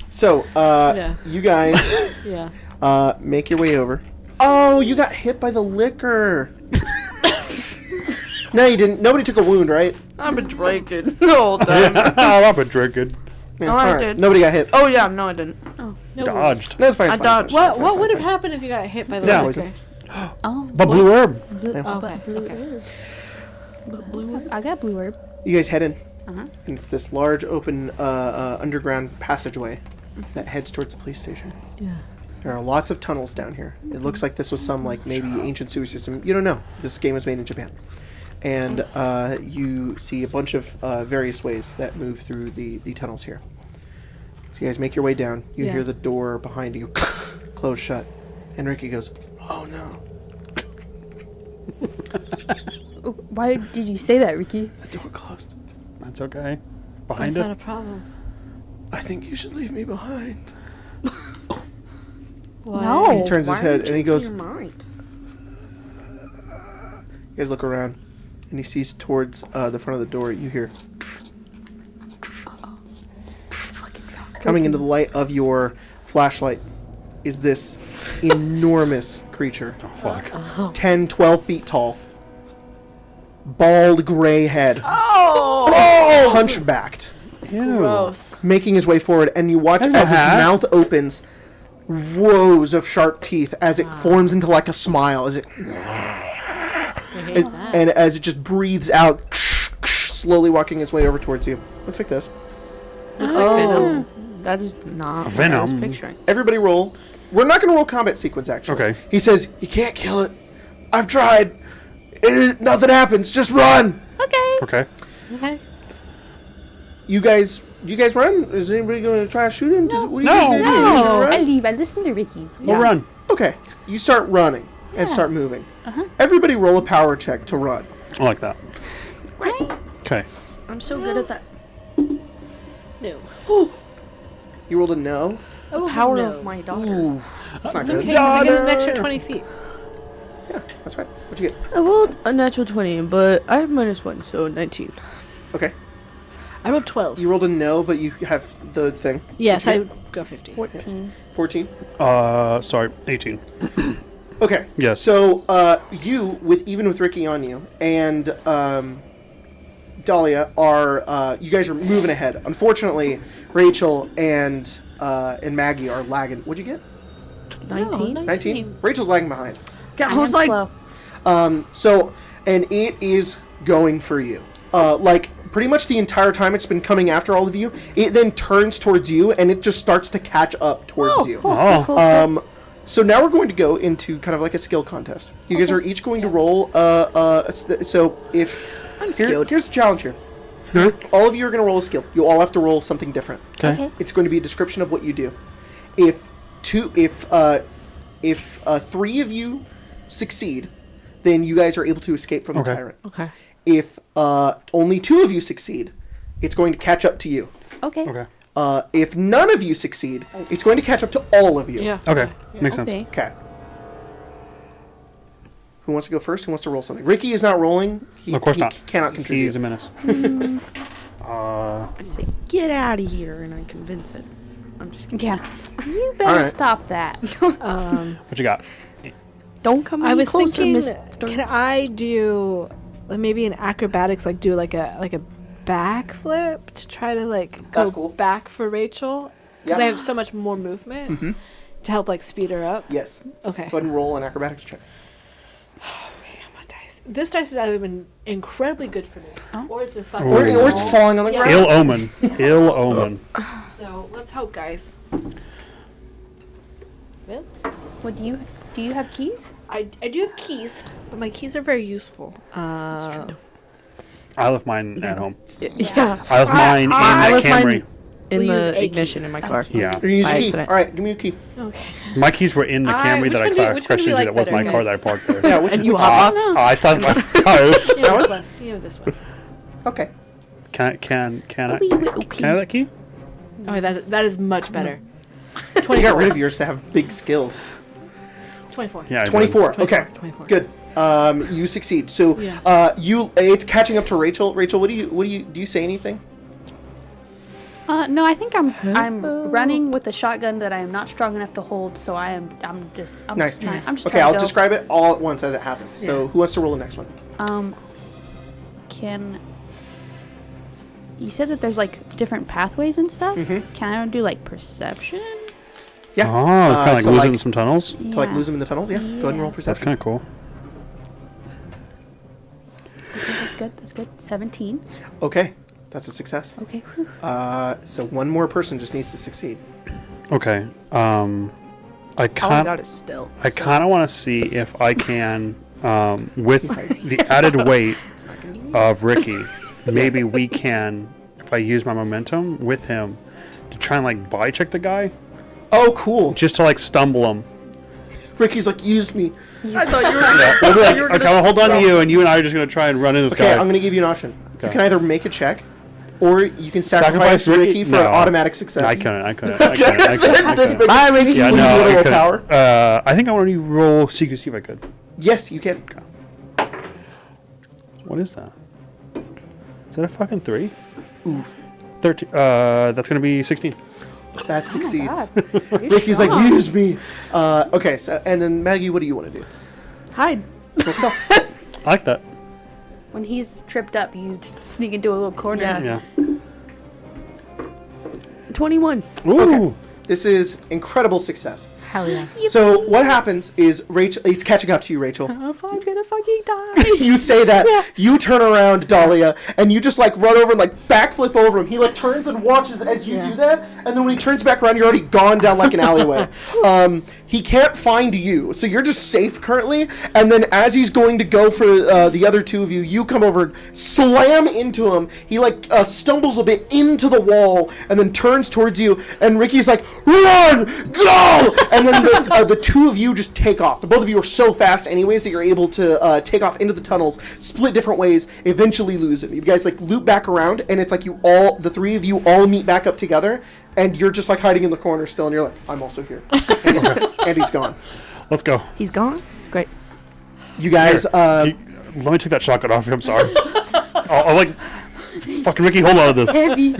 [SPEAKER 1] So,
[SPEAKER 5] Yeah.
[SPEAKER 1] you guys
[SPEAKER 5] Yeah.
[SPEAKER 1] make your way over. Oh, you got hit by the liquor. No, you didn't. Nobody took a wound, right?
[SPEAKER 2] I've been drinking the whole time.
[SPEAKER 4] I've been drinking.
[SPEAKER 1] Yeah,
[SPEAKER 2] Oh, I
[SPEAKER 1] alright.
[SPEAKER 2] did.
[SPEAKER 1] Nobody got hit.
[SPEAKER 2] Oh yeah, no I didn't.
[SPEAKER 5] Oh, no.
[SPEAKER 4] Dodged.
[SPEAKER 1] That's fine.
[SPEAKER 2] I
[SPEAKER 1] it's fine,
[SPEAKER 2] dodged.
[SPEAKER 1] it's fine, it's
[SPEAKER 5] What
[SPEAKER 1] fine,
[SPEAKER 5] would
[SPEAKER 1] it's
[SPEAKER 5] have happened if you got hit by the
[SPEAKER 4] Yeah.
[SPEAKER 5] liquor?
[SPEAKER 3] Oh,
[SPEAKER 4] But blue herb.
[SPEAKER 3] blue,
[SPEAKER 1] Yeah.
[SPEAKER 5] Oh, okay.
[SPEAKER 3] blue
[SPEAKER 5] Okay.
[SPEAKER 3] herb. I got blue herb.
[SPEAKER 1] fine. You guys head in, and it's this large open underground passageway that heads towards the police station.
[SPEAKER 5] Yeah.
[SPEAKER 1] There are lots of tunnels down here. It looks like this was some like maybe ancient sewer system. You don't know. This game was made in Japan. And you see a bunch of various ways that move through the tunnels here. So you guys make your way down. You
[SPEAKER 5] Yeah.
[SPEAKER 1] hear the door behind you close shut. And Ricky goes, "Oh no,
[SPEAKER 3] Why did you say that, Ricky?
[SPEAKER 1] the door closed.
[SPEAKER 4] That's okay.
[SPEAKER 5] That's
[SPEAKER 4] Behind
[SPEAKER 5] not a
[SPEAKER 4] it.
[SPEAKER 5] problem.
[SPEAKER 1] I think you should leave me behind."
[SPEAKER 5] Why?
[SPEAKER 3] No.
[SPEAKER 1] He turns his head and he goes,
[SPEAKER 2] Your mind.
[SPEAKER 1] You guys look around, and he sees towards the front of the door. You hear coming into the light of your flashlight is this enormous creature.
[SPEAKER 4] Oh, fuck.
[SPEAKER 1] 10, 12 feet tall. Bald gray head.
[SPEAKER 2] Oh!
[SPEAKER 1] Hunchbacked.
[SPEAKER 2] Gross.
[SPEAKER 1] Making his way forward, and you watch as his mouth opens, rows of sharp teeth as it forms into like a smile, as it and as it just breathes out, slowly walking his way over towards you. Looks like this.
[SPEAKER 2] Looks like Venom. That is not what I was
[SPEAKER 4] Venom.
[SPEAKER 2] picturing.
[SPEAKER 1] Everybody roll. We're not going to roll combat sequence, actually.
[SPEAKER 4] Okay.
[SPEAKER 1] He says, "You can't kill it. I've tried. Nothing happens. Just run."
[SPEAKER 3] Okay.
[SPEAKER 4] Okay.
[SPEAKER 5] Okay.
[SPEAKER 1] Do you guys run? Is anybody going to try to shoot him? What are you
[SPEAKER 4] No.
[SPEAKER 1] guys going to do? You guys gonna
[SPEAKER 3] I
[SPEAKER 1] run?
[SPEAKER 3] leave. I listen to Ricky.
[SPEAKER 4] We'll run.
[SPEAKER 1] Okay. You start running and start moving.
[SPEAKER 3] Uh-huh.
[SPEAKER 1] Everybody roll a power check to run.
[SPEAKER 4] I like that.
[SPEAKER 3] Right?
[SPEAKER 4] Okay.
[SPEAKER 2] I'm so good at that.
[SPEAKER 5] No.
[SPEAKER 1] You rolled a no.
[SPEAKER 5] Oh,
[SPEAKER 2] Power
[SPEAKER 5] no.
[SPEAKER 2] of my daughter.
[SPEAKER 1] That's not
[SPEAKER 5] It's
[SPEAKER 1] good.
[SPEAKER 5] okay, 'cause I get an extra 20 feet.
[SPEAKER 1] Yeah, that's right. What'd you get?
[SPEAKER 2] I rolled a natural 20, but I have -1, so 19.
[SPEAKER 1] Okay.
[SPEAKER 5] I rolled 12.
[SPEAKER 1] You rolled a no, but you have the thing.
[SPEAKER 5] Yes,
[SPEAKER 1] What'd
[SPEAKER 5] I
[SPEAKER 1] you
[SPEAKER 5] would go 15.
[SPEAKER 3] 14.
[SPEAKER 1] 14.
[SPEAKER 4] Sorry, 18.
[SPEAKER 1] Okay.
[SPEAKER 4] Yes.
[SPEAKER 1] So you, even with Ricky on you, and Dahlia are you guys are moving ahead. Unfortunately, Rachel and Maggie are lagging. What'd you get?
[SPEAKER 2] 19?
[SPEAKER 1] 19. Rachel's lagging behind.
[SPEAKER 2] Yeah,
[SPEAKER 3] I
[SPEAKER 2] I
[SPEAKER 3] am
[SPEAKER 2] was like,
[SPEAKER 3] slow.
[SPEAKER 1] So, and it is going for you. Like, pretty much the entire time it's been coming after all of you, it then turns towards you, and it just starts to catch up towards you.
[SPEAKER 3] Cool,
[SPEAKER 4] Oh.
[SPEAKER 3] cool, cool.
[SPEAKER 1] So now we're going to go into kind of like a skill contest. You guys are each going to roll, so if...
[SPEAKER 2] I'm skilled.
[SPEAKER 1] Here's a challenge here. All of you are going to roll a skill. You all have to roll something different.
[SPEAKER 3] Okay.
[SPEAKER 1] It's going to be a description of what you do. If three of you succeed, then you guys are able to escape from the
[SPEAKER 4] Okay.
[SPEAKER 1] tyrant.
[SPEAKER 5] Okay.
[SPEAKER 1] If only two of you succeed, it's going to catch up to you.
[SPEAKER 3] Okay.
[SPEAKER 4] Okay.
[SPEAKER 1] If none of you succeed, it's going to catch up to all of you.
[SPEAKER 5] Yeah.
[SPEAKER 4] Okay. Makes sense.
[SPEAKER 2] Okay.
[SPEAKER 1] Okay. Who wants to go first? Who wants to roll something? Ricky is not rolling.
[SPEAKER 4] Of course
[SPEAKER 1] he
[SPEAKER 4] not.
[SPEAKER 1] Cannot contribute.
[SPEAKER 4] He's a menace.
[SPEAKER 2] I say, get out of here, and I convince it. I'm just kidding.
[SPEAKER 3] Yeah. You better
[SPEAKER 1] Alright.
[SPEAKER 3] stop that.
[SPEAKER 4] What you got?
[SPEAKER 2] Don't come
[SPEAKER 5] I
[SPEAKER 2] any
[SPEAKER 5] was
[SPEAKER 2] closer,
[SPEAKER 5] thinking,
[SPEAKER 2] Mr.
[SPEAKER 5] can I do maybe an acrobatics, like do like a backflip to try to like go
[SPEAKER 1] That's cool.
[SPEAKER 5] back for Rachel? Because
[SPEAKER 1] Yeah.
[SPEAKER 5] I have so much more movement to help like speed her up.
[SPEAKER 1] Yes.
[SPEAKER 5] Okay.
[SPEAKER 1] Go ahead and roll an acrobatics check.
[SPEAKER 5] Okay, come on, dice. This dice has either been incredibly good for me, or it's been fucking
[SPEAKER 1] Or
[SPEAKER 4] Ooh.
[SPEAKER 1] it's falling on the
[SPEAKER 5] Yeah.
[SPEAKER 1] ground.
[SPEAKER 4] Ill omen. Ill omen.
[SPEAKER 5] So let's hope, guys. Well,
[SPEAKER 3] What do you have keys?
[SPEAKER 5] I do have keys, but my keys are very useful.
[SPEAKER 4] I left mine at home.
[SPEAKER 2] Yeah.
[SPEAKER 4] I left mine in
[SPEAKER 2] I
[SPEAKER 4] that
[SPEAKER 2] left mine
[SPEAKER 4] Camry.
[SPEAKER 2] in
[SPEAKER 5] We use
[SPEAKER 2] the
[SPEAKER 5] a key.
[SPEAKER 2] ignition in my car.
[SPEAKER 4] Yeah.
[SPEAKER 1] You're gonna use
[SPEAKER 2] By
[SPEAKER 1] your key.
[SPEAKER 2] accident.
[SPEAKER 1] All right, give me your key.
[SPEAKER 5] Okay.
[SPEAKER 4] My keys were in the Camry
[SPEAKER 5] which
[SPEAKER 4] that I
[SPEAKER 5] one do- which one
[SPEAKER 4] crashed
[SPEAKER 5] do you
[SPEAKER 4] into.
[SPEAKER 5] like
[SPEAKER 4] That was
[SPEAKER 5] better,
[SPEAKER 4] my car
[SPEAKER 5] guys?
[SPEAKER 4] that I parked there.
[SPEAKER 1] Yeah, which
[SPEAKER 2] And you
[SPEAKER 1] which-
[SPEAKER 2] hotboxed?
[SPEAKER 4] I saw my cars.
[SPEAKER 5] You have this one. You have this one.
[SPEAKER 1] Okay.
[SPEAKER 4] Can I can I have that key?
[SPEAKER 5] Oh, that is much better.
[SPEAKER 1] You
[SPEAKER 5] 24.
[SPEAKER 1] got rid of yours to have big skills.
[SPEAKER 5] 24.
[SPEAKER 4] Yeah. I did.
[SPEAKER 1] 24.
[SPEAKER 5] 24,
[SPEAKER 1] Okay.
[SPEAKER 5] 24.
[SPEAKER 1] Good. You succeed. So,
[SPEAKER 5] Yeah.
[SPEAKER 1] it's catching up to Rachel. Rachel, do you say anything?
[SPEAKER 3] No, I think I'm running with a shotgun that I am not strong enough to hold, so I'm just
[SPEAKER 1] Nice.
[SPEAKER 3] trying. I'm just
[SPEAKER 1] Okay,
[SPEAKER 3] trying
[SPEAKER 1] I'll
[SPEAKER 3] to go.
[SPEAKER 1] describe it all at once as it happens. So, who wants to roll the next one?
[SPEAKER 3] Can you said that there's like different pathways and stuff? Can I do like perception?
[SPEAKER 1] Yeah.
[SPEAKER 4] Oh, kind of like
[SPEAKER 1] to
[SPEAKER 4] losing in some tunnels.
[SPEAKER 1] To like lose them in the tunnels. Yeah. Go ahead and roll
[SPEAKER 4] That's
[SPEAKER 1] perception.
[SPEAKER 4] kind of cool.
[SPEAKER 3] Okay, that's good. That's good. 17.
[SPEAKER 1] Okay, that's a success.
[SPEAKER 3] Okay.
[SPEAKER 1] So one more person just needs to succeed.
[SPEAKER 4] Okay. I
[SPEAKER 2] All I
[SPEAKER 4] kind
[SPEAKER 2] got is stealth.
[SPEAKER 4] I kind of want to see if I can, with the added weight of Ricky, maybe we can, if I use my momentum with him, to try and like body check the guy,
[SPEAKER 1] Oh, cool.
[SPEAKER 4] just to like stumble him.
[SPEAKER 1] Ricky's like, use me.
[SPEAKER 2] I thought you were
[SPEAKER 4] Yeah, we'll be like, okay, I'll hold on to you, and you and I are just gonna try and run into this
[SPEAKER 1] Okay,
[SPEAKER 4] guy.
[SPEAKER 1] I'm going to give you an option. You
[SPEAKER 4] Okay.
[SPEAKER 1] can either make a check, or you can sacrifice
[SPEAKER 4] Sacrifice Ricky?
[SPEAKER 1] Ricky for
[SPEAKER 4] No.
[SPEAKER 1] an automatic success.
[SPEAKER 4] I couldn't. I
[SPEAKER 1] Bye, Ricky.
[SPEAKER 4] Yeah,
[SPEAKER 1] Would you
[SPEAKER 4] no,
[SPEAKER 1] roll
[SPEAKER 4] I
[SPEAKER 1] a
[SPEAKER 4] couldn't.
[SPEAKER 1] power?
[SPEAKER 4] I think I want to roll CQC if I could.
[SPEAKER 1] Yes, you can.
[SPEAKER 6] What is that? Is that a fucking 3?
[SPEAKER 1] Oof.
[SPEAKER 6] 13. That's gonna be 16.
[SPEAKER 1] That succeeds.
[SPEAKER 2] God.
[SPEAKER 1] Ricky's like, use me. Okay, so and then Maggie, what do you want to do?
[SPEAKER 2] Hide.
[SPEAKER 1] Cool stuff.
[SPEAKER 6] I like that.
[SPEAKER 3] When he's tripped up, you sneak into a little corner.
[SPEAKER 2] Yeah.
[SPEAKER 6] Yeah.
[SPEAKER 2] 21.
[SPEAKER 6] Ooh.
[SPEAKER 1] Okay. This is incredible success.
[SPEAKER 2] Hell yeah.
[SPEAKER 1] So what happens is Rachel, it's catching up to you, Rachel.
[SPEAKER 2] If I'm gonna fucking die.
[SPEAKER 1] You say that,
[SPEAKER 2] Yeah.
[SPEAKER 1] you turn around, Dahlia, and you just like run over and like backflip over him. He like turns and watches as you
[SPEAKER 2] Yeah.
[SPEAKER 1] do that, and then when he turns back around, you're already gone down like an alleyway. He can't find you, so you're just safe currently. And then as he's going to go for the other two of you, you come over, slam into him. He like stumbles a bit into the wall, and then turns towards you. And Ricky's like, "Run, go!" And then the two of you just take off. The both of you are so fast, anyways, that you're able to take off into the tunnels, split different ways, eventually lose him. You guys like loop back around, and it's like the three of you all meet back up together. And you're just like hiding in the corner still, and you're like, I'm also here. And he's gone.
[SPEAKER 6] Let's go.
[SPEAKER 2] He's gone? Great.
[SPEAKER 1] You guys,
[SPEAKER 6] Let me take that shotgun off you. I'm sorry. I'll like. Fucking Ricky, hold on to this.
[SPEAKER 2] Heavy.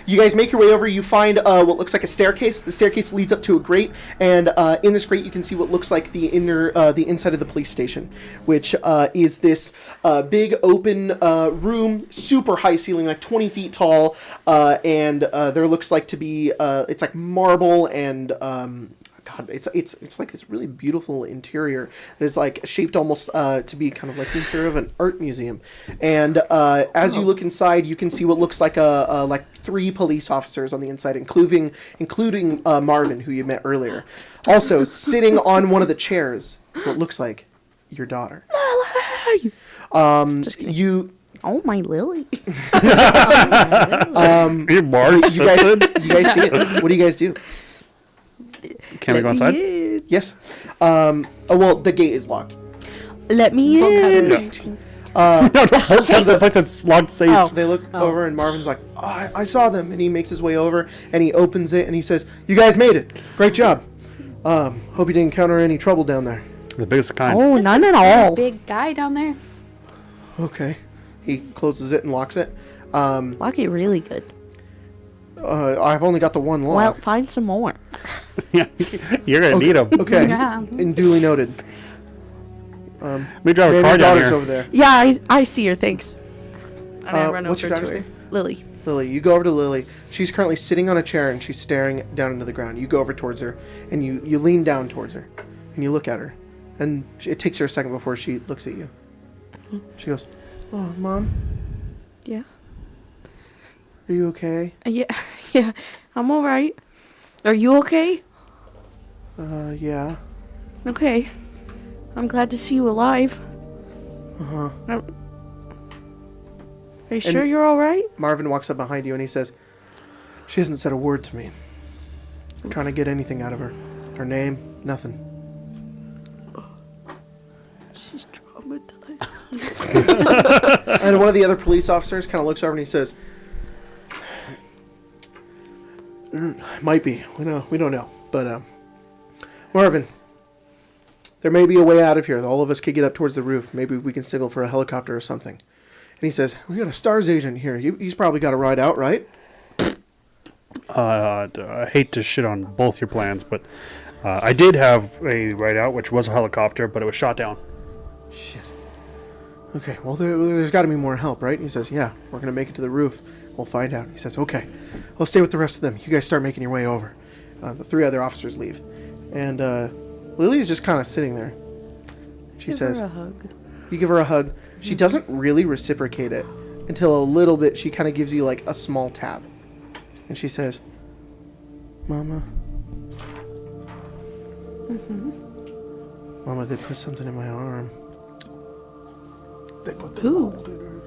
[SPEAKER 1] you guys make your way over. You find what looks like a staircase. The staircase leads up to a grate, and in this grate you can see what looks like the inside of the police station, which is this big open room, super high ceiling, like 20 feet tall, and there looks like to be it's like marble and God, it's like this really beautiful interior that is like shaped almost to be kind of like the interior of an art museum. And as you look inside, you can see what looks like like 3 police officers on the inside, including Marvin, who you met earlier. Also, sitting on one of the chairs is what looks like your daughter.
[SPEAKER 2] Just kidding.
[SPEAKER 1] You.
[SPEAKER 2] Oh, my Lily.
[SPEAKER 6] You Marge,
[SPEAKER 1] You guys see it. What do you guys do?
[SPEAKER 6] Can we go inside?
[SPEAKER 1] Yes. Oh, well, the gate is locked.
[SPEAKER 2] Let me in.
[SPEAKER 6] No, don't come to the place that's locked safe.
[SPEAKER 2] Oh.
[SPEAKER 1] They look over, and Marvin's like, oh, I saw them. And he makes his way over, and he opens it, and he says, you guys made it. Great job. Hope you didn't encounter any trouble down there.
[SPEAKER 6] The biggest kind.
[SPEAKER 2] Oh, none at all.
[SPEAKER 3] Big guy down there.
[SPEAKER 1] Okay. He closes it and locks it.
[SPEAKER 2] Lock it really good.
[SPEAKER 1] I've only got the one lock.
[SPEAKER 2] Well, find some more.
[SPEAKER 6] Yeah, you're gonna need them.
[SPEAKER 1] Okay.
[SPEAKER 3] Yeah.
[SPEAKER 1] And duly noted.
[SPEAKER 6] Let me drive a
[SPEAKER 1] Maybe
[SPEAKER 6] car
[SPEAKER 1] your
[SPEAKER 6] down
[SPEAKER 1] daughter's
[SPEAKER 6] here.
[SPEAKER 1] over there.
[SPEAKER 2] Yeah, I see her. Thanks. And I run
[SPEAKER 1] what's
[SPEAKER 2] over
[SPEAKER 1] your
[SPEAKER 2] to
[SPEAKER 1] daughter's
[SPEAKER 2] her.
[SPEAKER 1] name?
[SPEAKER 2] Lily.
[SPEAKER 1] Lily, you go over to Lily. She's currently sitting on a chair, and she's staring down into the ground. You go over towards her, and you lean down towards her, and you look at her. And it takes her a second before she looks at you. She goes, oh, Mom,
[SPEAKER 2] Yeah.
[SPEAKER 1] are you okay?
[SPEAKER 2] Yeah. I'm all right. Are you okay?
[SPEAKER 1] Yeah.
[SPEAKER 2] Okay. I'm glad to see you alive.
[SPEAKER 1] Uh-huh.
[SPEAKER 2] Are you sure you're all right?
[SPEAKER 1] Marvin walks up behind you, and he says, she hasn't said a word to me. I'm trying to get anything out of her. Her name, nothing.
[SPEAKER 2] She's traumatized.
[SPEAKER 1] And one of the other police officers kind of looks over and he says, might be. We don't know. But, Marvin, there may be a way out of here. All of us could get up towards the roof. Maybe we can signal for a helicopter or something. And he says, we got a STARS agent here. He's probably got a ride out, right?
[SPEAKER 6] I hate to shit on both your plans, but I did have a ride out, which was a helicopter, but it was shot down.
[SPEAKER 1] Shit. Okay, well, there's got to be more help, right? And he says, yeah, we're going to make it to the roof. We'll find out. He says, okay, I'll stay with the rest of them. You guys start making your way over. The 3 other officers leave. And Lily is just kind of sitting there. She says,
[SPEAKER 2] Give her a hug.
[SPEAKER 1] you give her a hug. She doesn't really reciprocate it until a little bit. She kind of gives you like a small tap. And she says, Mama. Mama did put something in my arm. They put the
[SPEAKER 2] Who?
[SPEAKER 1] mold in her.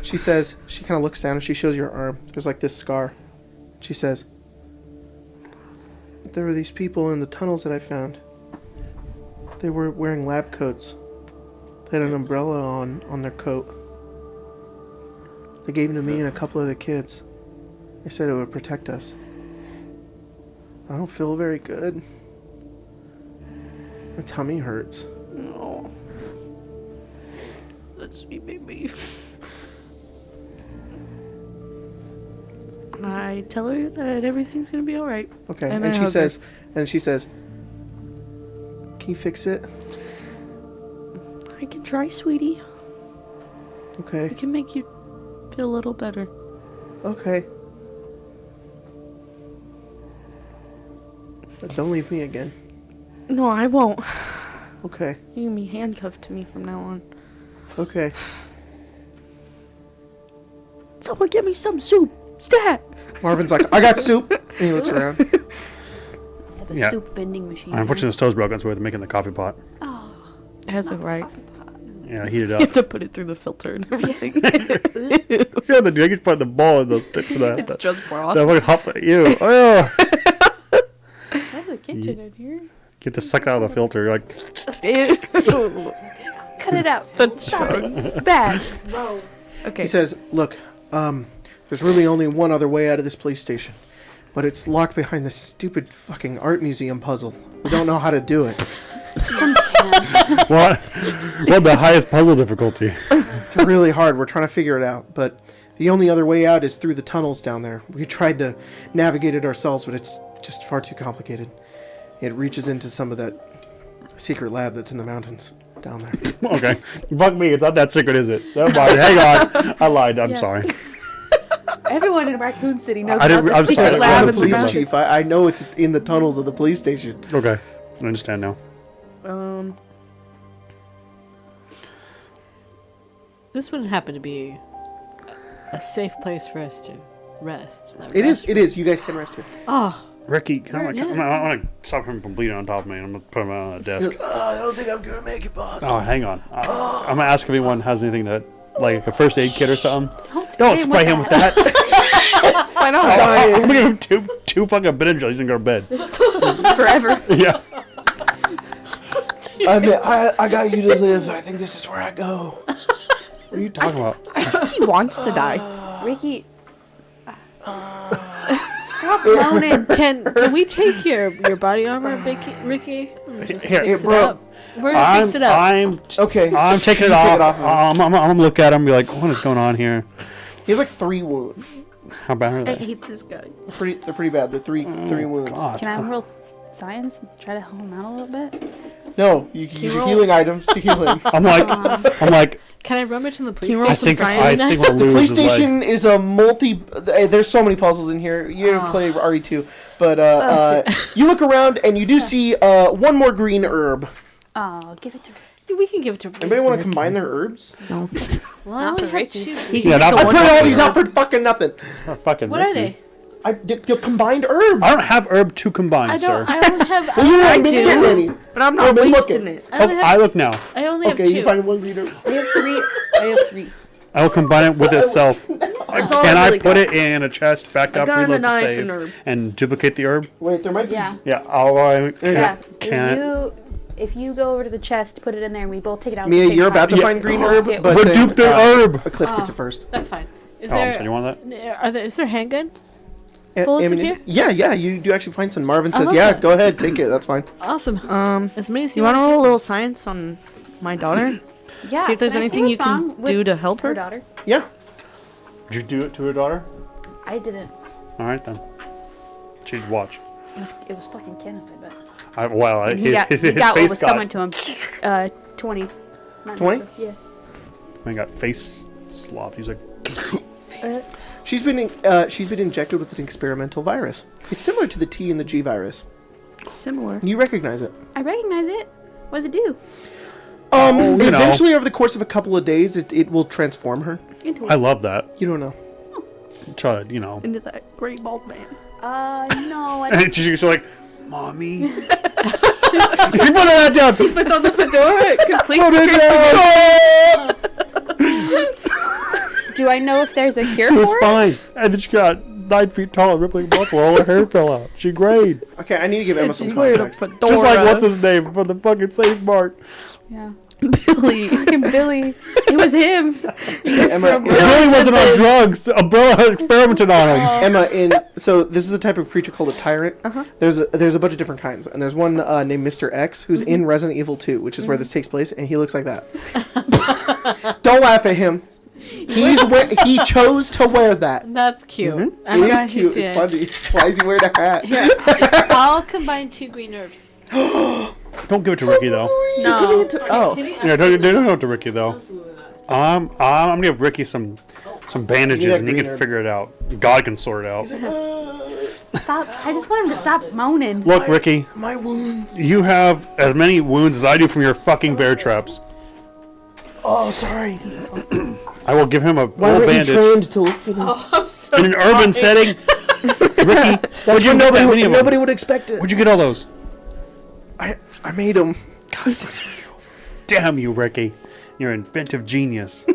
[SPEAKER 1] She says, she kind of looks down and she shows your arm. There's like this scar. She says, there were these people in the tunnels that I found. They were wearing lab coats. They had an umbrella on their coat. They gave them to me and a couple other kids. They said it would protect us. I don't feel very good. My tummy hurts.
[SPEAKER 2] No. That's sweet baby. I tell her that everything's gonna be all right.
[SPEAKER 1] Okay.
[SPEAKER 2] And
[SPEAKER 1] And
[SPEAKER 2] I
[SPEAKER 1] she
[SPEAKER 2] hug
[SPEAKER 1] says, "Can you fix it?"
[SPEAKER 2] I can try, sweetie.
[SPEAKER 1] Okay.
[SPEAKER 2] I can make you feel a little better.
[SPEAKER 1] Okay. But don't leave me again.
[SPEAKER 2] No, I won't.
[SPEAKER 1] Okay.
[SPEAKER 2] You can be handcuffed to me from now on.
[SPEAKER 1] Okay.
[SPEAKER 2] Someone get me some soup. Stat!
[SPEAKER 1] Marvin's like, "I got soup." And he looks around.
[SPEAKER 3] Have a
[SPEAKER 6] Yeah.
[SPEAKER 3] soup vending machine.
[SPEAKER 6] Unfortunately, the stove's broken, so we have to make it in the coffee pot.
[SPEAKER 3] Oh,
[SPEAKER 2] Has it right.
[SPEAKER 6] Yeah, heat it
[SPEAKER 2] You
[SPEAKER 6] up.
[SPEAKER 2] have to put it through the filter and everything.
[SPEAKER 6] Yeah, you can put the ball in the
[SPEAKER 2] It's just broth.
[SPEAKER 6] that fucking hop. Ew. Oh.
[SPEAKER 3] there's a kitchen in here.
[SPEAKER 6] Get the suck out of the filter. You're like,
[SPEAKER 3] Cut it out. Stop it. Bad.
[SPEAKER 2] Okay.
[SPEAKER 1] He says, "Look, there's really only one other way out of this police station, but it's locked behind this stupid fucking art museum puzzle. We don't know how to do it.
[SPEAKER 6] what? What the highest puzzle difficulty?
[SPEAKER 1] It's really hard. We're trying to figure it out, but the only other way out is through the tunnels down there. We tried to navigate it ourselves, but it's just far too complicated. It reaches into some of that secret lab that's in the mountains down there."
[SPEAKER 6] Okay. Fuck me. It's not that secret, is it? Never mind. Hang on. I lied. I'm
[SPEAKER 3] Yeah.
[SPEAKER 6] sorry.
[SPEAKER 3] Everyone in Raccoon City knows
[SPEAKER 6] I
[SPEAKER 3] about
[SPEAKER 6] didn't-
[SPEAKER 3] the
[SPEAKER 6] I'm sorry,
[SPEAKER 3] secret
[SPEAKER 6] I'm
[SPEAKER 3] lab
[SPEAKER 1] I'm
[SPEAKER 3] in
[SPEAKER 1] the
[SPEAKER 3] the
[SPEAKER 1] police
[SPEAKER 3] mountains.
[SPEAKER 1] chief. I know it's in the tunnels of the police station.
[SPEAKER 6] Okay. I understand now.
[SPEAKER 5] This wouldn't happen to be a safe place for us to rest.
[SPEAKER 1] It is. It is. You guys can rest here.
[SPEAKER 5] Oh,
[SPEAKER 6] Ricky, can I,
[SPEAKER 5] Yeah.
[SPEAKER 6] I want to stop him from bleeding on top of me. I'm going to put him out on the desk.
[SPEAKER 1] I don't think I'm gonna make it, boss.
[SPEAKER 6] Oh, hang on. I'm going to ask if anyone has anything that, like a first aid kit or something. Don't spray him with that.
[SPEAKER 2] Why not?
[SPEAKER 6] I'm going to give him two fucking Benadryl. He's going to go to bed.
[SPEAKER 2] Forever.
[SPEAKER 6] Yeah.
[SPEAKER 1] I got you to live. I think this is where I go.
[SPEAKER 6] What are you talking about?
[SPEAKER 2] He wants to die.
[SPEAKER 3] Ricky. Stop moaning.
[SPEAKER 5] can we take your body armor, Ricky? And just
[SPEAKER 6] Here,
[SPEAKER 5] fix it
[SPEAKER 1] bro.
[SPEAKER 5] up. We're gonna fix it up.
[SPEAKER 1] Okay.
[SPEAKER 6] I'm taking it
[SPEAKER 1] you
[SPEAKER 6] off.
[SPEAKER 1] take of him.
[SPEAKER 6] I'm going to look at him and be like, what is going on here?
[SPEAKER 1] He has like 3 wounds.
[SPEAKER 6] How bad are
[SPEAKER 2] I
[SPEAKER 6] they?
[SPEAKER 2] hate this guy.
[SPEAKER 1] They're pretty bad. They're three wounds.
[SPEAKER 6] God.
[SPEAKER 3] Can I roll science and try to help him out a little bit?
[SPEAKER 1] No, you can use your
[SPEAKER 2] roll?
[SPEAKER 1] healing items to heal him.
[SPEAKER 6] I'm like,
[SPEAKER 5] Can I rummage in the police
[SPEAKER 2] you roll
[SPEAKER 5] station?
[SPEAKER 2] some
[SPEAKER 6] I
[SPEAKER 2] science?
[SPEAKER 6] think we'll
[SPEAKER 1] The
[SPEAKER 6] lose
[SPEAKER 1] police
[SPEAKER 6] his leg.
[SPEAKER 1] station is a there's so many puzzles in here. You play RE2, but you look around and you do see one more green herb.
[SPEAKER 3] Oh, give it to Ricky.
[SPEAKER 5] We can give it to.
[SPEAKER 1] Anybody want to combine their herbs?
[SPEAKER 2] No.
[SPEAKER 5] Well, I
[SPEAKER 3] Not
[SPEAKER 5] only
[SPEAKER 3] for
[SPEAKER 5] have
[SPEAKER 3] Ricky.
[SPEAKER 5] 2.
[SPEAKER 2] He can
[SPEAKER 6] Yeah,
[SPEAKER 2] get
[SPEAKER 6] not
[SPEAKER 2] the
[SPEAKER 1] I
[SPEAKER 2] one
[SPEAKER 1] put all
[SPEAKER 2] green
[SPEAKER 1] these out
[SPEAKER 2] herb.
[SPEAKER 1] for fucking nothing.
[SPEAKER 6] Oh, fucking
[SPEAKER 5] What are
[SPEAKER 6] Ricky.
[SPEAKER 5] they?
[SPEAKER 1] The combined herbs.
[SPEAKER 6] I don't have herb to combine,
[SPEAKER 5] I
[SPEAKER 6] sir.
[SPEAKER 5] don't. I don't have.
[SPEAKER 1] You
[SPEAKER 2] I
[SPEAKER 1] haven't been
[SPEAKER 2] do.
[SPEAKER 1] getting any.
[SPEAKER 2] But I'm
[SPEAKER 1] Oh,
[SPEAKER 2] not
[SPEAKER 1] but look
[SPEAKER 2] wasting
[SPEAKER 1] it.
[SPEAKER 2] it.
[SPEAKER 5] I only
[SPEAKER 6] Oh,
[SPEAKER 5] have.
[SPEAKER 6] I look now.
[SPEAKER 5] I only have
[SPEAKER 1] Okay,
[SPEAKER 5] 2.
[SPEAKER 1] you find one green herb.
[SPEAKER 2] I have 3. I have 3.
[SPEAKER 6] I will combine it with itself.
[SPEAKER 2] That's all
[SPEAKER 6] Can I
[SPEAKER 2] really
[SPEAKER 6] put
[SPEAKER 2] got.
[SPEAKER 6] it in a chest, back
[SPEAKER 2] A
[SPEAKER 6] up,
[SPEAKER 2] gun, a
[SPEAKER 6] reload the
[SPEAKER 2] knife,
[SPEAKER 6] save,
[SPEAKER 2] and herb.
[SPEAKER 6] and duplicate the herb?
[SPEAKER 1] Wait, there might be.
[SPEAKER 3] Yeah.
[SPEAKER 6] Yeah.
[SPEAKER 3] Yeah.
[SPEAKER 6] Can
[SPEAKER 3] If you go over to the chest, put it in there, and we both take it out. at the
[SPEAKER 1] Mia,
[SPEAKER 3] same
[SPEAKER 1] you're about to
[SPEAKER 3] time.
[SPEAKER 1] find green herb,
[SPEAKER 3] Okay,
[SPEAKER 1] but
[SPEAKER 6] We're
[SPEAKER 1] then,
[SPEAKER 6] dupe the herb.
[SPEAKER 1] Cliff gets it first.
[SPEAKER 5] That's fine. Is
[SPEAKER 6] Oh, I'm
[SPEAKER 5] there?
[SPEAKER 6] sorry, you want that?
[SPEAKER 5] Is there a handgun? Bullets in here?
[SPEAKER 1] Yeah, you do actually find some. Marvin
[SPEAKER 5] I
[SPEAKER 1] says,
[SPEAKER 5] love
[SPEAKER 1] "Yeah,
[SPEAKER 5] that.
[SPEAKER 1] go ahead, take it. That's fine."
[SPEAKER 5] Awesome. As many as
[SPEAKER 2] You want to roll a little science on my daughter?
[SPEAKER 3] Yeah.
[SPEAKER 2] See if there's
[SPEAKER 3] can I
[SPEAKER 2] anything you
[SPEAKER 3] what's
[SPEAKER 2] can
[SPEAKER 3] wrong
[SPEAKER 2] do
[SPEAKER 3] with
[SPEAKER 2] to help
[SPEAKER 3] her
[SPEAKER 2] her?
[SPEAKER 3] daughter.
[SPEAKER 1] Yeah.
[SPEAKER 6] Did you do it to her daughter?
[SPEAKER 3] I didn't.
[SPEAKER 6] All right then. She'd watch.
[SPEAKER 3] It was fucking Kenneth, I bet.
[SPEAKER 6] And
[SPEAKER 3] He got,
[SPEAKER 6] his
[SPEAKER 3] he got what
[SPEAKER 6] face
[SPEAKER 3] was coming to him. 20.
[SPEAKER 1] 20?
[SPEAKER 3] Yeah.
[SPEAKER 6] I got face slopped. He's like,
[SPEAKER 1] She's been injected with an experimental virus. It's similar to the T and the G virus.
[SPEAKER 2] Similar.
[SPEAKER 1] You recognize it.
[SPEAKER 3] I recognize it. What does it do?
[SPEAKER 6] you know.
[SPEAKER 1] Eventually, over the course of a couple of days, it will transform her.
[SPEAKER 3] Into
[SPEAKER 6] I
[SPEAKER 3] it.
[SPEAKER 6] lut that.
[SPEAKER 1] You don't know.
[SPEAKER 6] Try to, you know.
[SPEAKER 2] Into that gray bald man.
[SPEAKER 3] No. I
[SPEAKER 6] And she's like, Mommy. You put that down.
[SPEAKER 2] Puts on the fedora. Complete
[SPEAKER 3] Do I know if there's a cure
[SPEAKER 6] It was
[SPEAKER 3] for it?
[SPEAKER 6] fine. And then she got 9 feet tall and rippling muscle. All her hair fell out. She grayed.
[SPEAKER 1] Okay, I need to give Emma some
[SPEAKER 2] She's wearing a
[SPEAKER 1] context.
[SPEAKER 2] fedora.
[SPEAKER 6] Just like what's his name from the fucking Safe Mark.
[SPEAKER 3] Yeah.
[SPEAKER 2] Billy.
[SPEAKER 3] Fucking Billy. It was him.
[SPEAKER 1] Emma,
[SPEAKER 4] Billy wasn't on drugs. Umbrella experimented on him.
[SPEAKER 1] Emma, so this is a type of creature called a tyrant. There's a bunch of different kinds, and there's one named Mr. X who's in Resident Evil 2, which is where this takes place, and he looks like that. Don't laugh at him. He chose to wear that.
[SPEAKER 5] That's cute.
[SPEAKER 1] It is cute. It's funny. Why is he wearing a hat?
[SPEAKER 5] I'll combine 2 green herbs.
[SPEAKER 6] Don't give it to Ricky though.
[SPEAKER 5] No.
[SPEAKER 2] Oh.
[SPEAKER 6] Yeah, don't give it to Ricky though. I'm gonna give Ricky some bandages and he
[SPEAKER 1] green
[SPEAKER 6] can
[SPEAKER 1] herb.
[SPEAKER 6] figure it out. God can sort it out.
[SPEAKER 3] Stop. I just want him to stop moaning.
[SPEAKER 6] Look, Ricky,
[SPEAKER 1] My wounds.
[SPEAKER 6] you have as many wounds as I do from your fucking bear traps.
[SPEAKER 1] Oh, sorry.
[SPEAKER 6] I will give him a
[SPEAKER 1] Why
[SPEAKER 6] whole
[SPEAKER 1] weren't you
[SPEAKER 6] bandage
[SPEAKER 1] trained to look for them?
[SPEAKER 5] I'm so
[SPEAKER 6] in an urban setting. Ricky,
[SPEAKER 1] That's
[SPEAKER 6] you
[SPEAKER 1] what
[SPEAKER 6] get that many of them?
[SPEAKER 1] nobody would expect it.
[SPEAKER 6] Where'd you get all those?
[SPEAKER 1] I made them.
[SPEAKER 6] God damn you, Ricky. You're an inventive genius.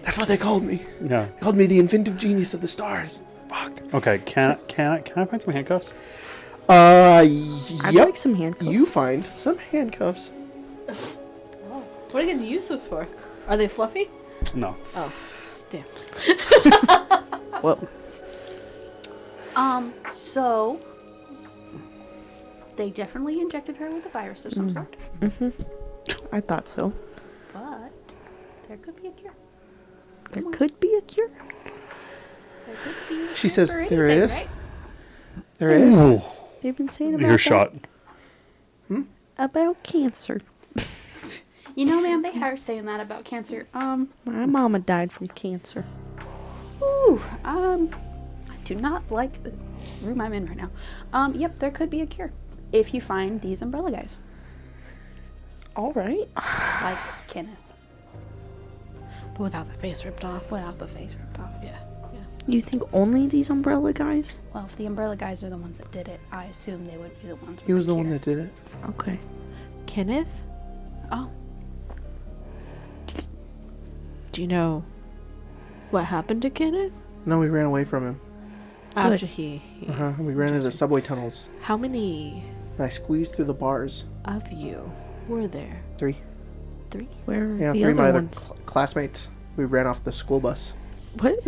[SPEAKER 1] That's what they called me.
[SPEAKER 6] Yeah.
[SPEAKER 1] They called me the inventive genius of the stars. Fuck.
[SPEAKER 6] Okay, can I find some handcuffs?
[SPEAKER 2] I'd
[SPEAKER 1] Yep.
[SPEAKER 2] like some handcuffs.
[SPEAKER 1] You find some handcuffs.
[SPEAKER 5] What are you going to use those for? Are they fluffy?
[SPEAKER 6] No.
[SPEAKER 5] Oh, damn.
[SPEAKER 2] Whoa.
[SPEAKER 3] So they definitely injected her with a virus of some sort,
[SPEAKER 2] I thought so.
[SPEAKER 3] but there could be a cure.
[SPEAKER 2] There could be a cure.
[SPEAKER 3] There could be a
[SPEAKER 1] She
[SPEAKER 3] cure
[SPEAKER 1] says
[SPEAKER 3] for
[SPEAKER 1] there
[SPEAKER 3] anything,
[SPEAKER 1] is.
[SPEAKER 3] right?
[SPEAKER 1] There is.
[SPEAKER 6] Ooh,
[SPEAKER 2] They've been saying about
[SPEAKER 6] you're shot.
[SPEAKER 2] about cancer.
[SPEAKER 3] You know, ma'am, they are saying that about cancer.
[SPEAKER 2] My mama died from cancer.
[SPEAKER 3] I do not like the room I'm in right now. Yep, there could be a cure if you find these umbrella guys,
[SPEAKER 2] All right.
[SPEAKER 3] like Kenneth,
[SPEAKER 5] But without the face ripped off.
[SPEAKER 3] without the face ripped off.
[SPEAKER 5] Yeah.
[SPEAKER 2] You think only these umbrella guys?
[SPEAKER 3] Well, if the umbrella guys are the ones that did it, I assume they would be the ones.
[SPEAKER 1] He
[SPEAKER 3] with
[SPEAKER 1] was the one
[SPEAKER 3] cure.
[SPEAKER 1] that did it.
[SPEAKER 2] Okay.
[SPEAKER 5] Kenneth?
[SPEAKER 3] Oh,
[SPEAKER 5] Do you know what happened to Kenneth?
[SPEAKER 1] No, we ran away from him.
[SPEAKER 5] After he
[SPEAKER 1] We ran into subway tunnels.
[SPEAKER 5] How many
[SPEAKER 1] And I squeezed through the bars.
[SPEAKER 5] of you were there?
[SPEAKER 1] 3.
[SPEAKER 5] 3?
[SPEAKER 2] Where are
[SPEAKER 1] Yeah,
[SPEAKER 2] the
[SPEAKER 1] 3 of my
[SPEAKER 2] other
[SPEAKER 1] other
[SPEAKER 2] ones?
[SPEAKER 1] classmates. We ran off the school bus.
[SPEAKER 2] What?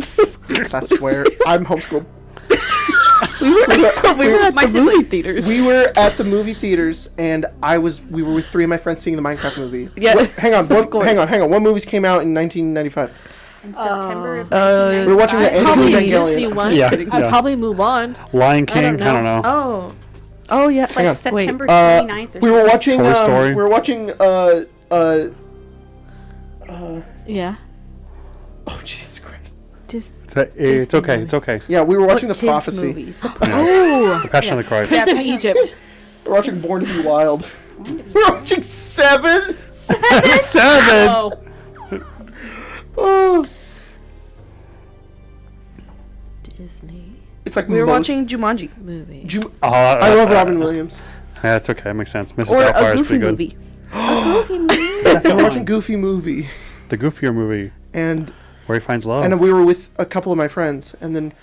[SPEAKER 1] That's where I'm homeschooled.
[SPEAKER 2] we were at
[SPEAKER 3] My
[SPEAKER 2] the movie
[SPEAKER 3] siblings.
[SPEAKER 2] theaters.
[SPEAKER 1] We were at the movie theaters, and we were with 3 of my friends seeing the Minecraft movie.
[SPEAKER 2] Yeah,
[SPEAKER 1] Hang on,
[SPEAKER 2] of course.
[SPEAKER 1] hang on. What movies came out in 1995?
[SPEAKER 3] in September of
[SPEAKER 1] We were watching the
[SPEAKER 3] 1995.
[SPEAKER 1] end of
[SPEAKER 2] Probably
[SPEAKER 1] Evangelion.
[SPEAKER 2] Disney one.
[SPEAKER 6] Yeah.
[SPEAKER 5] I'd probably move on.
[SPEAKER 6] Lion King. I don't know.
[SPEAKER 2] Oh. Oh yeah.
[SPEAKER 3] Like
[SPEAKER 1] on.
[SPEAKER 3] September
[SPEAKER 2] Wait.
[SPEAKER 3] 29th or
[SPEAKER 1] We were watching.
[SPEAKER 6] Toy Story.
[SPEAKER 1] We were watching.
[SPEAKER 5] Yeah.
[SPEAKER 1] Oh Jesus Christ!
[SPEAKER 6] It's okay. It's okay.
[SPEAKER 1] Yeah, we were watching
[SPEAKER 2] What
[SPEAKER 1] The
[SPEAKER 2] kids'
[SPEAKER 1] Prophecy.
[SPEAKER 2] movies?
[SPEAKER 5] Oh!
[SPEAKER 6] The Passion of the Christ.
[SPEAKER 5] Prince of Egypt.
[SPEAKER 1] We were watching Born to Be Wild. We were watching 7.
[SPEAKER 6] 7.
[SPEAKER 5] Oh.
[SPEAKER 1] Oh,
[SPEAKER 5] Disney
[SPEAKER 1] it's like
[SPEAKER 2] We were
[SPEAKER 1] most-
[SPEAKER 2] watching Jumanji.
[SPEAKER 5] movie.
[SPEAKER 1] I love Robin Williams.
[SPEAKER 6] Yeah, it's okay. It makes sense. Mrs.
[SPEAKER 2] Or
[SPEAKER 6] Doubtfire
[SPEAKER 2] a
[SPEAKER 6] is
[SPEAKER 2] Goofy
[SPEAKER 6] pretty good.
[SPEAKER 2] movie.
[SPEAKER 3] Goofy movie.
[SPEAKER 1] We were watching Goofy movie,
[SPEAKER 6] The goofier movie
[SPEAKER 1] and
[SPEAKER 6] where he finds love.
[SPEAKER 1] and we were with a couple of my friends, and then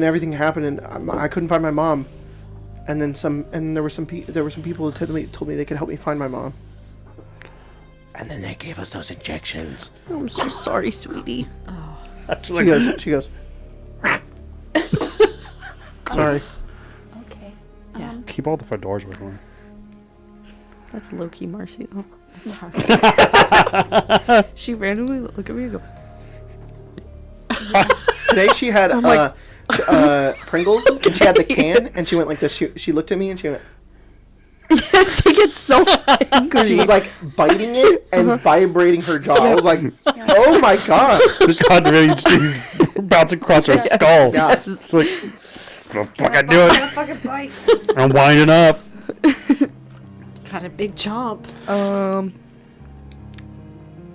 [SPEAKER 1] everything happened, and I couldn't find my mom, and then there were some people who told me they could help me find my mom, and then they gave us those injections.
[SPEAKER 2] I'm so sorry, sweetie.
[SPEAKER 1] She goes. Sorry.
[SPEAKER 3] Okay.
[SPEAKER 5] Yeah.
[SPEAKER 6] Keep all the front doors open.
[SPEAKER 2] That's low key Marcy though.
[SPEAKER 5] It's hard.
[SPEAKER 2] She randomly look at me and go,
[SPEAKER 1] Today she had
[SPEAKER 2] like-
[SPEAKER 1] Pringles, and she had the can, and she went like this. She looked at me, and she went.
[SPEAKER 2] yes, she gets so angry.
[SPEAKER 1] She was like biting it and vibrating her jaw. I was like, oh my god.
[SPEAKER 6] God, really, he's bouncing across her skull.
[SPEAKER 1] Yeah.
[SPEAKER 6] It's like, fucking do it.
[SPEAKER 3] Fucking bite.
[SPEAKER 6] I'm winding up.
[SPEAKER 5] Got a big chomp.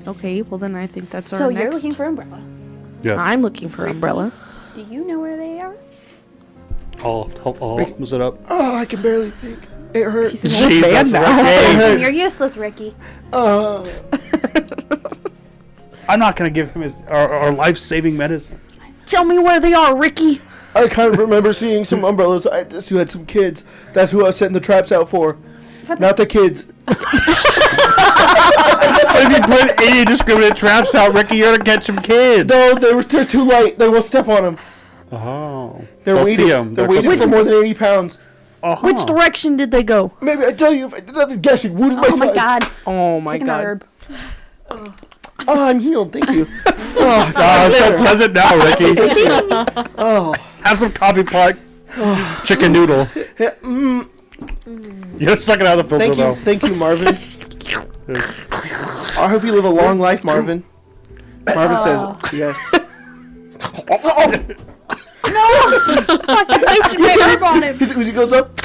[SPEAKER 2] Okay, well then I think that's our
[SPEAKER 3] So
[SPEAKER 2] next.
[SPEAKER 3] you're looking for umbrella.
[SPEAKER 6] Yes.
[SPEAKER 2] I'm looking for umbrella.
[SPEAKER 3] Do you know where they are?
[SPEAKER 6] I'll was it up?
[SPEAKER 1] Oh, I can barely think. It hurt.
[SPEAKER 2] He's an old
[SPEAKER 6] Jesus,
[SPEAKER 2] man now.
[SPEAKER 6] Ricky.
[SPEAKER 1] It
[SPEAKER 3] You're
[SPEAKER 1] hurts.
[SPEAKER 3] useless, Ricky.
[SPEAKER 6] I'm not gonna give him our life-saving medicine.
[SPEAKER 2] Tell me where they are, Ricky.
[SPEAKER 1] I kind of remember seeing some umbrella scientists who had some kids. That's who I was setting the traps out for. Not the kids.
[SPEAKER 6] But if you put any indiscriminate traps out, Ricky, you're gonna catch some kids.
[SPEAKER 1] No, they're too light. They will step on them.
[SPEAKER 6] Oh.
[SPEAKER 1] They're
[SPEAKER 6] They'll
[SPEAKER 1] weighted.
[SPEAKER 6] see 'em.
[SPEAKER 1] They're
[SPEAKER 6] They'll
[SPEAKER 1] weighted
[SPEAKER 6] come-
[SPEAKER 1] for more than 80 pounds.
[SPEAKER 6] Uh-huh.
[SPEAKER 2] Which direction did they go?
[SPEAKER 1] Maybe I tell you if I did nothing guessing. Wounded
[SPEAKER 3] Oh my
[SPEAKER 1] side.
[SPEAKER 3] god.
[SPEAKER 2] Oh my
[SPEAKER 3] Take an
[SPEAKER 2] god.
[SPEAKER 3] herb.
[SPEAKER 1] Oh, I'm healed. Thank you.
[SPEAKER 6] Oh, that's pleasant now, Ricky.
[SPEAKER 1] Oh.
[SPEAKER 6] Have some coffee pot chicken noodle. You're suck it out of the filter,
[SPEAKER 1] Thank you.
[SPEAKER 6] though.
[SPEAKER 1] Thank you, Marvin. I hope you live a long life, Marvin. Marvin says yes.
[SPEAKER 3] I spray herb on him.
[SPEAKER 1] His Uzi goes up.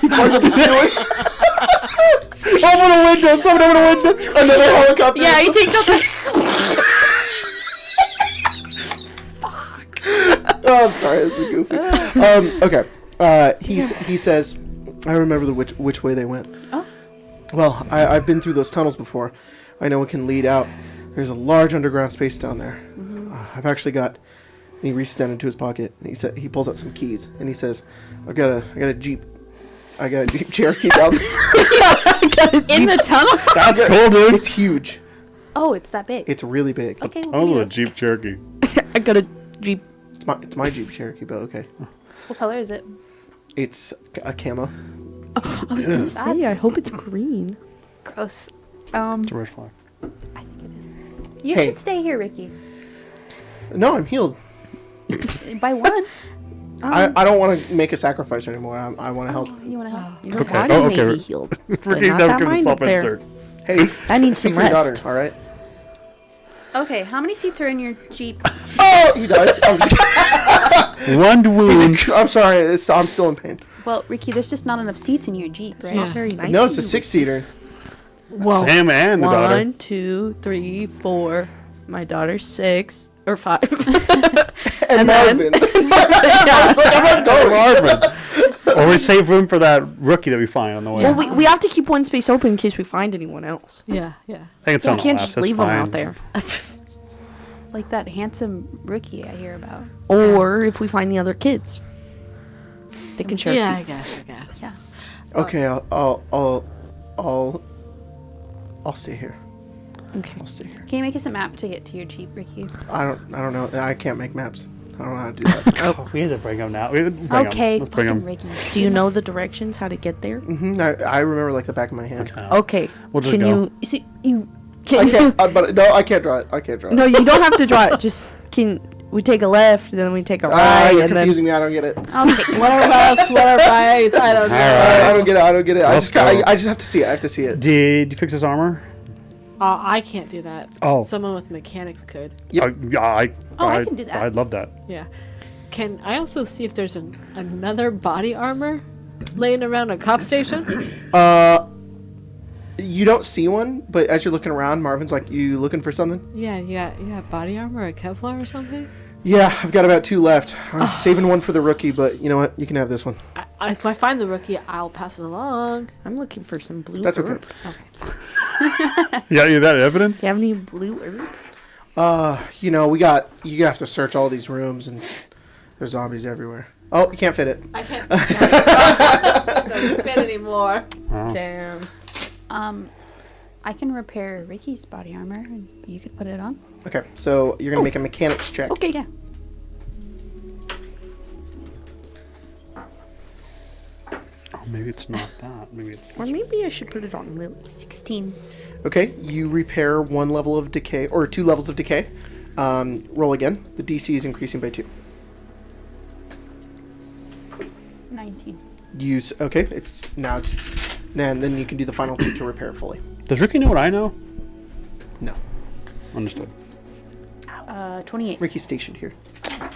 [SPEAKER 1] He flies up the ceiling. Open a window. Someone open a window. Another helicopter.
[SPEAKER 2] Yeah, he takes out the.
[SPEAKER 1] Oh, I'm sorry. This is goofy. Okay. He says, I remember which way they went.
[SPEAKER 3] Oh.
[SPEAKER 1] Well, I've been through those tunnels before. I know it can lead out. There's a large underground space down there. I've actually got. And he reaches down into his pocket and he pulls out some keys and he says, I got a Jeep. I got a Jeep Cherokee down there.
[SPEAKER 3] In the tunnel?
[SPEAKER 6] That's cool, dude.
[SPEAKER 1] It's huge.
[SPEAKER 3] Oh, it's that big.
[SPEAKER 1] It's really big.
[SPEAKER 3] Okay,
[SPEAKER 6] I
[SPEAKER 3] well,
[SPEAKER 6] love a
[SPEAKER 3] give me
[SPEAKER 6] Jeep Cherokee.
[SPEAKER 2] I got a Jeep.
[SPEAKER 1] It's my Jeep Cherokee, but okay.
[SPEAKER 3] those. What color is it?
[SPEAKER 1] It's a camo.
[SPEAKER 2] I was gonna say, I hope it's green.
[SPEAKER 3] Gross.
[SPEAKER 6] It's a red flag.
[SPEAKER 3] I think it is. You
[SPEAKER 1] Hey.
[SPEAKER 3] should stay here, Ricky.
[SPEAKER 1] No, I'm healed.
[SPEAKER 3] By one.
[SPEAKER 1] I don't want to make a sacrifice anymore. I want to help.
[SPEAKER 3] You want to help?
[SPEAKER 2] Your
[SPEAKER 6] Okay.
[SPEAKER 2] body
[SPEAKER 6] Oh,
[SPEAKER 2] may
[SPEAKER 6] okay.
[SPEAKER 2] be healed. but
[SPEAKER 6] Ricky's
[SPEAKER 2] not
[SPEAKER 6] never
[SPEAKER 2] that
[SPEAKER 6] given
[SPEAKER 2] mind up there.
[SPEAKER 6] self-insert.
[SPEAKER 1] Hey,
[SPEAKER 2] I need
[SPEAKER 1] speak
[SPEAKER 2] some
[SPEAKER 1] for your
[SPEAKER 2] rest.
[SPEAKER 1] daughter, all right?
[SPEAKER 3] Okay, how many seats are in your Jeep?
[SPEAKER 1] Oh, he dies. I'm just kidding.
[SPEAKER 6] One wound.
[SPEAKER 1] I'm sorry. I'm still in pain.
[SPEAKER 3] Well, Ricky, there's just not enough seats in your Jeep, right?
[SPEAKER 2] Not very nice.
[SPEAKER 1] No, it's a
[SPEAKER 2] of you.
[SPEAKER 1] 6-seater.
[SPEAKER 2] Well,
[SPEAKER 6] Sam and the daughter.
[SPEAKER 2] 1, 2, 3, 4. My daughter's 6 or 5.
[SPEAKER 1] And
[SPEAKER 2] then-
[SPEAKER 1] Marvin. It's like, I'm not going.
[SPEAKER 6] Marvin. Or we save room for that rookie that we find on the way.
[SPEAKER 2] Well, we have to keep one space open in case we find anyone else.
[SPEAKER 5] Yeah, yeah.
[SPEAKER 6] I think it's on
[SPEAKER 2] We
[SPEAKER 6] the
[SPEAKER 2] can't
[SPEAKER 6] left.
[SPEAKER 2] just
[SPEAKER 6] That's
[SPEAKER 2] leave them
[SPEAKER 6] fine.
[SPEAKER 2] out there.
[SPEAKER 3] Like that handsome rookie I hear about.
[SPEAKER 2] Or if we find the other kids, they can share
[SPEAKER 5] Yeah,
[SPEAKER 2] a
[SPEAKER 5] I
[SPEAKER 2] seat.
[SPEAKER 5] guess.
[SPEAKER 3] Yeah.
[SPEAKER 1] Okay, I'll stay here.
[SPEAKER 2] Okay.
[SPEAKER 1] I'll stay here.
[SPEAKER 3] Can you make us a map to get to your Jeep, Ricky?
[SPEAKER 1] I don't know. I can't make maps. I don't know how to do that.
[SPEAKER 6] Oh, we need to bring him now. Bring
[SPEAKER 3] Okay,
[SPEAKER 6] him. Let's bring
[SPEAKER 3] fucking
[SPEAKER 6] him.
[SPEAKER 3] Ricky.
[SPEAKER 2] Do you know the directions how to get there?
[SPEAKER 1] I remember like the back of my hand.
[SPEAKER 2] Okay.
[SPEAKER 6] We'll just
[SPEAKER 2] can
[SPEAKER 6] go.
[SPEAKER 2] you?
[SPEAKER 3] So you
[SPEAKER 2] Can
[SPEAKER 1] I
[SPEAKER 2] you?
[SPEAKER 1] can't. But no, I can't draw it. I can't draw it.
[SPEAKER 2] No, you don't have to draw it. Just we take a left, then we take a right,
[SPEAKER 1] You're
[SPEAKER 2] and then
[SPEAKER 1] confusing me. I don't get it.
[SPEAKER 3] okay?
[SPEAKER 5] What are lefts? What are rights? I don't know.
[SPEAKER 6] Alright.
[SPEAKER 1] I don't get it. I don't get it.
[SPEAKER 6] Let's go.
[SPEAKER 1] I just have to see it. I have to see it.
[SPEAKER 6] Did you fix his armor?
[SPEAKER 5] I can't do that.
[SPEAKER 6] Oh.
[SPEAKER 5] Someone with mechanics could.
[SPEAKER 1] Yep.
[SPEAKER 6] Yeah,
[SPEAKER 3] I can do that.
[SPEAKER 6] I'd love that.
[SPEAKER 5] Yeah. Can I also see if there's another body armor laying around a cop station?
[SPEAKER 1] You don't see one, but as you're looking around, Marvin's like, "You looking for something?"
[SPEAKER 5] Yeah. Body armor, a Kevlar or something?
[SPEAKER 1] Yeah, I've got about 2 left. I'm saving one for the rookie, but you know what? You can have this one.
[SPEAKER 5] If I find the rookie, I'll pass it along.
[SPEAKER 2] I'm looking for some blue.
[SPEAKER 1] That's okay.
[SPEAKER 2] herb.
[SPEAKER 5] Okay.
[SPEAKER 6] Yeah, you that evidence?
[SPEAKER 2] Do you have any blue herb?
[SPEAKER 1] You have to search all these rooms, and there's zombies everywhere. Oh, you can't fit it.
[SPEAKER 5] I can't. It doesn't fit anymore.
[SPEAKER 2] Damn.
[SPEAKER 3] I can repair Ricky's body armor, and you could put it on.
[SPEAKER 1] Okay, so you're gonna make a mechanics check.
[SPEAKER 2] Okay.
[SPEAKER 3] Yeah.
[SPEAKER 6] Oh, maybe it's not that. Maybe it's.
[SPEAKER 2] Or maybe I should put it on Lily.
[SPEAKER 3] 16.
[SPEAKER 1] Okay, you repair 1 level of decay, or 2 levels of decay. Roll again. The DC is increasing by 2.
[SPEAKER 3] 19.
[SPEAKER 1] Okay, then you can do the final 2 to repair it fully.
[SPEAKER 6] Does Ricky know what I know?
[SPEAKER 1] No,
[SPEAKER 6] Understood.
[SPEAKER 3] 28.
[SPEAKER 1] Ricky's stationed here.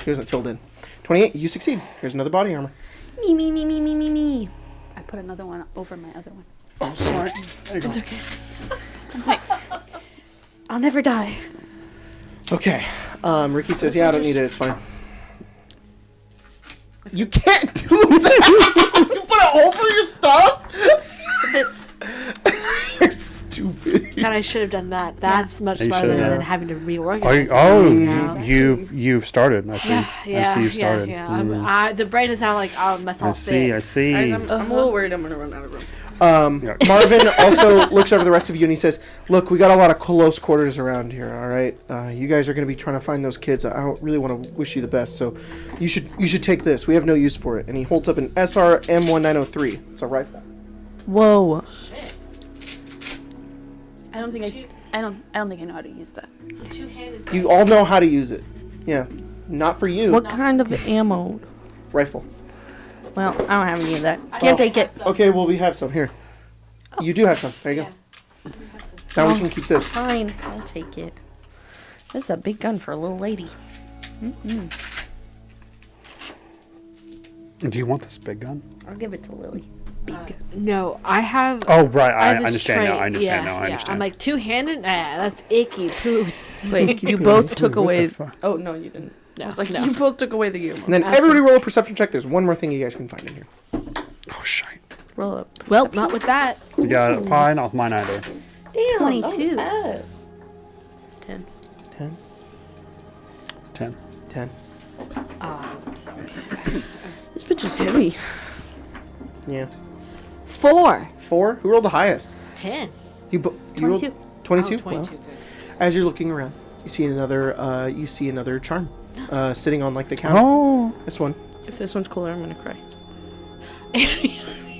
[SPEAKER 1] He wasn't filled in. 28, you succeed. Here's another body armor.
[SPEAKER 2] Me.
[SPEAKER 3] I put another one over my other one.
[SPEAKER 6] Oh, sorry. There you go.
[SPEAKER 3] It's okay. I'll never die.
[SPEAKER 1] Okay, Ricky says, "Yeah, I don't need it. It's fine." You can't do that. You put it over your stuff.
[SPEAKER 2] It's
[SPEAKER 1] You're stupid.
[SPEAKER 2] Can I
[SPEAKER 5] I should have done that. That's much
[SPEAKER 6] You
[SPEAKER 5] smarter
[SPEAKER 6] should've,
[SPEAKER 5] than
[SPEAKER 6] yeah.
[SPEAKER 5] having to
[SPEAKER 6] Oh,
[SPEAKER 5] reorganize.
[SPEAKER 6] you've started. I see. I see you've started.
[SPEAKER 5] Yeah. The brain is now like, oh, mess all
[SPEAKER 6] I see. I see.
[SPEAKER 2] Guys, I'm a little worried I'm gonna run out of room.
[SPEAKER 6] Yeah.
[SPEAKER 1] Marvin also looks over the rest of you and he says, "Look, we got a lot of close quarters around here. All right, you guys are going to be trying to find those kids. I don't really want to wish you the best, so you should take this. We have no use for it." And he holds up an SR M1903. It's a rifle.
[SPEAKER 2] Whoa.
[SPEAKER 3] I don't think I don't think I know how to use that.
[SPEAKER 5] Two-handed.
[SPEAKER 1] You all know how to use it. Yeah, not for you.
[SPEAKER 2] What kind of ammo?
[SPEAKER 1] Rifle.
[SPEAKER 2] Well, I don't have any of that. Can't take it.
[SPEAKER 1] Okay, well we have some here. You do have some. There you go. Now we can keep this.
[SPEAKER 2] Fine, I'll take it. This is a big gun for a little lady.
[SPEAKER 6] Do you want this big gun?
[SPEAKER 2] I'll give it to Lily.
[SPEAKER 5] No, I have.
[SPEAKER 6] Oh, right. I
[SPEAKER 5] have this
[SPEAKER 6] understand now.
[SPEAKER 5] trait.
[SPEAKER 6] I understand
[SPEAKER 5] Yeah,
[SPEAKER 6] now. I
[SPEAKER 5] yeah.
[SPEAKER 6] understand.
[SPEAKER 5] I'm like two-handed. That's icky. Poo.
[SPEAKER 2] Wait, you both took
[SPEAKER 6] What the
[SPEAKER 2] away.
[SPEAKER 6] fuck?
[SPEAKER 2] Oh no, you didn't.
[SPEAKER 5] No,
[SPEAKER 2] I was like,
[SPEAKER 5] no.
[SPEAKER 2] you both took away the ammo.
[SPEAKER 1] And then everybody roll a perception check. There's one more thing you guys can find in here.
[SPEAKER 6] Oh, shite.
[SPEAKER 2] Roll up.
[SPEAKER 5] Well, not with that.
[SPEAKER 6] You got a pie, not mine either.
[SPEAKER 2] Damn,
[SPEAKER 3] 22.
[SPEAKER 2] that was ass. 10.
[SPEAKER 1] 10,
[SPEAKER 6] 10.
[SPEAKER 1] 10.
[SPEAKER 5] Sorry.
[SPEAKER 2] This bitch is heavy.
[SPEAKER 1] Yeah.
[SPEAKER 5] 4.
[SPEAKER 1] 4. Who rolled the highest?
[SPEAKER 5] 10.
[SPEAKER 1] You
[SPEAKER 3] 22.
[SPEAKER 1] rolled 22.
[SPEAKER 5] Oh, 22.
[SPEAKER 1] Well, as you're looking around, you see another charm sitting on like the counter.
[SPEAKER 6] Oh.
[SPEAKER 1] This one.
[SPEAKER 2] If this one's cooler, I'm gonna cry.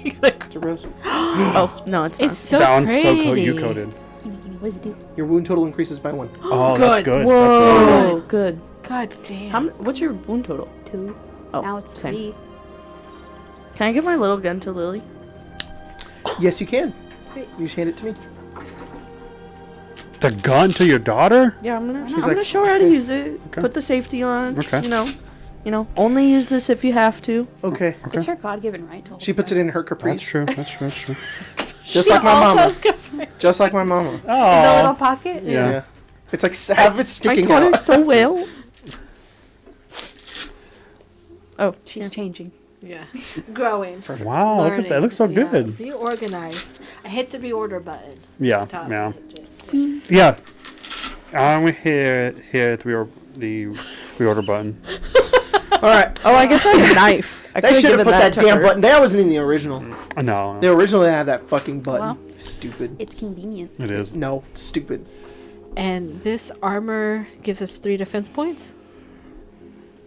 [SPEAKER 1] It's a rose.
[SPEAKER 2] Oh no, it's not.
[SPEAKER 5] It's so
[SPEAKER 6] That one's so
[SPEAKER 5] pretty.
[SPEAKER 6] you coded.
[SPEAKER 3] What does it do?
[SPEAKER 1] Your wound total increases by 1.
[SPEAKER 6] Oh,
[SPEAKER 5] Good.
[SPEAKER 6] that's good.
[SPEAKER 2] Whoa,
[SPEAKER 6] That's
[SPEAKER 2] good.
[SPEAKER 5] God damn.
[SPEAKER 2] How? What's your wound total?
[SPEAKER 3] 2.
[SPEAKER 2] Oh,
[SPEAKER 3] Now it's
[SPEAKER 2] same.
[SPEAKER 3] 3.
[SPEAKER 2] Can I give my little gun to Lily?
[SPEAKER 1] Yes, you can. You just hand it to me.
[SPEAKER 6] The gun to your daughter?
[SPEAKER 2] Yeah, I'm gonna. I'm
[SPEAKER 1] like,
[SPEAKER 2] gonna show her how to use it.
[SPEAKER 6] Okay.
[SPEAKER 2] Put the safety on.
[SPEAKER 6] Okay.
[SPEAKER 2] You know. Only use this if you have to.
[SPEAKER 1] Okay.
[SPEAKER 3] It's her God-given right to hold
[SPEAKER 1] She puts it in her caprice.
[SPEAKER 6] That's true. That's true. That's true.
[SPEAKER 1] Just like my mama. Just like my mama.
[SPEAKER 3] the little
[SPEAKER 6] Oh.
[SPEAKER 3] pocket.
[SPEAKER 6] Yeah.
[SPEAKER 1] Yeah. It's like half of it's
[SPEAKER 2] I
[SPEAKER 1] sticking
[SPEAKER 2] taught her
[SPEAKER 1] out.
[SPEAKER 2] so well. Oh,
[SPEAKER 3] She's changing.
[SPEAKER 5] Yeah. Growing.
[SPEAKER 6] Wow, look at that. It looks so
[SPEAKER 5] Yeah.
[SPEAKER 6] good.
[SPEAKER 5] Be organized. I hit the reorder button.
[SPEAKER 6] Yeah.
[SPEAKER 5] Top.
[SPEAKER 6] Yeah.
[SPEAKER 3] Queen.
[SPEAKER 6] Yeah. I'm here at the reorder button.
[SPEAKER 1] All right.
[SPEAKER 2] oh, I guess I have a knife. I
[SPEAKER 1] They
[SPEAKER 2] could
[SPEAKER 1] should have
[SPEAKER 2] have
[SPEAKER 1] put
[SPEAKER 2] given
[SPEAKER 1] that
[SPEAKER 2] to
[SPEAKER 1] damn
[SPEAKER 2] her.
[SPEAKER 1] button. That wasn't in the original.
[SPEAKER 6] No,
[SPEAKER 1] They originally had that fucking button.
[SPEAKER 3] Well.
[SPEAKER 1] Stupid.
[SPEAKER 3] It's convenient.
[SPEAKER 6] it is.
[SPEAKER 1] No, stupid.
[SPEAKER 5] And this armor gives us 3 defense points.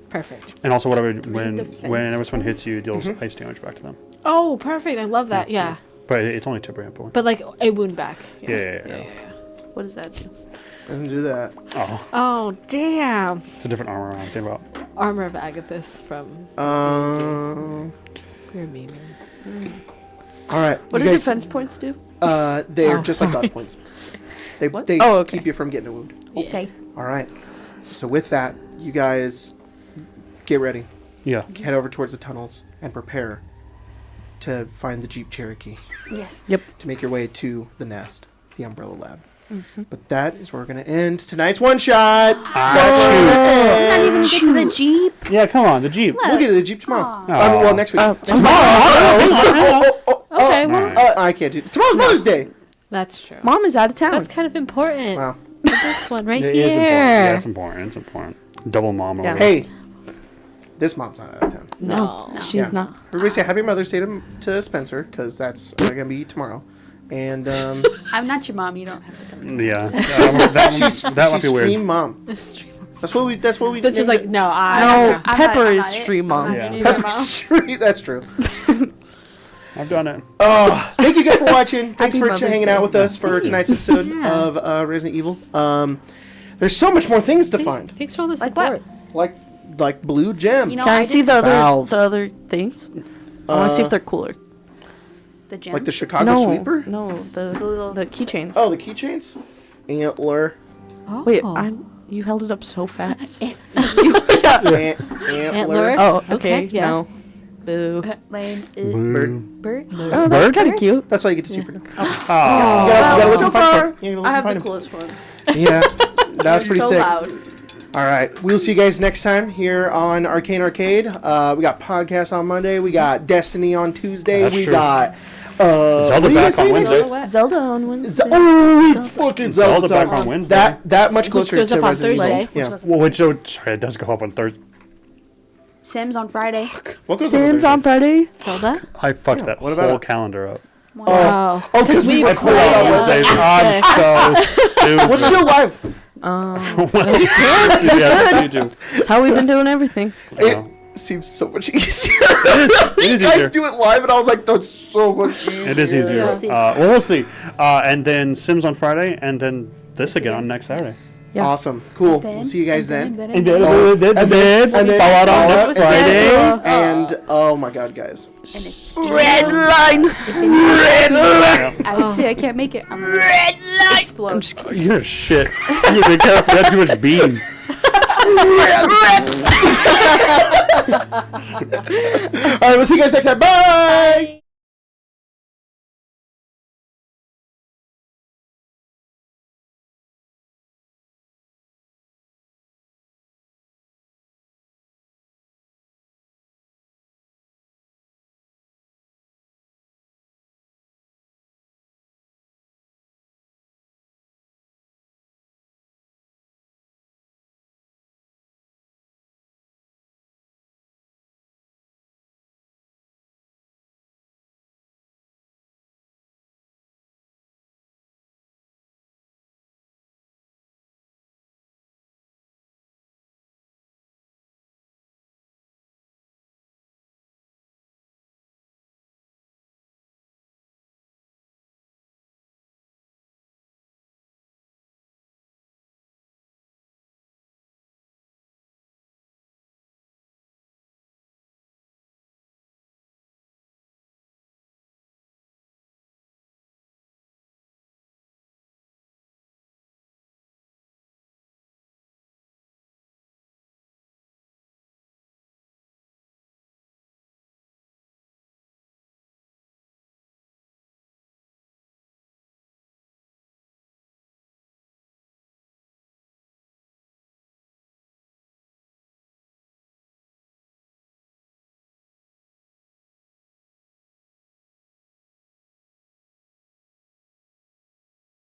[SPEAKER 5] Perfect.
[SPEAKER 6] And also, whatever when
[SPEAKER 2] defense
[SPEAKER 6] someone hits you, it deals ice damage back to them.
[SPEAKER 5] Oh, perfect. I love that. Yeah.
[SPEAKER 6] But it's only temporary points.
[SPEAKER 5] But like a wound back.
[SPEAKER 6] Yeah.
[SPEAKER 2] What does that do?
[SPEAKER 1] Doesn't do that.
[SPEAKER 6] Oh,
[SPEAKER 5] Oh, damn.
[SPEAKER 6] it's a different armor. I'm thinking about.
[SPEAKER 5] Armor of Agathis from Queer Meme.
[SPEAKER 1] All right.
[SPEAKER 2] What
[SPEAKER 1] you
[SPEAKER 2] do
[SPEAKER 1] guys,
[SPEAKER 2] defense points do?
[SPEAKER 1] They're
[SPEAKER 5] Oh,
[SPEAKER 1] just like
[SPEAKER 5] sorry.
[SPEAKER 1] dodge points. They
[SPEAKER 2] What?
[SPEAKER 1] they
[SPEAKER 2] Oh, okay.
[SPEAKER 1] keep you from getting a wound.
[SPEAKER 2] Okay.
[SPEAKER 1] All right. So with that, you guys get ready.
[SPEAKER 6] Yeah.
[SPEAKER 1] Head over towards the tunnels and prepare to find the Jeep Cherokee
[SPEAKER 3] Yes.
[SPEAKER 1] to make your way to the nest, the Umbrella Lab. But that is where we're going to end tonight's one shot.
[SPEAKER 3] We're not even get to the Jeep.
[SPEAKER 6] Yeah, come on, the Jeep.
[SPEAKER 1] We'll get to the Jeep tomorrow.
[SPEAKER 3] Aw.
[SPEAKER 1] I mean, well, next week.
[SPEAKER 5] Okay, well,
[SPEAKER 1] I can't do it. Tomorrow's Mother's Day.
[SPEAKER 5] that's true.
[SPEAKER 2] Mom is out of town.
[SPEAKER 5] That's kind of important.
[SPEAKER 1] Wow.
[SPEAKER 5] This one right
[SPEAKER 6] It
[SPEAKER 5] here.
[SPEAKER 6] is important. Yeah, it's important. It's important. Double mom over.
[SPEAKER 2] Yeah.
[SPEAKER 1] Hey, this mom's not out of town.
[SPEAKER 2] no, she's
[SPEAKER 1] Yeah.
[SPEAKER 2] not.
[SPEAKER 1] Everybody say Happy Mother's Day to Spencer, because that's going to be tomorrow. And
[SPEAKER 3] I'm not your mom. You don't have to tell me.
[SPEAKER 6] Yeah. That might be weird.
[SPEAKER 1] stream mom. That's what we.
[SPEAKER 5] Spencer's like, no,
[SPEAKER 2] No,
[SPEAKER 3] I'm
[SPEAKER 2] Pepper
[SPEAKER 3] not
[SPEAKER 2] is
[SPEAKER 3] it.
[SPEAKER 2] stream mom.
[SPEAKER 6] Yeah.
[SPEAKER 1] Pepper Street. That's true.
[SPEAKER 6] I've done it.
[SPEAKER 1] Oh, thank you guys for watching. Thanks
[SPEAKER 2] Happy
[SPEAKER 1] for
[SPEAKER 2] Mother's
[SPEAKER 1] hanging
[SPEAKER 2] Day.
[SPEAKER 1] out with us for tonight's episode of Resident Evil. There's so much more things to find,
[SPEAKER 5] Thanks for all the
[SPEAKER 3] Like
[SPEAKER 5] support.
[SPEAKER 3] what?
[SPEAKER 1] like Blue Gem.
[SPEAKER 3] You know,
[SPEAKER 2] Can I see the
[SPEAKER 1] Valve.
[SPEAKER 2] other things? I want to see if they're cooler.
[SPEAKER 3] the gem.
[SPEAKER 1] like the Chicago
[SPEAKER 2] No,
[SPEAKER 1] Sweeper.
[SPEAKER 2] no, the keychains.
[SPEAKER 1] Oh, the keychains. Antler.
[SPEAKER 5] Oh.
[SPEAKER 2] Wait, you held it up so fast.
[SPEAKER 1] Antler.
[SPEAKER 5] Antler.
[SPEAKER 2] Oh, okay,
[SPEAKER 5] Okay, yeah.
[SPEAKER 2] no. Boo.
[SPEAKER 3] Lane.
[SPEAKER 1] Bird.
[SPEAKER 3] Bird.
[SPEAKER 2] Oh, that's kind of cute.
[SPEAKER 1] That's all you get to see for now.
[SPEAKER 6] Oh.
[SPEAKER 1] You gotta
[SPEAKER 2] Well,
[SPEAKER 1] look
[SPEAKER 2] so
[SPEAKER 1] and find
[SPEAKER 2] far,
[SPEAKER 1] them. You gotta look
[SPEAKER 2] I
[SPEAKER 1] and
[SPEAKER 2] have
[SPEAKER 1] find
[SPEAKER 2] the
[SPEAKER 1] them.
[SPEAKER 2] coolest ones.
[SPEAKER 1] Yeah, that was pretty
[SPEAKER 2] so
[SPEAKER 1] sick.
[SPEAKER 2] loud.
[SPEAKER 1] All right. We'll see you guys next time here on Arcane Arcade. We got podcast on Monday. We got Destiny on Tuesday.
[SPEAKER 6] That's
[SPEAKER 1] we
[SPEAKER 6] true.
[SPEAKER 1] got
[SPEAKER 6] Zelda
[SPEAKER 1] what are you
[SPEAKER 6] back
[SPEAKER 1] guys
[SPEAKER 6] on
[SPEAKER 1] playing
[SPEAKER 6] Wednesday.
[SPEAKER 3] What?
[SPEAKER 2] Zelda on Wednesday.
[SPEAKER 1] Oh, it's fucking Zelda
[SPEAKER 6] Zelda back
[SPEAKER 1] time.
[SPEAKER 6] on Wednesday.
[SPEAKER 1] That much closer
[SPEAKER 5] goes
[SPEAKER 1] to
[SPEAKER 5] up on
[SPEAKER 1] Resident Evil.
[SPEAKER 5] Thursday.
[SPEAKER 1] Yeah.
[SPEAKER 6] Well, sorry, it does go up on Thursday.
[SPEAKER 3] Sims on Friday.
[SPEAKER 1] What goes
[SPEAKER 2] Sims
[SPEAKER 1] on
[SPEAKER 2] on Friday.
[SPEAKER 5] Zelda?
[SPEAKER 6] I fucked that
[SPEAKER 1] what about
[SPEAKER 6] whole
[SPEAKER 1] it?
[SPEAKER 6] calendar up.
[SPEAKER 5] Wow.
[SPEAKER 1] Oh, because we record
[SPEAKER 5] play
[SPEAKER 1] on
[SPEAKER 5] on
[SPEAKER 1] Wednesdays.
[SPEAKER 6] I'm so stupid.
[SPEAKER 1] We're still live.
[SPEAKER 6] Yeah, you do.
[SPEAKER 2] That's how we've been doing everything.
[SPEAKER 1] It seems so much easier.
[SPEAKER 6] It is
[SPEAKER 1] You guys
[SPEAKER 6] easier.
[SPEAKER 1] do it live, and I was like, that's so much easier.
[SPEAKER 6] It is easier.
[SPEAKER 3] We'll see.
[SPEAKER 6] Well, we'll see. And then Sims on Friday, and then this again on next Saturday.
[SPEAKER 2] Yeah.
[SPEAKER 1] Awesome. Cool. We'll see you guys then.
[SPEAKER 6] And then
[SPEAKER 1] Follow
[SPEAKER 6] on
[SPEAKER 1] up
[SPEAKER 6] next Friday.
[SPEAKER 1] And oh my god, guys.
[SPEAKER 2] Red line.
[SPEAKER 3] Actually, I can't make it. I'm red light. Explode.
[SPEAKER 6] You're shit. You gotta be careful. You have too much beans.
[SPEAKER 1] All right, we'll see you guys next time. Bye.